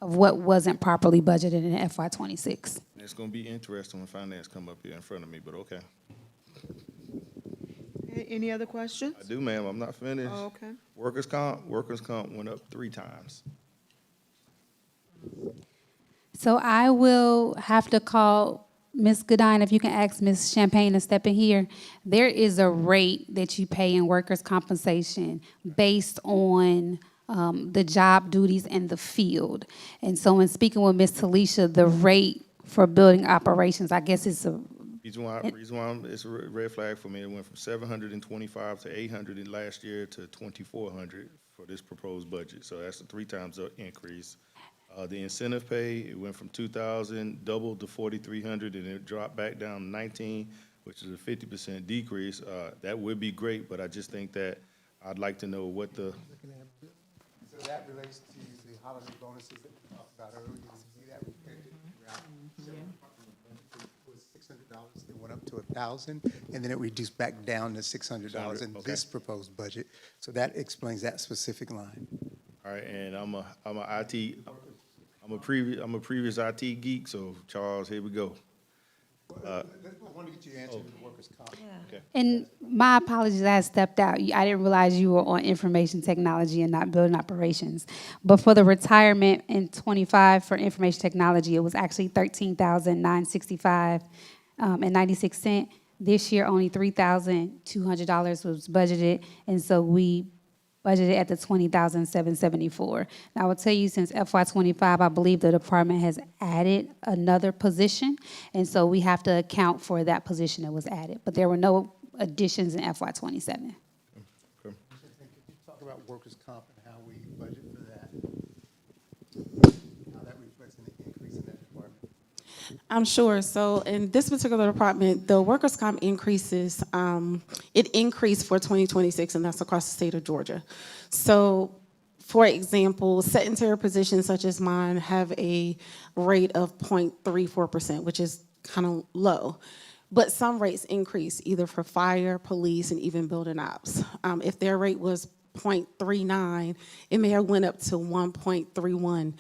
Speaker 6: of what wasn't properly budgeted in FY26.
Speaker 4: It's gonna be interesting when finance come up here in front of me, but okay.
Speaker 1: Okay, any other questions?
Speaker 4: I do, ma'am, I'm not finished.
Speaker 1: Oh, okay.
Speaker 4: Workers' comp went up 3 times.
Speaker 6: So I will have to call Ms. Goodine, if you can ask Ms. Champagne to step in here. There is a rate that you pay in workers' compensation based on the job duties in the field. And so in speaking with Ms. Talisha, the rate for building operations, I guess it's a,
Speaker 4: Reason why it's a red flag for me, it went from 725 to 800 in last year to 2,400 for this proposed budget. So that's a 3 times increase. The incentive pay, it went from 2,000, doubled to 4,300, and it dropped back down to 19, which is a 50% decrease. That would be great, but I just think that I'd like to know what the,
Speaker 14: So that relates to the holiday bonuses that we talked about earlier. You see that reflected throughout. It was $600, it went up to 1,000, and then it reduced back down to $600 in
Speaker 4: Okay.
Speaker 14: this proposed budget. So that explains that specific line.
Speaker 4: all right, and I'm a previous IT geek, so Charles, here we go.
Speaker 14: I want to get you answered with workers' comp.
Speaker 6: and my apologies, I had stepped out. I didn't realize you were on information technology and not building operations. But for the retirement in '25 for information technology, it was actually $13,965 and 96 cents. This year, only $3,200 was budgeted, and so we budgeted at the $20,774. Now, I will tell you, since FY25, I believe the department has added another position, and so we have to account for that position that was added. But there were no additions in FY27.
Speaker 4: Okay.
Speaker 14: Talk about workers' comp and how we budget for that. How that reflects in the increase in that department.
Speaker 11: I'm sure. So in this particular department, the workers' comp increases, it increased for 2026, and that's across the state of Georgia. So, for example, sedentary positions such as mine have a rate of 0.34%, which is kind of low. But some rates increase, either for fire, police, and even building ops. If their rate was 0.39, it may have went up to 1.31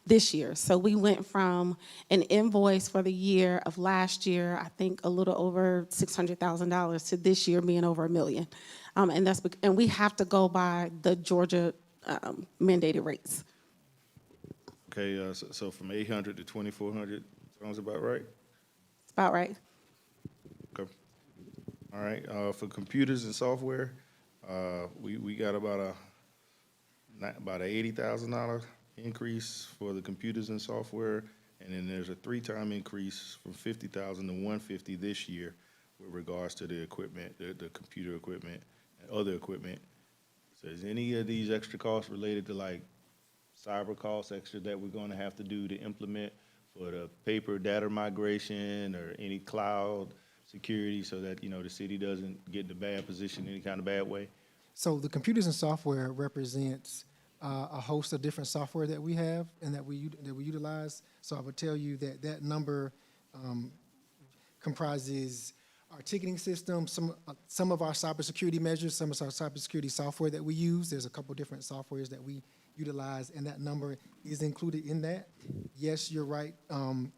Speaker 11: this year. So we went from an invoice for the year of last year, I think a little over $600,000, to this year being over $1 million. And we have to go by the Georgia mandated rates.
Speaker 4: Okay, so from 800 to 2,400, sounds about right?
Speaker 11: It's about right.
Speaker 4: Okay. All right, for computers and software, we got about an $80,000 increase for the computers and software, and then there's a 3-time increase from 50,000 to 150 this year with regards to the equipment, the computer equipment and other equipment. So is any of these extra costs related to like cyber costs extra that we're gonna have to do to implement for the paper data migration or any cloud security so that, you know, the city doesn't get in a bad position in any kind of bad way?
Speaker 12: So the computers and software represents a host of different software that we have and that we utilize. So I would tell you that that number comprises our ticketing system, some of our cybersecurity measures, some of our cybersecurity software that we use. There's a couple different softwares that we utilize, and that number is included in that. Yes, you're right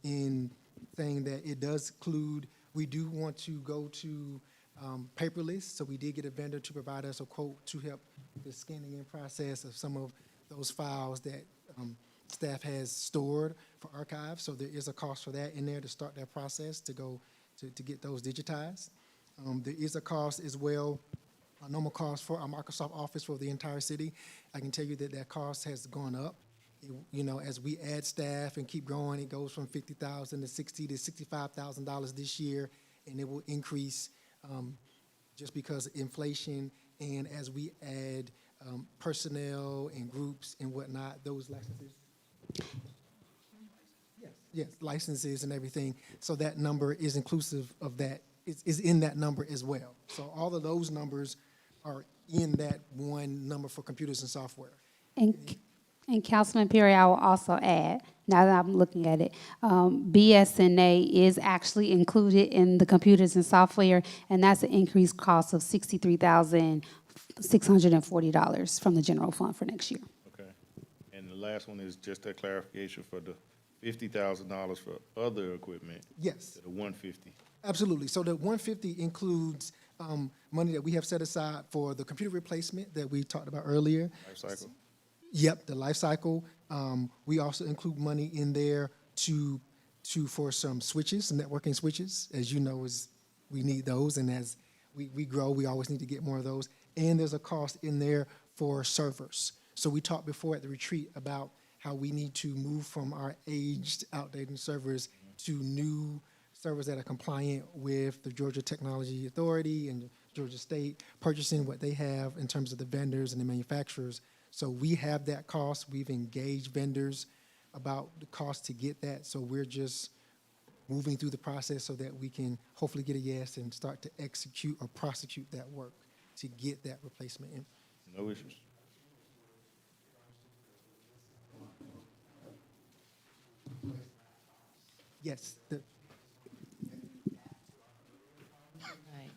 Speaker 12: in saying that it does include, we do want to go to paperless, so we did get a vendor to provide us a quote to help the scanning and process of some of those files that staff has stored for archives. So there is a cost for that in there to start that process to go to get those digitized. There is a cost as well, a normal cost for our Microsoft Office for the entire city. I can tell you that that cost has gone up. You know, as we add staff and keep growing, it goes from $50,000 to $60,000 to $65,000 this year, and it will increase just because of inflation, and as we add personnel and groups and whatnot, those licenses. Yes, licenses and everything. So that number is inclusive of that is in that number as well. So all of those numbers are in that one number for computers and software.
Speaker 6: And Councilman Perry, I will also add, now that I'm looking at it, BSNA is actually included in the computers and software, and that's an increased cost of $63,640 from the general fund for next year.
Speaker 4: Okay. And the last one is just a clarification for the $50,000 for other equipment.
Speaker 12: Yes.
Speaker 4: To the 150.
Speaker 12: Absolutely. So the 150 includes money that we have set aside for the computer replacement that we talked about earlier.
Speaker 4: Life cycle.
Speaker 12: Yep, the life cycle. We also include money in there for some switches, some networking switches. As you know, we need those, and as we grow, we always need to get more of those. And there's a cost in there for servers. So we talked before at the retreat about how we need to move from our aged, outdated servers to new servers that are compliant with the Georgia Technology Authority and Georgia State, purchasing what they have in terms of the vendors and the manufacturers. So we have that cost. We've engaged vendors about the cost to get that. So we're just moving through the process so that we can hopefully get a yes and start to execute or prosecute that work to get that replacement in.
Speaker 4: No issues.
Speaker 12: Yes.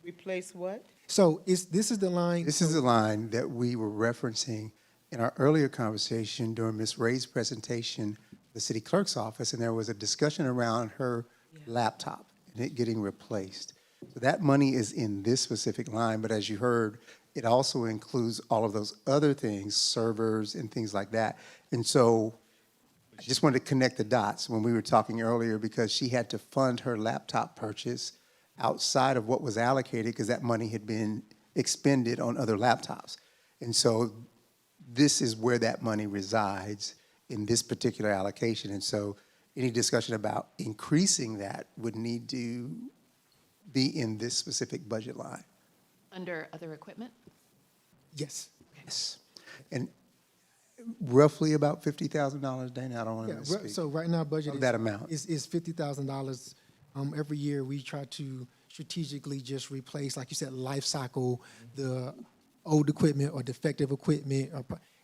Speaker 1: Replace what?
Speaker 12: So this is the line.
Speaker 14: This is the line that we were referencing in our earlier conversation during Ms. Ray's presentation, the city clerk's office, and there was a discussion around her laptop and it getting replaced. So that money is in this specific line, but as you heard, it also includes all of those other things, servers and things like that. And so I just wanted to connect the dots when we were talking earlier, because she had to fund her laptop purchase outside of what was allocated because that money had been expended on other laptops. And so this is where that money resides in this particular allocation. And so any discussion about increasing that would need to be in this specific budget line.
Speaker 9: Under other equipment?
Speaker 12: Yes.
Speaker 14: Yes. And roughly about $50,000, Dana, I don't want to misspeak.
Speaker 12: So right now, budget
Speaker 14: Of that amount.
Speaker 12: is $50,000. Every year, we try to strategically just replace, like you said, life cycle, the old equipment or defective equipment,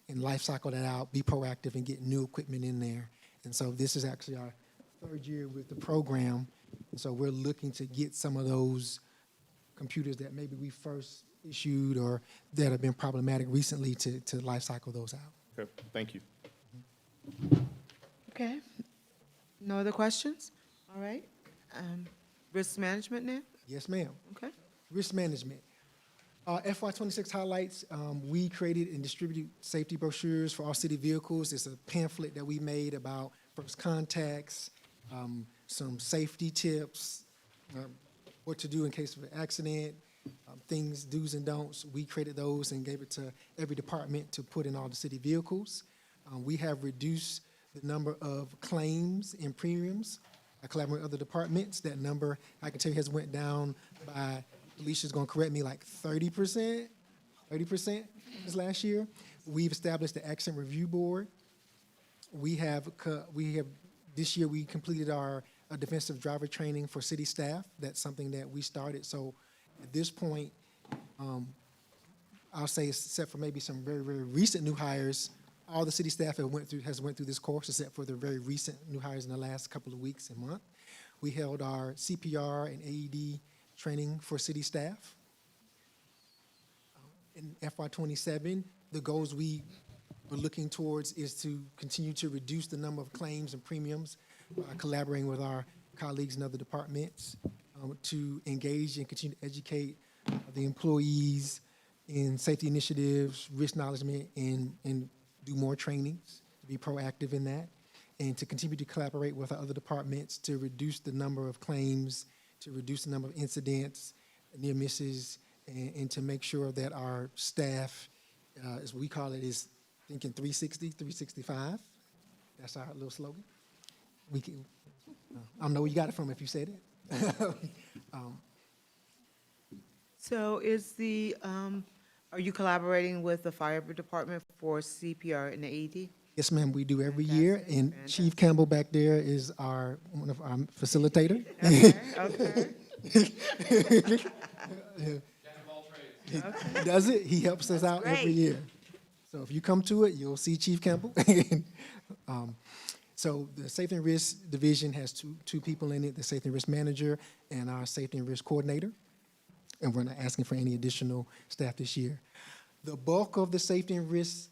Speaker 12: and life cycle that out, be proactive and get new equipment in there. And so this is actually our third year with the program. And so we're looking to get some of those computers that maybe we first issued or that have been problematic recently to life cycle those out.
Speaker 4: Okay, thank you.
Speaker 1: Okay. No other questions? All right. Risk management now?
Speaker 12: Yes, ma'am.
Speaker 1: Okay.
Speaker 12: Risk management. FY26 highlights, we created and distributed safety brochures for all city vehicles. It's a pamphlet that we made about first contacts, some safety tips, what to do in case of an accident, things, do's and don'ts. We created those and gave it to every department to put in all the city vehicles. We have reduced the number of claims and premiums. I collaborate with other departments. That number, I can tell you, has went down by, Alicia's going to correct me, like 30% this last year. We've established the Accident Review Board. This year we completed our defensive driver training for city staff. That's something that we started. So at this point, I'll say, except for maybe some very, very recent new hires, all the city staff has went through this course, except for the very recent new hires in the last couple of weeks and month. We held our CPR and AED training for city staff. In FY27, the goals we were looking towards is to continue to reduce the number of claims and premiums, collaborating with our colleagues in other departments, to engage and continue to educate the employees in safety initiatives, risk acknowledgement, and do more trainings, to be proactive in that, and to continue to collaborate with our other departments to reduce the number of claims, to reduce the number of incidents, near misses, and to make sure that our staff, as we call it, is thinking 360, 365. That's our little slogan. We can, I don't know where you got it from if you said it.
Speaker 1: So are you collaborating with the fire department for CPR and AED?
Speaker 12: Yes, ma'am, we do every year, and Chief Campbell back there is one of our facilitator.
Speaker 1: Okay.
Speaker 12: Does it? He helps us out every
Speaker 3: great.
Speaker 12: year. So if you come to it, you'll see Chief Campbell. So the Safety and Risk Division has two people in it, the Safety and Risk Manager and our Safety and Risk Coordinator. And we're not asking for any additional staff this year. The bulk of the Safety and Risk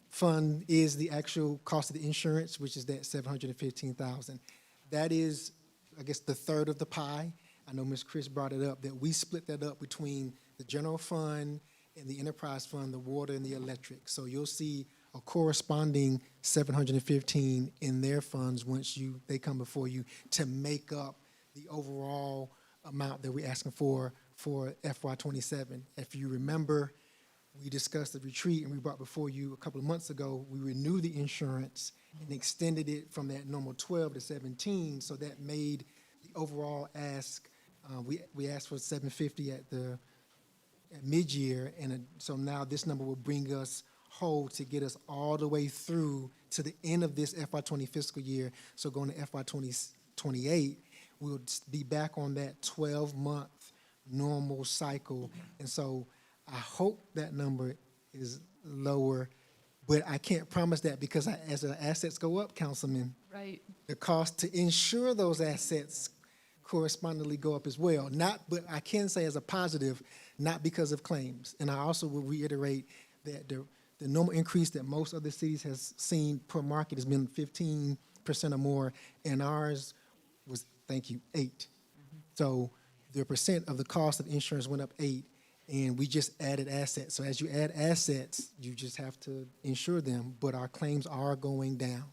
Speaker 12: fund is the actual cost of the insurance, which is that $715,000. That is, I guess, the third of the pie. I know Ms. Chris brought it up, that we split that up between the general fund and the enterprise fund, the water and the electric. So you'll see a corresponding 715 in their funds once they come before you to make up the overall amount that we're asking for FY27. If you remember, we discussed the retreat and we brought before you a couple of months ago, we renewed the insurance and extended it from that normal 12 to 17, so that made the overall ask, we asked for 750 at mid-year, and so now this number will bring us whole to get us all the way through to the end of this FY20 fiscal year. So going to FY28, we'll be back on that 12-month normal cycle. And so I hope that number is lower, but I can't promise that because as the assets go up, Councilman,
Speaker 9: Right.
Speaker 12: the cost to insure those assets correspondingly go up as well. But I can say as a positive, not because of claims. And I also will reiterate that the normal increase that most other cities has seen per market has been 15% or more, and ours was, thank you, 8. So the percent of the cost of insurance went up 8, and we just added assets. So as you add assets, you just have to insure them, but our claims are going down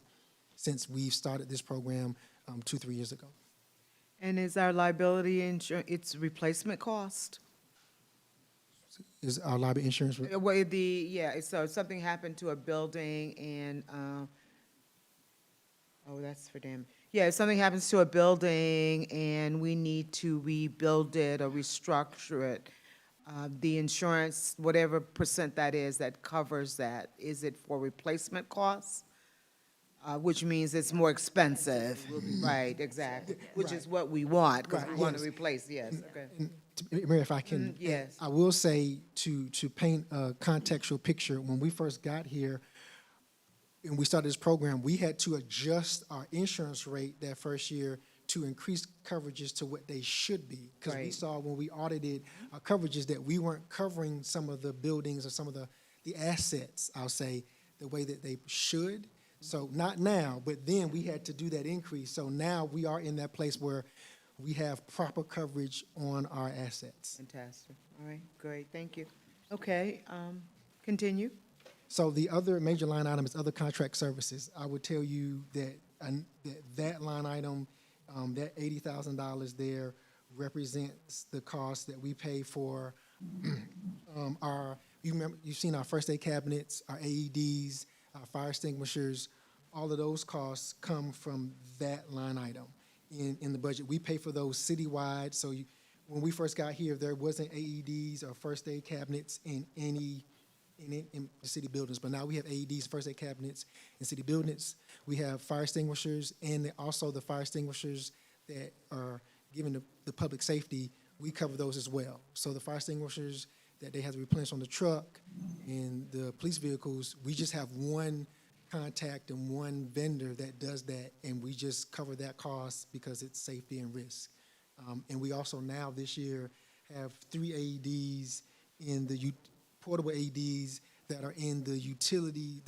Speaker 12: since we've started this program 2-3 years ago.
Speaker 1: And is our liability insurance, its replacement cost?
Speaker 12: Is our liability insurance,
Speaker 1: So if something happened to a building and, that's for them. Yeah, if something happens to a building and we need to rebuild it or restructure it, the insurance, whatever percent that is that covers that, is it for replacement costs? Which means it's more expensive. Right, exactly. Which is what we want, because we
Speaker 12: Right,
Speaker 1: want to
Speaker 12: yes.
Speaker 1: replace, yes, okay.
Speaker 12: Mayor, if I can,
Speaker 1: yes.
Speaker 12: I will say to paint a contextual picture, when we first got here and we started this program, we had to adjust our insurance rate that first year to increase coverages to what they should be. Because we
Speaker 1: Right.
Speaker 12: saw when we audited our coverages that we weren't covering some of the buildings or some of the assets, I'll say, the way that they should. So not now, but then we had to do that increase. So now we are in that place where we have proper coverage on our assets.
Speaker 1: Fantastic, all right, great, thank you. Okay, continue.
Speaker 12: So the other major line item is other contract services. I would tell you that that line item, that $80,000 there represents the cost that we pay for you've seen our first aid cabinets, our AEDs, our fire extinguishers. All of those costs come from that line item in the budget. We pay for those citywide. So when we first got here, there wasn't AEDs or first aid cabinets in the city buildings, but now we have AEDs, first aid cabinets in city buildings. We have fire extinguishers, and also the fire extinguishers that are given the public safety, we cover those as well. So the fire extinguishers that they have to replenish on the truck and the police vehicles, we just have one contact and one vendor that does that, and we just cover that cost because it's safety and risk. And we also now this year have 3 AEDs in the portable AEDs that are in the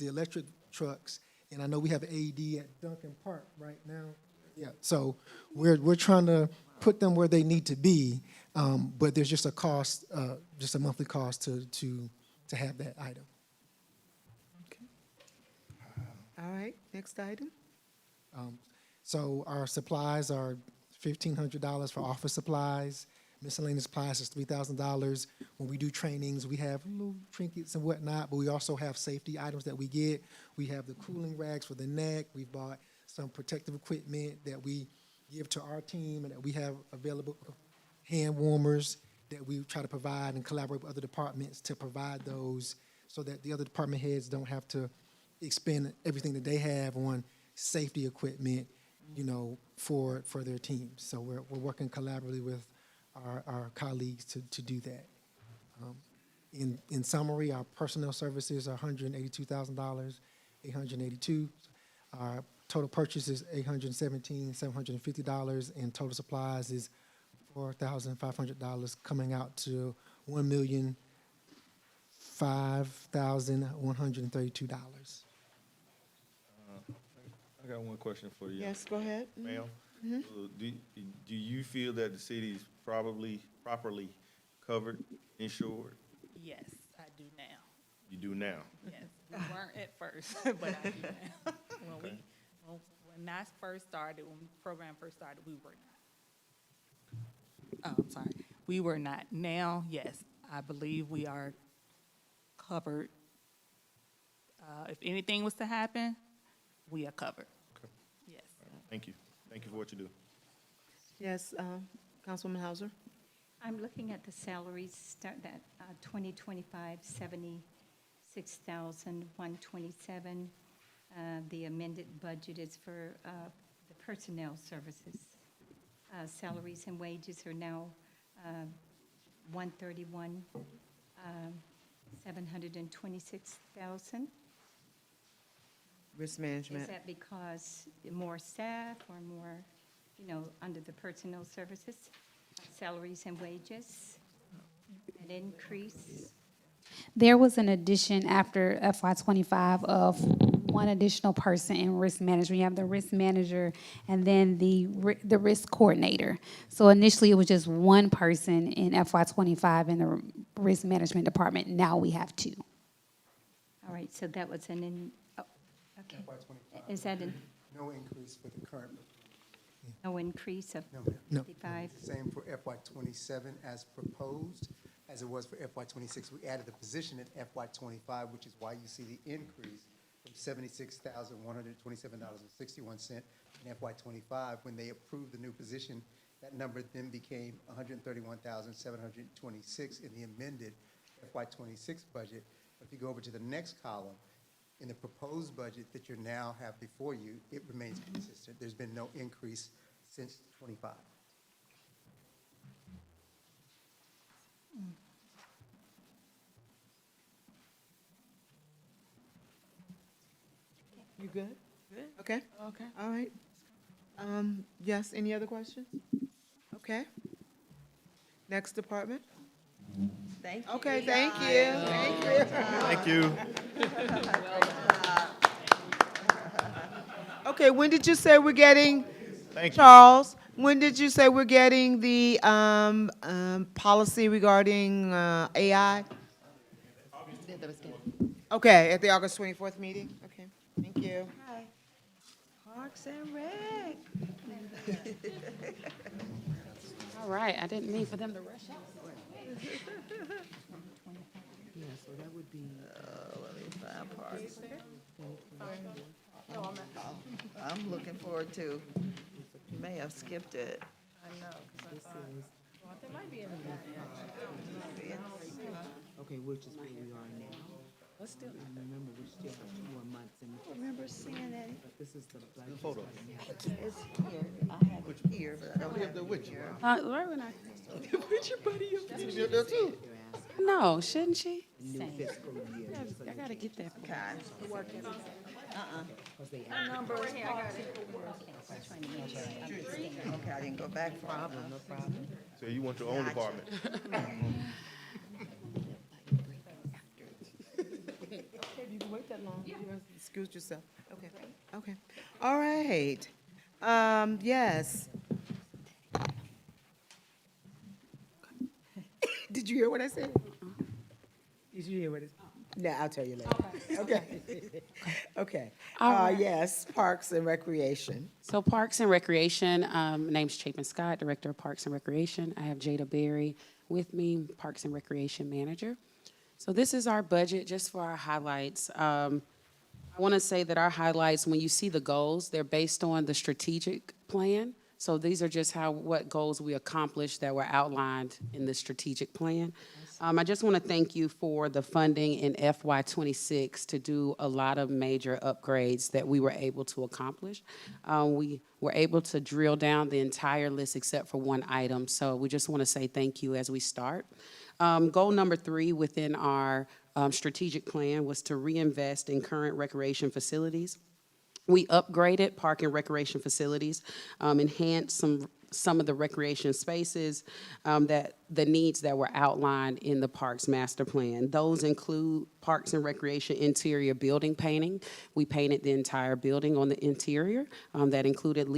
Speaker 12: electric trucks. And I know we have an AED at Duncan Park right now. Yeah, so we're trying to put them where they need to be, but there's just a cost, just a monthly cost to have that item.
Speaker 1: All right, next item.
Speaker 12: So our supplies are $1,500 for office supplies. Miscellaneous supplies is $3,000. When we do trainings, we have little trinkets and whatnot, but we also have safety items that we get. We have the cooling rags for the neck. We bought some protective equipment that we give to our team and that we have available, hand warmers that we try to provide and collaborate with other departments to provide those so that the other department heads don't have to expend everything that they have on safety equipment. you know, for their teams. So we're working collaboratively with our colleagues to do that. In summary, our personnel services are $182,000, $882. Our total purchase is $817,750, and total supplies is $4,500, coming out to $1,005,132.
Speaker 4: I got one question for you.
Speaker 1: Yes, go ahead.
Speaker 4: Ma'am, do you feel that the city's properly covered, insured?
Speaker 15: Yes, I do now.
Speaker 4: You do now?
Speaker 15: Yes, we weren't at first, but I do now. When I first started, when the program first started, we were not. Oh, I'm sorry. We were not. Now, yes, I believe we are covered. If anything was to happen, we are covered.
Speaker 4: Okay.
Speaker 15: Yes.
Speaker 4: Thank you. Thank you for what you do.
Speaker 1: Yes, Councilwoman Hauser?
Speaker 8: I'm looking at the salaries, start that 2025, 76,127. The amended budget is for the personnel services. Salaries and wages are now 131, 726,000.
Speaker 1: Risk
Speaker 8: Is
Speaker 1: management.
Speaker 8: that because more staff or more, under the personnel services, salaries and wages, an increase?
Speaker 6: There was an addition after FY25 of one additional person in risk management. You have the risk manager and then the risk coordinator. So initially, it was just one person in FY25 in the risk management department. Now we have two.
Speaker 8: All right, so that was okay.
Speaker 14: FY25.
Speaker 8: Is that
Speaker 14: No increase for the current.
Speaker 8: no increase of
Speaker 14: No, ma'am.
Speaker 8: 55?
Speaker 14: Same for FY27 as proposed, as it was for FY26. We added a position at FY25, which is why you see the increase from $76,127.61 in FY25. When they approved the new position, that number then became $131,726 in the amended FY26 budget. If you go over to the next column, in the proposed budget that you now have before you, it remains consistent. There's been no increase since '25.
Speaker 1: You good?
Speaker 15: Good.
Speaker 1: Okay,
Speaker 15: Okay.
Speaker 1: all right. Yes, any other questions? Okay. Next department?
Speaker 3: Thank you.
Speaker 1: Okay, thank you, thank you.
Speaker 4: Thank you.
Speaker 1: Okay, when did you say we're getting,
Speaker 4: Thank you.
Speaker 1: Charles, when did you say we're getting the policy regarding AI? Okay, at the August 24th meeting? Okay, thank you.
Speaker 3: Parks and Rec.
Speaker 11: All right, I didn't mean for them to rush out.
Speaker 3: Let me find Parks. I'm looking forward to, you may have skipped it.
Speaker 15: I know, 'cause I thought, well, there might be in the back.
Speaker 16: Okay, which is where we are now.
Speaker 15: Let's do it.
Speaker 16: Remember, we still have 2 more months, and
Speaker 3: I remember seeing that.
Speaker 16: but this is the budget.
Speaker 4: Photo.
Speaker 3: It's here. I have it here, but I don't have it here.
Speaker 11: Right when I,
Speaker 1: You're there too.
Speaker 11: no, shouldn't she?
Speaker 16: New fiscal year.
Speaker 11: I gotta get that.
Speaker 3: Okay.
Speaker 16: Because they
Speaker 3: Okay, I didn't go back far.
Speaker 16: no problem.
Speaker 4: So you want your own department?
Speaker 1: You can wait that long. You excuse yourself. Okay, okay. All right. Yes. Did you hear what I said? Did you hear what it? No, I'll tell you later. Okay. Okay.
Speaker 11: All right.
Speaker 1: Yes, Parks and Recreation.
Speaker 11: So Parks and Recreation, my name's Chapin Scott, Director of Parks and Recreation. I have Jada Berry with me, Parks and Recreation Manager. So this is our budget, just for our highlights. I want to say that our highlights, when you see the goals, they're based on the strategic plan
Speaker 6: So these are just what goals we accomplished that were outlined in the strategic plan. I just want to thank you for the funding in FY26 to do a lot of major upgrades that we were able to accomplish. We were able to drill down the entire list except for one item, so we just want to say thank you as we start. Goal number 3 within our strategic plan was to reinvest in current recreation facilities. We upgraded park and recreation facilities, enhanced some of the recreation spaces, that the needs that were outlined in the Parks Master Plan. Those include Parks and Recreation interior building painting. We painted the entire building on the interior. That included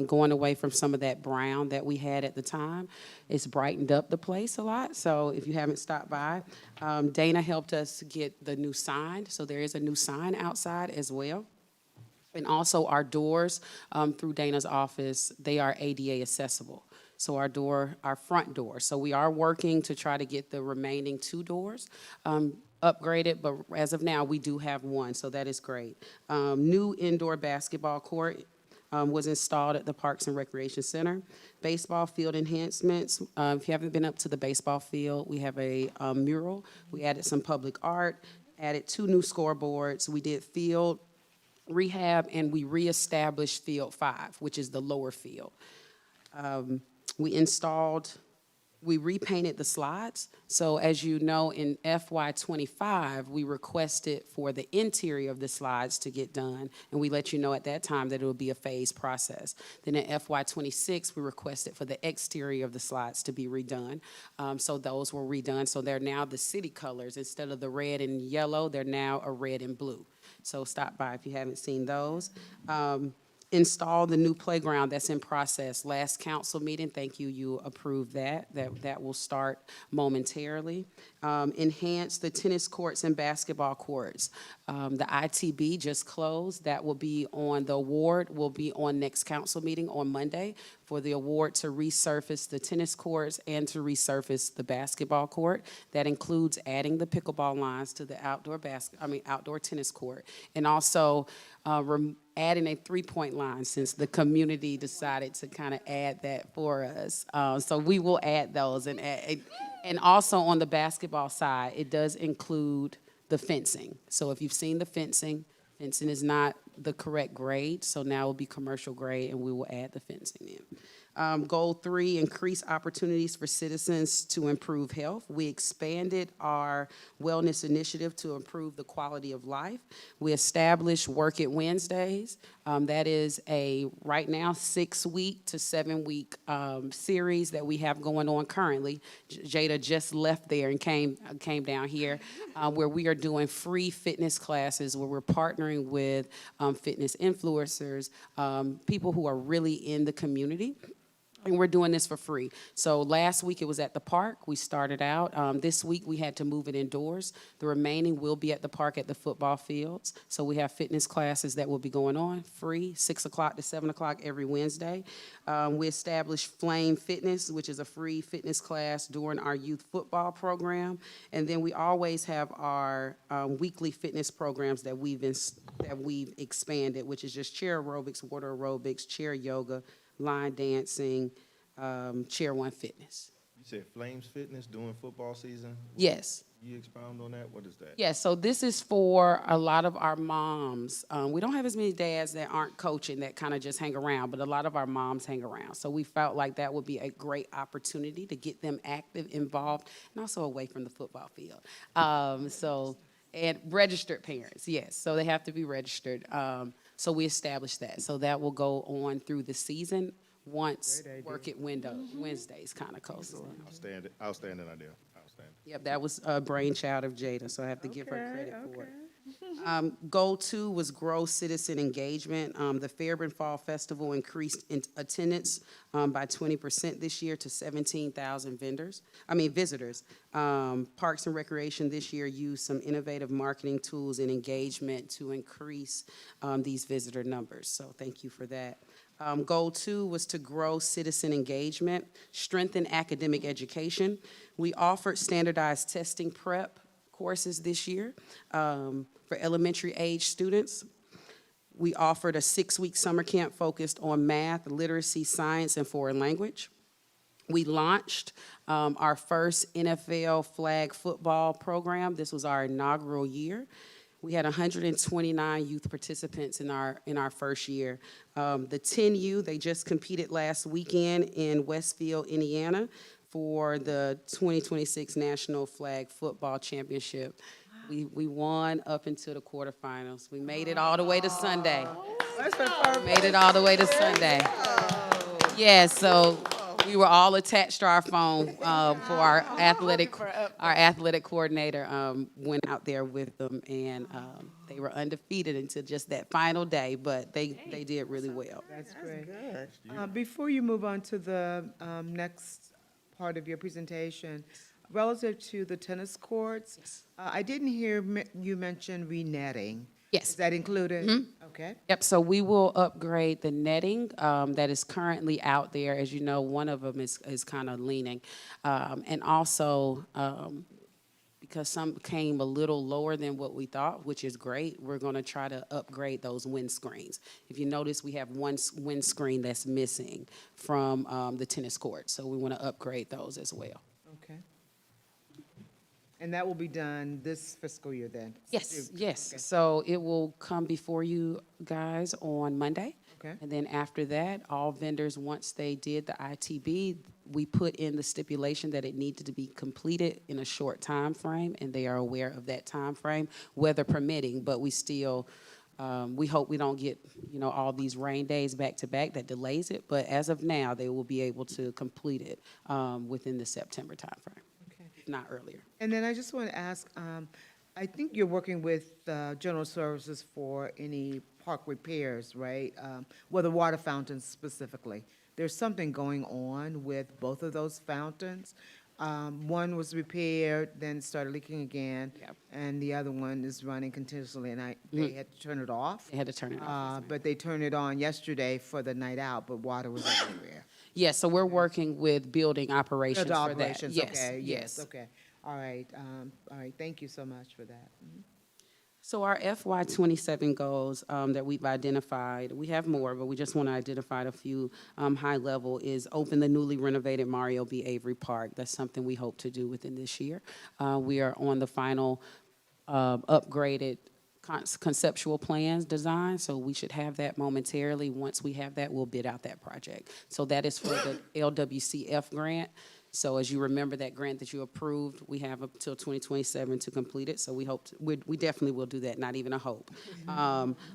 Speaker 6: going away from some of that brown that we had at the time. It's brightened up the place a lot, so if you haven't stopped by. Dana helped us get the new sign, so there is a new sign outside as well. And also our doors through Dana's office, they are ADA accessible. So our front door. So we are working to try to get the remaining 2 doors upgraded, but as of now, we do have 1, so that is great. New indoor basketball court was installed at the Parks and Recreation Center. Baseball field enhancements. If you haven't been up to the baseball field, we have a mural. We added some public art, added 2 new scoreboards. We did field rehab, and we reestablished Field 5, which is the lower field. We repainted the slides. So as you know, in FY25, we requested for the interior of the slides to get done, and we let you know at that time that it would be a phased process. Then in FY26, we requested for the exterior of the slides to be redone. So those were redone. So they're now the city colors. Instead of the red and yellow, they're now a red and blue. So stop by if you haven't seen those. Install the new playground that's in process. Last council meeting, thank you, you approved that. That will start momentarily. Enhance the tennis courts and basketball courts. The ITB just closed. That will be on, the award will be on next council meeting on Monday for the award to resurface the tennis courts and to resurface the basketball court. That includes adding the pickleball lines to the outdoor tennis court, and also adding a 3-point line since the community decided to kind of add that for us. So we will add those. And also on the basketball side, it does include the fencing. So if you've seen the fencing is not the correct grade, so now it will be commercial grade, and we will add the fencing in. Goal 3, increase opportunities for citizens to improve health. We expanded our wellness initiative to improve the quality of life. We established Work It Wednesdays. That is a, right now, 6-week to 7-week series that we have going on currently. Jada just left there and came down here, where we are doing free fitness classes, where we're partnering with fitness influencers, people who are really in the community. And we're doing this for free. So last week it was at the park. We started out. This week we had to move it indoors. The remaining will be at the park at the football fields. So we have fitness classes that will be going on free, 6 o'clock to 7 o'clock every Wednesday. We established Flame Fitness, which is a free fitness class during our youth football program. And then we always have our weekly fitness programs that we've expanded, which is just chair aerobics, water aerobics, chair yoga, line dancing, Chair 1 Fitness.
Speaker 4: You said Flames Fitness during football season?
Speaker 6: Yes.
Speaker 4: Can you expound on that? What is that?
Speaker 6: Yes, so this is for a lot of our moms. We don't have as many dads that aren't coaching that kind of just hang around, but a lot of our moms hang around. So we felt like that would be a great opportunity to get them active, involved, and also away from the football field. And registered parents, yes. So they have to be registered. So we established that. So that will go on through the season once Work It Wednesdays kind of goes on.
Speaker 4: Outstanding idea. Outstanding.
Speaker 6: Yep, that was a brainchild of Jada, so I have to give her credit for it. Goal 2 was grow citizen engagement. The Fairburn Fall Festival increased in attendance by 20% this year to 17,000 visitors. Parks and Recreation this year used some innovative marketing tools and engagement to increase these visitor numbers. So thank you for that. Goal 2 was to grow citizen engagement, strengthen academic education. We offered standardized testing prep courses this year for elementary age students.
Speaker 17: We offered a 6-week summer camp focused on math, literacy, science, and foreign language. We launched our first NFL flag football program. This was our inaugural year. We had 129 youth participants in our first year. The 10U, they just competed last weekend in Westfield, Indiana, for the 2026 National Flag Football Championship. We won up into the quarterfinals. We made it all the way to Sunday. Made it all the way to Sunday. Yeah, so we were all attached to our phone for our athletic coordinator went out there with them, and they were undefeated until just that final day, but they did really well.
Speaker 1: That's great. Before you move on to the next part of your presentation, relative to the tennis courts, I didn't hear you mention re-netting.
Speaker 17: Yes.
Speaker 1: Is that included? Okay.
Speaker 17: Yep, so we will upgrade the netting that is currently out there. As you know, one of them is kind of leaning. And also, because some came a little lower than what we thought, which is great, we're going to try to upgrade those windscreens. If you notice, we have one windscreen that's missing from the tennis court, so we want to upgrade those as well.
Speaker 1: Okay. And that will be done this fiscal year then?
Speaker 17: Yes, yes.
Speaker 1: Okay.
Speaker 17: So it will come before you guys on Monday.
Speaker 1: Okay.
Speaker 17: And then after that, all vendors, once they did the ITB, we put in the stipulation that it needed to be completed in a short time frame, and they are aware of that time frame, weather permitting, but we still, we hope we don't get, all these rain days back to back that delays it, but as of now, they will be able to complete it within the September timeframe, if not earlier.
Speaker 1: And then I just want to ask, I think you're working with General Services for any park repairs, right? Well, the water fountains specifically. There's something going on with both of those fountains. One was repaired, then started leaking again, and the other one is running continuously, and they had to turn it off.
Speaker 17: They had to turn it off.
Speaker 1: But they turned it on yesterday for the night out, but water was everywhere.
Speaker 17: Yes, so we're working with building operations
Speaker 1: Build
Speaker 17: for that.
Speaker 1: operations,
Speaker 17: Yes,
Speaker 1: okay, yes,
Speaker 17: yes.
Speaker 1: okay. All right, thank you so much for that. Mhm.
Speaker 17: So our FY27 goals that we've identified, we have more, but we just want to identify a few high level, is open the newly renovated Mario B. Avery Park. That's something we hope to do within this year. We are on the final upgraded conceptual plans design, so we should have that momentarily. Once we have that, we'll bid out that project. So that is for the LWCF grant. So as you remember that grant that you approved, we have up till 2027 to complete it. So we hope, we definitely will do that, not even a hope.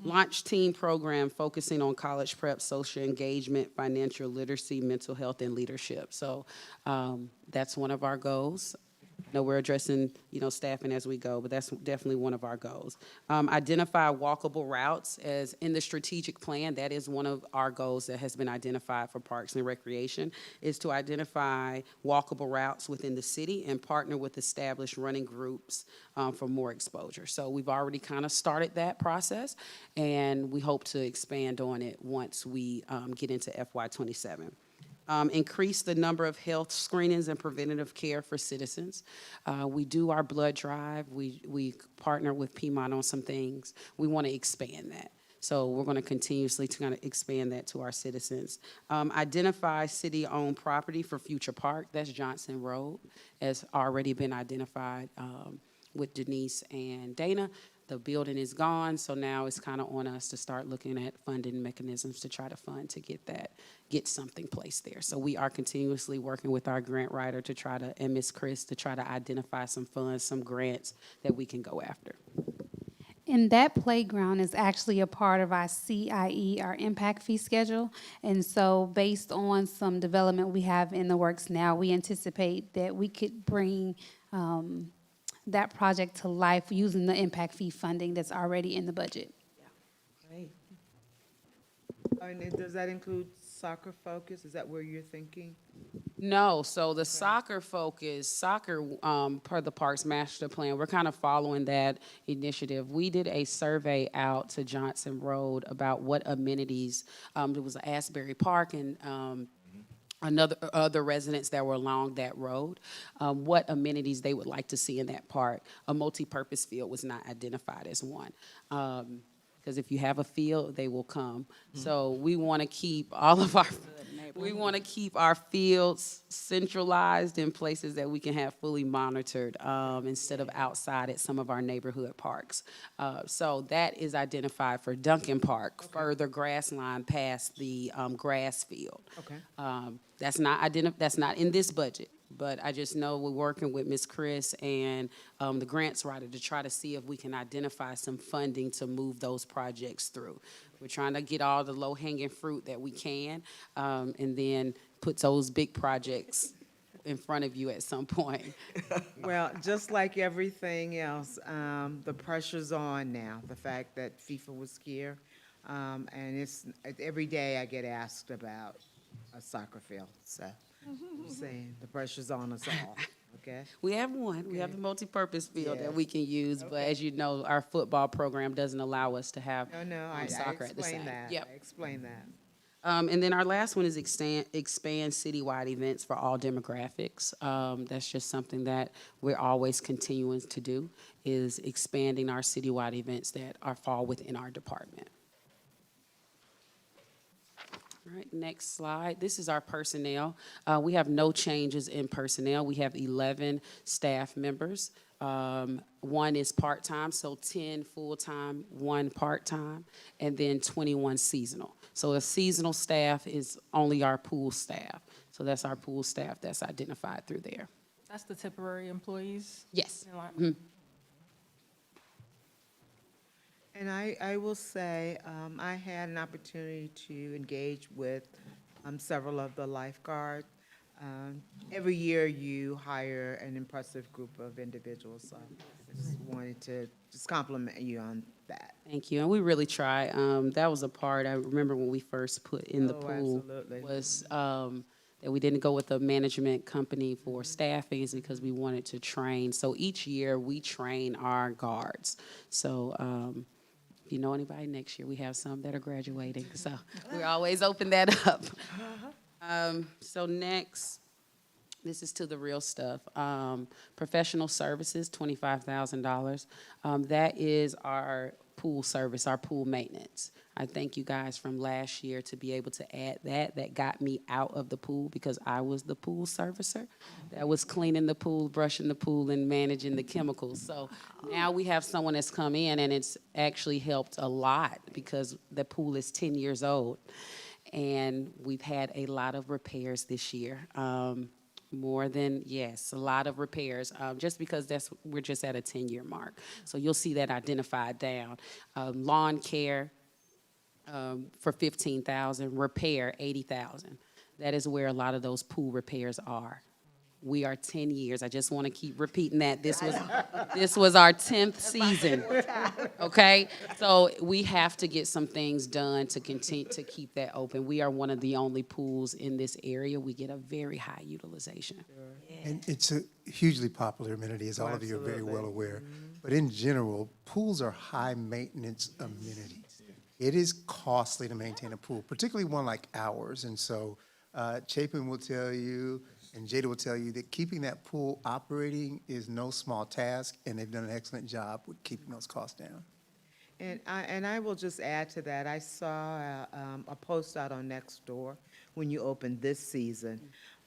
Speaker 17: Launch team program focusing on college prep, social engagement, financial literacy, mental health, and leadership. So that's one of our goals. No, we're addressing, staffing as we go, but that's definitely one of our goals. Identify walkable routes as in the strategic plan. That is one of our goals that has been identified for Parks and Recreation, is to identify walkable routes within the city and partner with established running groups for more exposure. So we've already kind of started that process, and we hope to expand on it once we get into FY27. Increase the number of health screenings and preventative care for citizens. We do our blood drive. We partner with Piedmont on some things. We want to expand that. So we're going to continuously kind of expand that to our citizens. Identify city-owned property for future park. That's Johnson Road, has already been identified with Denise and Dana. The building is gone, so now it's kind of on us to start looking at funding mechanisms to try to fund to get something placed there. So we are continuously working with our grant writer to try to, and Ms. Chris, to try to identify some funds, some grants that we can go after.
Speaker 6: And that playground is actually a part of our CIE, our impact fee schedule. And so based on some development we have in the works now, we anticipate that we could bring that project to life using the impact fee funding that's already in the budget.
Speaker 1: Great. And does that include soccer focus? Is that where you're thinking?
Speaker 17: No, so the soccer per the Parks Master Plan, we're kind of following that initiative. We did a survey out to Johnson Road about what amenities, there was Asbury Park and other residents that were along that road, what amenities they would like to see in that park. A multi-purpose field was not identified as one. because if you have a field, they will come. So we want to keep all of our, we want to keep our fields centralized in places that we can have fully monitored, instead of outside at some of our neighborhood parks. So that is identified for Duncan Park, further grass line past the grass field.
Speaker 1: Okay.
Speaker 17: That's not in this budget, but I just know we're working with Ms. Chris and the grants writer to try to see if we can identify some funding to move those projects through. We're trying to get all the low-hanging fruit that we can, and then put those big projects in front of you at some point.
Speaker 1: Well, just like everything else, the pressure's on now, the fact that FIFA was here. And every day I get asked about a soccer field, so I'm saying the pressure's on us all, okay?
Speaker 17: We have one. We have the multipurpose field that
Speaker 1: Yes.
Speaker 17: we can use, but as you know, our football program doesn't allow us to have
Speaker 1: No, I
Speaker 17: soccer at the
Speaker 1: explained
Speaker 17: same.
Speaker 1: that.
Speaker 17: Yep.
Speaker 1: I explained that.
Speaker 17: And then our last one is expand citywide events for all demographics. That's just something that we're always continuing to do, is expanding our citywide events that fall within our department. All right, next slide. This is our personnel. We have no changes in personnel. We have 11 staff members. One is part-time, so 10 full-time, 1 part-time, and then 21 seasonal. So the seasonal staff is only our pool staff. So that's our pool staff that's identified through there.
Speaker 7: That's the temporary employees?
Speaker 17: Yes.
Speaker 7: In line-
Speaker 17: Mhm.
Speaker 1: And I will say, I had an opportunity to engage with several of the lifeguards. Every year you hire an impressive group of individuals, so I just wanted to just compliment you on that.
Speaker 17: Thank you, and we really try. That was a part, I remember when we first put in the
Speaker 1: Oh,
Speaker 17: pool.
Speaker 1: absolutely.
Speaker 17: Was that we didn't go with a management company for staffing is because we wanted to train. So each year, we train our guards. So if you know anybody, next year, we have some that are graduating. So we always open that up. So next, this is to the real stuff. Professional services, $25,000. That is our pool service, our pool maintenance. I thank you guys from last year to be able to add that. That got me out of the pool because I was the pool servicer. That was cleaning the pool, brushing the pool, and managing the chemicals. So now we have someone that's come in, and it's actually helped a lot because the pool is 10 years old. And we've had a lot of repairs this year. More than, yes, a lot of repairs, just because we're just at a 10-year mark. So you'll see that identified down. Lawn care for $15,000, repair $80,000. That is where a lot of those pool repairs are. We are 10 years. I just want to keep repeating that. This was our 10th season. Okay? So we have to get some things done to continue to keep that open. We are one of the only pools in this area. We get a very high utilization.
Speaker 14: And it's a hugely popular amenity, as all of you are very well aware. But in general, pools are high-maintenance amenities. It is costly to maintain a pool, particularly one like ours. And so Chapin will tell you, and Jada will tell you, that keeping that pool operating is no small task, and they've done an excellent job with keeping those costs down.
Speaker 1: And I will just add to that, I saw a post out on Nextdoor when you opened this season,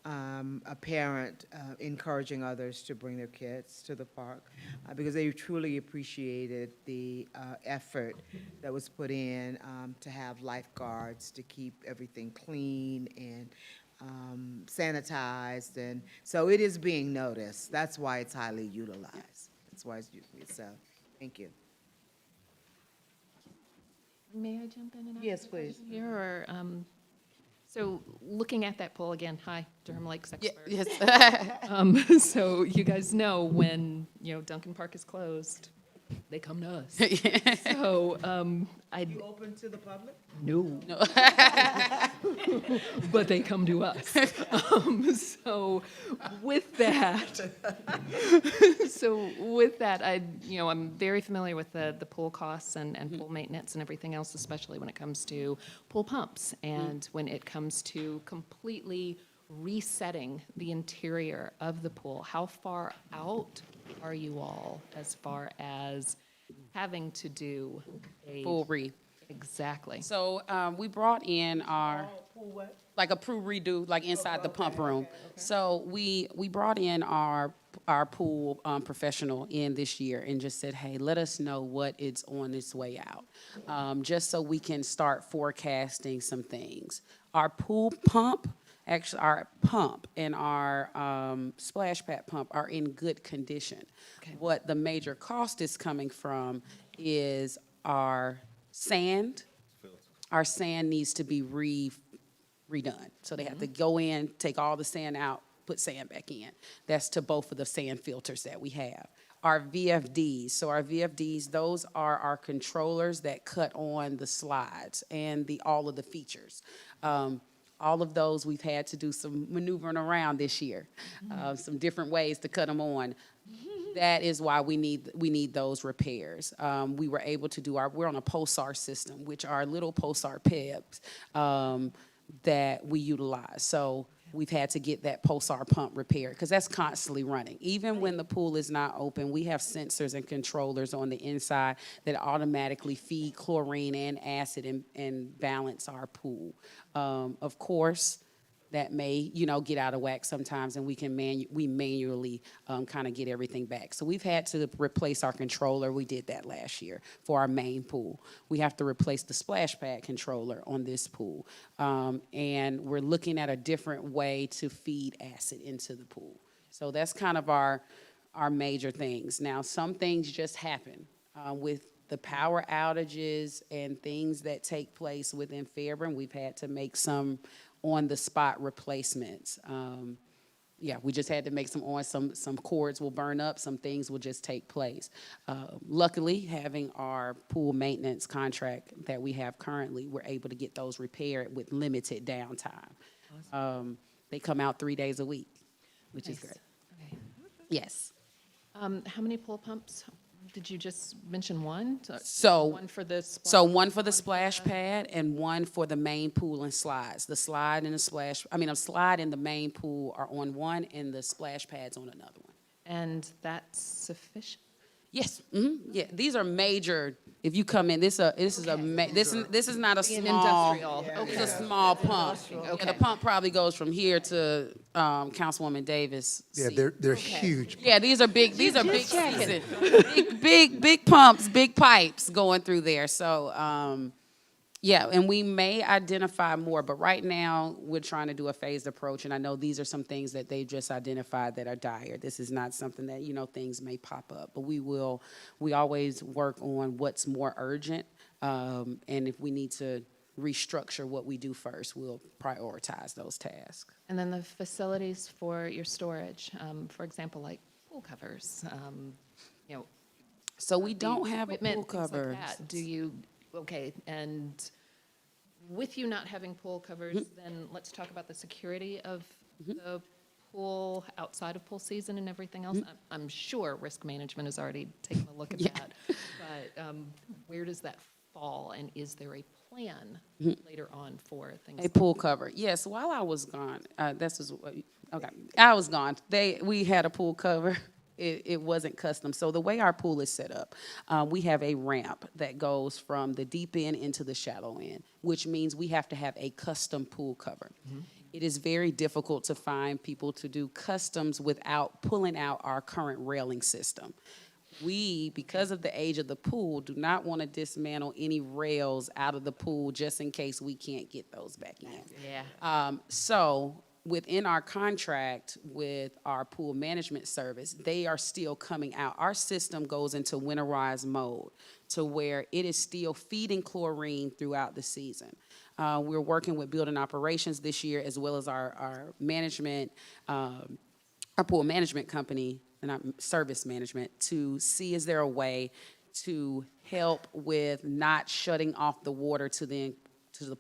Speaker 1: a parent encouraging others to bring their kids to the park because they truly appreciated the effort that was put in to have lifeguards to keep everything clean and sanitized, and so it is being noticed. That's why it's highly utilized. That's why it's utilized. So, thank you.
Speaker 9: May I jump in and ask
Speaker 1: Yes,
Speaker 9: a
Speaker 1: please.
Speaker 9: question here? Or, so looking at that pool again, hi, Durham Lakes expert.
Speaker 17: Yes.
Speaker 9: So you guys know when, Duncan Park is closed, they come to us. So
Speaker 1: You open to the public?
Speaker 9: No. But they come to us. So with that, I'm very familiar with the pool costs and pool maintenance and everything else, especially when it comes to pool pumps and when it comes to completely resetting the interior of the pool. How far out are you all as far as having to do
Speaker 17: full re.
Speaker 9: Exactly.
Speaker 17: So we brought in our, like a pool redo, like inside the pump room. So we brought in our pool professional in this year and just said, hey, let us know what it's on its way out, just so we can start forecasting some things. Our pool pump, actually our pump and our splash pad pump are in good condition. What the major cost is coming from is our sand. Our sand needs to be redone. So they have to go in, take all the sand out, put sand back in. That's to both of the sand filters that we have. Our VFDs, so our VFDs, those are our controllers that cut on the slides and all of the features. All of those, we've had to do some maneuvering around this year, some different ways to cut them on. That is why we need those repairs. We were able to do we're on a pulsar system, which are little pulsar PEBs that we utilize. So we've had to get that pulsar pump repaired because that's constantly running. Even when the pool is not open, we have sensors and controllers on the inside that automatically feed chlorine and acid and balance our pool. Of course, that may, get out of whack sometimes, and we manually kind of get everything back. So we've had to replace our controller. We did that last year for our main pool. We have to replace the splash pad controller on this pool. And we're looking at a different way to feed acid into the pool. So that's kind of our major things. Now, some things just happen with the power outages and things that take place within Fairburn. We've had to make some on-the-spot replacements. We just had to make some cords will burn up, some things will just take place. Luckily, having our pool maintenance contract that we have currently, we're able to get those repaired with limited downtime. Awesome. They come out 3 days a week, which is great.
Speaker 9: Okay.
Speaker 17: Yes.
Speaker 9: How many pool pumps? Did you just mention one?
Speaker 17: So
Speaker 9: one for the
Speaker 17: one for the splash pad and one for the main pool and slides. The slide and the a slide and the main pool are on one, and the splash pad's on another one.
Speaker 9: And that's sufficient?
Speaker 17: Yes. Mm-hmm. Yeah. These are major. If you come in, this is not a small.
Speaker 9: Industrial.
Speaker 17: Okay. It's a small pump.
Speaker 9: Okay.
Speaker 17: Yeah, the pump probably goes from here to Councilwoman Davis.
Speaker 14: Yeah, they're huge.
Speaker 17: Yeah, these are big. These are big season. big pumps, big pipes going through there. So, and we may identify more, but right now we're trying to do a phased approach, and I know these are some things that they just identified that are dire. This is not something that, things may pop up, but we always work on what's more urgent, and if we need to restructure what we do first, we'll prioritize those tasks.
Speaker 9: And then the facilities for your storage, for example, like pool covers,
Speaker 17: So we don't have
Speaker 9: equipment,
Speaker 17: pool
Speaker 9: things like
Speaker 17: covers.
Speaker 9: that. Do you, and with you not having pool covers, then let's talk about the security of the pool outside of pool season and everything else. I'm sure risk management has already taken a look at that, but where does that fall, and is there a plan later on for things?
Speaker 17: A pool cover. Yes, while I was gone, I was gone. We had a pool cover. It wasn't custom. So the way our pool is set up, we have a ramp that goes from the deep end into the shallow end, which means we have to have a custom pool cover. It is very difficult to find people to do customs without pulling out our current railing system. We, because of the age of the pool, do not want to dismantle any rails out of the pool just in case we can't get those back in.
Speaker 9: Yeah.
Speaker 17: So within our contract with our pool management service, they are still coming out. Our system goes into winterized mode to where it is still feeding chlorine throughout the season. We're working with building operations this year, as well as our management, our pool management company and our service management, to see is there a way to help with not shutting off the water to the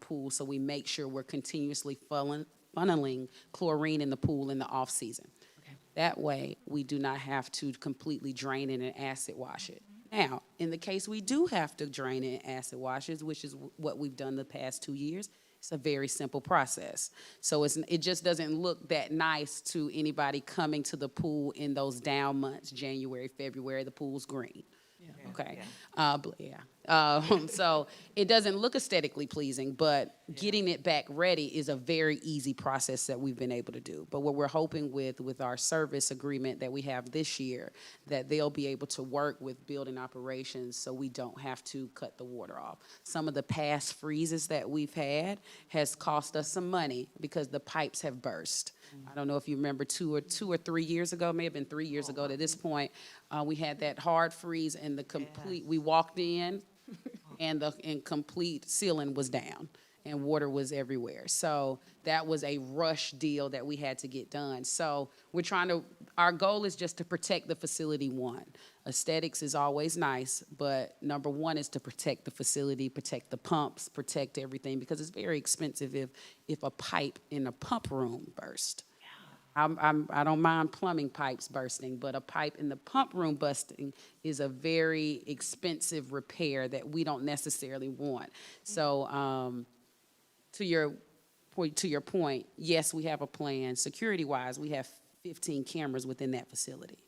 Speaker 17: pool, so we make sure we're continuously funneling chlorine in the pool in the off season. Okay. That way, we do not have to completely drain it and acid wash it. Now, in the case we do have to drain it and acid wash it, which is what we've done the past 2 years, it's a very simple process. So it just doesn't look that nice to anybody coming to the pool in those down months, January, February. The pool's green. Yeah. Okay. So it doesn't look aesthetically pleasing, but getting it back ready is a very easy process that we've been able to do. But what we're hoping with our service agreement that we have this year, that they'll be able to work with building operations so we don't have to cut the water off. Some of the past freezes that we've had has cost us some money because the pipes have burst. I don't know if you remember 2 or 3 years ago, may have been 3 years ago to this point, we had that hard freeze and the complete, we walked in and the complete ceiling was down and water was everywhere. So that was a rush deal that we had to get done. So we're trying to, our goal is just to protect the facility, one. Aesthetics is always nice, but number one is to protect the facility, protect the pumps, protect everything, because it's very expensive if a pipe in a pump room burst. I don't mind plumbing pipes bursting, but a pipe in the pump room busting is a very expensive repair that we don't necessarily want. So to your point, yes, we have a plan. Security-wise, we have 15 cameras within that facility.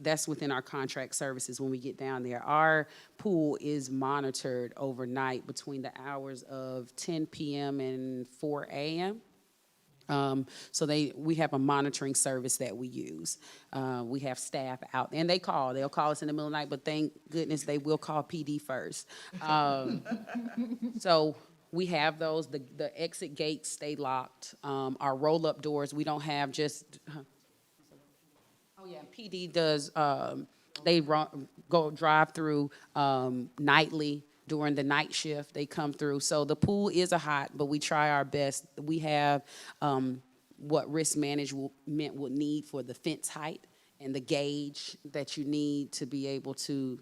Speaker 17: That's within our contract services when we get down there. Our pool is monitored overnight between the hours of 10 p.m. and 4 a.m. So we have a monitoring service that we use. We have staff out, and they'll call us in the middle of the night, but thank goodness they will call PD first. So we have those, the exit gates stay locked. Our roll-up doors, we don't have just, oh yeah, PD does, they go drive through nightly. During the night shift, they come through. So the pool is a hot, but we try our best. We have what risk management would need for the fence height and the gauge that you need to be able to,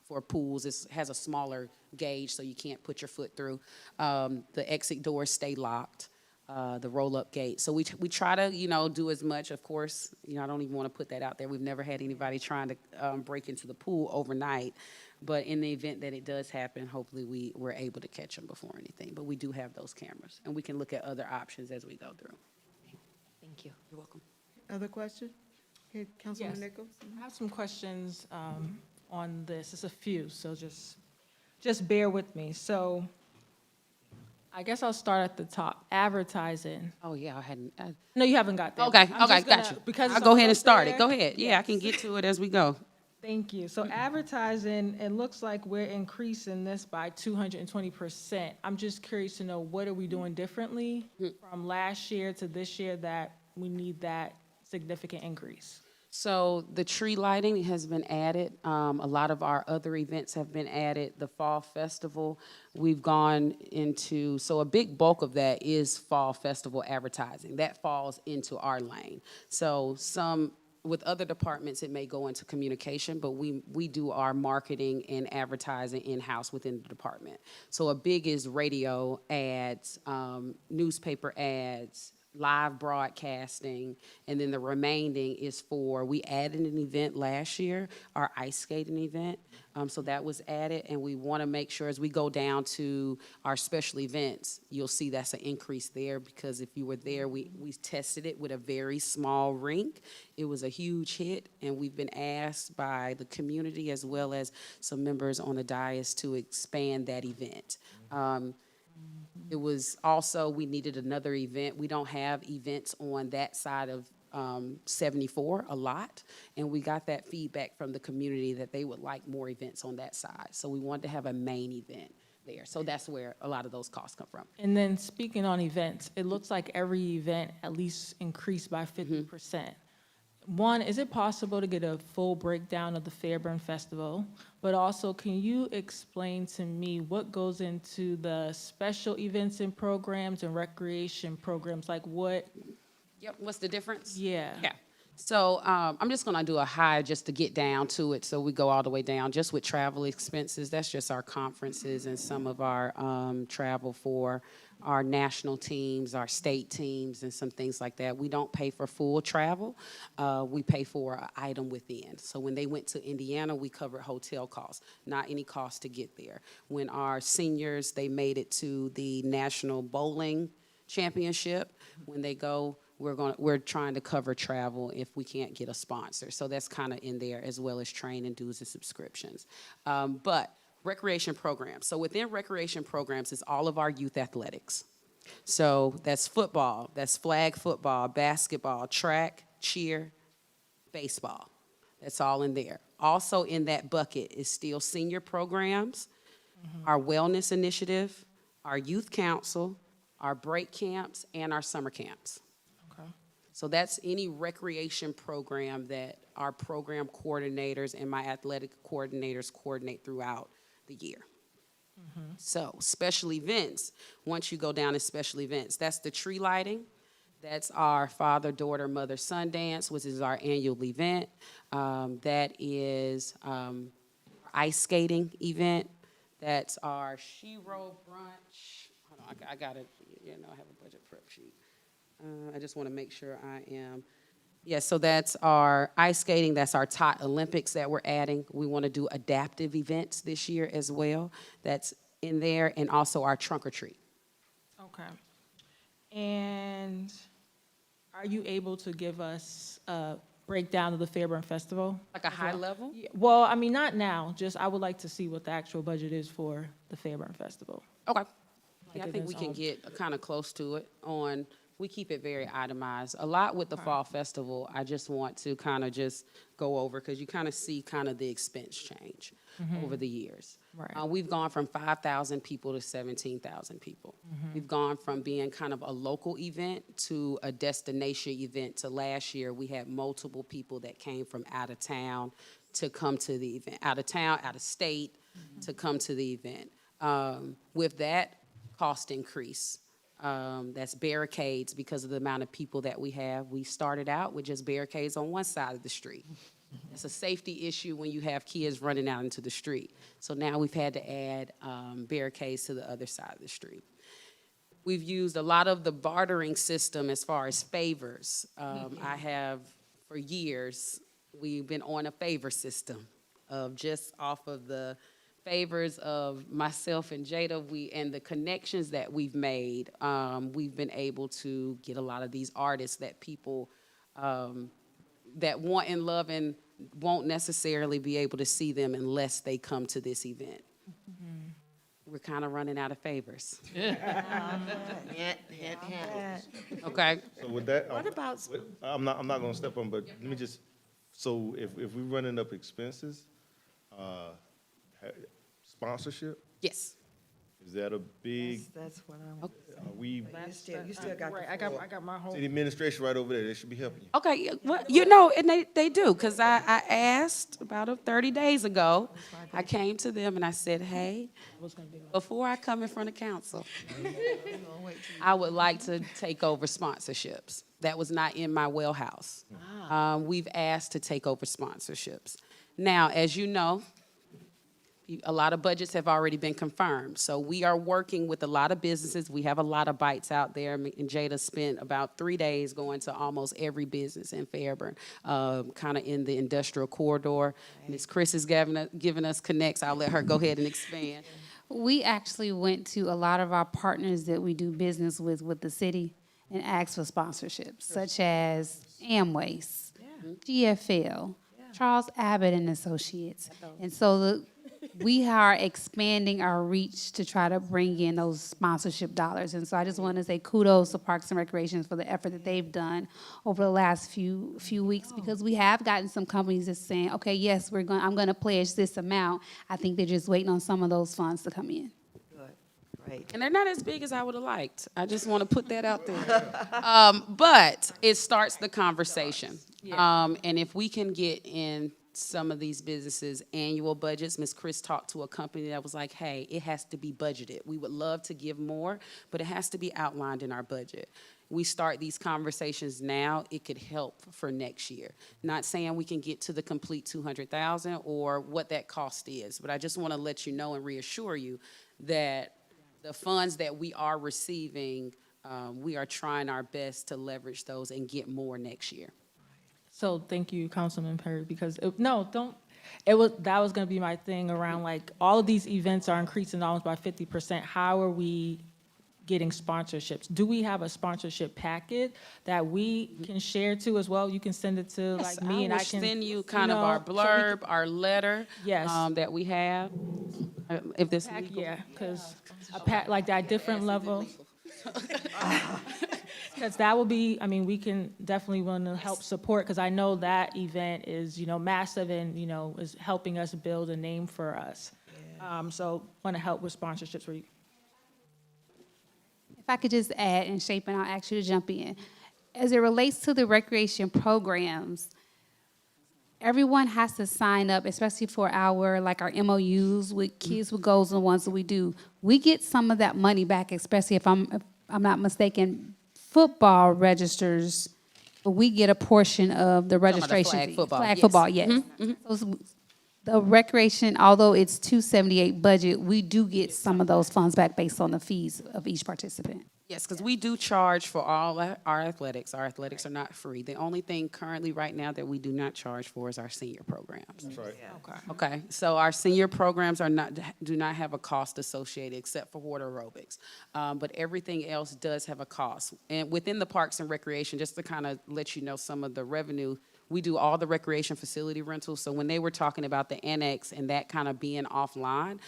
Speaker 17: for pools, it has a smaller gauge so you can't put your foot through. The exit doors stay locked, the roll-up gate. So we try to, do as much. Of course, I don't even want to put that out there. We've never had anybody trying to break into the pool overnight. But in the event that it does happen, hopefully we're able to catch them before anything. But we do have those cameras, and we can look at other options as we go through.
Speaker 9: Thank you.
Speaker 17: You're welcome.
Speaker 1: Other question? Okay, Councilwoman
Speaker 7: Yes.
Speaker 1: Nichols?
Speaker 7: I have some questions on this. It's a few, so just bear with me. So I guess I'll start at the top. Advertising.
Speaker 17: Oh, yeah, I hadn't.
Speaker 7: No, you haven't got that.
Speaker 17: Okay,
Speaker 7: I'm just
Speaker 17: got
Speaker 7: gonna-
Speaker 17: you.
Speaker 7: Because
Speaker 17: I'll
Speaker 7: it's
Speaker 17: go
Speaker 7: all
Speaker 17: ahead and
Speaker 7: up
Speaker 17: start it.
Speaker 7: there.
Speaker 17: Go ahead. Yeah, I can
Speaker 7: Yes.
Speaker 17: get to it as we go.
Speaker 7: Thank you. So advertising, it looks like we're increasing this by 220%. I'm just curious to know, what are we doing differently from last year to this year that we need that significant increase?
Speaker 17: So the tree lighting has been added. A lot of our other events have been added. The Fall Festival, we've gone into, so a big bulk of that is Fall Festival advertising. That falls into our lane. So with other departments, it may go into communication, but we do our marketing and advertising in-house within the department. So a big is radio ads, newspaper ads, live broadcasting, and then the remaining is we added an event last year, our ice skating event, so that was added, and we want to make sure as we go down to our special events, you'll see that's an increase there, because if you were there, we tested it with a very small rink. It was a huge hit, and we've been asked by the community as well as some members on the dais to expand that event. It was also, we needed another event. We don't have events on that side of 74 a lot, and we got that feedback from the community that they would like more events on that side. So we wanted to have a main event there. So that's where a lot of those costs come from.
Speaker 7: And then speaking on events, it looks like every event at least increased by 50%. One, is it possible to get a full breakdown of the Fairburn Festival? But also, can you explain to me what goes into the special events and programs and recreation programs? Like what?
Speaker 17: Yep, what's the difference?
Speaker 7: Yeah.
Speaker 17: Yeah. So I'm just gonna do a high just to get down to it, so we go all the way down. Just with travel expenses, that's just our conferences and some of our travel for our national teams, our state teams, and some things like that. We don't pay for full travel. We pay for an item within. So when they went to Indiana, we covered hotel costs, not any cost to get there. When our seniors, they made it to the National Bowling Championship, when they go, we're trying to cover travel if we can't get a sponsor. So that's kind of in there, as well as training dues and subscriptions. But recreation programs. So within recreation programs is all of our youth athletics. So that's football, that's flag football, basketball, track, cheer, baseball. That's all in there. Also in that bucket is still senior programs, our wellness initiative, our youth council, our break camps, and our summer camps.
Speaker 7: Okay.
Speaker 17: So that's any recreation program that our program coordinators and my athletic coordinators coordinate throughout the year. So special events, once you go down to special events, that's the tree lighting. That's our father, daughter, mother, son dance, which is our annual event. That is ice skating event. That's our She-Roll brunch. Hold on, I got it. I have a budget prep sheet. I just want to make sure I am. Yes, so that's our ice skating, that's our Tot Olympics that we're adding. We want to do adaptive events this year as well. That's in there, and also our trunk or treat.
Speaker 7: Okay. And are you able to give us a breakdown of the Fairburn Festival?
Speaker 17: Like a high level?
Speaker 7: Yeah, well, I mean, not now, just I would like to see what the actual budget is for the Fairburn Festival.
Speaker 17: Okay.
Speaker 7: Like
Speaker 17: Yeah, I
Speaker 7: it
Speaker 17: think
Speaker 7: is
Speaker 17: we can
Speaker 7: all-
Speaker 17: get kind of close to it on, we keep it very itemized. A lot with the Fall Festival, I just want to kind of just go over, because you kind of see kind of the expense change over the years.
Speaker 7: Right.
Speaker 17: We've gone from 5,000 people to 17,000 people. We've gone from being kind of a local event to a destination event to last year, we had multiple people that came from out of town to come to the event, out of town, out of state, to come to the event. With that cost increase, that's barricades because of the amount of people that we have. We started out with just barricades on one side of the street. It's a safety issue when you have kids running out into the street. So now we've had to add barricades to the other side of the street. We've used a lot of the bartering system as far as favors. I have, for years, we've been on a favor system of just off of the favors of myself and Jada, and the connections that we've made, we've been able to get a lot of these artists that people that want and love and won't necessarily be able to see them unless they come to this event. We're kind of running out of favors. Okay.
Speaker 4: So with that,
Speaker 3: What about,
Speaker 4: I'm not gonna step on, but let me just, so if we're running up expenses, sponsorship,
Speaker 17: Yes.
Speaker 4: is that a big,
Speaker 3: that's what I want.
Speaker 4: are we,
Speaker 3: You still got
Speaker 7: Right,
Speaker 3: the floor.
Speaker 7: I got my whole.
Speaker 4: city administration right over there, they should be helping you.
Speaker 17: Okay, well, you know, and they do, because I asked about 30 days ago, I came to them and I said, hey, before I come in front of council, I would like to take over sponsorships. That was not in my wheelhouse. We've asked to take over sponsorships. Now, as you know, a lot of budgets have already been confirmed. So we are working with a lot of businesses. We have a lot of bites out there. And Jada spent about 3 days going to almost every business in Fairburn, kind of in the industrial corridor. Ms. Chris is giving us connects. I'll let her go ahead and expand.
Speaker 6: We actually went to a lot of our partners that we do business with the city and asked for sponsorships, such as Amway's, GFL, Charles Abbott and Associates. And so we are expanding our reach to try to bring in those sponsorship dollars. And so I just want to say kudos to Parks and Recreation for the effort that they've done over the last few weeks, because we have gotten some companies that's saying, okay, yes, I'm going to pledge this amount. I think they're just waiting on some of those funds to come in.
Speaker 3: Good, great.
Speaker 17: And they're not as big as I would have liked. I just want to put that out there. But it starts the conversation. And if we can get in some of these businesses' annual budgets, Ms. Chris talked to a company that was like, hey, it has to be budgeted. We would love to give more, but it has to be outlined in our budget. We start these conversations now, it could help for next year. Not saying we can get to the complete 200,000 or what that cost is, but I just want to let you know and reassure you that the funds that we are receiving, we are trying our best to leverage those and get more next year.
Speaker 7: So thank you, Councilman Perry, because, that was gonna be my thing around, like, all of these events are increasing almost by 50%. How are we getting sponsorships. Do we have a sponsorship packet that we can share to as well? You can send it to like me and I
Speaker 17: will
Speaker 7: can.
Speaker 17: send you kind of our
Speaker 7: so we
Speaker 17: blurb, our letter.
Speaker 7: Yes.
Speaker 17: That we have. If this
Speaker 7: Pack,
Speaker 17: legal.
Speaker 7: yeah, because a pack like that, different levels. Because that will be, I mean, we can definitely want to help support, because I know that event is, massive and, is helping us build a name for us. So want to help with sponsorships where you.
Speaker 6: If I could just add, and Shape, and I'll ask you to jump in. As it relates to the recreation programs, everyone has to sign up, especially for our MOUs with Kids with Goals and the ones that we do. We get some of that money back, especially if I'm not mistaken, football registers, but we get a portion of the registration
Speaker 17: flag
Speaker 6: fee.
Speaker 17: football,
Speaker 6: Flag
Speaker 17: yes.
Speaker 6: football, yes. So the recreation, although it's 278 budget, we do get some of those funds back based on the fees of each participant.
Speaker 17: Yes, because we do charge for all our athletics. Our athletics are not free. The only thing currently right now that we do not charge for is our senior programs.
Speaker 4: That's right.
Speaker 17: Okay, so our senior programs do not have a cost associated except for water aerobics. But everything else does have a cost. And within the Parks and Recreation, just to kind of let you know some of the revenue, we do all the recreation facility rentals. So when they were talking about the annex and that kind of being offline,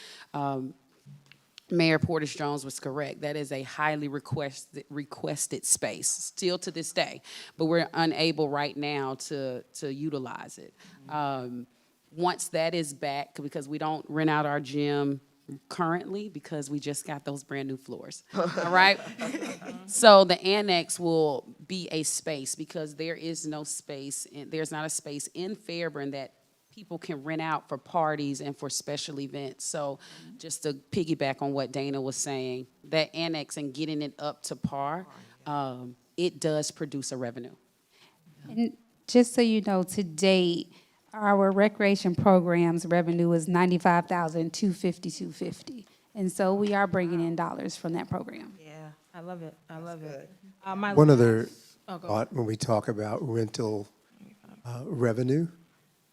Speaker 17: Mayor Portis Jones was correct. That is a highly requested space, still to this day, but we're unable right now to utilize it. Once that is back, because we don't rent out our gym currently because we just got those brand new floors, all right? So the annex will be a space because there is no space, there's not a space in Fairburn that people can rent out for parties and for special events. So just to piggyback on what Dana was saying, that annex and getting it up to par, it does produce a revenue.
Speaker 6: And just so you know, to date, our recreation programs revenue is $95,250. And so we are bringing in dollars from that program.
Speaker 8: Yeah.
Speaker 7: I love it. I love it.
Speaker 5: One other
Speaker 7: Oh, go
Speaker 5: thought when we talk about rental revenue,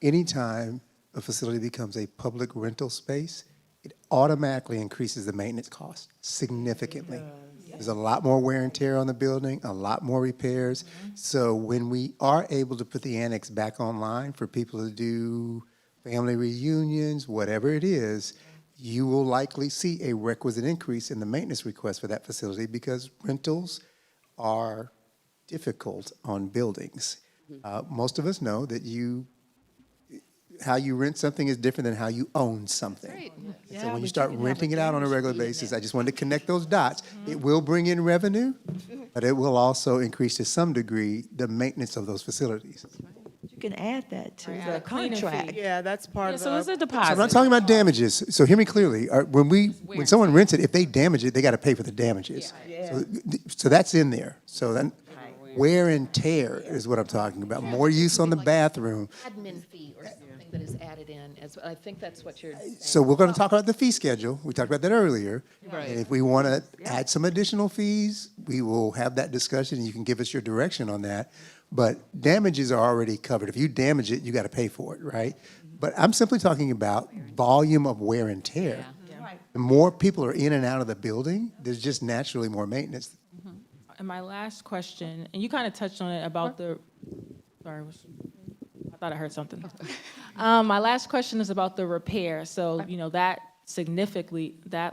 Speaker 5: anytime a facility becomes a public rental space, it automatically increases the maintenance cost significantly. There's a lot more wear and tear on the building, a lot more repairs. So when we are able to put the annex back online for people to do family reunions, whatever it is, you will likely see a requisite increase in the maintenance request for that facility because rentals are difficult on buildings. Most of us know that how you rent something is different than how you own something.
Speaker 9: Right.
Speaker 5: And so when you start renting it out on a regular basis, I just wanted to connect those dots. It will bring in revenue, but it will also increase to some degree the maintenance of those facilities.
Speaker 13: You can add that to
Speaker 7: Right,
Speaker 13: the
Speaker 7: a cleaning fee.
Speaker 13: contract.
Speaker 1: Yeah, that's part of
Speaker 17: So it's
Speaker 1: the,
Speaker 17: a
Speaker 5: So
Speaker 17: deposit.
Speaker 5: I'm not talking about damages. So hear me clearly. When someone rents it, if they damage it, they got to pay for the damages. So that's in there. So then wear and tear is what I'm talking about. More use on the bathroom.
Speaker 9: Admin fee or something that is added in, I think that's what you're saying.
Speaker 5: So we're going to talk about the fee schedule. We talked about that earlier.
Speaker 9: Right.
Speaker 5: And if we want to add some additional fees, we will have that discussion, and you can give us your direction on that. But damages are already covered. If you damage it, you got to pay for it, right? But I'm simply talking about volume of wear and tear. The more people are in and out of the building, there's just naturally more maintenance.
Speaker 7: And my last question, and you kind of touched on it about sorry, I thought I heard something. My last question is about the repair. So, that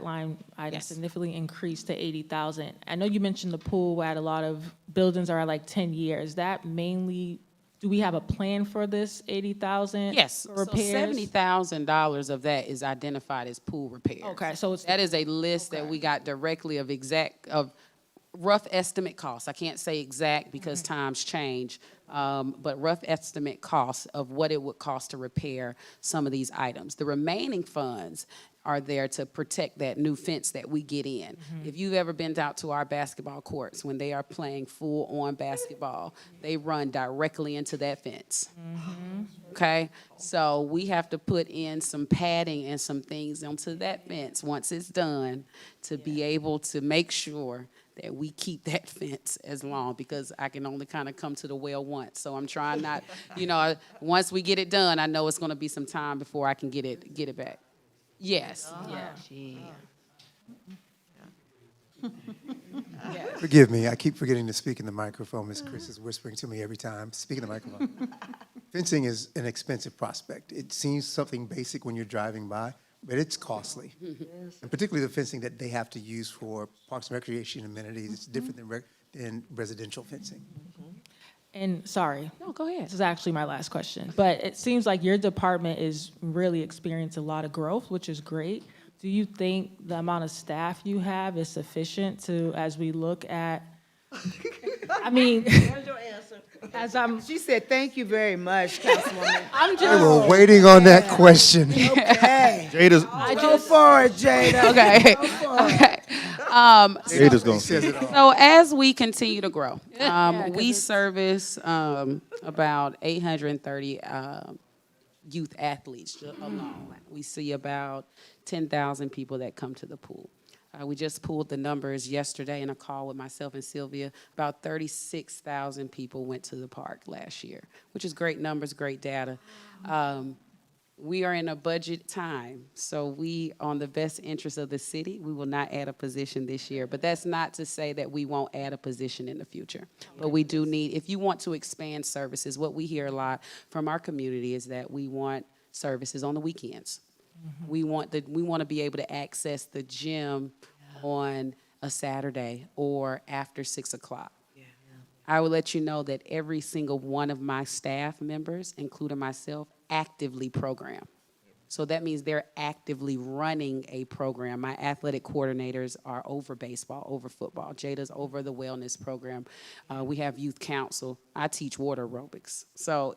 Speaker 7: line item significantly increased to 80,000. I know you mentioned the pool at a lot of buildings are like 10 years. That mainly, do we have a plan for this 80,000?
Speaker 17: Yes,
Speaker 7: for
Speaker 17: so
Speaker 7: repairs?
Speaker 17: $70,000 of that is identified as pool repairs.
Speaker 7: Okay, so it's.
Speaker 17: That is a list that we got directly of rough estimate costs. I can't say exact because times change, but rough estimate costs of what it would cost to repair some of these items. The remaining funds are there to protect that new fence that we get in. If you've ever been out to our basketball courts, when they are playing full-on basketball, they run directly into that fence. Okay? So we have to put in some padding and some things onto that fence once it's done to be able to make sure that we keep that fence as long, because I can only kind of come to the well once. So I'm trying not, once we get it done, I know it's going to be some time before I can get it back. Yes.
Speaker 7: Yeah.
Speaker 14: Forgive me, I keep forgetting to speak in the microphone. Ms. Chris is whispering to me every time. Speak in the microphone. Fencing is an expensive prospect. It seems something basic when you're driving by, but it's costly. And particularly the fencing that they have to use for parks and recreation amenities, it's different than residential fencing.
Speaker 7: And sorry.
Speaker 17: No, go ahead.
Speaker 7: This is actually my last question, but it seems like your department is really experiencing a lot of growth, which is great. Do you think the amount of staff you have is sufficient to, as we look at, I mean, as I'm,
Speaker 1: She said, thank you very much, Councilwoman.
Speaker 7: I'm
Speaker 14: We
Speaker 7: just,
Speaker 14: were waiting on that question.
Speaker 1: Okay.
Speaker 4: Jada's,
Speaker 1: Go for it, Jada.
Speaker 17: Okay.
Speaker 1: Go for it.
Speaker 17: Okay.
Speaker 4: Jada's gonna
Speaker 14: Says
Speaker 4: say.
Speaker 14: it all.
Speaker 17: So as we continue to grow,
Speaker 7: 'cause
Speaker 17: we
Speaker 7: it's-
Speaker 17: service about 830 youth athletes alone. We see about 10,000 people that come to the pool. We just pulled the numbers yesterday in a call with myself and Sylvia. About 36,000 people went to the park last year, which is great numbers, great data. We are in a budget time, so we, on the best interest of the city, we will not add a position this year. But that's not to say that we won't add a position in the future. But we do need, if you want to expand services, what we hear a lot from our community is that we want services on the weekends. We want to be able to access the gym on a Saturday or after 6 o'clock. I will let you know that every single one of my staff members, including myself, actively program. So that means they're actively running a program. My athletic coordinators are over baseball, over football. Jada's over the wellness program. We have youth council. I teach water aerobics. So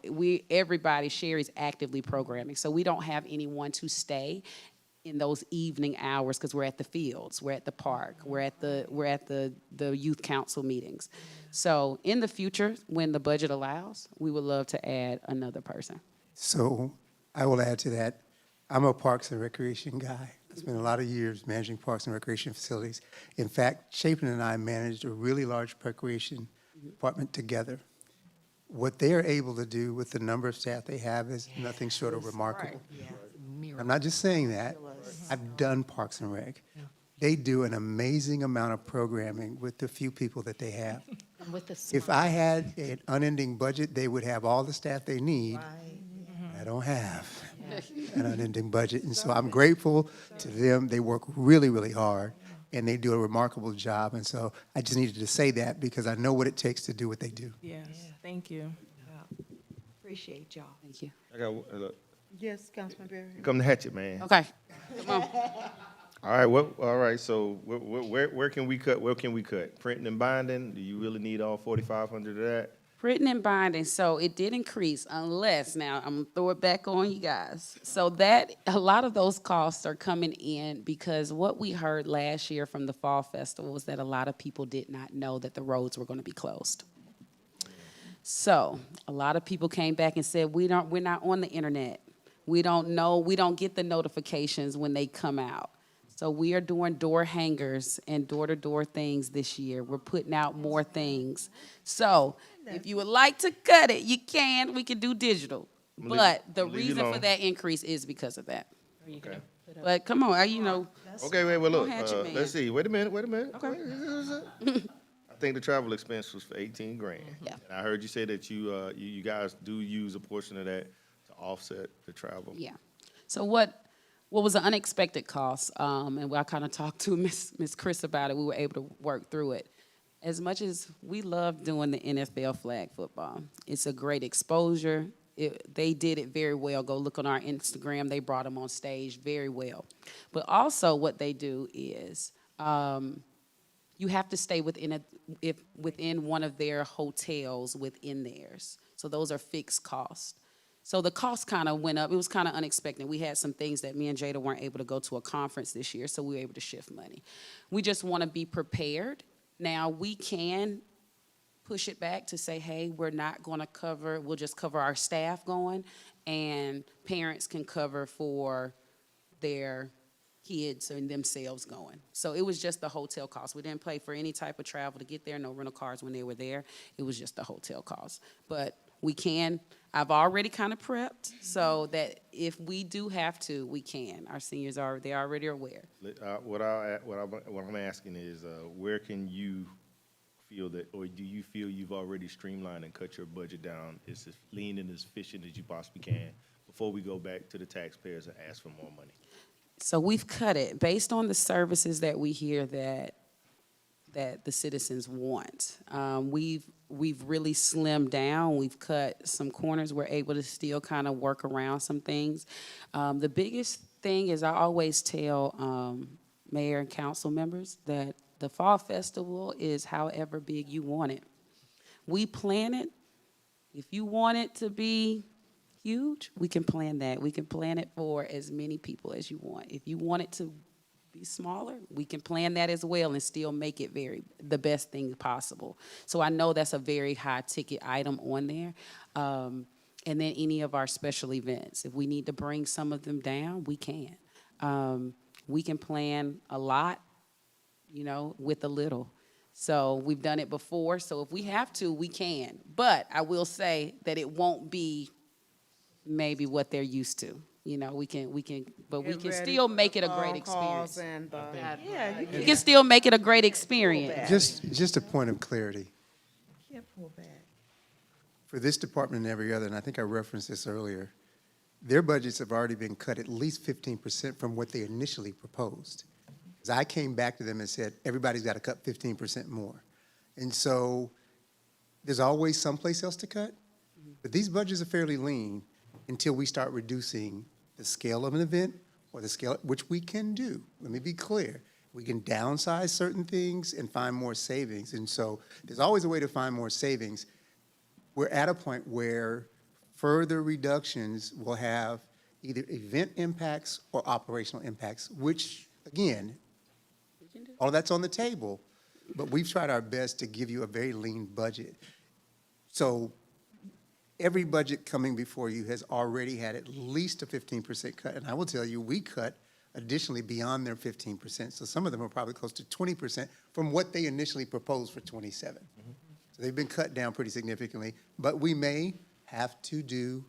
Speaker 17: everybody, Sherry's actively programming. So we don't have anyone to stay in those evening hours because we're at the fields, we're at the park, we're at the youth council meetings. So in the future, when the budget allows, we would love to add another person.
Speaker 14: So I will add to that. I'm a Parks and Recreation guy. I spent a lot of years managing parks and recreation facilities. In fact, Chapin and I managed a really large recreation department together. What they are able to do with the number of staff they have is nothing short of remarkable. I'm not just saying that. I've done Parks and Rec. They do an amazing amount of programming with the few people that they have.
Speaker 9: And with the
Speaker 14: If I had an unending budget, they would have all the staff they need. I don't have an unending budget, and so I'm grateful to them. They work really, really hard, and they do a remarkable job, and so I just needed to say that because I know what it takes to do what they do.
Speaker 7: yes, thank you.
Speaker 3: Appreciate y'all.
Speaker 17: Thank you.
Speaker 4: I got, look,
Speaker 1: Yes, Councilman Berry.
Speaker 4: here come the hatchet, man.
Speaker 17: Okay, come on.
Speaker 4: All right, so where can we cut? Where can we cut? Printing and binding? Do you really need all 4,500 of that?
Speaker 17: Printing and binding, so it did increase unless, now I'm gonna throw it back on you guys. So that, a lot of those costs are coming in because what we heard last year from the Fall Festival was that a lot of people did not know that the roads were gonna be closed. So a lot of people came back and said, we're not on the internet. We don't know, we don't get the notifications when they come out. So we are doing door hangers and door-to-door things this year. We're putting out more things. So if you would like to cut it, you can. We can do digital. But the
Speaker 4: leave you
Speaker 17: reason for
Speaker 4: alone.
Speaker 17: that increase is because of that.
Speaker 4: Okay.
Speaker 17: But come on, you know.
Speaker 4: Okay, wait, well, look,
Speaker 17: Don't hatchet man.
Speaker 4: let's see. Wait a minute.
Speaker 17: Okay.
Speaker 4: I think the travel expense was for 18 grand.
Speaker 17: Yeah.
Speaker 4: And I heard you say that you guys do use a portion of that to offset the travel.
Speaker 17: Yeah. So what was an unexpected cost, and I kind of talked to Miss Chris about it, we were able to work through it. As much as we love doing the NFL flag football, it's a great exposure. They did it very well. Go look on our Instagram. They brought them on stage very well. But also what they do is you have to stay within one of their hotels within theirs. So those are fixed costs. So the cost kind of went up. It was kind of unexpected. We had some things that me and Jada weren't able to go to a conference this year, so we were able to shift money. We just want to be prepared. Now, we can push it back to say, hey, we're not going to cover, we'll just cover our staff going, and parents can cover for their kids and themselves going. So it was just the hotel cost. We didn't pay for any type of travel to get there, no rental cars when they were there. It was just the hotel cost. But we can, I've already kind of prepped so that if we do have to, we can. Our seniors they're already aware.
Speaker 4: What I'm asking is, where can you feel that, or do you feel you've already streamlined and cut your budget down as lean and as efficient as you possibly can before we go back to the taxpayers and ask for more money?
Speaker 17: So we've cut it based on the services that we hear that the citizens want. We've really slimmed down. We've cut some corners. We're able to still kind of work around some things. The biggest thing is I always tell mayor and council members that the fall festival is however big you want it. We plan it. If you want it to be huge, we can plan that. We can plan it for as many people as you want. If you want it to be smaller, we can plan that as well and still make it the best thing possible. So I know that's a very high ticket item on there. And then any of our special events, if we need to bring some of them down, we can. We can plan a lot, with a little. So we've done it before, so if we have to, we can. But I will say that it won't be maybe what they're used to. We can still make it a great experience. You can still make it a great experience.
Speaker 14: Just a point of clarity.
Speaker 3: Can't pull back.
Speaker 14: For this department and every other, and I think I referenced this earlier, their budgets have already been cut at least 15% from what they initially proposed. Because I came back to them and said, everybody's got to cut 15% more. And so there's always someplace else to cut, but these budgets are fairly lean until we start reducing the scale of an event or the scale, which we can do. Let me be clear. We can downsize certain things and find more savings. And so there's always a way to find more savings. We're at a point where further reductions will have either event impacts or operational impacts, which, again, all of that's on the table, but we've tried our best to give you a very lean budget. So every budget coming before you has already had at least a 15% cut, and I will tell you, we cut additionally beyond their 15%. So some of them are probably close to 20% from what they initially proposed for 27. So they've been cut down pretty significantly, but we may have to do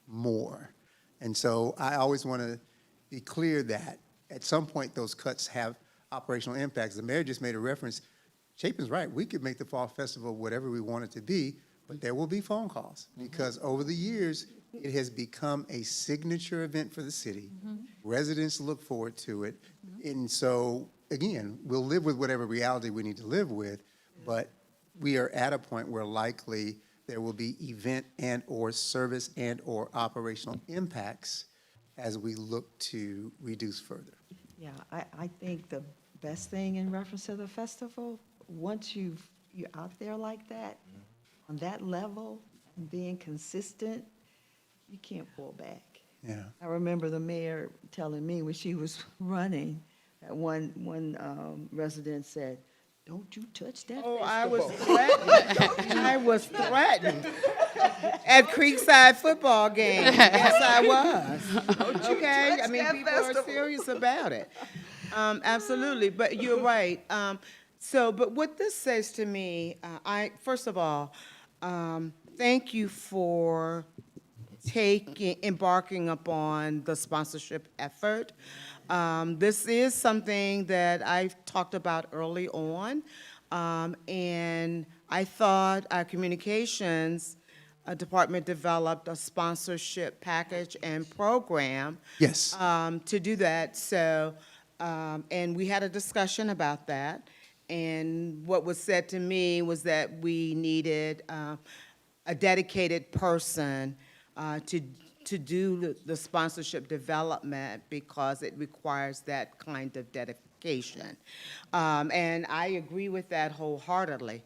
Speaker 14: more. And so I always want to be clear that at some point those cuts have operational impacts. The mayor just made a reference. Chapin's right. We could make the Fall Festival whatever we want it to be, but there will be phone calls because over the years, it has become a signature event for the city. Residents look forward to it. And so, again, we'll live with whatever reality we need to live with, but we are at a point where likely there will be event and or service and or operational impacts as we look to reduce further.
Speaker 3: Yeah, I think the best thing in reference to the festival, once you're out there like that, on that level, and being consistent, you can't pull back.
Speaker 14: Yeah.
Speaker 3: I remember the mayor telling me when she was running, that one resident said, "Don't you touch that festival."
Speaker 1: I was threatened. I was threatened at Creekside football game. Yes, I was. Okay, I mean, people are serious about it. Absolutely, but you're right. But what this says to me, first of all, thank you for embarking upon the sponsorship effort. This is something that I've talked about early on, and I thought our communications department developed a sponsorship package and program.
Speaker 14: Yes.
Speaker 1: To do that. So, and we had a discussion about that. And what was said to me was that we needed a dedicated person to do the sponsorship development because it requires that kind of dedication. And I agree with that wholeheartedly.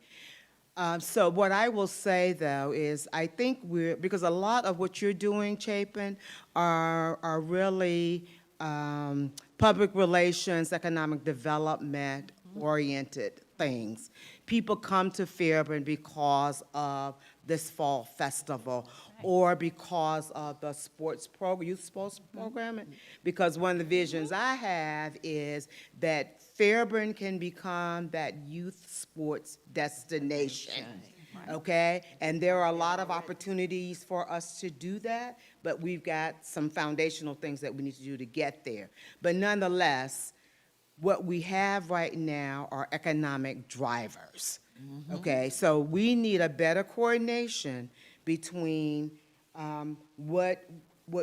Speaker 1: So what I will say, though, is I think because a lot of what you're doing, Chapin, are really public relations, economic development oriented things. People come to Fairburn because of this fall festival or because of the youth sports programming. Because one of the visions I have is that Fairburn can become that youth sports destination. Okay? And there are a lot of opportunities for us to do that, but we've got some foundational things that we need to do to get there. But nonetheless, what we have right now are economic drivers. Okay, so we need a better coordination between what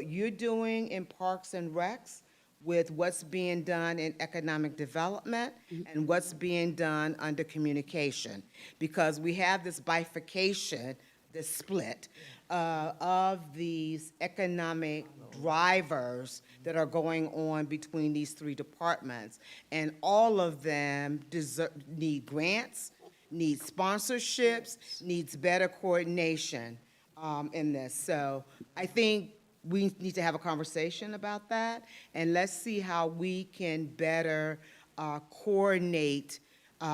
Speaker 1: you're doing in Parks and Recs with what's being done in economic development and what's being done under communication. Because we have this bifurcation, this split of these economic drivers that are going on between these three departments. And all of them need grants, need sponsorships, needs better coordination in this. So I think we need to have a conversation about that, and let's see how we can better coordinate,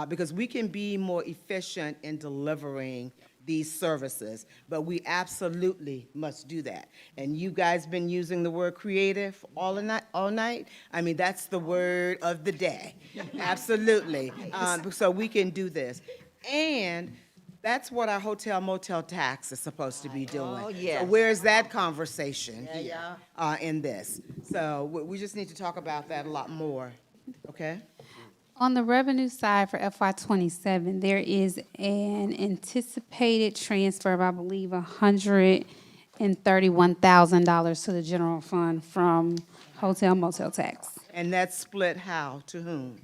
Speaker 1: because we can be more efficient in delivering these services, but we absolutely must do that. And you guys been using the word creative all night? I mean, that's the word of the day. Absolutely. So we can do this. And that's what our hotel motel tax is supposed to be doing.
Speaker 3: Oh, yes.
Speaker 1: So where's that conversation
Speaker 3: Yeah,
Speaker 1: here in this? So we just need to talk about that a lot more, okay?
Speaker 6: On the revenue side for FY27, there is an anticipated transfer of, I believe, $131,000 to the general fund from hotel motel tax.
Speaker 1: And that's split how, to whom?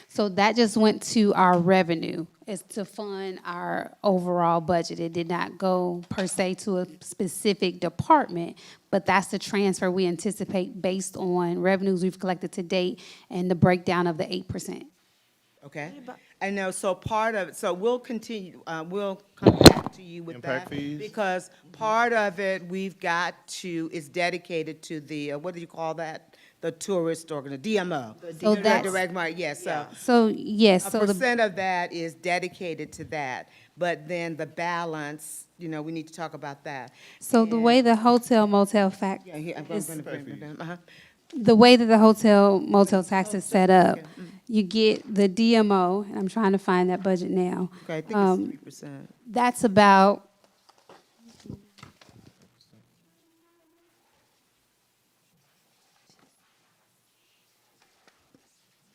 Speaker 6: So that just went to our revenue, is to fund our overall budget. It did not go per se to a specific department, but that's the transfer we anticipate based on revenues we've collected to date and the breakdown of the 8%.
Speaker 1: Okay? I know, so part of, so we'll continue, we'll come back to you with
Speaker 4: Impact
Speaker 1: that.
Speaker 4: fees?
Speaker 1: Because part of it, we've got to, is dedicated to the, what do you call that? The tourist DMO.
Speaker 6: So that's-
Speaker 1: Direct market, yes, so.
Speaker 6: So, yes,
Speaker 1: A
Speaker 6: so the.
Speaker 1: percent of that is dedicated to that, but then the balance, we need to talk about that.
Speaker 6: So the way the hotel motel fact
Speaker 1: Yeah, here, I'm
Speaker 6: is,
Speaker 1: gonna bring it down.
Speaker 6: the way that the hotel motel tax is set up, you get the DMO, and I'm trying to find that budget now.
Speaker 1: Okay, I think it's 3%.
Speaker 6: That's about,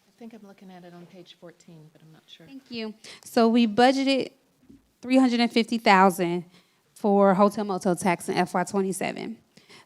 Speaker 9: I think I'm looking at it on page 14, but I'm not sure.
Speaker 6: thank you. So we budgeted 350,000 for hotel motel tax in FY27.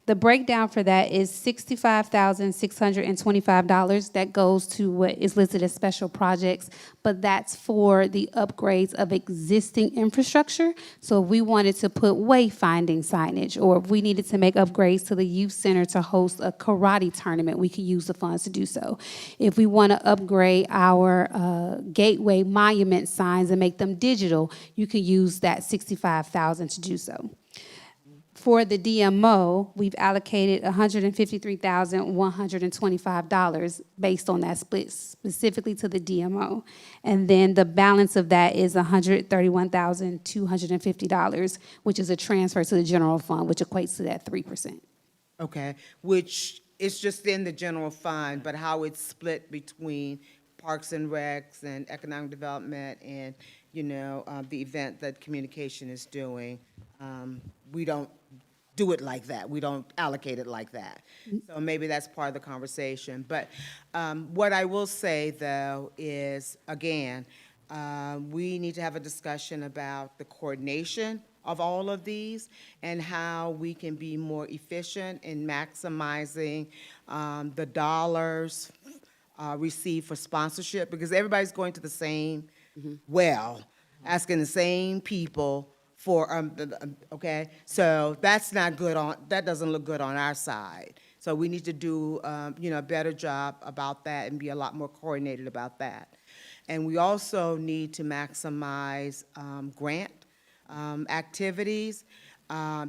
Speaker 6: The breakdown for that is $65,625. That goes to what is listed as special projects, but that's for the upgrades of existing infrastructure. So if we wanted to put wayfinding signage, or if we needed to make upgrades to the youth center to host a karate tournament, we could use the funds to do so. If we want to upgrade our gateway monument signs and make them digital, you can use that $65,000 to do so. For the DMO, we've allocated $153,125 based on that split specifically to the DMO. And then the balance of that is $131,250, which is a transfer to the general fund, which equates to that 3%.
Speaker 1: Okay, which is just in the general fund, but how it's split between Parks and Recs and Economic Development and, the event that communication is doing, we don't do it like that. We don't allocate it like that. So maybe that's part of the conversation. But what I will say, though, is, again, we need to have a discussion about the coordination of all of these and how we can be more efficient in maximizing the dollars received for sponsorship, because everybody's going to the same well, asking the same people for, okay? So that's not good that doesn't look good on our side. So we need to do, a better job about that and be a lot more coordinated about that. And we also need to maximize grant activities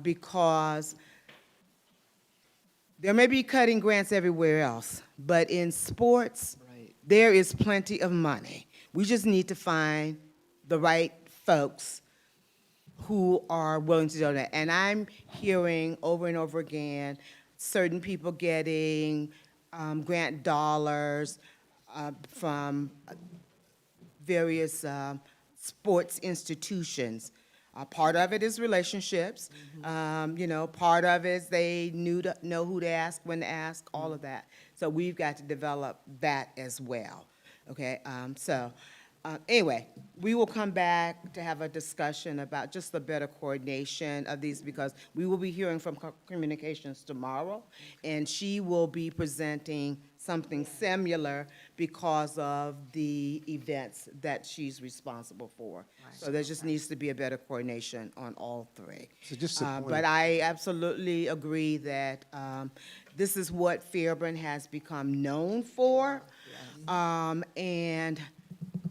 Speaker 1: because there may be cutting grants everywhere else, but in sports, there is plenty of money. We just need to find the right folks who are willing to do that. And I'm hearing over and over again, certain people getting grant dollars from various sports institutions. Part of it is relationships. Part of it is they know who to ask, when to ask, all of that. So we've got to develop that as well. Okay, Anyway, we will come back to have a discussion about just the better coordination of these, because we will be hearing from Communications tomorrow, and she will be presenting something similar because of the events that she's responsible for. So there just needs to be a better coordination on all three.
Speaker 14: So just a point
Speaker 1: But
Speaker 14: of-
Speaker 1: I absolutely agree that this is what Fairburn has become known for. And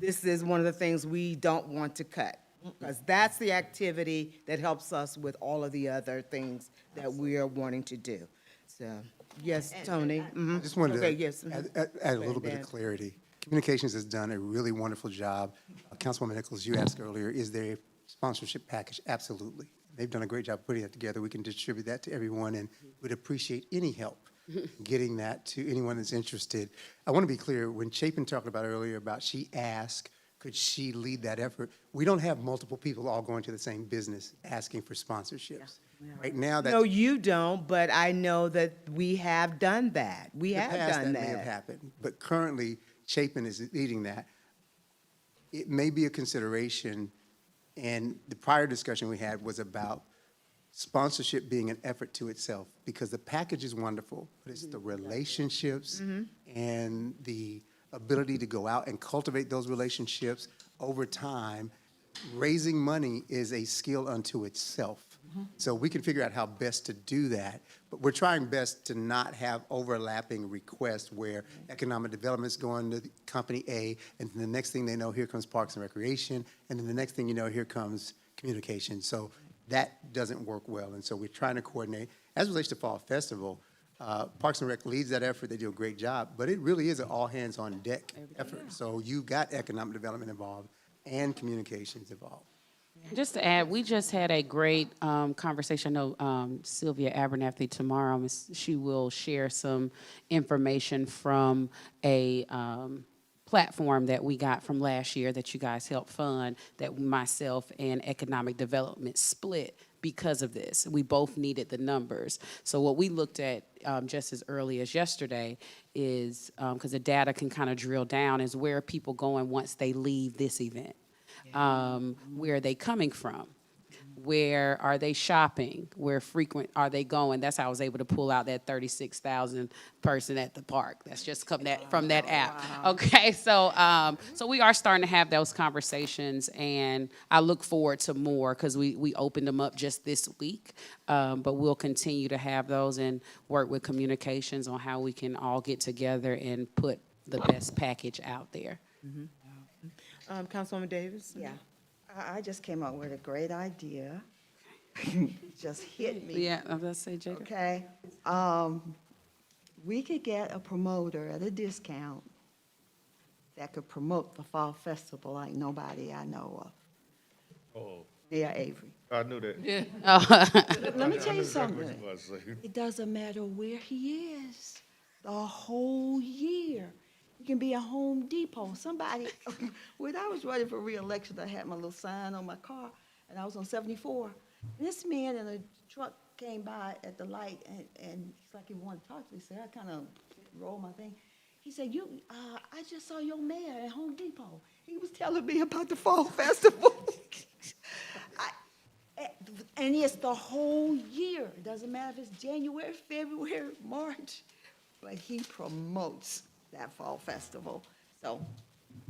Speaker 1: this is one of the things we don't want to cut, because that's the activity that helps us with all of the other things that we are wanting to do. So, yes, Tony?
Speaker 14: I just wanted
Speaker 1: Okay,
Speaker 14: to
Speaker 1: yes.
Speaker 14: add a little bit
Speaker 1: Dan.
Speaker 14: of clarity. Communications has done a really wonderful job. Councilwoman Nichols, you asked earlier, is there a sponsorship package? Absolutely. They've done a great job putting that together. We can distribute that to everyone, and would appreciate any help getting that to anyone that's interested. I want to be clear, when Chapin talked about earlier about she asked, could she lead that effort? We don't have multiple people all going to the same business asking for sponsorships. Right now, that's.
Speaker 1: No, you don't, but I know that we have done that. We
Speaker 14: In the
Speaker 1: have
Speaker 14: past,
Speaker 1: done
Speaker 14: that may have
Speaker 1: that.
Speaker 14: happened, but currently Chapin is leading that. It may be a consideration, and the prior discussion we had was about sponsorship being an effort to itself, because the package is wonderful, but it's the relationships and the ability to go out and cultivate those relationships over time. Raising money is a skill unto itself. So we can figure out how best to do that, but we're trying best to not have overlapping requests where economic development's going to company A, and then the next thing they know, here comes Parks and Recreation, and then the next thing you know, here comes communication. So that doesn't work well, and so we're trying to coordinate. As it relates to Fall Festival, Parks and Rec leads that effort. They do a great job, but it really is an all-hands-on-deck effort. So you've got economic development involved and communications involved.
Speaker 17: Just to add, we just had a great conversation. I know Sylvia Abernathy tomorrow, she will share some information from a platform that we got from last year that you guys helped fund, that myself and Economic Development split because of this. We both needed the numbers. So what we looked at just as early as yesterday is, because the data can kind of drill down, is where are people going once they leave this event? Where are they coming from? Where are they shopping? Where frequent are they going? That's how I was able to pull out that 36,000 person at the park. That's just come from that app. Okay, so so we are starting to have those conversations, and I look forward to more, because we opened them up just this week. But we'll continue to have those and work with communications on how we can all get together and put the best package out there.
Speaker 1: Councilwoman Davis?
Speaker 3: Yeah, I just came up with a great idea. Just hit me.
Speaker 17: Yeah, I was gonna say, Jacob.
Speaker 3: Okay, we could get a promoter at a discount that could promote the Fall Festival like nobody I know of.
Speaker 4: Oh,
Speaker 3: Mayor Avery.
Speaker 4: I knew that.
Speaker 3: Let me tell you something. It doesn't matter where he is, the whole year. You can be at Home Depot. Somebody, when I was running for reelection, I had my little sign on my car, and I was on 74. And this man in a truck came by at the light, and it's like he wanted to talk to me. So I kind of rolled my thing. He said, I just saw your mayor at Home Depot. He was telling me about the Fall Festival. And it's the whole year. It doesn't matter if it's January, February, March, but he promotes that Fall Festival. So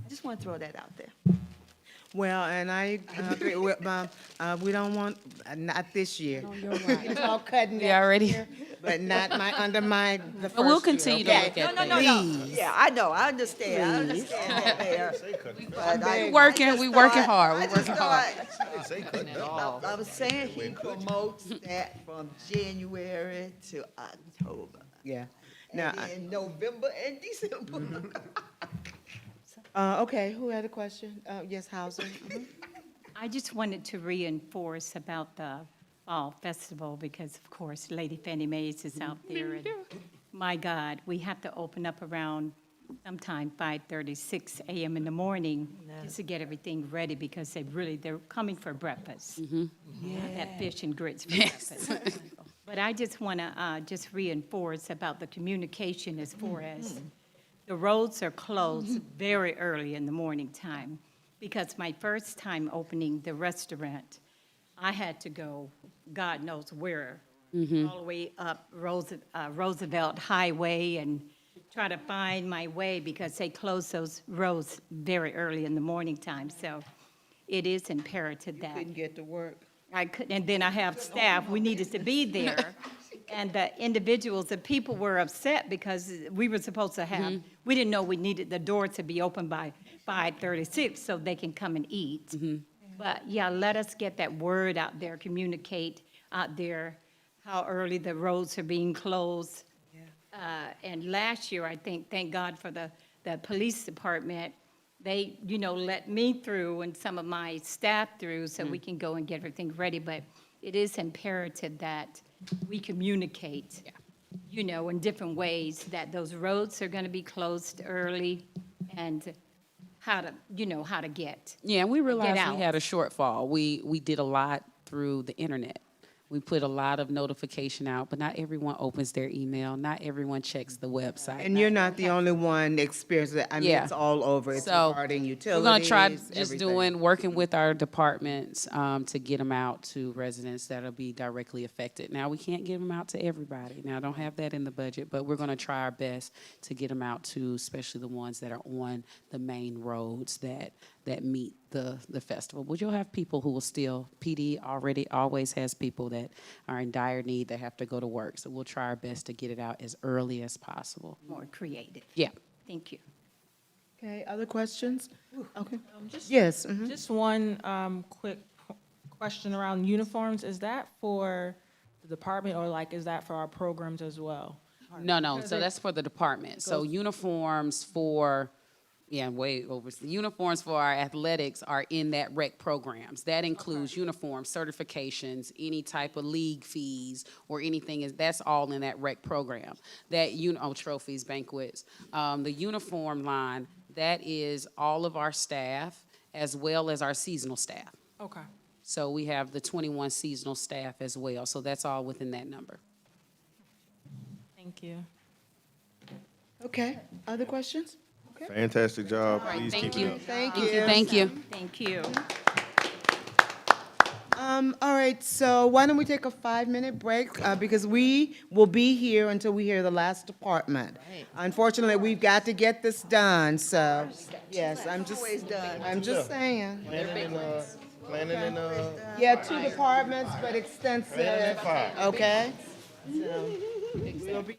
Speaker 3: I just want to throw that out there.
Speaker 1: Well, and I agree with, we don't want, not this year. It's all cutting
Speaker 17: We already-
Speaker 1: year, but not under the first
Speaker 17: But we'll
Speaker 1: year,
Speaker 17: continue to
Speaker 1: okay?
Speaker 17: look at that.
Speaker 1: Please.
Speaker 3: Yeah, I know, I understand, I understand that, Mayor. But
Speaker 17: We working hard, we working hard.
Speaker 3: I was saying he promotes that from January to October.
Speaker 1: Yeah.
Speaker 3: And
Speaker 1: Now,
Speaker 3: then November and December.
Speaker 1: okay, who had a question? Yes, Hauser?
Speaker 8: I just wanted to reinforce about the Fall Festival because, of course, Lady Fannie Mae's is out there. And my God, we have to open up around sometime 5:30, 6 a.m. in the morning just to get everything ready because they're coming for breakfast. That fish and grits for breakfast. But I just want to just reinforce about the communication as far as the roads are closed very early in the morning time. because my first time opening the restaurant, I had to go, God knows where, all the way up Roosevelt Highway and try to find my way because they close those roads very early in the morning time. So it is imperative that
Speaker 1: Couldn't get to work.
Speaker 8: I couldn't, and then I have staff, we needed to be there. And the individuals, the people were upset because we were supposed to have, we didn't know we needed the door to be open by 5:36 so they can come and eat. But yeah, let us get that word out there, communicate out there how early the roads are being closed. And last year, I think, thank God for the police department, they, let me through and some of my staff through so we can go and get everything ready. But it is imperative that we communicate, in different ways, that those roads are going to be closed early and how to get.
Speaker 17: Yeah, and we realized
Speaker 8: out.
Speaker 17: we had a shortfall. We did a lot through the internet. We put a lot of notification out, but not everyone opens their email. Not everyone checks the website.
Speaker 1: And you're not the only one experiencing it. I mean,
Speaker 17: Yeah.
Speaker 1: it's all over. It's
Speaker 17: So,
Speaker 1: regarding utilities,
Speaker 17: We're gonna try just
Speaker 1: everything.
Speaker 17: working with our departments to get them out to residents that'll be directly affected. Now, we can't give them out to everybody. Now, I don't have that in the budget, but we're gonna try our best to get them out to, especially the ones that are on the main roads that meet the festival. But you'll have people who will still, PD already always has people that are in dire need that have to go to work. So we'll try our best to get it out as early as possible.
Speaker 8: More creative.
Speaker 17: Yeah.
Speaker 8: Thank you.
Speaker 1: Okay, other questions? Okay. Yes.
Speaker 7: Just one quick question around uniforms. Is that for the department or like, is that for our programs as well?
Speaker 17: No, so that's for the department. So uniforms for, way over. The uniforms for our athletics are in that rec programs. That includes uniforms, certifications, any type of league fees or anything, that's all in that rec program. That, trophies, banquets. The uniform line, that is all of our staff as well as our seasonal staff.
Speaker 7: Okay.
Speaker 17: So we have the 21 seasonal staff as well. So that's all within that number.
Speaker 7: Thank you.
Speaker 1: Okay, other questions?
Speaker 4: Fantastic job. Please
Speaker 17: thank
Speaker 4: keep
Speaker 17: you.
Speaker 4: it up.
Speaker 1: Thank
Speaker 17: Thank
Speaker 1: you.
Speaker 17: you, thank you.
Speaker 8: Thank you.
Speaker 1: All right, so why don't we take a 5-minute break, because we will be here until we hear the last department. Unfortunately, we've got to get this done, so, yes, I'm just saying.
Speaker 4: Planning and,
Speaker 1: Yeah, 2 departments, but extensive.
Speaker 4: Planning and fire.
Speaker 1: Okay? So, we'll be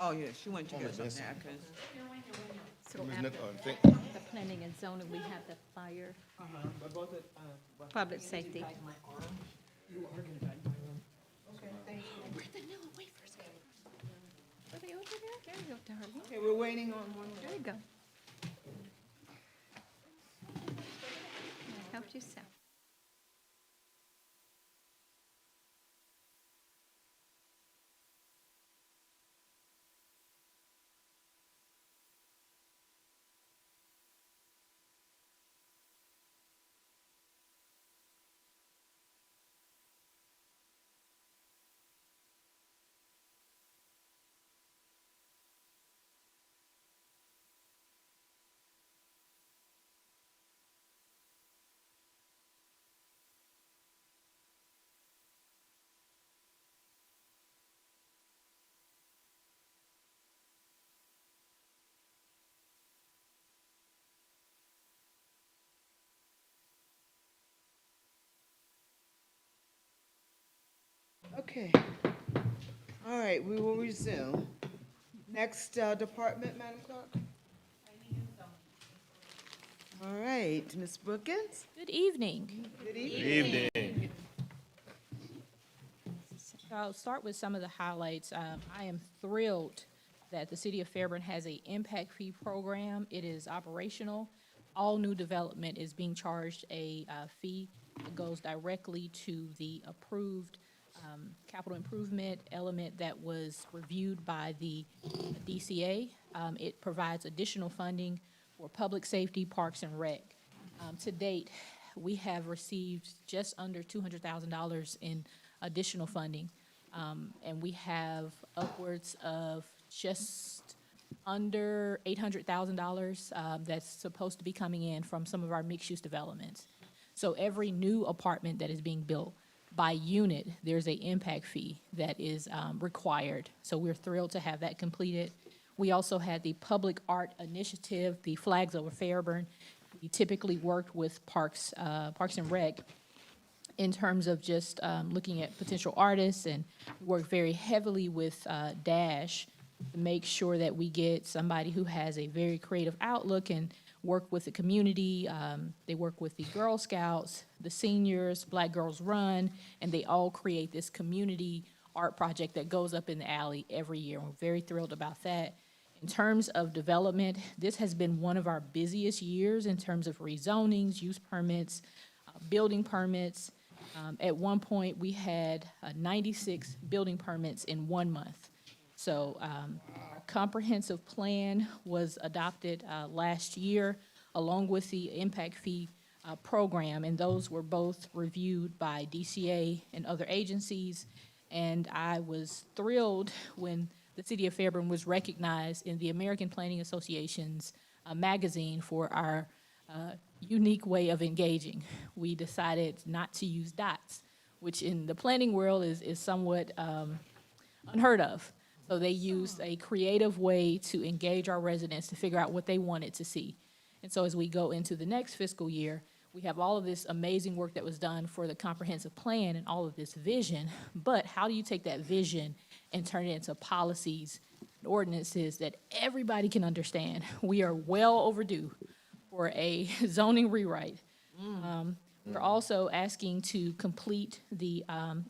Speaker 1: Oh, yeah, she wanted to get something now, 'cause
Speaker 8: So
Speaker 4: Ms.
Speaker 8: after
Speaker 4: Nick- think-
Speaker 8: the planning and zoning, we have the fire, public safety. Where'd the new wafers go? Were they over there? There you go, darling.
Speaker 1: Okay, we're waiting on one more.
Speaker 8: There you go. Help yourself.
Speaker 1: Okay. All right, we will resume. Next department, Madam Clerk? All right, Ms. Brookins?
Speaker 18: Good evening.
Speaker 1: Good evening.
Speaker 4: Evening.
Speaker 18: So I'll start with some of the highlights. I am thrilled that the city of Fairburn has a impact fee program. It is operational. All new development is being charged a fee that goes directly to the approved capital improvement element that was reviewed by the DCA. It provides additional funding for public safety, parks, and rec. To date, we have received just under $200,000 in additional funding. And we have upwards of just under $800,000 that's supposed to be coming in from some of our mixed-use developments. So every new apartment that is being built, by unit, there's an impact fee that is required. So we're thrilled to have that completed. We also had the Public Art Initiative, the Flags Over Fairburn. We typically worked with Parks and Rec in terms of just looking at potential artists, and work very heavily with Dash to make sure that we get somebody who has a very creative outlook and work with the community. They work with the Girl Scouts, the seniors, Black Girls Run, and they all create this community art project that goes up in the alley every year. We're very thrilled about that. In terms of development, this has been one of our busiest years in terms of rezonings, use permits, building permits. At one point, we had 96 building permits in 1 month. So our comprehensive plan was adopted last year, along with the impact fee program, and those were both reviewed by DCA and other agencies. And I was thrilled when the city of Fairburn was recognized in the American Planning Association's magazine for our unique way of engaging. We decided not to use dots, which in the planning world is somewhat unheard of. So they used a creative way to engage our residents to figure out what they wanted to see. And so as we go into the next fiscal year, we have all of this amazing work that was done for the comprehensive plan and all of this vision, but how do you take that vision and turn it into policies and ordinances that everybody can understand? We are well overdue for a zoning rewrite. We're also asking to complete the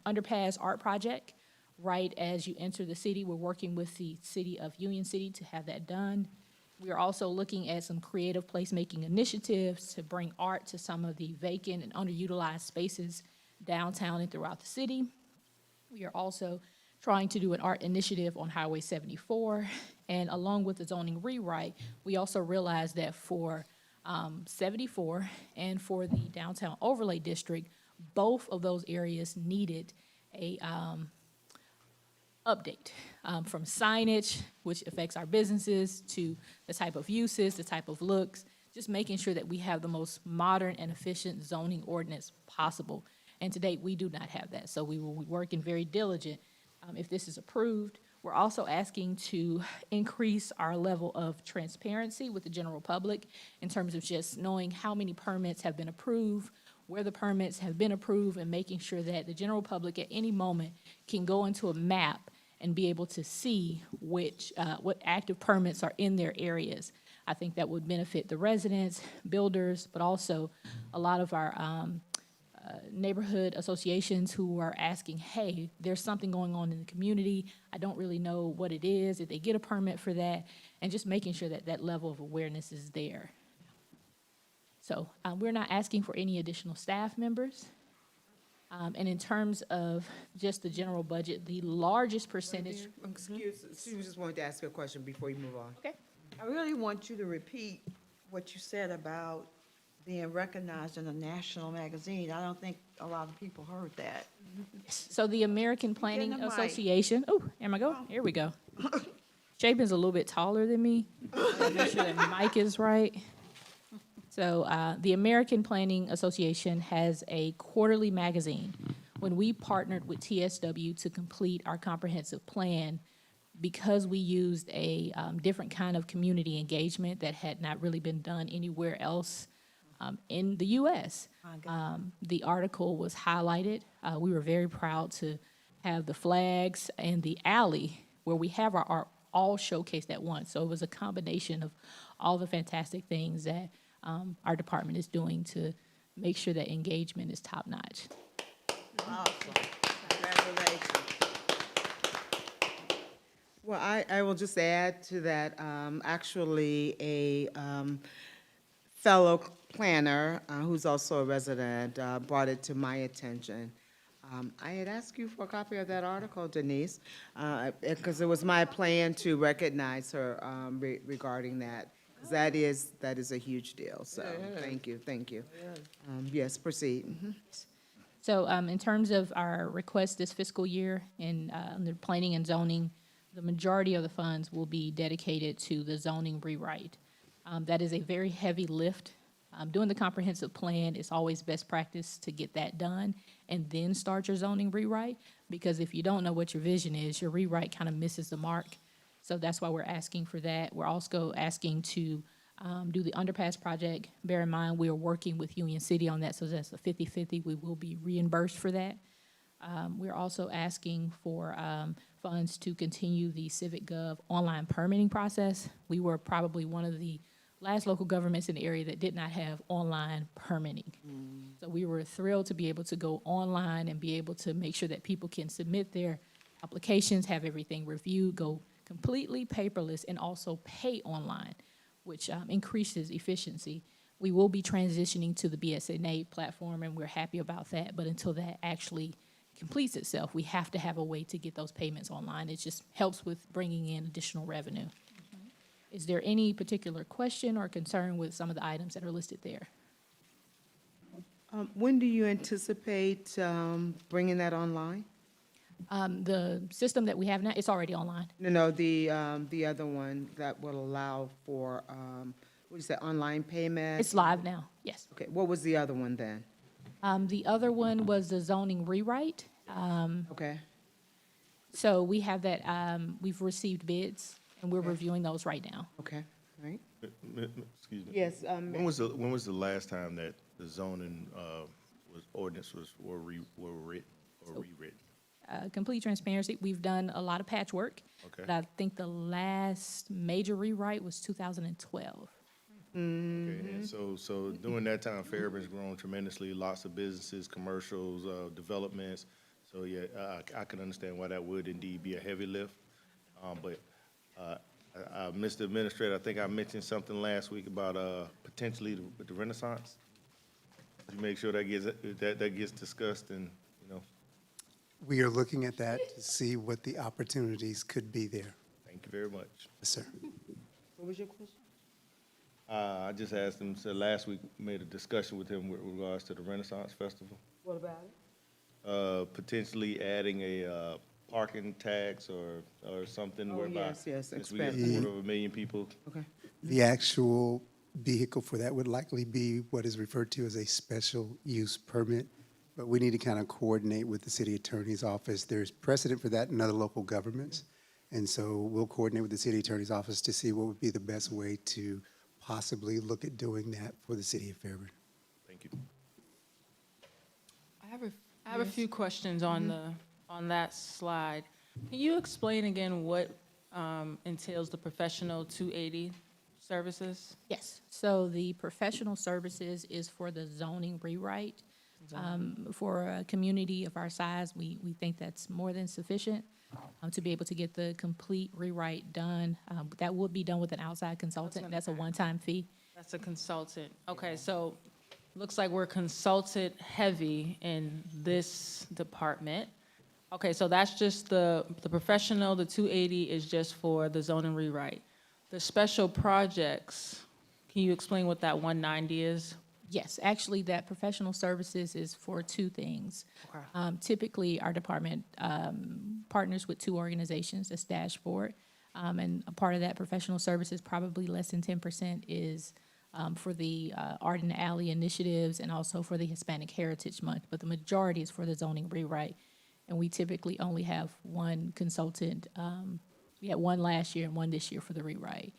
Speaker 18: underpass art project right as you enter the city. We're working with the city of Union City to have that done. We are also looking at some creative placemaking initiatives to bring art to some of the vacant and underutilized spaces downtown and throughout the city. We are also trying to do an art initiative on Highway 74. And along with the zoning rewrite, we also realized that for 74 and for the downtown overlay district, both of those areas needed a update, from signage, which affects our businesses, to the type of uses, the type of looks, just making sure that we have the most modern and efficient zoning ordinance possible. And to date, we do not have that. So we will be working very diligent if this is approved. We're also asking to increase our level of transparency with the general public in terms of just knowing how many permits have been approved, where the permits have been approved, and making sure that the general public at any moment can go into a map and be able to see what active permits are in their areas. I think that would benefit the residents, builders, but also a lot of our neighborhood associations who are asking, hey, there's something going on in the community. I don't really know what it is, if they get a permit for that, and just making sure that that level of awareness is there. So we're not asking for any additional staff members. And in terms of just the general budget, the largest percentage.
Speaker 1: Excuse, she just wanted to ask you a question before you move on.
Speaker 18: Okay.
Speaker 3: I really want you to repeat what you said about being recognized in a national magazine. I don't think a lot of people heard that.
Speaker 18: So the American Planning
Speaker 3: the mic.
Speaker 18: Association, oh, am I go? Here we go. Shaben's a little bit taller than me. Make sure that my mic is right. So the American Planning Association has a quarterly magazine. When we partnered with TSW to complete our comprehensive plan, because we used a different kind of community engagement that had not really been done anywhere else in the U.S., the article was highlighted. We were very proud to have the flags and the alley where we have our art all showcased at once. So it was a combination of all the fantastic things that our department is doing to make sure that engagement is top-notch.
Speaker 3: Awesome. Congratulations.
Speaker 1: Well, I will just add to that, actually, a fellow planner who's also a resident brought it to my attention. I had asked you for a copy of that article, Denise, because it was my plan to recognize her regarding that. 'Cause that is a huge deal, so thank you. Yes, proceed. Mhm.
Speaker 18: So in terms of our request this fiscal year in the planning and zoning, the majority of the funds will be dedicated to the zoning rewrite. That is a very heavy lift. Doing the comprehensive plan is always best practice to get that done and then start your zoning rewrite, because if you don't know what your vision is, your rewrite kind of misses the mark. So that's why we're asking for that. We're also asking to do the underpass project. Bear in mind, we are working with Union City on that, so that's a 50-50. We will be reimbursed for that. We're also asking for funds to continue the Civic Gov online permitting process. We were probably one of the last local governments in the area that did not have online permitting. So we were thrilled to be able to go online and be able to make sure that people can submit their applications, have everything reviewed, go completely paperless, and also pay online, which increases efficiency. We will be transitioning to the BSNA platform, and we're happy about that. But until that actually completes itself, we have to have a way to get those payments online. It just helps with bringing in additional revenue. Is there any particular question or concern with some of the items that are listed there?
Speaker 1: When do you anticipate bringing that online?
Speaker 18: The system that we have now, it's already online.
Speaker 1: No, the other one that will allow for, what do you say, online payment?
Speaker 18: It's live now, yes.
Speaker 1: Okay, what was the other one then?
Speaker 18: The other one was the zoning rewrite.
Speaker 1: Okay,
Speaker 18: So we have that, we've received bids, and we're reviewing those right now.
Speaker 1: okay, all right.
Speaker 4: Excuse me.
Speaker 1: Yes,
Speaker 4: When was the last time that the zoning ordinance were rewritten?
Speaker 18: Complete transparency, we've done a lot of patchwork.
Speaker 4: Okay.
Speaker 18: But I think the last major rewrite was 2012.
Speaker 4: Okay, and so during that time, Fairburn's grown tremendously, lots of businesses, commercials, developments. So yeah, I can understand why that would indeed be a heavy lift. But Mr. Administrator, I think I mentioned something last week about potentially the Renaissance. You make sure that gets discussed and, you know.
Speaker 14: We are looking at that to see what the opportunities could be there.
Speaker 4: Thank you very much.
Speaker 14: Yes, sir.
Speaker 1: what was your question?
Speaker 4: I just asked him, so last week, made a discussion with him with regards to the Renaissance Festival.
Speaker 1: What about it?
Speaker 4: Potentially adding a parking tax or something
Speaker 1: Oh,
Speaker 4: whereby.
Speaker 1: yes,
Speaker 4: Since we got
Speaker 1: expensive.
Speaker 4: 250,000 people.
Speaker 1: Okay.
Speaker 14: The actual vehicle for that would likely be what is referred to as a special use permit, but we need to kind of coordinate with the city attorney's office. There's precedent for that in other local governments, and so we'll coordinate with the city attorney's office to see what would be the best way to possibly look at doing that for the city of Fairburn.
Speaker 4: Thank you.
Speaker 7: I have a few questions on that slide. Can you explain again what entails the professional 280 services?
Speaker 18: Yes, so the professional services is for the zoning rewrite. For a community of our size, we think that's more than sufficient to be able to get the complete rewrite done. That would be done with an outside consultant. That's a one-time fee.
Speaker 7: That's a consultant. Okay, so looks like we're consultant heavy in this department. Okay, so that's just the professional, the 280 is just for the zoning rewrite. The special projects, can you explain what that 190 is?
Speaker 18: Yes, actually, that professional services is for two things.
Speaker 7: Okay.
Speaker 18: Typically, our department partners with two organizations, that's Dashboard, and a part of that professional services, probably less than 10%, is for the Art in the Alley initiatives and also for the Hispanic Heritage Month, but the majority is for the zoning rewrite. And we typically only have one consultant. We had one last year and one this year for the rewrite,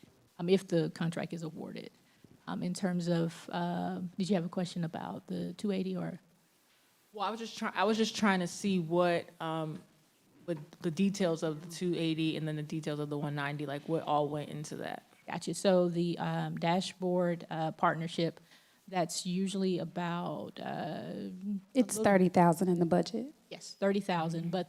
Speaker 18: if the contract is awarded. In terms of, did you have a question about the 280 or?
Speaker 7: Well, I was just trying to see what the details of the 280 and then the details of the 190, like what all went into that.
Speaker 18: Gotcha. So the Dashboard partnership, that's usually about.
Speaker 6: It's 30,000 in the budget.
Speaker 18: Yes, 30,000, but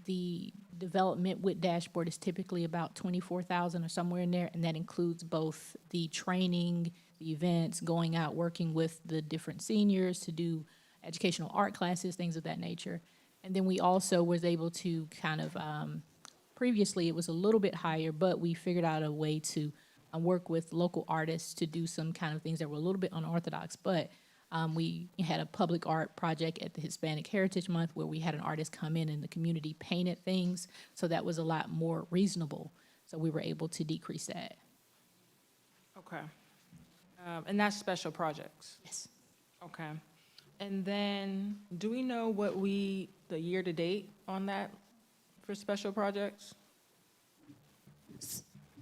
Speaker 18: the development with Dashboard is typically about 24,000 or somewhere in there, and that includes both the training, the events, going out, working with the different seniors to do educational art classes, things of that nature. And then we also was able to kind of, previously it was a little bit higher, but we figured out a way to work with local artists to do some kind of things that were a little bit unorthodox, but we had a public art project at the Hispanic Heritage Month where we had an artist come in and the community painted things, so that was a lot more reasonable. So we were able to decrease that.
Speaker 7: Okay. And that's special projects?
Speaker 18: Yes.
Speaker 7: Okay. And then, do we know what the year-to-date on that for special projects?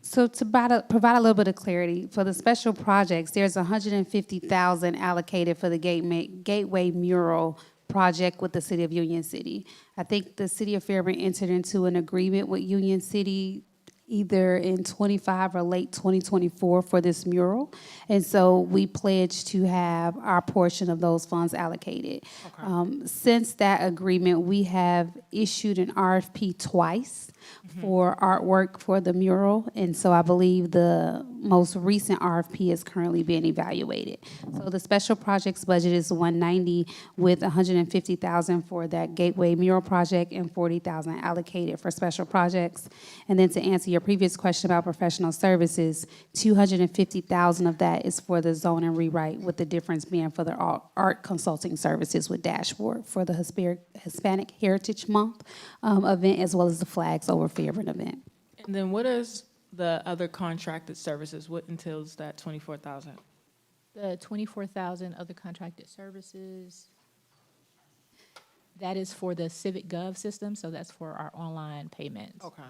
Speaker 6: So to provide a little bit of clarity, for the special projects, there's 150,000 allocated for the Gateway Mural project with the City of Union City. I think the City of Fairburn entered into an agreement with Union City either in 25 or late 2024 for this mural. And so we pledged to have our portion of those funds allocated.
Speaker 7: Okay.
Speaker 6: Since that agreement, we have issued an RFP twice for artwork for the mural. And so I believe the most recent RFP is currently being evaluated. So the special projects budget is 190 with 150,000 for that Gateway mural project and 40,000 allocated for special projects. And then to answer your previous question about professional services, 250,000 of that is for the zone and rewrite, with the difference being for the art consulting services with Dashboard for the Hispanic Heritage Month event, as well as the Flags Over Fairburn event.
Speaker 7: And then what is the other contracted services? What entails that 24,000?
Speaker 18: The 24,000 other contracted services, that is for the Civic Gov system, so that's for our online payments.
Speaker 7: Okay.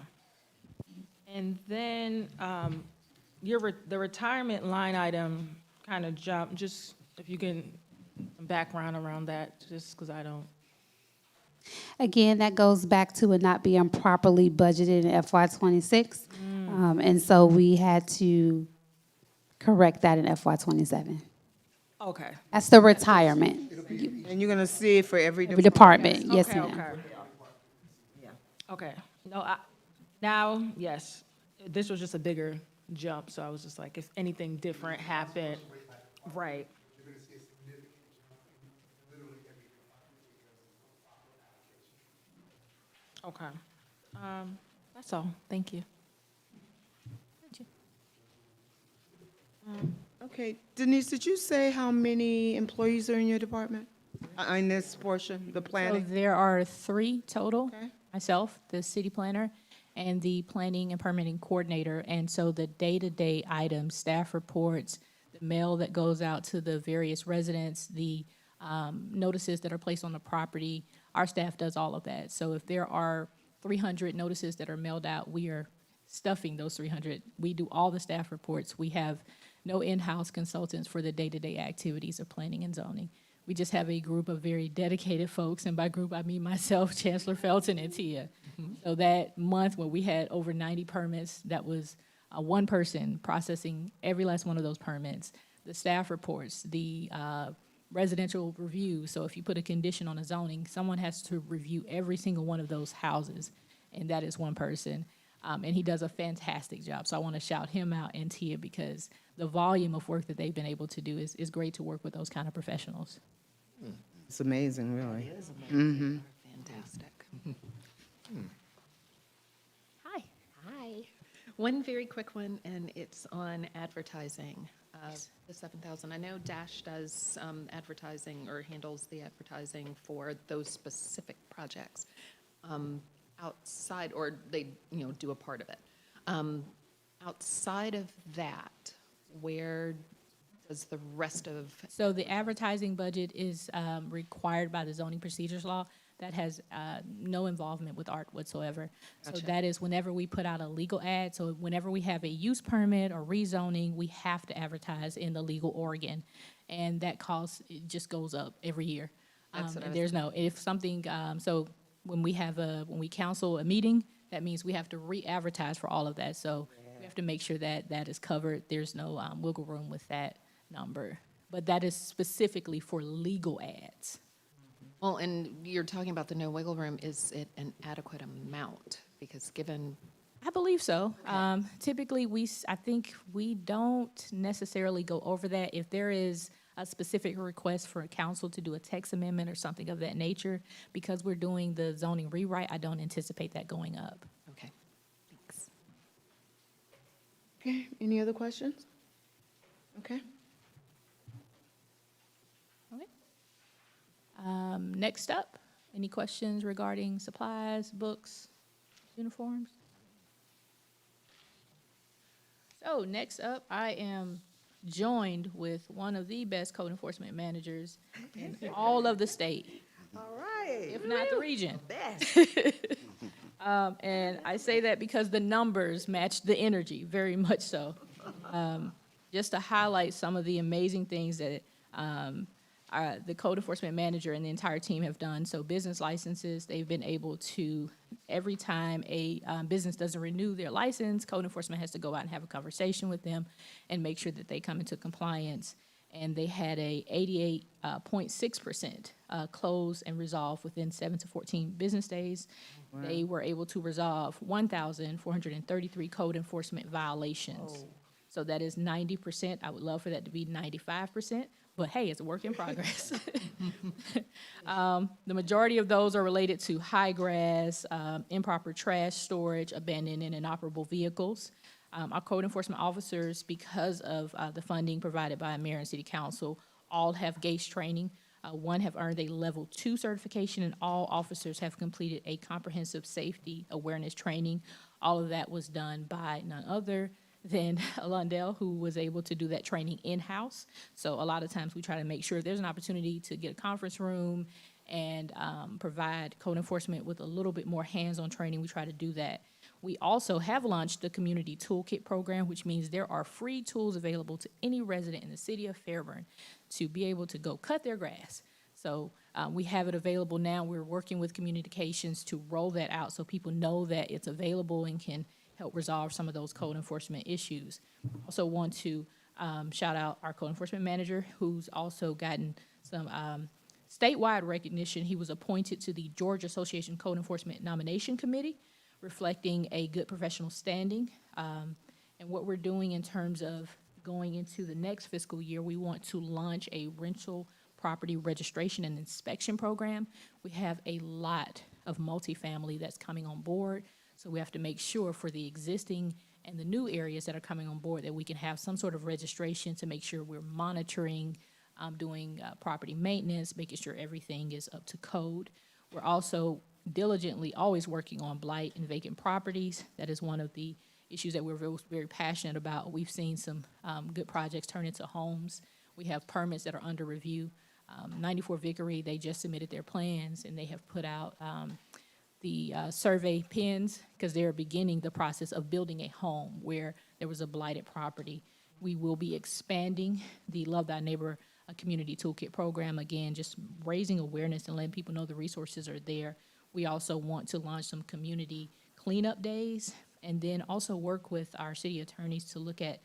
Speaker 7: And then the retirement line item kind of jumped, just if you can background around that, just because I don't.
Speaker 6: Again, that goes back to it not being properly budgeted in FY26. And so we had to correct that in FY27.
Speaker 7: Okay.
Speaker 6: That's the retirement.
Speaker 1: And you're going to see it for every
Speaker 6: Every
Speaker 1: department?
Speaker 6: department, yes,
Speaker 7: Okay,
Speaker 6: ma'am.
Speaker 7: okay. Okay. No, now, yes, this was just a bigger jump, so I was just like, if anything different happened, right. Okay. That's all. Thank you.
Speaker 1: Okay, Denise, did you say how many employees are in your department? In this portion, the
Speaker 18: So
Speaker 1: planning?
Speaker 18: there are 3 total.
Speaker 1: Okay.
Speaker 18: Myself, the city planner, and the planning and permitting coordinator. And so the day-to-day items, staff reports, the mail that goes out to the various residents, the notices that are placed on the property, our staff does all of that. So if there are 300 notices that are mailed out, we are stuffing those 300. We do all the staff reports. We have no in-house consultants for the day-to-day activities of planning and zoning. We just have a group of very dedicated folks, and by group I mean myself, Chancellor Felton, and Tia. So that month when we had over 90 permits, that was one person processing every last one of those permits. The staff reports, the residential review. So if you put a condition on a zoning, someone has to review every single one of those houses, and that is one person. And he does a fantastic job. So I want to shout him out and Tia, because the volume of work that they've been able to do is great to work with those kind of professionals.
Speaker 1: It's amazing, really.
Speaker 9: It is amazing. Fantastic. Hi. Hi. One very quick one, and it's on advertising. The 7,000. I know Dash does advertising or handles the advertising for those specific projects outside, or they do a part of it. Outside of that, where does the rest of
Speaker 18: So the advertising budget is required by the zoning procedures law. That has no involvement with art whatsoever. So
Speaker 9: Gotcha.
Speaker 18: that is whenever we put out a legal ad, so whenever we have a use permit or rezoning, we have to advertise in the legal organ. And that cost, it just goes up every year.
Speaker 9: That's what I
Speaker 18: And
Speaker 9: was
Speaker 18: there's no, if something, so when we counsel a meeting, that means we have to re-advertise for all of that. So we have to make sure that that is covered. There's no wiggle room with that number. But that is specifically for legal ads.
Speaker 9: Well, and you're talking about the no wiggle room. Is it an adequate amount? Because given,
Speaker 18: I believe so. Typically, I think we don't necessarily go over that. If there is a specific request for a council to do a text amendment or something of that nature, because we're doing the zoning rewrite, I don't anticipate that going up.
Speaker 9: okay, thanks.
Speaker 1: Okay, any other questions? Okay.
Speaker 18: Okay. Next up, any questions regarding supplies, books, uniforms? So next up, I am joined with one of the best code enforcement managers in all of the state,
Speaker 3: All right.
Speaker 18: if not the region.
Speaker 3: Best.
Speaker 18: And I say that because the numbers match the energy, very much so. Just to highlight some of the amazing things that the code enforcement manager and the entire team have done. So business licenses, they've been able to, every time a business doesn't renew their license, code enforcement has to go out and have a conversation with them and make sure that they come into compliance. And they had a 88.6% close and resolve within 7 to 14 business days.
Speaker 1: Wow.
Speaker 18: They were able to resolve 1,433 code enforcement violations. So that is 90%. I would love for that to be 95%, but hey, it's a work in progress. The majority of those are related to high grass, improper trash storage, abandoned and inoperable vehicles. Our code enforcement officers, because of the funding provided by mayor and city council, all have GACE training. One have earned a level 2 certification, and all officers have completed a comprehensive safety awareness training. All of that was done by none other than Alondale, who was able to do that training in-house. So a lot of times we try to make sure there's an opportunity to get a conference room and provide code enforcement with a little bit more hands-on training. We try to do that. We also have launched the Community Toolkit program, which means there are free tools available to any resident in the city of Fairburn to be able to go cut their grass. So we have it available now. We're working with communications to roll that out so people know that it's available and can help resolve some of those code enforcement issues. Also want to shout out our code enforcement manager, who's also gotten some statewide recognition. He was appointed to the Georgia Association Code Enforcement Nomination Committee, reflecting a good professional standing. And what we're doing in terms of going into the next fiscal year, we want to launch a rental property registration and inspection program. We have a lot of multifamily that's coming on board, so we have to make sure for the existing and the new areas that are coming on board that we can have some sort of registration to make sure we're monitoring, doing property maintenance, making sure everything is up to code. We're also diligently always working on blight and vacant properties. That is one of the issues that we're very, very passionate about. We've seen some good projects turn into homes. We have permits that are under review. 94 Vickery, they just submitted their plans, and they have put out the survey pins because they're beginning the process of building a home where there was a blighted property. We will be expanding the Love Thy Neighbor Community Toolkit program, again, just raising awareness and letting people know the resources are there. We also want to launch some community cleanup days, and then also work with our city attorneys to look at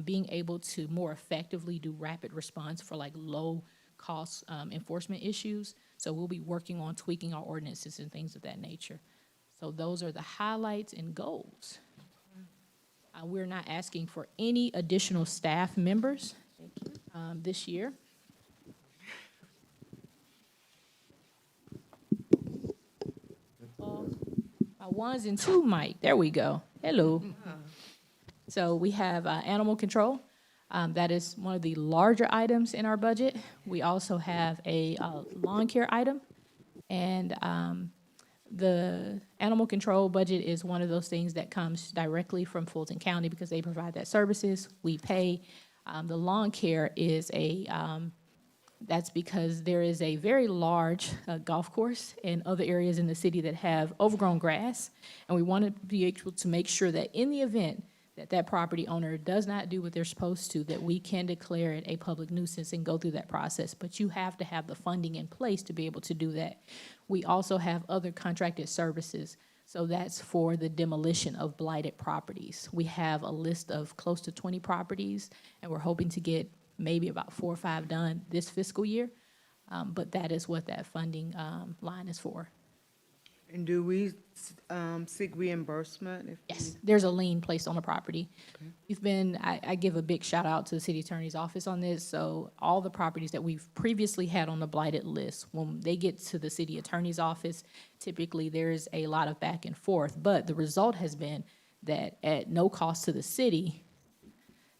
Speaker 18: being able to more effectively do rapid response for like low-cost enforcement issues. So we'll be working on tweaking our ordinances and things of that nature. So those are the highlights and goals. We're not asking for any additional staff members this year. My ones and two mic, there we go. Hello. So we have animal control. That is one of the larger items in our budget. We also have a lawn care item. And the animal control budget is one of those things that comes directly from Fulton County because they provide that services. We pay. The lawn care is that's because there is a very large golf course and other areas in the city that have overgrown grass. And we want to be able to make sure that in the event that that property owner does not do what they're supposed to, that we can declare it a public nuisance and go through that process. But you have to have the funding in place to be able to do that. We also have other contracted services. So that's for the demolition of blighted properties. We have a list of close to 20 properties, and we're hoping to get maybe about 4 or 5 done this fiscal year. But that is what that funding line is for.
Speaker 1: And do we seek reimbursement?
Speaker 18: Yes, there's a lien placed on the property. We've been, I give a big shout out to the city attorney's office on this. So all the properties that we've previously had on the blighted list, when they get to the city attorney's office, typically there's a lot of back and forth. But the result has been that at no cost to the city,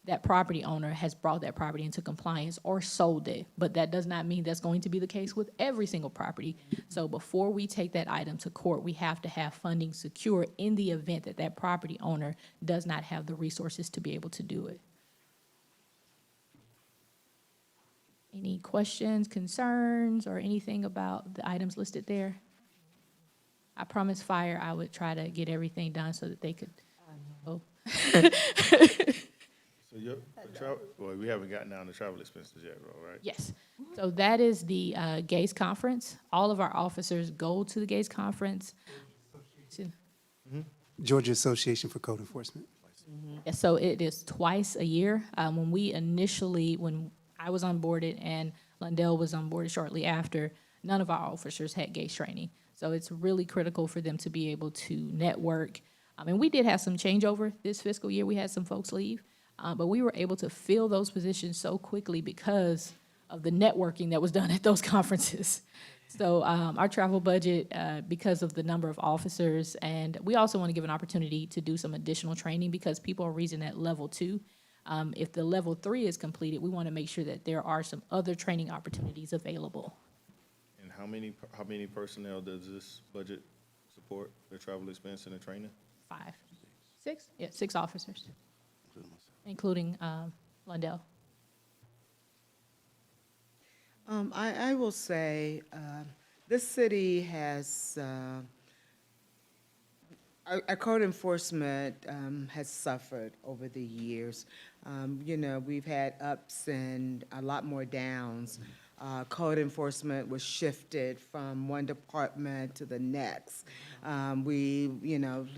Speaker 18: that property owner has brought that property into compliance or sold it. But that does not mean that's going to be the case with every single property. So before we take that item to court, we have to have funding secure in the event that that property owner does not have the resources to be able to do it. Any questions, concerns, or anything about the items listed there? I promised fire I would try to get everything done so that they could, oh.
Speaker 4: So well, we haven't gotten down to travel expenses yet, right?
Speaker 18: Yes. So that is the GACE conference. All of our officers go to the GACE conference.
Speaker 5: Georgia Association for Code Enforcement.
Speaker 18: Yeah, so it is twice a year. When I was onboarded and Lundell was onboarded shortly after, none of our officers had GACE training. So it's really critical for them to be able to network. And we did have some changeover this fiscal year. We had some folks leave. But we were able to fill those positions so quickly because of the networking that was done at those conferences. So our travel budget, because of the number of officers, and we also want to give an opportunity to do some additional training because people are reaching at level 2. If the level 3 is completed, we want to make sure that there are some other training opportunities available.
Speaker 4: And how many personnel does this budget support, the travel expense and the training?
Speaker 18: 5. 6? Yeah, 6 officers, including Lundell.
Speaker 1: I will say, this city has, our code enforcement has suffered over the years. We've had ups and a lot more downs. Code enforcement was shifted from one department to the next.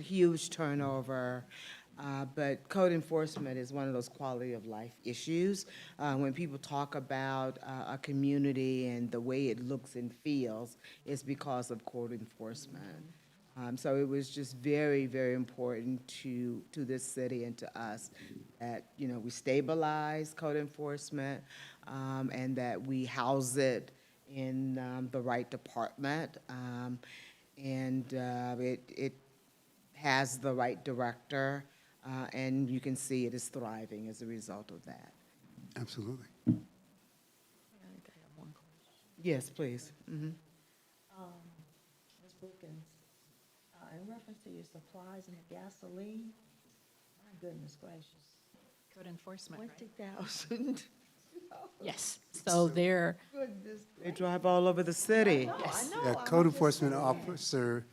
Speaker 1: Huge turnover. But code enforcement is one of those quality of life issues. When people talk about a community and the way it looks and feels, it's because of code enforcement. So it was just very, very important to this city and to us that, we stabilize code enforcement and that we house it in the right department. And it has the right director. And you can see it is thriving as a result of that.
Speaker 5: Absolutely.
Speaker 1: Yes, please. Mm-hmm.
Speaker 16: Ms. Brookins, in reference to your supplies and the gasoline, my goodness gracious.
Speaker 9: Code enforcement, right?
Speaker 16: 20,000.
Speaker 18: Yes. So they're,
Speaker 1: They drive all over the city.
Speaker 5: Yeah, code enforcement officer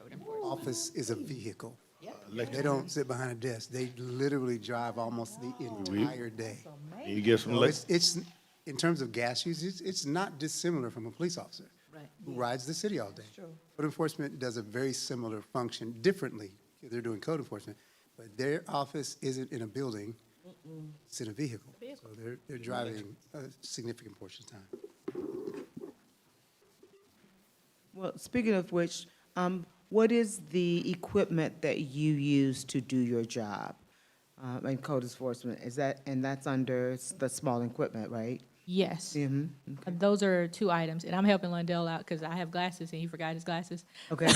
Speaker 5: office is a vehicle. They don't sit behind a desk. They literally drive almost the entire day.
Speaker 4: You get some,
Speaker 5: So it's
Speaker 14: in terms of gas use, it's not dissimilar from a police officer
Speaker 16: Right.
Speaker 14: who rides the city all day.
Speaker 16: True.
Speaker 14: Code enforcement does a very similar function differently. They're doing code enforcement, but their office isn't in a building, it's in a vehicle. So they're driving a significant portion of time.
Speaker 1: Well, speaking of which, what is the equipment that you use to do your job in code enforcement? Is that, and that's under the small equipment, right?
Speaker 7: Yes.
Speaker 1: Mm-hmm.
Speaker 7: Those are two items, and I'm helping Lundell out because I have glasses and he forgot his glasses.
Speaker 1: Okay.
Speaker 14: You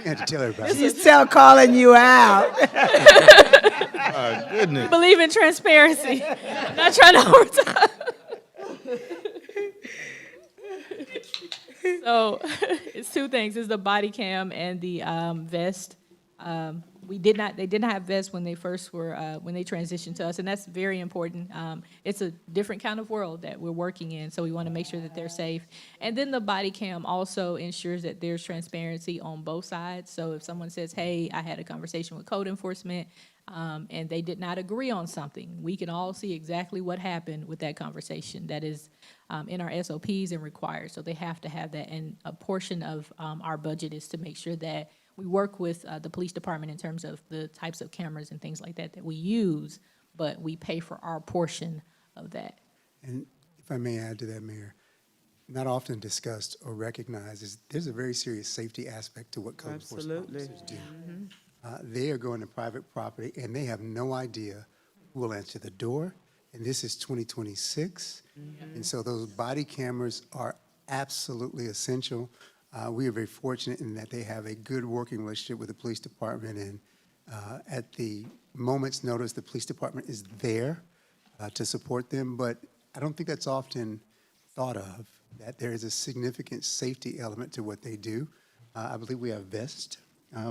Speaker 14: have to tell everybody.
Speaker 1: She's calling you out.
Speaker 4: My goodness.
Speaker 7: Believe in transparency. I'm not trying to overtime. So it's two things. It's the body cam and the vest. They didn't have vests when they first were, when they transitioned to us, and that's very important. It's a different kind of world that we're working in, so we want to make sure that they're safe. And then the body cam also ensures that there's transparency on both sides. So if someone says, hey, I had a conversation with code enforcement, and they did not agree on something, we can all see exactly what happened with that conversation. That is in our SOPs and required, so they have to have that. And a portion of our budget is to make sure that we work with the police department in terms of the types of cameras and things like that that we use, but we pay for our portion of that.
Speaker 14: And if I may add to that, Mayor, not often discussed or recognized is there's a very serious safety aspect to what code enforcement
Speaker 1: Absolutely.
Speaker 14: officers do. They are going to private property, and they have no idea who will answer the door, and this is 2026. And so those body cameras are absolutely essential. We are very fortunate in that they have a good working relationship with the police department, and at the moment's notice, the police department is there to support them, but I don't think that's often thought of, that there is a significant safety element to what they do. I believe we have vests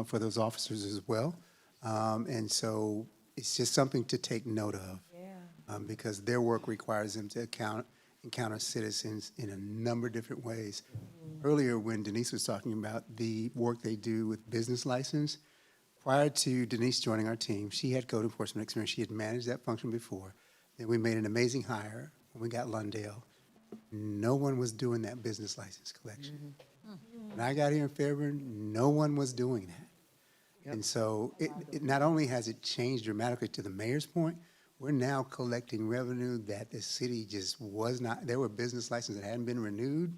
Speaker 14: for those officers as well, and so it's just something to take note of, because their work requires them to encounter citizens in a number of different ways. Earlier, when Denise was talking about the work they do with business license, prior to Denise joining our team, she had code enforcement experience. She had managed that function before. Then we made an amazing hire when we got Lundell. No one was doing that business license collection. When I got here in Fairburn, no one was doing that. And so it not only has it changed dramatically to the mayor's point, we're now collecting revenue that the city just was not. There were business licenses that hadn't been renewed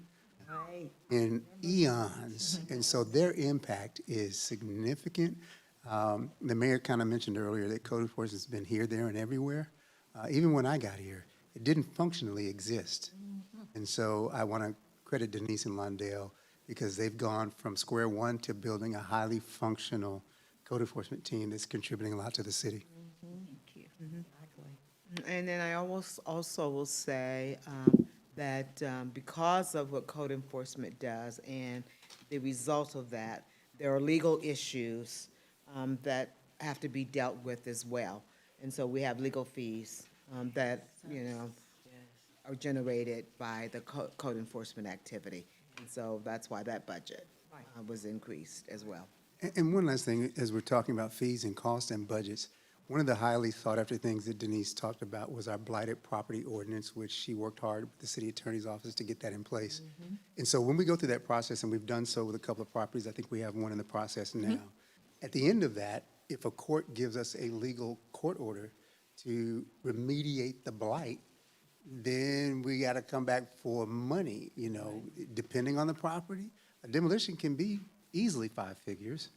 Speaker 14: in eons. And so their impact is significant. The mayor kind of mentioned earlier that code enforcement has been here, there, and everywhere. Even when I got here, it didn't functionally exist. And so I want to credit Denise and Lundell because they've gone from square one to building a highly functional code enforcement team that's contributing a lot to the city.
Speaker 1: And then I also will say that because of what code enforcement does and the result of that, there are legal issues that have to be dealt with as well. And so we have legal fees that, are generated by the code enforcement activity. And so that's why that budget was increased as well.
Speaker 14: And one last thing, as we're talking about fees and costs and budgets, one of the highly sought-after things that Denise talked about was our blighted property ordinance, which she worked hard with the city attorney's office to get that in place. And so when we go through that process, and we've done so with a couple of properties, I think we have one in the process now. At the end of that, if a court gives us a legal court order to remediate the blight, then we got to come back for money, depending on the property. A demolition can be easily 5 figures,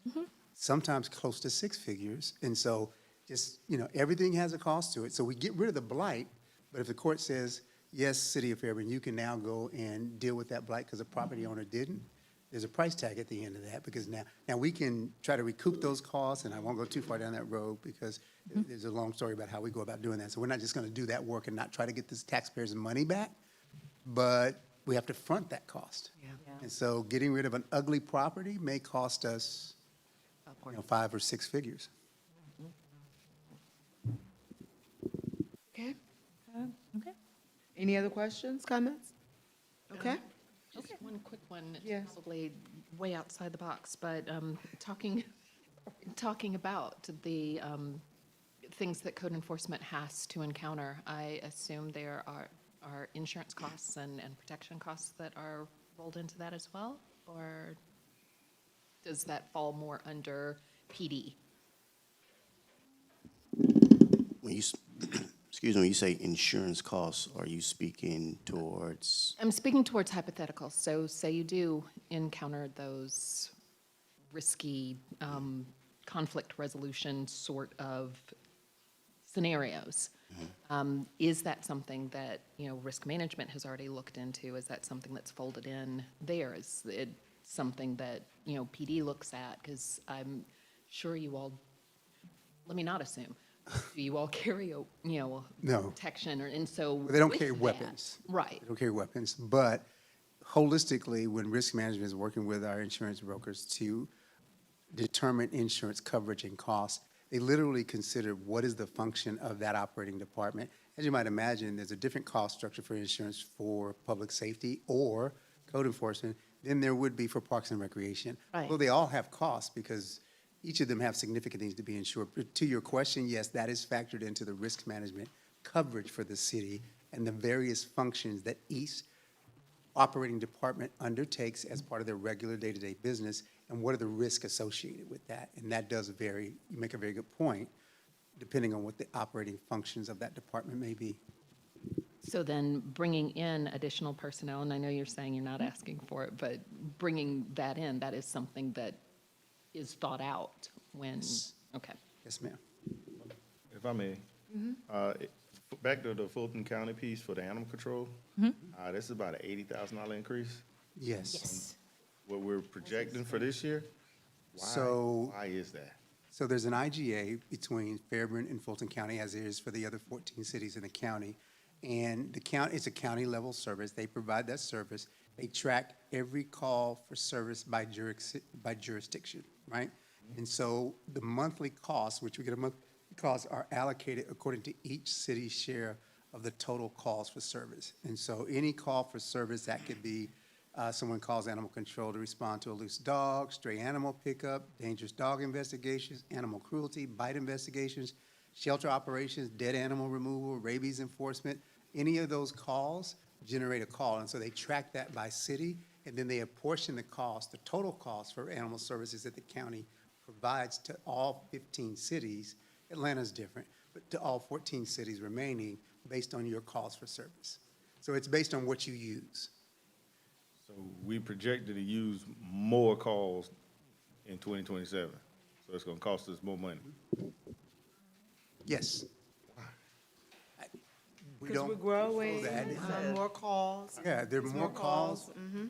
Speaker 14: sometimes close to 6 figures. And so just, everything has a cost to it. So we get rid of the blight, but if the court says, yes, City of Fairburn, you can now go and deal with that blight because the property owner didn't, there's a price tag at the end of that, because now we can try to recoup those costs, and I won't go too far down that road because there's a long story about how we go about doing that. So we're not just going to do that work and not try to get this taxpayers' money back, but we have to front that cost. And so getting rid of an ugly property may cost us 5 or 6 figures.
Speaker 1: Okay.
Speaker 7: Okay.
Speaker 1: Any other questions, comments? Okay.
Speaker 9: Just one quick one,
Speaker 1: Yes.
Speaker 9: probably way outside the box, but talking about the things that code enforcement has to encounter. I assume there are insurance costs and protection costs that are rolled into that as well? Or does that fall more under PD?
Speaker 19: When you, excuse me, when you say insurance costs, are you speaking towards?
Speaker 9: I'm speaking towards hypotheticals. So say you do encounter those risky conflict resolution sort of scenarios. Is that something that, risk management has already looked into? Is that something that's folded in there? Is it something that, PD looks at? Because I'm sure you all, let me not assume, do you all carry
Speaker 14: No.
Speaker 9: protection? And so
Speaker 14: Well, they don't
Speaker 9: with
Speaker 14: carry
Speaker 9: that-
Speaker 14: weapons.
Speaker 9: Right.
Speaker 14: They don't carry weapons, but holistically, when risk management is working with our insurance brokers to determine insurance coverage and costs, they literally consider what is the function of that operating department. As you might imagine, there's a different cost structure for insurance for public safety or code enforcement than there would be for parks and recreation.
Speaker 13: Right.
Speaker 14: Well, they all have costs because each of them have significant things to be insured. But to your question, yes, that is factored into the risk management coverage for the city and the various functions that each operating department undertakes as part of their regular day-to-day business, and what are the risks associated with that. And that does vary. You make a very good point, depending on what the operating functions of that department may be.
Speaker 9: So then bringing in additional personnel, and I know you're saying you're not asking for it, but bringing that in, that is something that is thought out when, okay.
Speaker 14: Yes, ma'am.
Speaker 4: If I may, back to the Fulton County piece for the animal control, this is about an $80,000 increase.
Speaker 14: Yes.
Speaker 4: What we're projecting for this year? Why is that?
Speaker 14: So there's an IGA between Fairburn and Fulton County, as there is for the other 14 cities in the county. And the county, it's a county-level service. They provide that service. They track every call for service by jurisdiction, right? And so the monthly costs, which we get a monthly costs, are allocated according to each city's share of the total calls for service. And so any call for service, that could be someone calls animal control to respond to a loose dog, stray animal pickup, dangerous dog investigations, animal cruelty, bite investigations, shelter operations, dead animal removal, rabies enforcement. Any of those calls generate a call. And so they track that by city, and then they apportion the cost, the total cost for animal services that the county provides to all 15 cities. Atlanta's different, but to all 14 cities remaining based on your calls for service. So it's based on what you use.
Speaker 4: So we projected to use more calls in 2027. So it's gonna cost us more money.
Speaker 14: Yes. We
Speaker 1: Because
Speaker 14: don't
Speaker 1: we're growing,
Speaker 14: that.
Speaker 1: more calls.
Speaker 14: Yeah, there are
Speaker 1: There's
Speaker 14: more calls.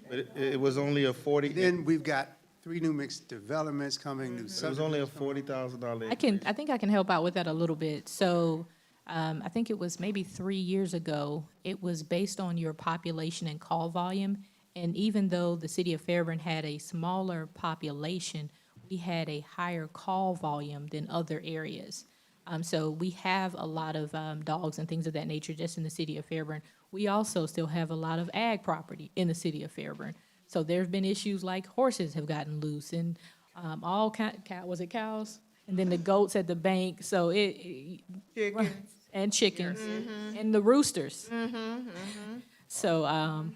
Speaker 4: But it was only a 40, it
Speaker 14: Then we've got 3 new mixed developments coming, new
Speaker 4: was only a
Speaker 14: subdivisions coming.
Speaker 4: $40,000
Speaker 18: I think I can help out with that a little bit. So, I think it was maybe 3 years ago, it was based on your population and call volume. And even though the city of Fairburn had a smaller population, we had a higher call volume than other areas. So we have a lot of dogs and things of that nature just in the city of Fairburn. We also still have a lot of ag property in the city of Fairburn. So there's been issues like horses have gotten loose and all was it cows? And then the goats at the bank. So
Speaker 1: Chickens.
Speaker 18: and chickens and the roosters. So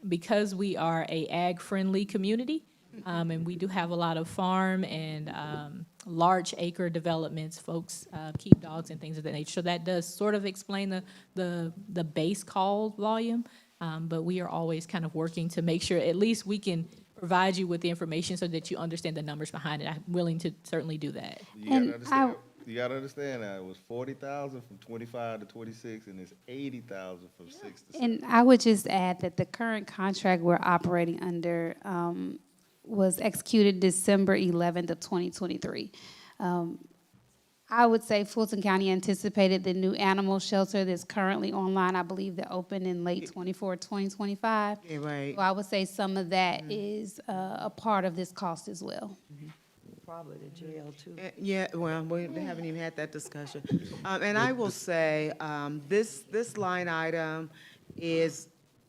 Speaker 18: because we are a ag-friendly community, and we do have a lot of farm and large acre developments, folks keep dogs and things of that nature. So that does sort of explain the base call volume, but we are always kind of working to make sure at least we can provide you with the information so that you understand the numbers behind it. I'm willing to certainly do that.
Speaker 4: You gotta understand that it was 40,000 from 25 to 26, and it's 80,000 from 6 to 7.
Speaker 6: And I would just add that the current contract we're operating under was executed December 11th of 2023. I would say Fulton County anticipated the new animal shelter that's currently online. I believe that opened in late 2025.
Speaker 1: Yeah, right.
Speaker 6: So I would say some of that is a part of this cost as well.
Speaker 16: Probably the jail too.
Speaker 1: Yeah, well, we haven't even had that discussion. And I will say, this line item is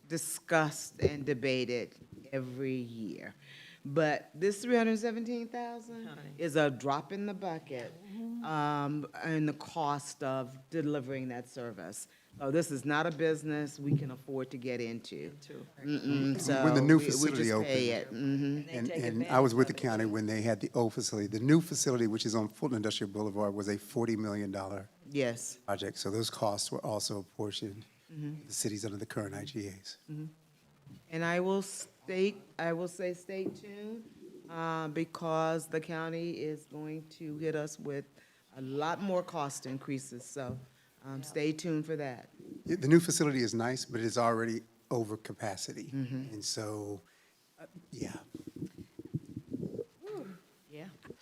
Speaker 1: discussed and debated every year. But this 317,000 is a drop in the bucket, in the cost of delivering that service. So this is not a business we can afford to get into. So
Speaker 14: When the new
Speaker 1: we
Speaker 14: facility
Speaker 1: just pay
Speaker 14: opened,
Speaker 1: it.
Speaker 14: and I was with the county when they had the old facility. The new facility, which is on Fulton Industrial Boulevard, was a $40 million
Speaker 1: Yes.
Speaker 14: project. So those costs were also apportioned to the cities under the current IGAs.
Speaker 1: And I will say stay tuned, because the county is going to hit us with a lot more cost increases, so, stay tuned for that.
Speaker 14: The new facility is nice, but it's already over capacity. And so, yeah.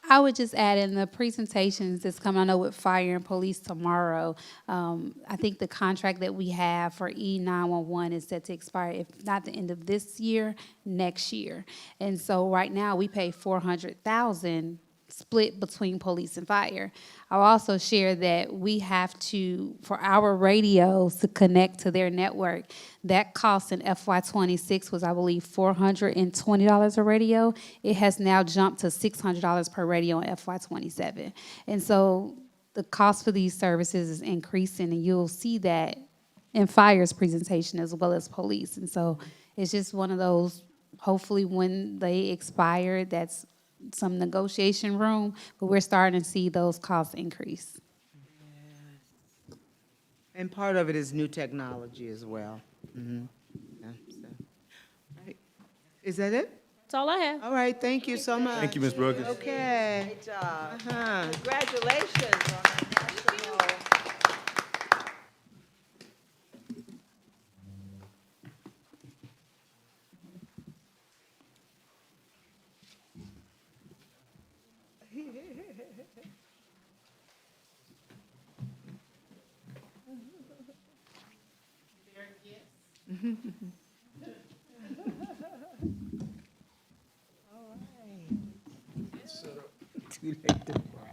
Speaker 6: I would just add in the presentations that's coming, I know with fire and police tomorrow, I think the contract that we have for E911 is set to expire, if not the end of this year, next year. And so right now, we pay $400,000 split between police and fire. I'll also share that we have to, for our radios to connect to their network, that cost in FY26 was, I believe, $420 a radio. It has now jumped to $600 per radio in FY27. And so the cost for these services is increasing, and you'll see that in fire's presentation as well as police. And so it's just one of those, hopefully when they expire, that's some negotiation room, but we're starting to see those costs increase.
Speaker 1: And part of it is new technology as well. Yeah, so. Right. Is that it?
Speaker 18: That's all I have.
Speaker 1: All right, thank you so much.
Speaker 4: Thank you, Ms. Brookins.
Speaker 1: Okay.
Speaker 13: Great job.
Speaker 1: Uh-huh.
Speaker 13: Congratulations on our national.
Speaker 1: Too late to cry.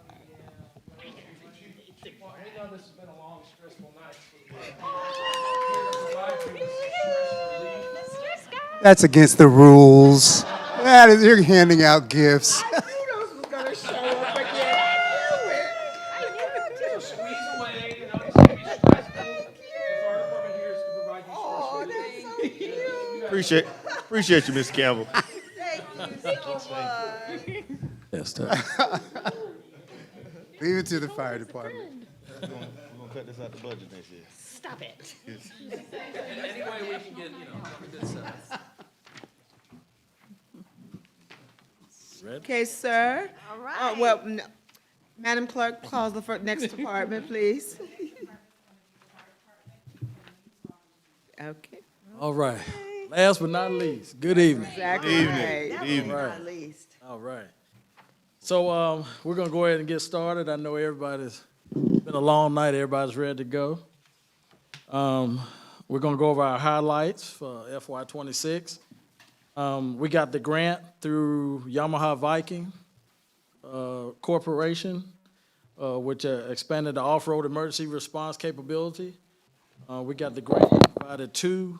Speaker 20: This has been a long, stressful night.
Speaker 14: That's against the rules. That is, you're handing out gifts.
Speaker 1: I knew those was gonna show up again. I knew it.
Speaker 20: Squeeze away, you know, it's gonna be stressful. The fire department here is to provide you stress relief.
Speaker 4: Appreciate you, Ms. Campbell.
Speaker 13: Thank you so much.
Speaker 20: Yes,
Speaker 14: Leave it to the fire department.
Speaker 4: We're gonna cut this out the budget next year.
Speaker 8: Stop it.
Speaker 20: Any way we can get, you know, a good stuff.
Speaker 1: Okay, sir.
Speaker 8: All right.
Speaker 1: Well, Madam Clerk, call the next department, please. Okay.
Speaker 20: All right. Last but not least, good evening.
Speaker 1: Exactly right.
Speaker 13: That
Speaker 20: Evening.
Speaker 13: was not least.
Speaker 20: All right. So we're going to go ahead and get started. I know it's been a long night. Everybody's ready to go. We're going to go over our highlights for FY26. We got the grant through Yamaha Viking Corporation, which expanded the off-road emergency response capability. We got the grant that provided 2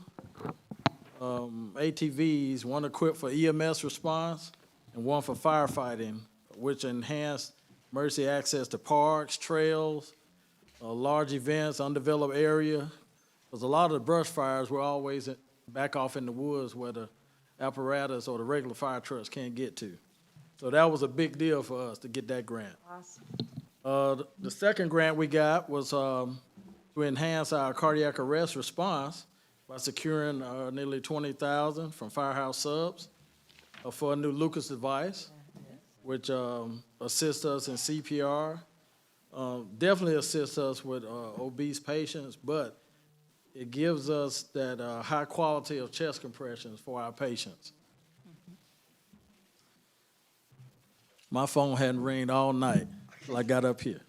Speaker 20: ATVs, one equipped for EMS response and one for firefighting, which enhanced emergency access to parks, trails, large events, undeveloped area. Because a lot of the brush fires were always back off in the woods where the apparatus or the regular fire trucks can't get to. So that was a big deal for us to get that grant.
Speaker 13: Awesome.
Speaker 20: The second grant we got was to enhance our cardiac arrest response by securing nearly $20,000 from Firehouse Subs for a new Lucas device, which assists us in CPR, definitely assists us with obese patients, but it gives us that high quality of chest compressions for our patients. My phone hadn't ringed all night till I got up here.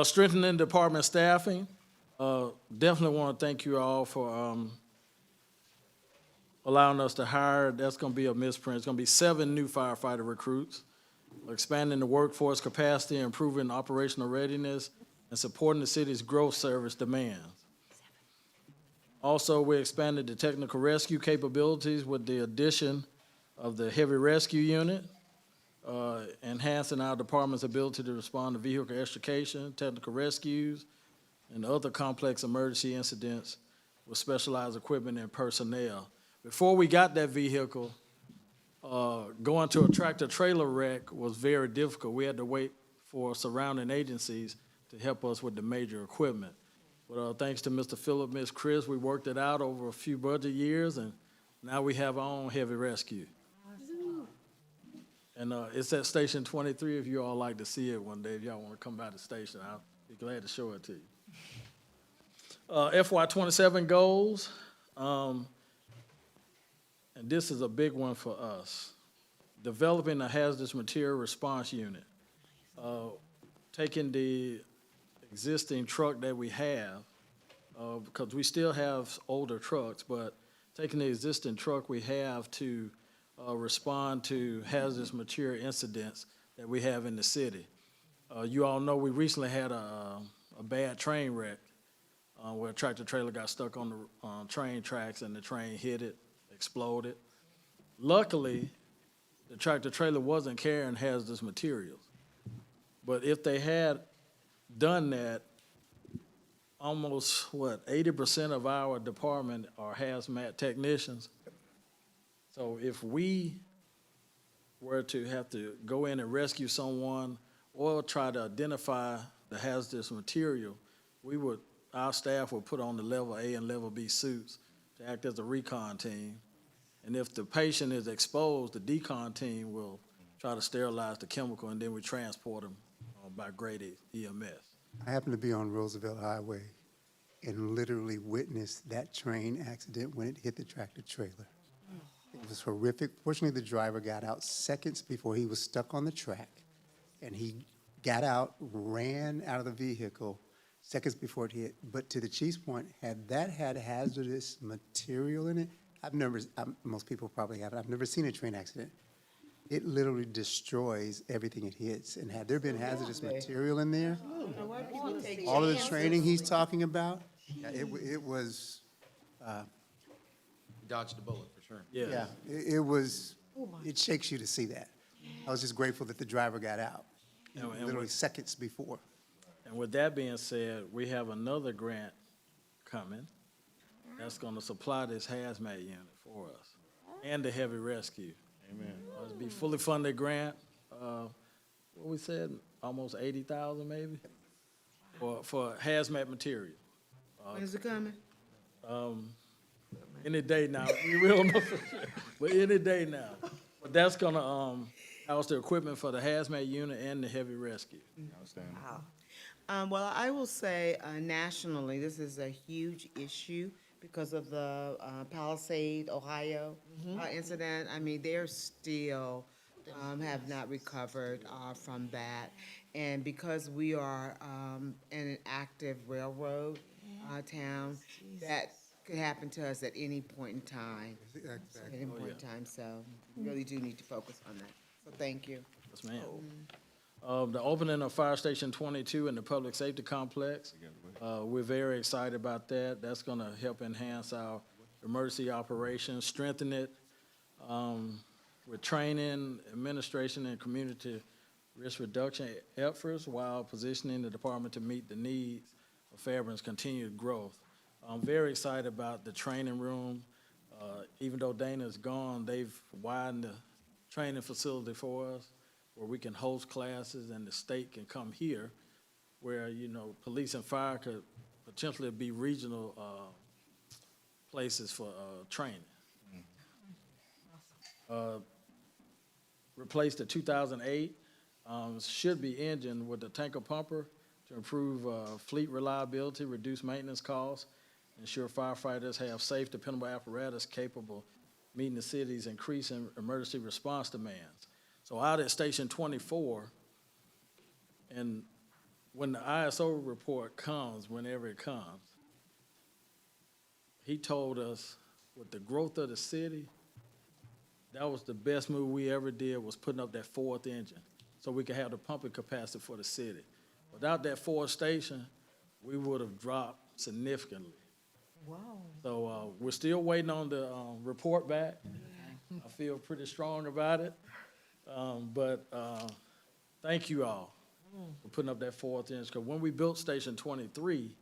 Speaker 20: Strengthening department staffing. Definitely want to thank you all for allowing us to hire. That's going to be a misprint. It's going to be 7 new firefighter recruits. We're expanding the workforce capacity, improving operational readiness, and supporting the city's growth service demands. Also, we expanded the technical rescue capabilities with the addition of the heavy rescue unit, enhancing our department's ability to respond to vehicle extrication, technical rescues, and other complex emergency incidents with specialized equipment and personnel. Before we got that vehicle, going to a tractor-trailer wreck was very difficult. We had to wait for surrounding agencies to help us with the major equipment. But thanks to Mr. Phillip, Ms. Chris, we worked it out over a few budget years, and now we have our own heavy rescue. And it's at Station 23 if you all like to see it one day. If y'all want to come by the station, I'll be glad to show it to you. FY27 goals, and this is a big one for us. Developing a hazardous material response unit. Taking the existing truck that we have, because we still have older trucks, but taking the existing truck we have to respond to hazardous material incidents that we have in the city. You all know we recently had a bad train wreck where a tractor trailer got stuck on the train tracks and the train hit it, exploded. Luckily, the tractor trailer wasn't carrying hazardous materials. But if they had done that, almost, 80% of our department are hazmat technicians. So if we were to have to go in and rescue someone or try to identify the hazardous material, our staff would put on the level A and level B suits to act as a recon team. And if the patient is exposed, the decon team will try to sterilize the chemical, and then we transport them by grade EMS.
Speaker 14: I happened to be on Roosevelt Highway and literally witnessed that train accident when it hit the tractor trailer. It was horrific. Fortunately, the driver got out seconds before he was stuck on the track, and he got out, ran out of the vehicle seconds before it hit. But to the chief's point, had that had hazardous material in it, most people probably haven't, I've never seen a train accident. It literally destroys everything it hits. And had there been hazardous material in there, all of the training he's talking about, it was,
Speaker 21: Dodged the bullet, for sure.
Speaker 14: yeah, it shakes you to see that. I was just grateful that the driver got out, literally seconds before.
Speaker 20: And with that being said, we have another grant coming that's going to supply this hazmat unit for us and the heavy rescue.
Speaker 4: Amen.
Speaker 20: It'll be fully funded grant, what we said, almost 80,000 maybe, for hazmat material.
Speaker 1: When is it coming?
Speaker 20: Any day now. We don't know for sure, but any day now. But that's gonna house the equipment for the hazmat unit and the heavy rescue.
Speaker 4: Outstanding.
Speaker 1: Well, I will say nationally, this is a huge issue because of the Palisade, Ohio incident. I mean, they're still have not recovered from that. And because we are in an active railroad town, that could happen to us at any point in time. At any point in time, so we really do need to focus on that. So thank you.
Speaker 20: Yes, ma'am. The opening of Fire Station 22 in the Public Safety Complex, we're very excited about that. That's gonna help enhance our emergency operations, strengthen it with training, administration, and community risk reduction efforts while positioning the department to meet the needs of Fairburn's continued growth. I'm very excited about the training room. Even though Dana's gone, they've widened the training facility for us where we can host classes and the state can come here where, police and fire could potentially be regional places for training. Replace the 2008 should be engine with the tanker pumper to improve fleet reliability, reduce maintenance costs, ensure firefighters have safe, dependable apparatus capable of meeting the city's increasing emergency response demands. So out at Station 24, and when the ISO report comes, whenever it comes, he told us with the growth of the city, that was the best move we ever did, was putting up that fourth engine so we could have the pumping capacity for the city. Without that fourth station, we would have dropped significantly.
Speaker 16: Wow.
Speaker 20: So, we're still waiting on the, report back. I feel pretty strong about it. Thank you all for putting up that fourth inch, because when we built Station 23,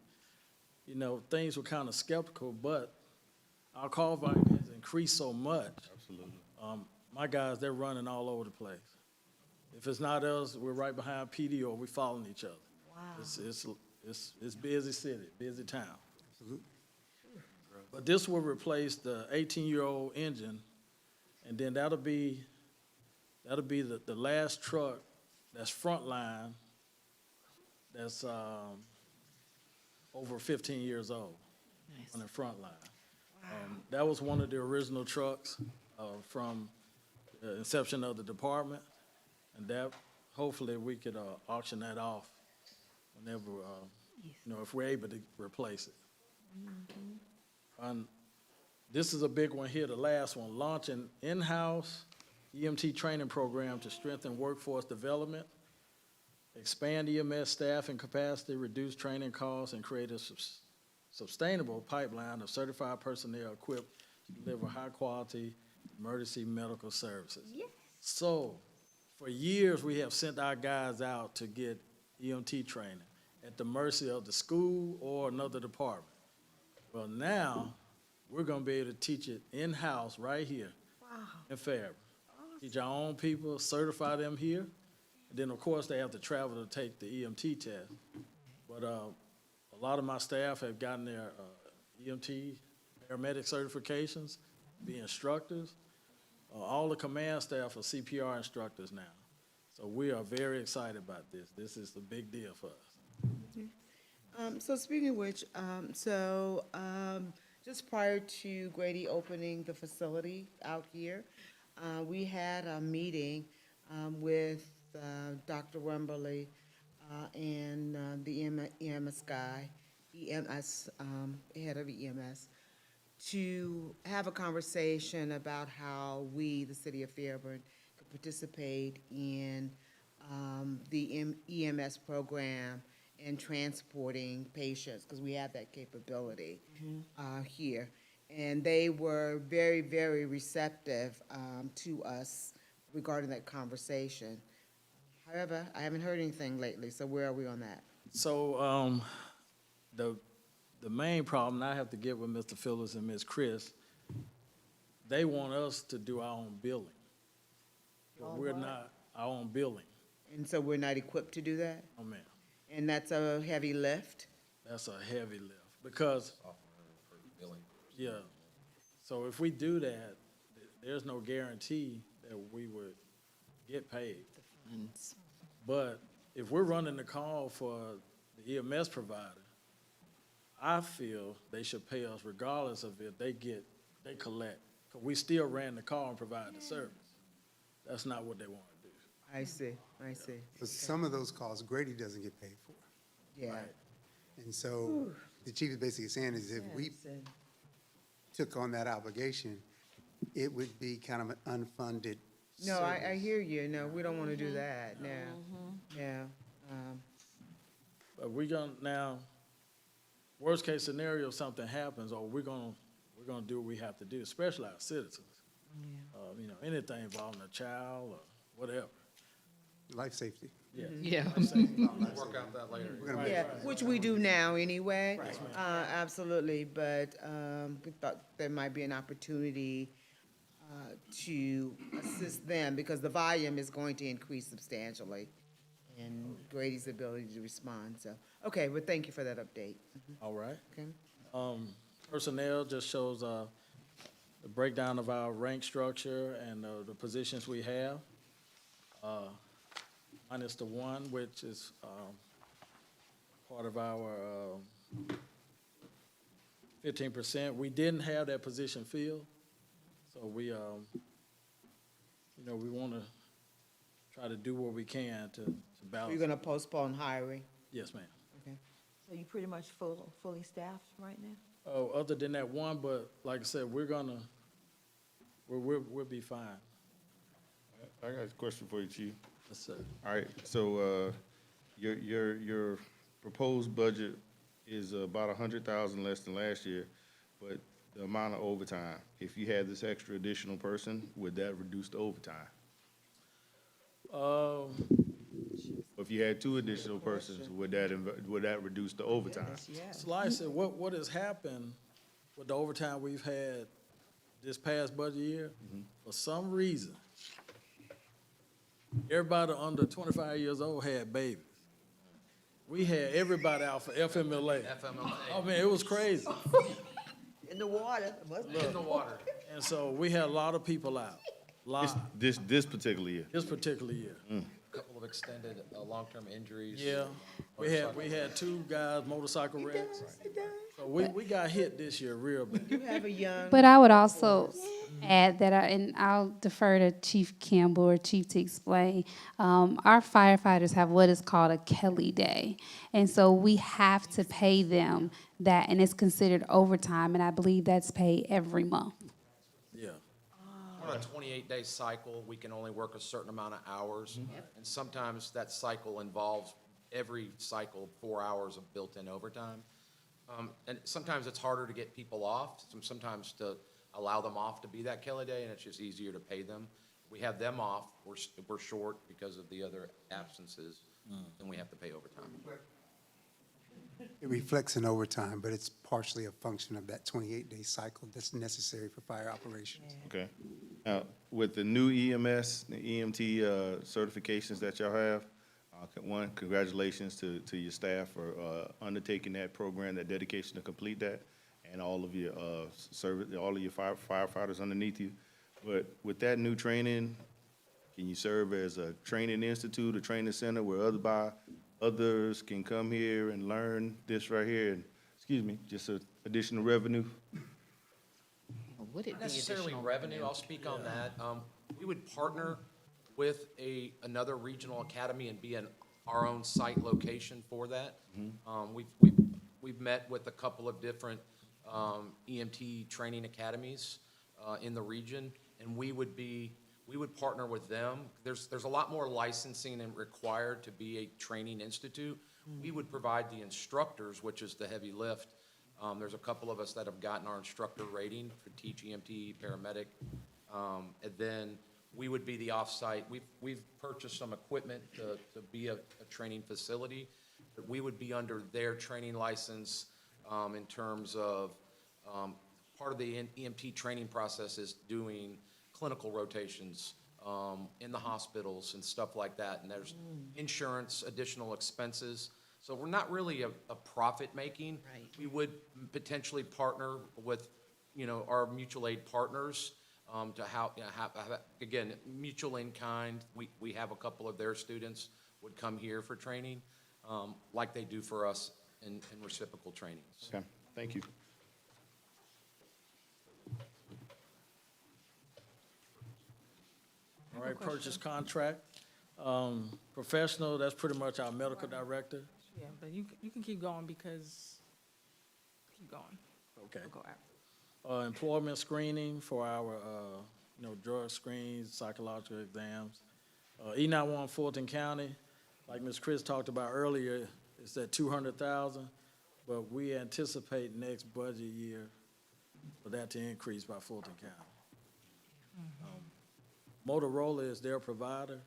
Speaker 20: you know, things were kind of skeptical, but our call volume has increased so much.
Speaker 4: Absolutely.
Speaker 20: My guys, they're running all over the place. If it's not us, we're right behind PD or we're following each other.
Speaker 16: Wow.
Speaker 20: It's busy city, busy town.
Speaker 14: Absolutely.
Speaker 20: But this will replace the 18-year-old engine, and then that'll be the last truck that's frontline, that's over 15 years old on the front line. That was one of the original trucks from the inception of the department, and that, hopefully, we could auction that off whenever, you know, if we're able to replace it. And this is a big one here, the last one, launching in-house EMT training program to strengthen workforce development, expand EMS staff and capacity, reduce training costs, and create a sustainable pipeline of certified personnel equipped to deliver high-quality emergency medical services.
Speaker 8: Yes.
Speaker 20: So, for years, we have sent our guys out to get EMT training at the mercy of the school or another department. Well, now, we're gonna be able to teach it in-house right here in Fairburn. Teach our own people, certify them here, and then, of course, they have to travel to take the EMT test. But a lot of my staff have gotten their EMT paramedic certifications, be instructors. All the command staff are CPR instructors now. So we are very excited about this. This is a big deal for us.
Speaker 1: So speaking of which, just prior to Grady opening the facility out here, we had a meeting with Dr. Wemberly and the EMS guy, head of EMS, to have a conversation about how we, the city of Fairburn, could participate in the EMS program and transporting patients, because we have that capability here. And they were very, very receptive to us regarding that conversation. However, I haven't heard anything lately, so where are we on that?
Speaker 20: So the main problem, I have to get with Mr. Phillips and Ms. Chris, they want us to do our own billing. But we're not our own billing.
Speaker 1: And so we're not equipped to do that?
Speaker 20: Oh, ma'am.
Speaker 1: And that's a heavy lift?
Speaker 20: That's a heavy lift, because, yeah, so if we do that, there's no guarantee that we would get paid. But if we're running the call for the EMS provider, I feel they should pay us regardless of if they collect. 'Cause we still ran the call and provided the service. That's not what they want to do.
Speaker 1: I see.
Speaker 14: But some of those costs Grady doesn't get paid for.
Speaker 1: Yeah.
Speaker 20: Right.
Speaker 14: And so the chief is basically saying is if we took on that obligation, it would be kind of an unfunded
Speaker 1: No,
Speaker 14: service.
Speaker 1: I hear you. No, we don't want to do that. No. Yeah.
Speaker 20: But we're gonna, now, worst case scenario, something happens, or we're gonna do what we have to do, especially our citizens. You know, anything involving a child or whatever.
Speaker 14: Life safety.
Speaker 20: Yeah.
Speaker 9: Yeah.
Speaker 13: Work out that later.
Speaker 14: We're gonna
Speaker 1: Yeah, which we do now anyway. Absolutely, but we thought there might be an opportunity to assist them, because the volume is going to increase substantially, and Grady's ability to respond, so. Okay, well, thank you for that update.
Speaker 20: All right.
Speaker 1: Okay.
Speaker 20: Personnel just shows the breakdown of our rank structure and the positions we have. Minus the one, which is part of our 15%. We didn't have that position filled, so we, we want to try to do what we can to balance.
Speaker 1: You're gonna postpone hiring?
Speaker 20: Yes, ma'am.
Speaker 1: Okay.
Speaker 16: So you pretty much fully staffed right now?
Speaker 20: Oh, other than that one, but like I said, we'll be fine.
Speaker 4: I got a question for you, Chief.
Speaker 20: Yes, sir.
Speaker 4: All right, so, your proposed budget is about 100,000 less than last year. but the amount of overtime, if you had this extra additional person, would that reduce the overtime? If you had two additional persons, would that reduce the overtime?
Speaker 20: So like I said, what has happened with the overtime we've had this past budget year, for some reason, everybody under 25 years old had babies. We had everybody out for FMLA. I mean, it was crazy.
Speaker 3: In the water.
Speaker 20: In the water. And so we had a lot of people out.
Speaker 4: This particular year?
Speaker 20: This particular year.
Speaker 13: Couple of extended, long-term injuries.
Speaker 20: Yeah, we had two guys, motorcycle wrecks. So we got hit this year real bad.
Speaker 1: You have a young.
Speaker 6: But I would also add that, and I'll defer to Chief Campbell or Chief to explain, our firefighters have what is called a Kelly Day. And so we have to pay them that, and it's considered overtime, and I believe that's paid every month.
Speaker 20: Yeah.
Speaker 13: On a 28-day cycle, we can only work a certain amount of hours. And sometimes that cycle involves every cycle 4 hours of built-in overtime. And sometimes it's harder to get people off, sometimes to allow them off to be that Kelly Day, and it's just easier to pay them. We have them off, we're short because of the other absences, and we have to pay overtime.
Speaker 14: It reflects in overtime, but it's partially a function of that 28-day cycle that's necessary for fire operations.
Speaker 4: Okay. Now, with the new EMS, the EMT certifications that y'all have, one, congratulations to your staff for undertaking that program, that dedication to complete that, and all of your service, all of your firefighters underneath you. But with that new training, can you serve as a training institute, a training center where others can come here and learn this right here, and, excuse me, just additional revenue?
Speaker 9: Would it be
Speaker 13: Necessarily
Speaker 9: additional
Speaker 13: revenue, I'll speak on that. We would partner with another regional academy and be in our own site location for that. We've met with a couple of different EMT training academies in the region, and we would partner with them. There's a lot more licensing and required to be a training institute. We would provide the instructors, which is the heavy lift. There's a couple of us that have gotten our instructor rating for teach EMT, paramedic, and then we would be the off-site. We've purchased some equipment to be a training facility, but we would be under their training license in terms of part of the EMT training process is doing clinical rotations in the hospitals and stuff like that, and there's insurance, additional expenses. So we're not really a profit-making.
Speaker 2: Right.
Speaker 13: We would potentially partner with, our mutual aid partners to have, again, mutual in kind. We have a couple of their students would come here for training, like they do for us in reciprocal trainings.
Speaker 4: Okay, thank you.
Speaker 20: All right, purchase contract. Professional, that's pretty much our medical director.
Speaker 7: Yeah, but you can keep going because, keep going.
Speaker 20: Okay.
Speaker 7: We'll go after.
Speaker 20: Employment screening for our, drug screens, psychological exams. E91 Fulton County, like Ms. Chris talked about earlier, it's at 200,000, but we anticipate next budget year for that to increase by Fulton County. Motorola is their provider,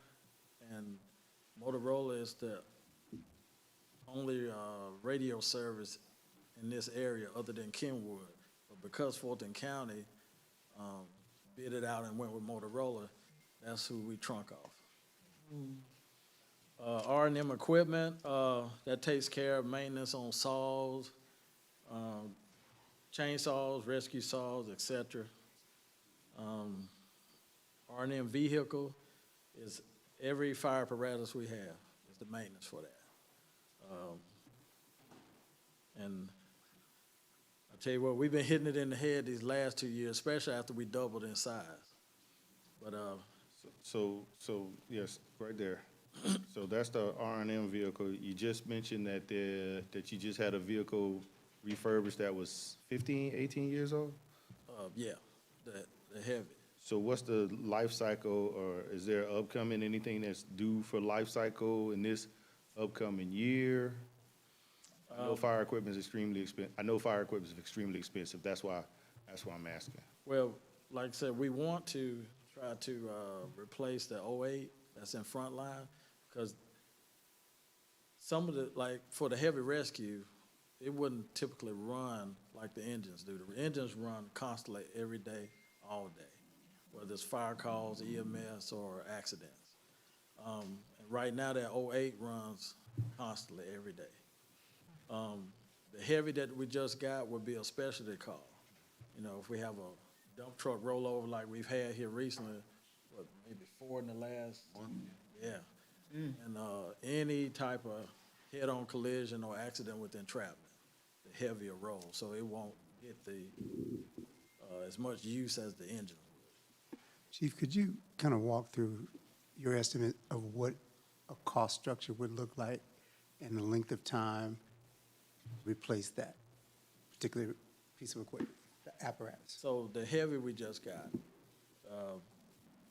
Speaker 20: and Motorola is the only radio service in this area other than Kenwood. But because Fulton County bid it out and went with Motorola, that's who we trunk off. R&M equipment, that takes care of maintenance on saws, chainsaws, rescue saws, et cetera. R&M vehicle is every fire apparatus we have is the maintenance for that. And I tell you what, we've been hitting it in the head these last 2 years, especially after we doubled in size. But
Speaker 4: So yes, right there. So that's the R&M vehicle. You just mentioned that you just had a vehicle refurbished that was 15, 18 years old?
Speaker 20: yeah, the heavy.
Speaker 4: So what's the life cycle, or is there upcoming anything that's due for life cycle in this upcoming year? I know fire equipment is extremely expensive. I know fire equipment is extremely expensive. That's why I'm asking.
Speaker 20: Well, like I said, we want to try to replace the '08 that's in front line, because some of the, like, for the heavy rescue, it wouldn't typically run like the engines do. The engines run constantly every day, all day, whether it's fire calls, EMS, or accidents. And right now, that '08 runs constantly every day. The heavy that we just got would be a specialty call. You know, if we have a dump truck rollover like we've had here recently, what, maybe 4 in the last month? Yeah. And any type of head-on collision or accident with entrapment, the heavier roll, so it won't get the, as much use as the engine would.
Speaker 14: Chief, could you kind of walk through your estimate of what a cost structure would look like and the length of time to replace that particular piece of equipment, the apparatus?
Speaker 20: So the heavy we just got,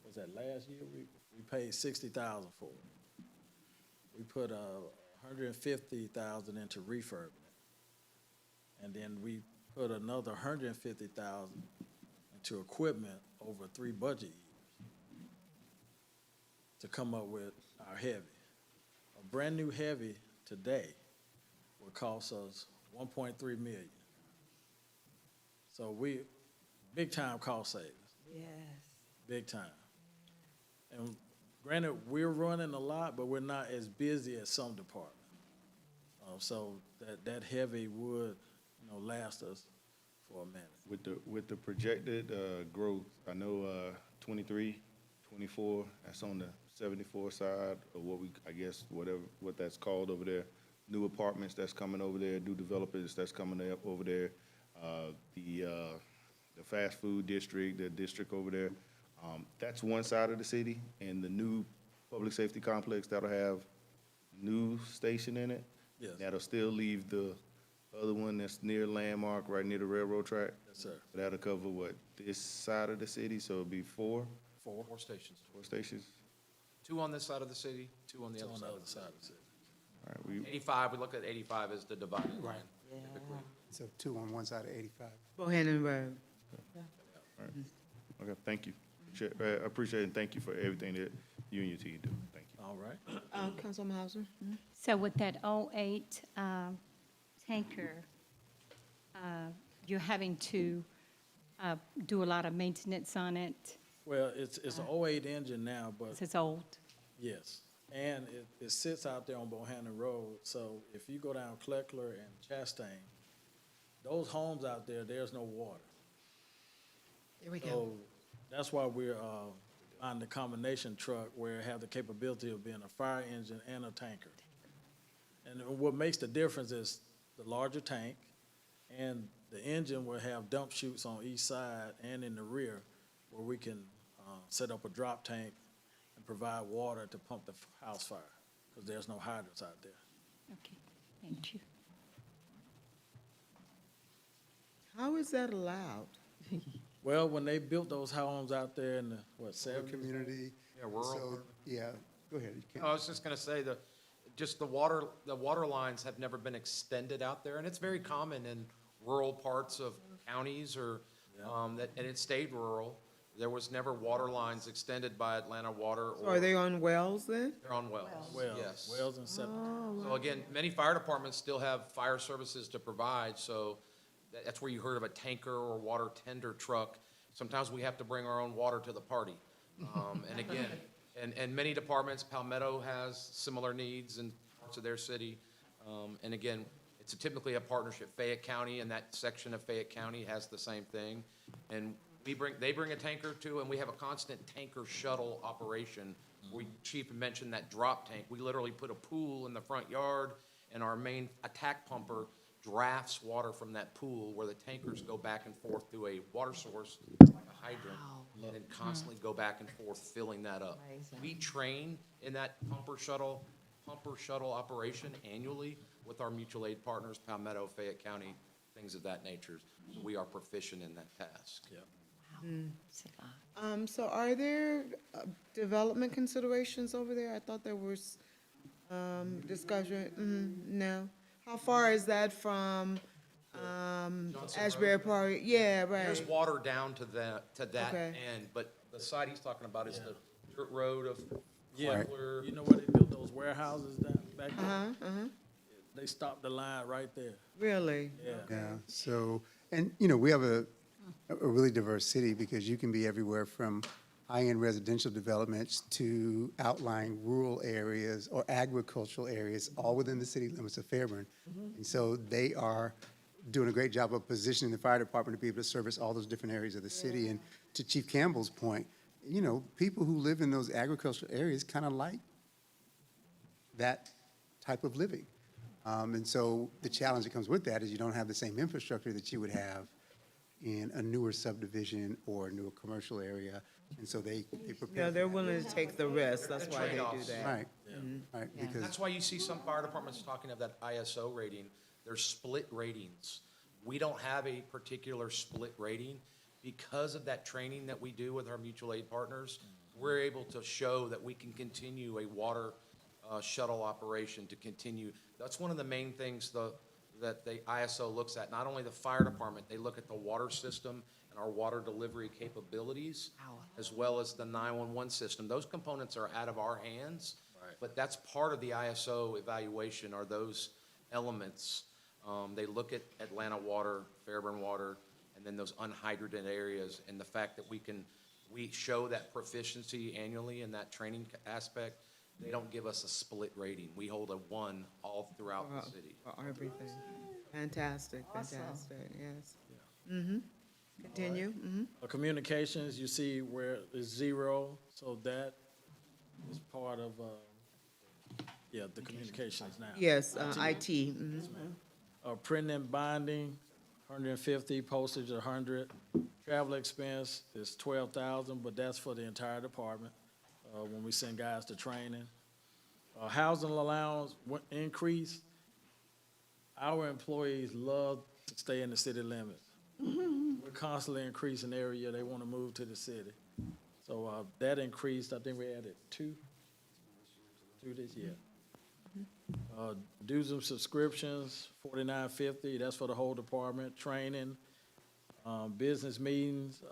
Speaker 20: was that last year? We paid $60,000 for it. We put $150,000 into refurbing it, and then we put another $150,000 into equipment over 3 budget years to come up with our heavy. A brand new heavy today would cost us $1.3 million. So we, big time cost savings.
Speaker 8: Yes.
Speaker 20: Big time. And granted, we're running a lot, but we're not as busy as some departments. So that heavy would, you know, last us for a minute.
Speaker 4: With the projected growth, I know 23, 24, that's on the 74 side of what that's called over there. New apartments that's coming over there, new developers that's coming up over there. The fast food district, the district over there. That's one side of the city, and the new public safety complex that'll have new station in it.
Speaker 20: Yes.
Speaker 4: That'll still leave the other one that's near Landmark, right near the railroad track.
Speaker 20: Yes, sir.
Speaker 4: That'll cover what, this side of the city, so it'll be four
Speaker 13: Stations.
Speaker 4: stations?
Speaker 13: 2 on this side of the city, 2 on the other
Speaker 20: On the
Speaker 13: side.
Speaker 20: other side of the city.
Speaker 4: All right,
Speaker 13: 85, we look at 85 as the dividing line. typically.
Speaker 14: So 2 on one side of 85.
Speaker 1: Bohannon Road.
Speaker 4: Okay, thank you. I appreciate it, and thank you for everything that you and your team do. Thank you.
Speaker 20: All right.
Speaker 1: Councilwoman Hauser?
Speaker 8: So with that '08 tanker, you're having to do a lot of maintenance on it?
Speaker 20: Well, it's an '08 engine now, but
Speaker 8: It's old?
Speaker 20: yes. And it sits out there on Bohannon Road, so if you go down Kleckler and Chastain, those homes out there, there's no water.
Speaker 1: There we go.
Speaker 20: So that's why we're on the combination truck where it have the capability of being a fire engine and a tanker. And what makes the difference is the larger tank, and the engine will have dump chutes on each side and in the rear where we can set up a drop tank and provide water to pump the house fire, because there's no hydrants out there.
Speaker 8: Okay, thank you.
Speaker 1: How is that allowed?
Speaker 20: Well, when they built those homes out there in the, what,
Speaker 14: Rural
Speaker 20: 70s?
Speaker 14: community.
Speaker 13: Yeah, rural.
Speaker 14: So, yeah, go ahead. You can-
Speaker 13: I was just gonna say, just the water lines have never been extended out there, and it's very common in rural parts of counties or, and it stayed rural. There was never water lines extended by Atlanta Water
Speaker 1: So
Speaker 13: or.
Speaker 1: are they on wells then?
Speaker 13: They're on wells, yes.
Speaker 20: Wells and septic.
Speaker 13: So again, many fire departments still have fire services to provide, so that's where you heard of a tanker or water tender truck. Sometimes we have to bring our own water to the party. And again, and many departments, Palmetto has similar needs in parts of their city. And again, it's typically a partnership. Fayette County and that section of Fayette County has the same thing. And they bring a tanker too, and we have a constant tanker shuttle operation. Chief mentioned that drop tank. We literally put a pool in the front yard, and our main attack pumper drafts water from that pool where the tankers go back and forth through a water source, like a hydrant, and then constantly go back and forth filling that up. We train in that pumper shuttle operation annually with our mutual aid partners, Palmetto, Fayette County, things of that nature. We are proficient in that task.
Speaker 20: Yeah.
Speaker 1: So are there development considerations over there? I thought there was discussion, no. How far is that from,
Speaker 13: Johnson
Speaker 1: Ashbury
Speaker 13: Road?
Speaker 1: Park? Yeah,
Speaker 13: There's
Speaker 1: right.
Speaker 13: water down to that
Speaker 1: Okay.
Speaker 13: end, but the side he's talking about is the dirt road of
Speaker 20: Yeah,
Speaker 13: Fleckler.
Speaker 20: you know where they built those warehouses down back there?
Speaker 1: Uh-huh.
Speaker 20: They stopped the line right there.
Speaker 1: Really?
Speaker 20: Yeah.
Speaker 14: Yeah, so, and, we have a really diverse city because you can be everywhere from high-end residential developments to outlying rural areas or agricultural areas, all within the city limits of Fairburn. And so they are doing a great job of positioning the fire department to be able to service all those different areas of the city. And to Chief Campbell's point, people who live in those agricultural areas kind of like that type of living. And so the challenge that comes with that is you don't have the same infrastructure that you would have in a newer subdivision or a newer commercial area. And so they prepare.
Speaker 1: Yeah, they're willing to take the risk, that's why they do
Speaker 13: Trade-offs.
Speaker 1: that.
Speaker 14: Right, right, because.
Speaker 13: That's why you see some fire departments talking of that ISO rating. They're split ratings. We don't have a particular split rating. Because of that training that we do with our mutual aid partners, we're able to show that we can continue a water shuttle operation to continue. That's one of the main things that the ISO looks at. Not only the fire department, they look at the water system and our water delivery capabilities, as well as the 911 system. Those components are out of our hands, but that's part of the ISO evaluation are those elements. They look at Atlanta water, Fairburn water, and then those unhydrated areas, and the fact that we show that proficiency annually in that training aspect. They don't give us a split rating. We hold a 1 all throughout the city.
Speaker 1: For everything. Fantastic,
Speaker 8: Awesome.
Speaker 1: fantastic, yes. Mm-hmm. Continue, mm-hmm.
Speaker 20: Communications, you see where it's 0, so that is part of, the communications now.
Speaker 1: Yes, IT, mhm.
Speaker 20: Printing and binding, 150, postage 100. Travel expense is 12,000, but that's for the entire department, when we send guys to training. Housing allowance increase. Our employees love to stay in the city limits. We're constantly increasing the area, they want to move to the city. So, that increased, I think we added 2 this year. Dues and subscriptions, $49.50, that's for the whole department. Training, business meetings.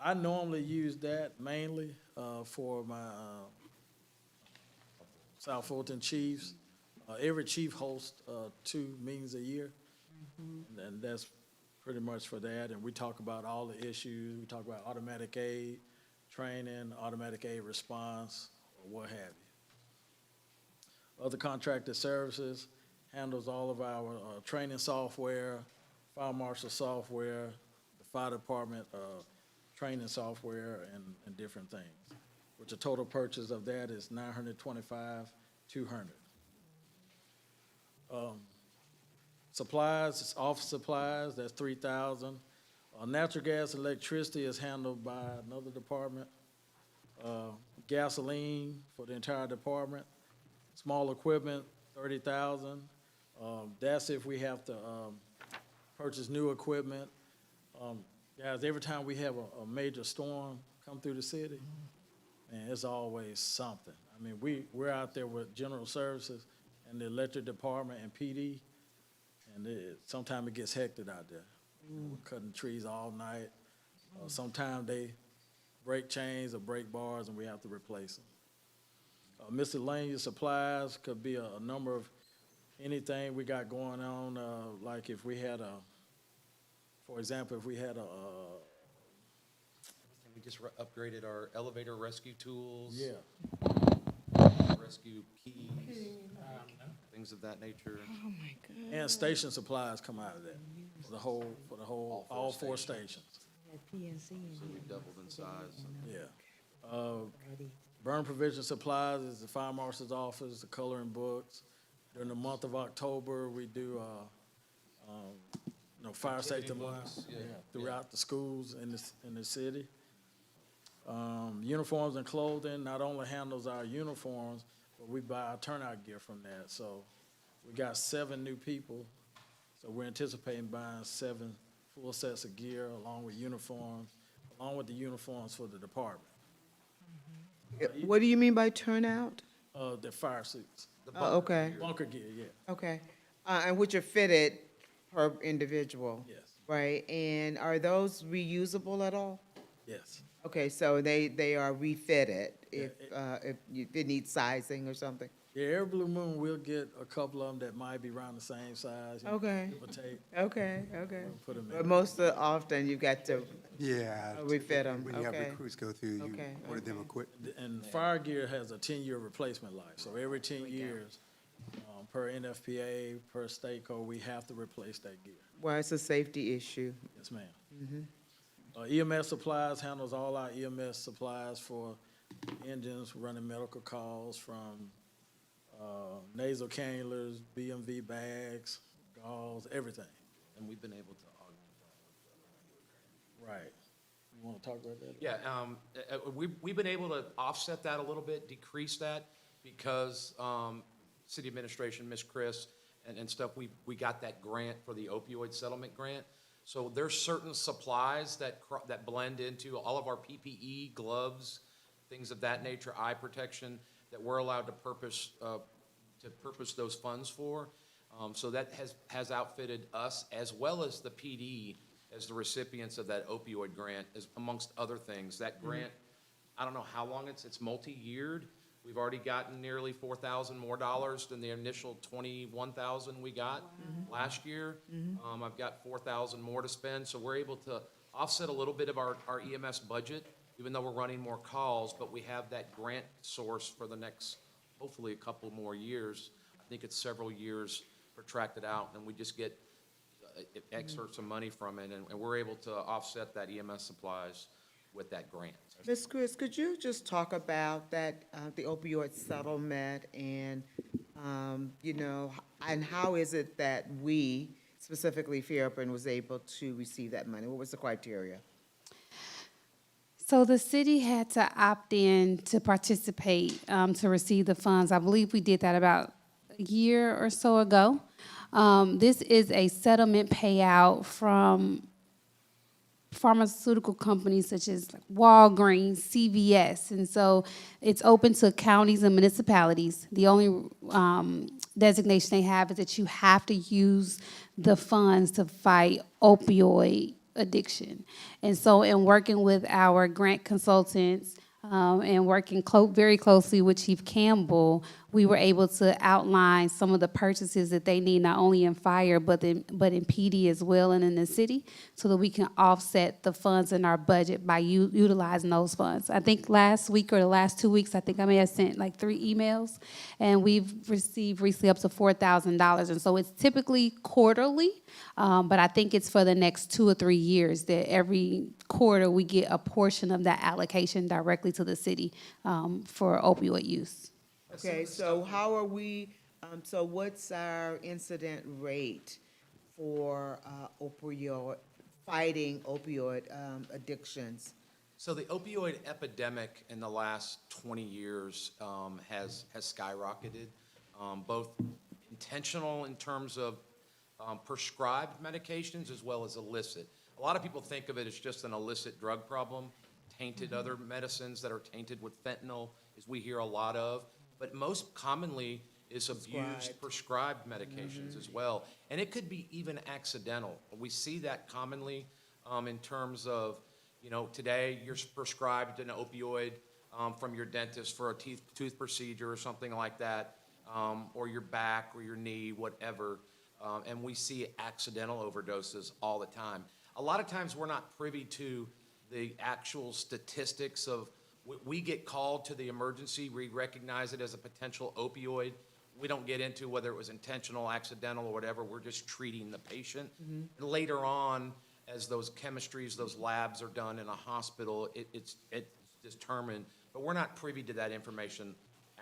Speaker 20: I normally use that mainly for my South Fulton chiefs. Every chief hosts 2 meetings a year, and that's pretty much for that. And we talk about all the issues. We talk about automatic aid, training, automatic aid response, or what have you. Other contracted services handles all of our training software, fire marshal software, the fire department training software, and different things, which the total purchase of that is $925,200. Supplies, office supplies, that's $3,000. Natural gas and electricity is handled by another department. Gasoline for the entire department. Small equipment, $30,000. That's if we have to purchase new equipment. Guys, every time we have a major storm come through the city, man, it's always something. I mean, we're out there with general services and the electric department and PD, and sometimes it gets hectic out there. We're cutting trees all night. Sometimes they break chains or break bars, and we have to replace them. Miscellaneous supplies could be a number of anything we got going on, like if we had for example, if we had
Speaker 13: We just upgraded our elevator rescue tools.
Speaker 20: Yeah.
Speaker 13: Rescue keys, things of that nature.
Speaker 1: Oh, my God.
Speaker 20: And station supplies come out of that, for the whole, all 4 stations.
Speaker 13: So we doubled in size.
Speaker 20: Yeah. Burn provision supplies is the fire marshal's office, the coloring books. During the month of October, we do, fire safety month throughout the schools in the city. Uniforms and clothing not only handles our uniforms, but we buy our turnout gear from that. So we got 7 new people. So we're anticipating buying 7 full sets of gear along with uniforms, along with the uniforms for the department.
Speaker 1: What do you mean by turnout?
Speaker 20: The fire suits.
Speaker 1: Oh, okay,
Speaker 20: Bunker gear, yeah.
Speaker 1: okay. And which are fitted per individual?
Speaker 20: Yes.
Speaker 1: Right, and are those reusable at all?
Speaker 20: Yes.
Speaker 1: Okay, so they are refitted if it needs sizing or something?
Speaker 20: Yeah, every blue moon, we'll get a couple of them that might be around the same size.
Speaker 1: Okay.
Speaker 20: Give or take.
Speaker 1: Okay, okay.
Speaker 20: We'll put 'em in.
Speaker 1: But most often, you've got to
Speaker 14: Yeah.
Speaker 1: refit them,
Speaker 14: When you have
Speaker 1: okay.
Speaker 14: recruits go through, you
Speaker 1: Okay,
Speaker 14: order them
Speaker 1: okay.
Speaker 14: equipment.
Speaker 20: And fire gear has a 10-year replacement life, so every 10 years, per NFPA, per state code, we have to replace that gear.
Speaker 1: Well, it's a safety issue.
Speaker 20: Yes, ma'am.
Speaker 1: Mhm.
Speaker 20: EMS supplies handles all our EMS supplies for engines, running medical calls from nasal cannulas, BMV bags, gauze, everything.
Speaker 13: And we've been able to augment that.
Speaker 20: Right. You want to talk about that?
Speaker 13: Yeah, we've been able to offset that a little bit, decrease that, because city administration, Ms. Chris, and stuff, we got that grant for the opioid settlement grant. So there's certain supplies that blend into all of our PPE, gloves, things of that nature, eye protection, that we're allowed to purpose those funds for. So that has outfitted us as well as the PD as the recipients of that opioid grant, as amongst other things. That grant, I don't know how long it's multi-yeared. We've already gotten nearly $4,000 more than the initial $21,000 we got last year. I've got $4,000 more to spend, so we're able to offset a little bit of our EMS budget, even though we're running more calls, but we have that grant source for the next, hopefully, a couple more years. I think it's several years protracted out, and we just get excerpts of money from it, and we're able to offset that EMS supplies with that grant.
Speaker 1: Ms. Chris, could you just talk about that, the opioid settlement and, and how is it that we, specifically Fairburn, was able to receive that money? What was the criteria?
Speaker 6: So the city had to opt in to participate, to receive the funds. I believe we did that about a year or so ago. This is a settlement payout from pharmaceutical companies such as like Walgreens, CVS, and so it's open to counties and municipalities. The only designation they have is that you have to use the funds to fight opioid addiction. And so in working with our grant consultants and working very closely with Chief Campbell, we were able to outline some of the purchases that they need, not only in fire, but in PD as well and in the city, so that we can offset the funds in our budget by utilizing those funds. I think last week or the last 2 weeks, I think I may have sent like 3 emails, and we've received recently up to $4,000. And so it's typically quarterly, but I think it's for the next 2 or 3 years that every quarter we get a portion of that allocation directly to the city for opioid use.
Speaker 1: Okay, so how are we, so what's our incident rate for fighting opioid addictions?
Speaker 13: So the opioid epidemic in the last 20 years has skyrocketed, both intentional in terms of prescribed medications as well as illicit. A lot of people think of it as just an illicit drug problem, tainted other medicines that are tainted with fentanyl, as we hear a lot of. But most commonly is abused prescribed medications as well. And it could be even accidental. We see that commonly in terms of, today you're prescribed an opioid from your dentist for a tooth procedure or something like that, or your back or your knee, whatever. And we see accidental overdoses all the time. A lot of times we're not privy to the actual statistics of, we get called to the emergency, we recognize it as a potential opioid. We don't get into whether it was intentional, accidental, or whatever, we're just treating the patient. And later on, as those chemistries, those labs are done in a hospital, it's determined, but we're not privy to that information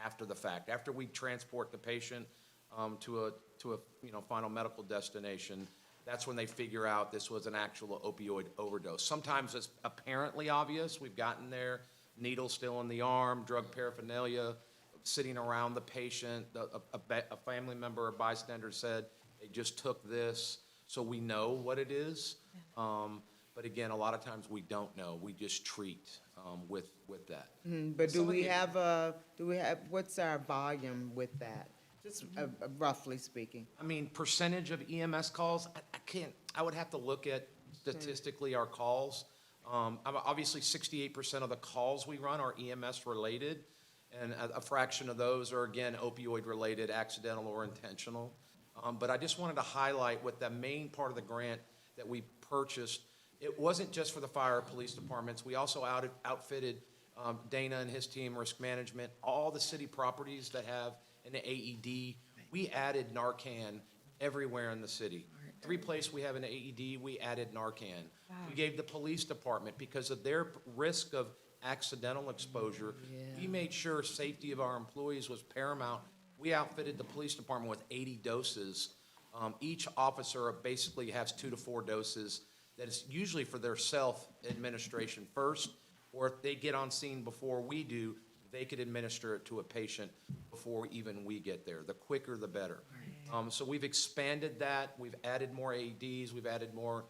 Speaker 13: after the fact. After we transport the patient to a final medical destination, that's when they figure out this was an actual opioid overdose. Sometimes it's apparently obvious, we've gotten there, needle still in the arm, drug paraphernalia sitting around the patient. A family member or bystander said they just took this, so we know what it is. But But again, a lot of times we don't know. We just treat with that.
Speaker 1: But
Speaker 13: Some of
Speaker 1: what's our volume with that? Just roughly speaking.
Speaker 13: I mean, percentage of EMS calls, I would have to look at statistically our calls. Obviously, 68% of the calls we run are EMS related, and a fraction of those are, again, opioid related, accidental or intentional. But I just wanted to highlight what the main part of the grant that we purchased. It wasn't just for the fire or police departments. We also outfitted Dana and his team, risk management, all the city properties that have an AED. We added Narcan everywhere in the city. Every place we have an AED, we added Narcan. We gave the police department, because of their risk of accidental exposure, we made sure safety of our employees was paramount. We outfitted the police department with 80 doses. Each officer basically has 2 to 4 doses that is usually for their self-administration first, or if they get on scene before we do, they could administer it to a patient before even we get there. The quicker, the better. So we've expanded that. We've added more AEDs. We've added more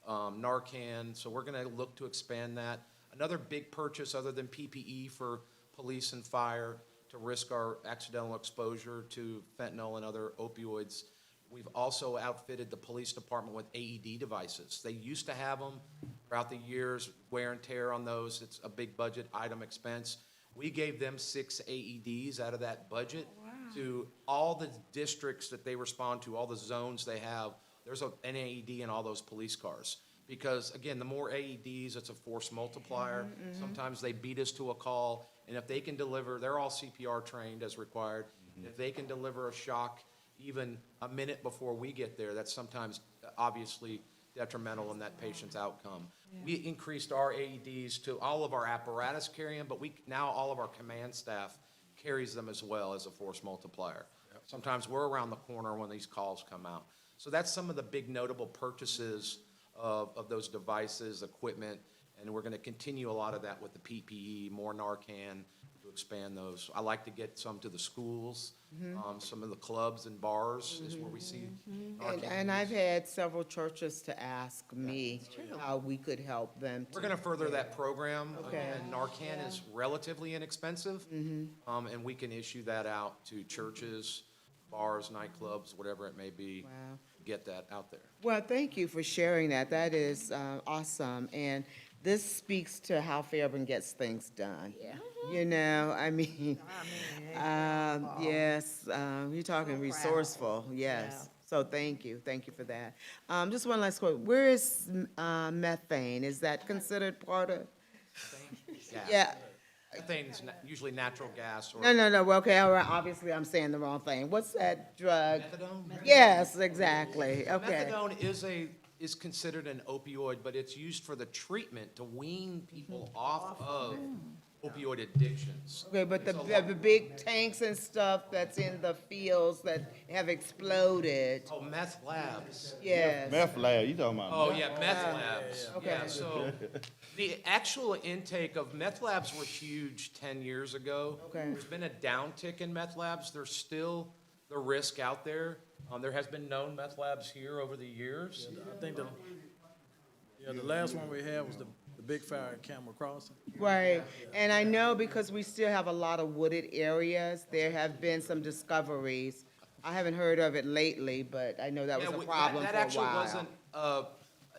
Speaker 13: Narcan. So we're going to look to expand that. Another big purchase other than PPE for police and fire to risk our accidental exposure to fentanyl and other opioids. We've also outfitted the police department with AED devices. They used to have them throughout the years, wear and tear on those. It's a big budget item expense. We gave them 6 AEDs out of that budget to all the districts that they respond to, all the zones they have. There's an AED in all those police cars. Because, again, the more AEDs, it's a force multiplier. Sometimes they beat us to a call, and if they can deliver, they're all CPR trained as required. If they can deliver a shock even a minute before we get there, that's sometimes obviously detrimental in that patient's outcome. We increased our AEDs to all of our apparatus carry them, but now all of our command staff carries them as well as a force multiplier. Sometimes we're around the corner when these calls come out. So that's some of the big notable purchases of those devices, equipment, and we're going to continue a lot of that with the PPE, more Narcan to expand those. I like to get some to the schools, some of the clubs and bars is where we see Narcan.
Speaker 1: And I've had several churches to ask me how we could help them.
Speaker 13: We're going to further that program.
Speaker 1: Okay.
Speaker 13: Again, Narcan is relatively inexpensive, and we can issue that out to churches, bars, nightclubs, whatever it may be.
Speaker 1: Wow.
Speaker 13: Get that out there.
Speaker 1: Well, thank you for sharing that. That is awesome. And this speaks to how Fairburn gets things done.
Speaker 16: Yeah.
Speaker 1: You know, I mean, yes, you're talking resourceful, yes. So thank you for that. Just one last question. Where is methane? Is that considered part of?
Speaker 13: Gas.
Speaker 1: Yeah.
Speaker 13: Methane's usually natural gas or.
Speaker 1: No, well, okay, all right, obviously I'm saying the wrong thing. What's that drug?
Speaker 13: Methadone?
Speaker 1: Yes, exactly, okay.
Speaker 13: Methadone is considered an opioid, but it's used for the treatment to wean people off of opioid addictions.
Speaker 1: Okay, but the big tanks and stuff that's in the fields that have exploded.
Speaker 13: Oh, meth labs.
Speaker 1: Yes.
Speaker 4: Meth lab, you talking about?
Speaker 13: Oh, yeah, meth labs.
Speaker 1: Okay.
Speaker 13: Yeah, so the actual intake of meth labs were huge 10 years ago.
Speaker 1: Okay.
Speaker 13: There's been a downtick in meth labs. There's still the risk out there. There has been known meth labs here over the years.
Speaker 20: I think the last one we had was the big fire at Camel Crossing.
Speaker 1: Right, and I know because we still have a lot of wooded areas, there have been some discoveries. I haven't heard of it lately, but I know that was a problem for a while.
Speaker 13: That actually wasn't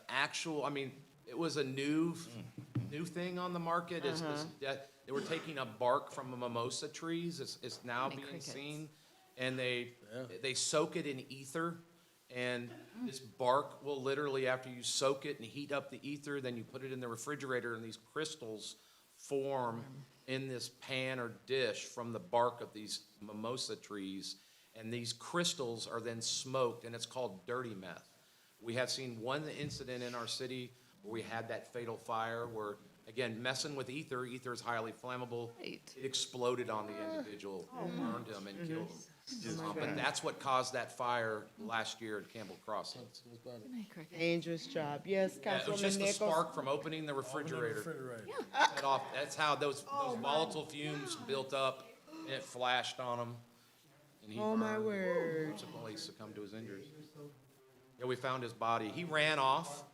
Speaker 13: actual, I mean, it was a new thing on the market. They were taking a bark from a mimosa trees. It's now being seen. And they soak it in ether, and this bark will literally, after you soak it and heat up the ether, then you put it in the refrigerator, and these crystals form in this pan or dish from the bark of these mimosa trees, and these crystals are then smoked, and it's called dirty meth. We have seen one incident in our city where we had that fatal fire where, again, messing with ether is highly flammable. It exploded on the individual, burned him and killed him. But that's what caused that fire last year at Campbell Crossing.
Speaker 1: Dangerous job, yes,
Speaker 13: Yeah, it was
Speaker 1: Councilwoman
Speaker 13: just the
Speaker 1: Nichols?
Speaker 13: spark from opening the refrigerator. Set off. That's how those volatile fumes built up, and it flashed on him. And he
Speaker 1: Oh, my
Speaker 13: burned,
Speaker 1: word.
Speaker 13: subsequently succumbed to his injuries. Yeah, we found his body. He ran off.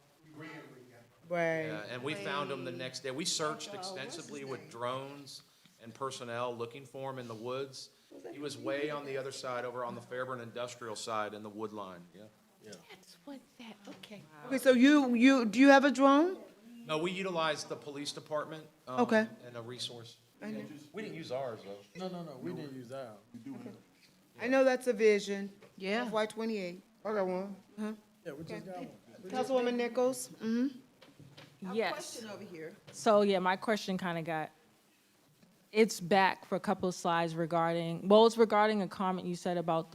Speaker 1: Right.
Speaker 13: Yeah, and we found him the next day. We searched extensively with drones and personnel looking for him in the woods. He was way on the other side, over on the Fairburn industrial side in the wood line, yeah.
Speaker 9: That's what that, okay.
Speaker 1: Okay, so do you have a drone?
Speaker 13: No, we utilized the police department.
Speaker 1: Okay.
Speaker 13: And a resource.
Speaker 1: I know.
Speaker 13: We didn't use ours, though.
Speaker 20: No, we didn't use ours.
Speaker 1: I know that's a vision.
Speaker 2: Yeah.
Speaker 1: FY28. I got one. Uh-huh.
Speaker 20: Yeah, we just got one.
Speaker 1: Councilwoman Nichols? Mm-hmm.
Speaker 7: Yes.
Speaker 3: Over here.
Speaker 7: So, yeah, my question kind of got, it's back for a couple of slides regarding, well, it's regarding a comment you said about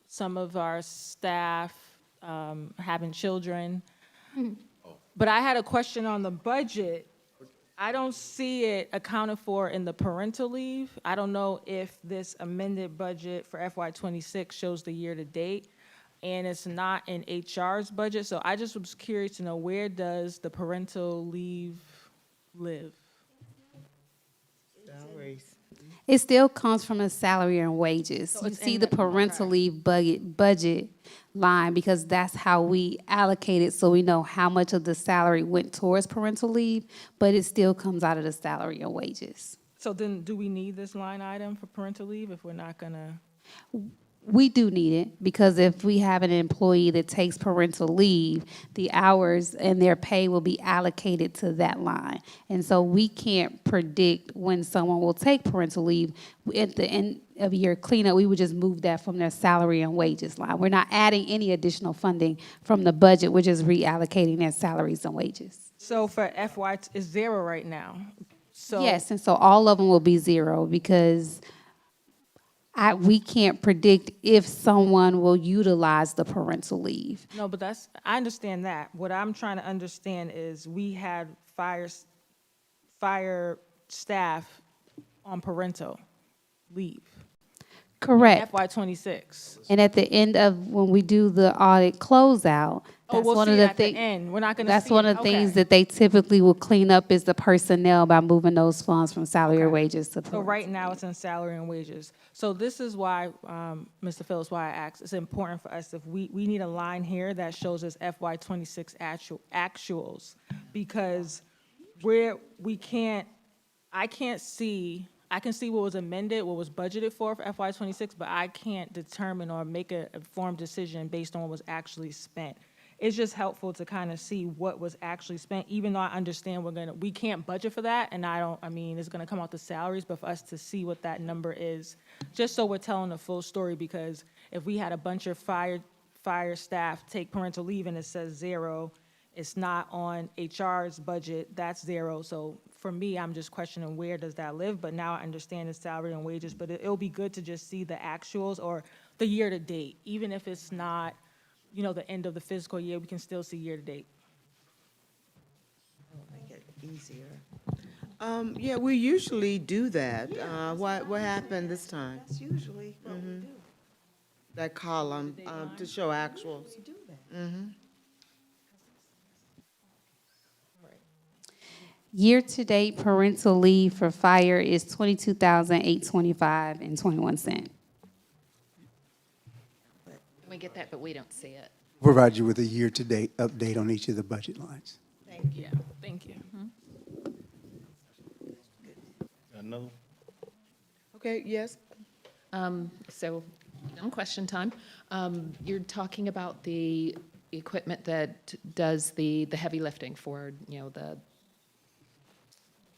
Speaker 7: some of our staff having children. But I had a question on the budget. I don't see it accounted for in the parental leave. I don't know if this amended budget for FY26 shows the year-to-date, and it's not in HR's budget. So I just was curious to know, where does the parental leave live?
Speaker 1: Salaries.
Speaker 6: It still comes from a salary and wages.
Speaker 7: So
Speaker 6: You
Speaker 7: it's
Speaker 6: see
Speaker 7: in
Speaker 6: the
Speaker 7: the-
Speaker 6: parental leave budget line because that's how we allocate it, so we know how much of the salary went towards parental leave, but it still comes out of the salary and wages.
Speaker 7: So then, do we need this line item for parental leave if we're not gonna?
Speaker 6: We do need it, because if we have an employee that takes parental leave, the hours and their pay will be allocated to that line. And so we can't predict when someone will take parental leave. At the end of year cleanup, we would just move that from their salary and wages line. We're not adding any additional funding from the budget, we're just reallocating their salaries and wages.
Speaker 7: So for FY, it's zero right now. So
Speaker 6: Yes, and so all of them will be zero, because we can't predict if someone will utilize the parental leave.
Speaker 7: No, but I understand that. What I'm trying to understand is we had fire staff on parental leave.
Speaker 6: Correct.
Speaker 7: FY26.
Speaker 6: And at the end of, when we do the audit closeout,
Speaker 7: Oh,
Speaker 6: that's
Speaker 7: we'll
Speaker 6: one
Speaker 7: see
Speaker 6: of
Speaker 7: it
Speaker 6: the
Speaker 7: at the
Speaker 6: things.
Speaker 7: end. We're not gonna
Speaker 6: That's
Speaker 7: see
Speaker 6: one
Speaker 7: it.
Speaker 6: of the things
Speaker 7: Okay.
Speaker 6: that they typically will clean up, is the personnel, by moving those funds from salary or wages to
Speaker 7: So
Speaker 6: parental.
Speaker 7: right now, it's in salary and wages. So this is why, Mr. Phillips, why I asked, it's important for us, if we need a line here that shows us FY26 actuals, because I can see what was amended, what was budgeted for FY26, but I can't determine or make an informed decision based on what was actually spent. It's just helpful to kind of see what was actually spent, even though I understand we can't budget for that, and it's gonna come out the salaries, but for us to see what that number is, just so we're telling the full story, because if we had a bunch of fire staff take parental leave and it says zero, it's not on HR's budget, that's zero. So for me, I'm just questioning, where does that live? But now I understand the salary and wages, but it'll be good to just see the actuals or the year-to-date, even if it's not, the end of the fiscal year, we can still see year-to-date.
Speaker 3: Make it easier.
Speaker 1: Yeah, we usually do that. What happened this time?
Speaker 3: That's usually what we do.
Speaker 1: That column, to show actuals.
Speaker 3: We do that.
Speaker 6: Year-to-date parental leave for fire is $22,825.21.
Speaker 9: And we get that, but we don't see it.
Speaker 14: Provide you with a year-to-date update on each of the budget lines.
Speaker 7: Thank you. Thank you.
Speaker 4: Another?
Speaker 1: Okay, yes?
Speaker 9: So, dumb question time. You're talking about the equipment that does the heavy lifting for,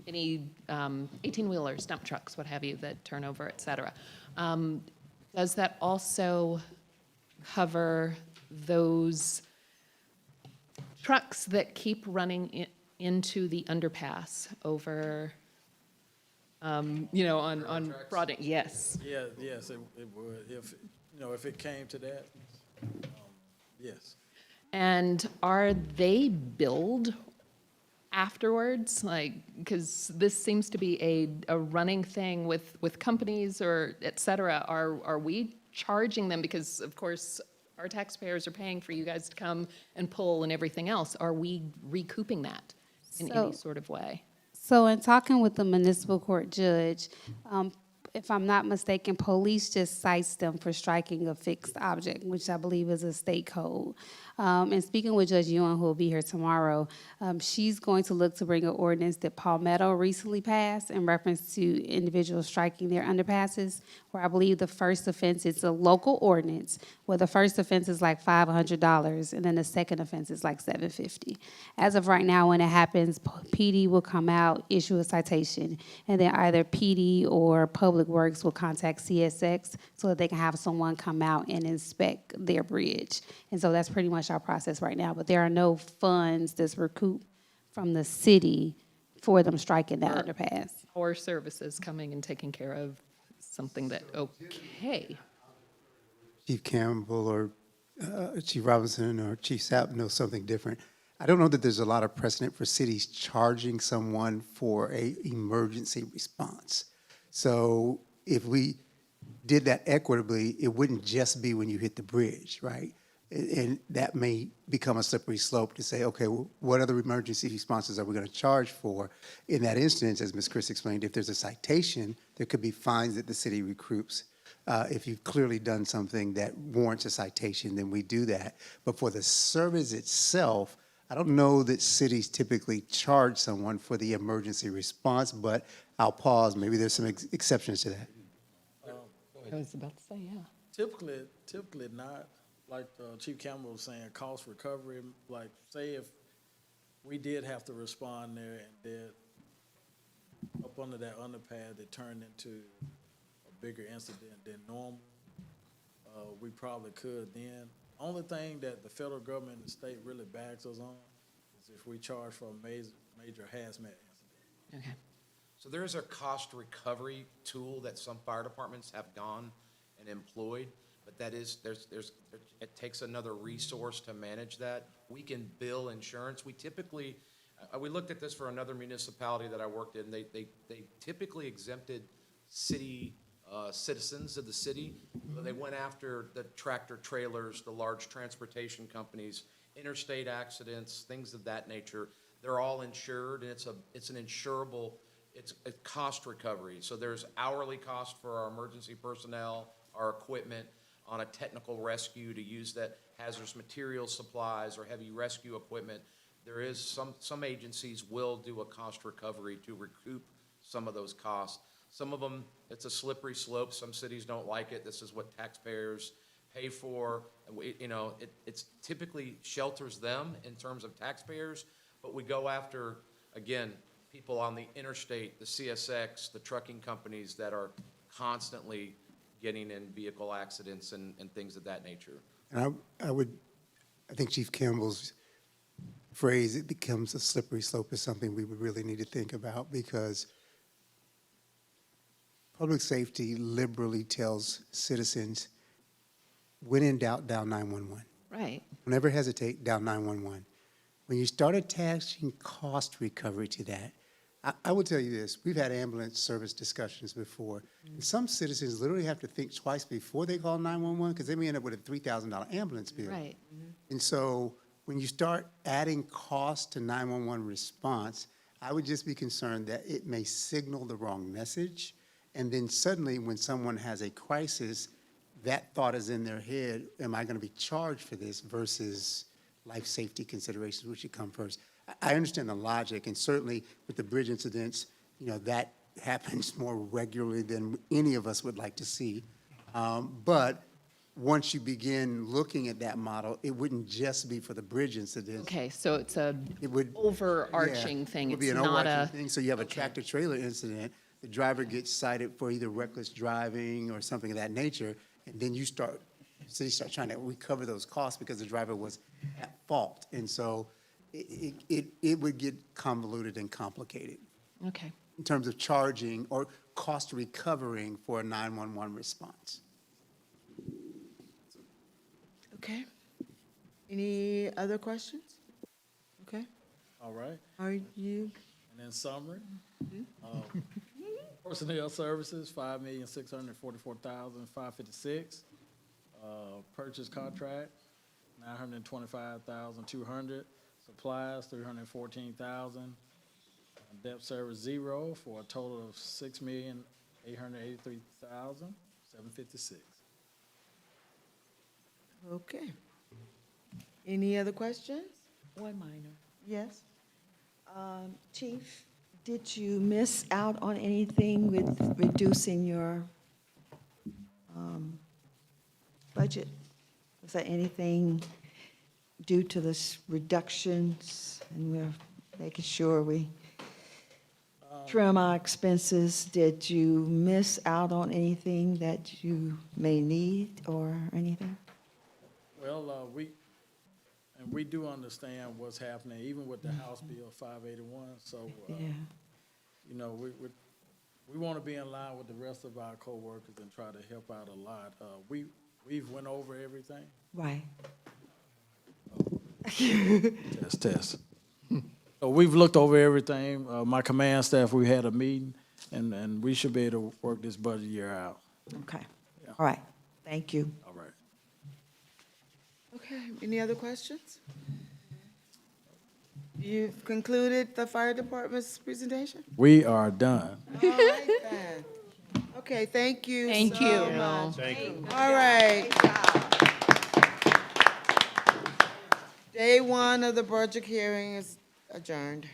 Speaker 9: any 18-wheelers, dump trucks, what have you, that turn over, et cetera. Does that also cover those trucks that keep running into the underpass over, on Broad? Yes.
Speaker 20: Yeah, yes, it would, if it came to that, yes.
Speaker 9: And are they billed afterwards? Because this seems to be a running thing with companies or et cetera. Are we charging them? Because, of course, our taxpayers are paying for you guys to come and pull and everything else. Are we recouping that in any sort of way?
Speaker 6: So in talking with the municipal court judge, if I'm not mistaken, police just cites them for striking a fixed object, which I believe is a state code. And speaking with Judge Ewan, who will be here tomorrow, she's going to look to bring an ordinance that Palmetto recently passed in reference to individuals striking their underpasses, where I believe the first offense, it's a local ordinance, where the first offense is like $500, and then the second offense is like $750. As of right now, when it happens, PD will come out, issue a citation, and then either PD or Public Works will contact CSX so that they can have someone come out and inspect their bridge. And so that's pretty much our process right now. But there are no funds that's recouped from the city for them striking that underpass.
Speaker 9: Or services coming and taking care of something that, okay.
Speaker 14: Chief Campbell or Chief Robinson or Chief Sapp knows something different. I don't know that there's a lot of precedent for cities charging someone for a emergency response. So if we did that equitably, it wouldn't just be when you hit the bridge, right? And that may become a slippery slope to say, okay, well, what other emergency responses are we going to charge for? In that instance, as Ms. Chris explained, if there's a citation, there could be fines that the city recoups. If you've clearly done something that warrants a citation, then we do that. But for the service itself, I don't know that cities typically charge someone for the emergency response, but I'll pause. Maybe there's some exceptions to that.
Speaker 9: I was about to say, yeah.
Speaker 20: Typically not, like Chief Campbell was saying, cost recovery, like say if we did have to respond there and did up under that underpad that turned into a bigger incident than normal, we probably could then. Only thing that the federal government and the state really backs us on is if we charge for a major hazmat incident.
Speaker 9: Okay.
Speaker 13: So there is a cost recovery tool that some fire departments have gone and employed, but that is, it takes another resource to manage that. We can bill insurance. We typically, we looked at this for another municipality that I worked in. They typically exempted city citizens of the city. But they went after the tractor trailers, the large transportation companies, interstate accidents, things of that nature. They're all insured, and it's an insurable. It's a cost recovery. So there's hourly cost for our emergency personnel, our equipment on a technical rescue to use that hazardous material supplies or heavy rescue equipment. There is some agencies will do a cost recovery to recoup some of those costs. Some of them, it's a slippery slope. Some cities don't like it. This is what taxpayers pay for. It's typically shelters them in terms of taxpayers, but we go after, again, people on the interstate, the CSX, the trucking companies that are constantly getting in vehicle accidents and things of that nature.
Speaker 14: And I think Chief Campbell's phrase, it becomes a slippery slope, is something we would really need to think about, because public safety liberally tells citizens, when in doubt, dial 911.
Speaker 9: Right.
Speaker 14: Don't ever hesitate, dial 911. When you start attaching cost recovery to that, I will tell you this, we've had ambulance service discussions before. And some citizens literally have to think twice before they call 911 because they may end up with a $3,000 ambulance bill.
Speaker 9: Right.
Speaker 14: And so when you start adding cost to 911 response, I would just be concerned that it may signal the wrong message. And then suddenly when someone has a crisis, that thought is in their head, am I going to be charged for this versus life safety considerations, which should come first. I understand the logic, and certainly with the bridge incidents, that happens more regularly than any of us would like to see. But once you begin looking at that model, it wouldn't just be for the bridge incidents.
Speaker 9: Okay, so it's
Speaker 14: It would,
Speaker 9: overarching
Speaker 14: yeah,
Speaker 9: thing.
Speaker 14: It would be
Speaker 9: It's
Speaker 14: an
Speaker 9: not
Speaker 14: overarching
Speaker 9: a,
Speaker 14: thing. So you have a tractor trailer incident, the driver gets cited for either reckless driving or something of that nature, and then cities start trying to recover those costs because the driver was at fault. And so it would get convoluted and complicated
Speaker 9: okay.
Speaker 14: in terms of charging or cost recovering for a 911 response.
Speaker 1: Okay. Any other questions? Okay.
Speaker 20: All right.
Speaker 1: Are you?
Speaker 20: And in summary, personnel services, $5,644,556. Purchase contract, $925,200. Supplies, $314,000. Debt service, 0, for a total of $6,800,000. $883,756.
Speaker 1: Okay. Any other questions?
Speaker 3: One minor.
Speaker 1: Yes?
Speaker 3: Chief, did you miss out on anything with reducing your budget? Was there anything due to this reductions, and we're making sure we trim our expenses? Did you miss out on anything that you may need or anything?
Speaker 20: Well, we do understand what's happening, even with the House Bill 581, so,
Speaker 3: Yeah,
Speaker 20: you know, we want to be in line with the rest of our coworkers and try to help out a lot. We've went over everything.
Speaker 3: right.
Speaker 20: Test. So we've looked over everything. My command staff, we had a meeting, and we should be able to work this budget year out.
Speaker 3: Okay, all right, thank you.
Speaker 20: All right.
Speaker 1: Okay, any other questions? You've concluded the fire department's presentation?
Speaker 20: We are done.
Speaker 1: All right then. Okay, thank you
Speaker 18: Thank
Speaker 1: so
Speaker 18: you.
Speaker 1: much.
Speaker 4: Thank you.
Speaker 1: All right. Day one of the budget hearing is adjourned.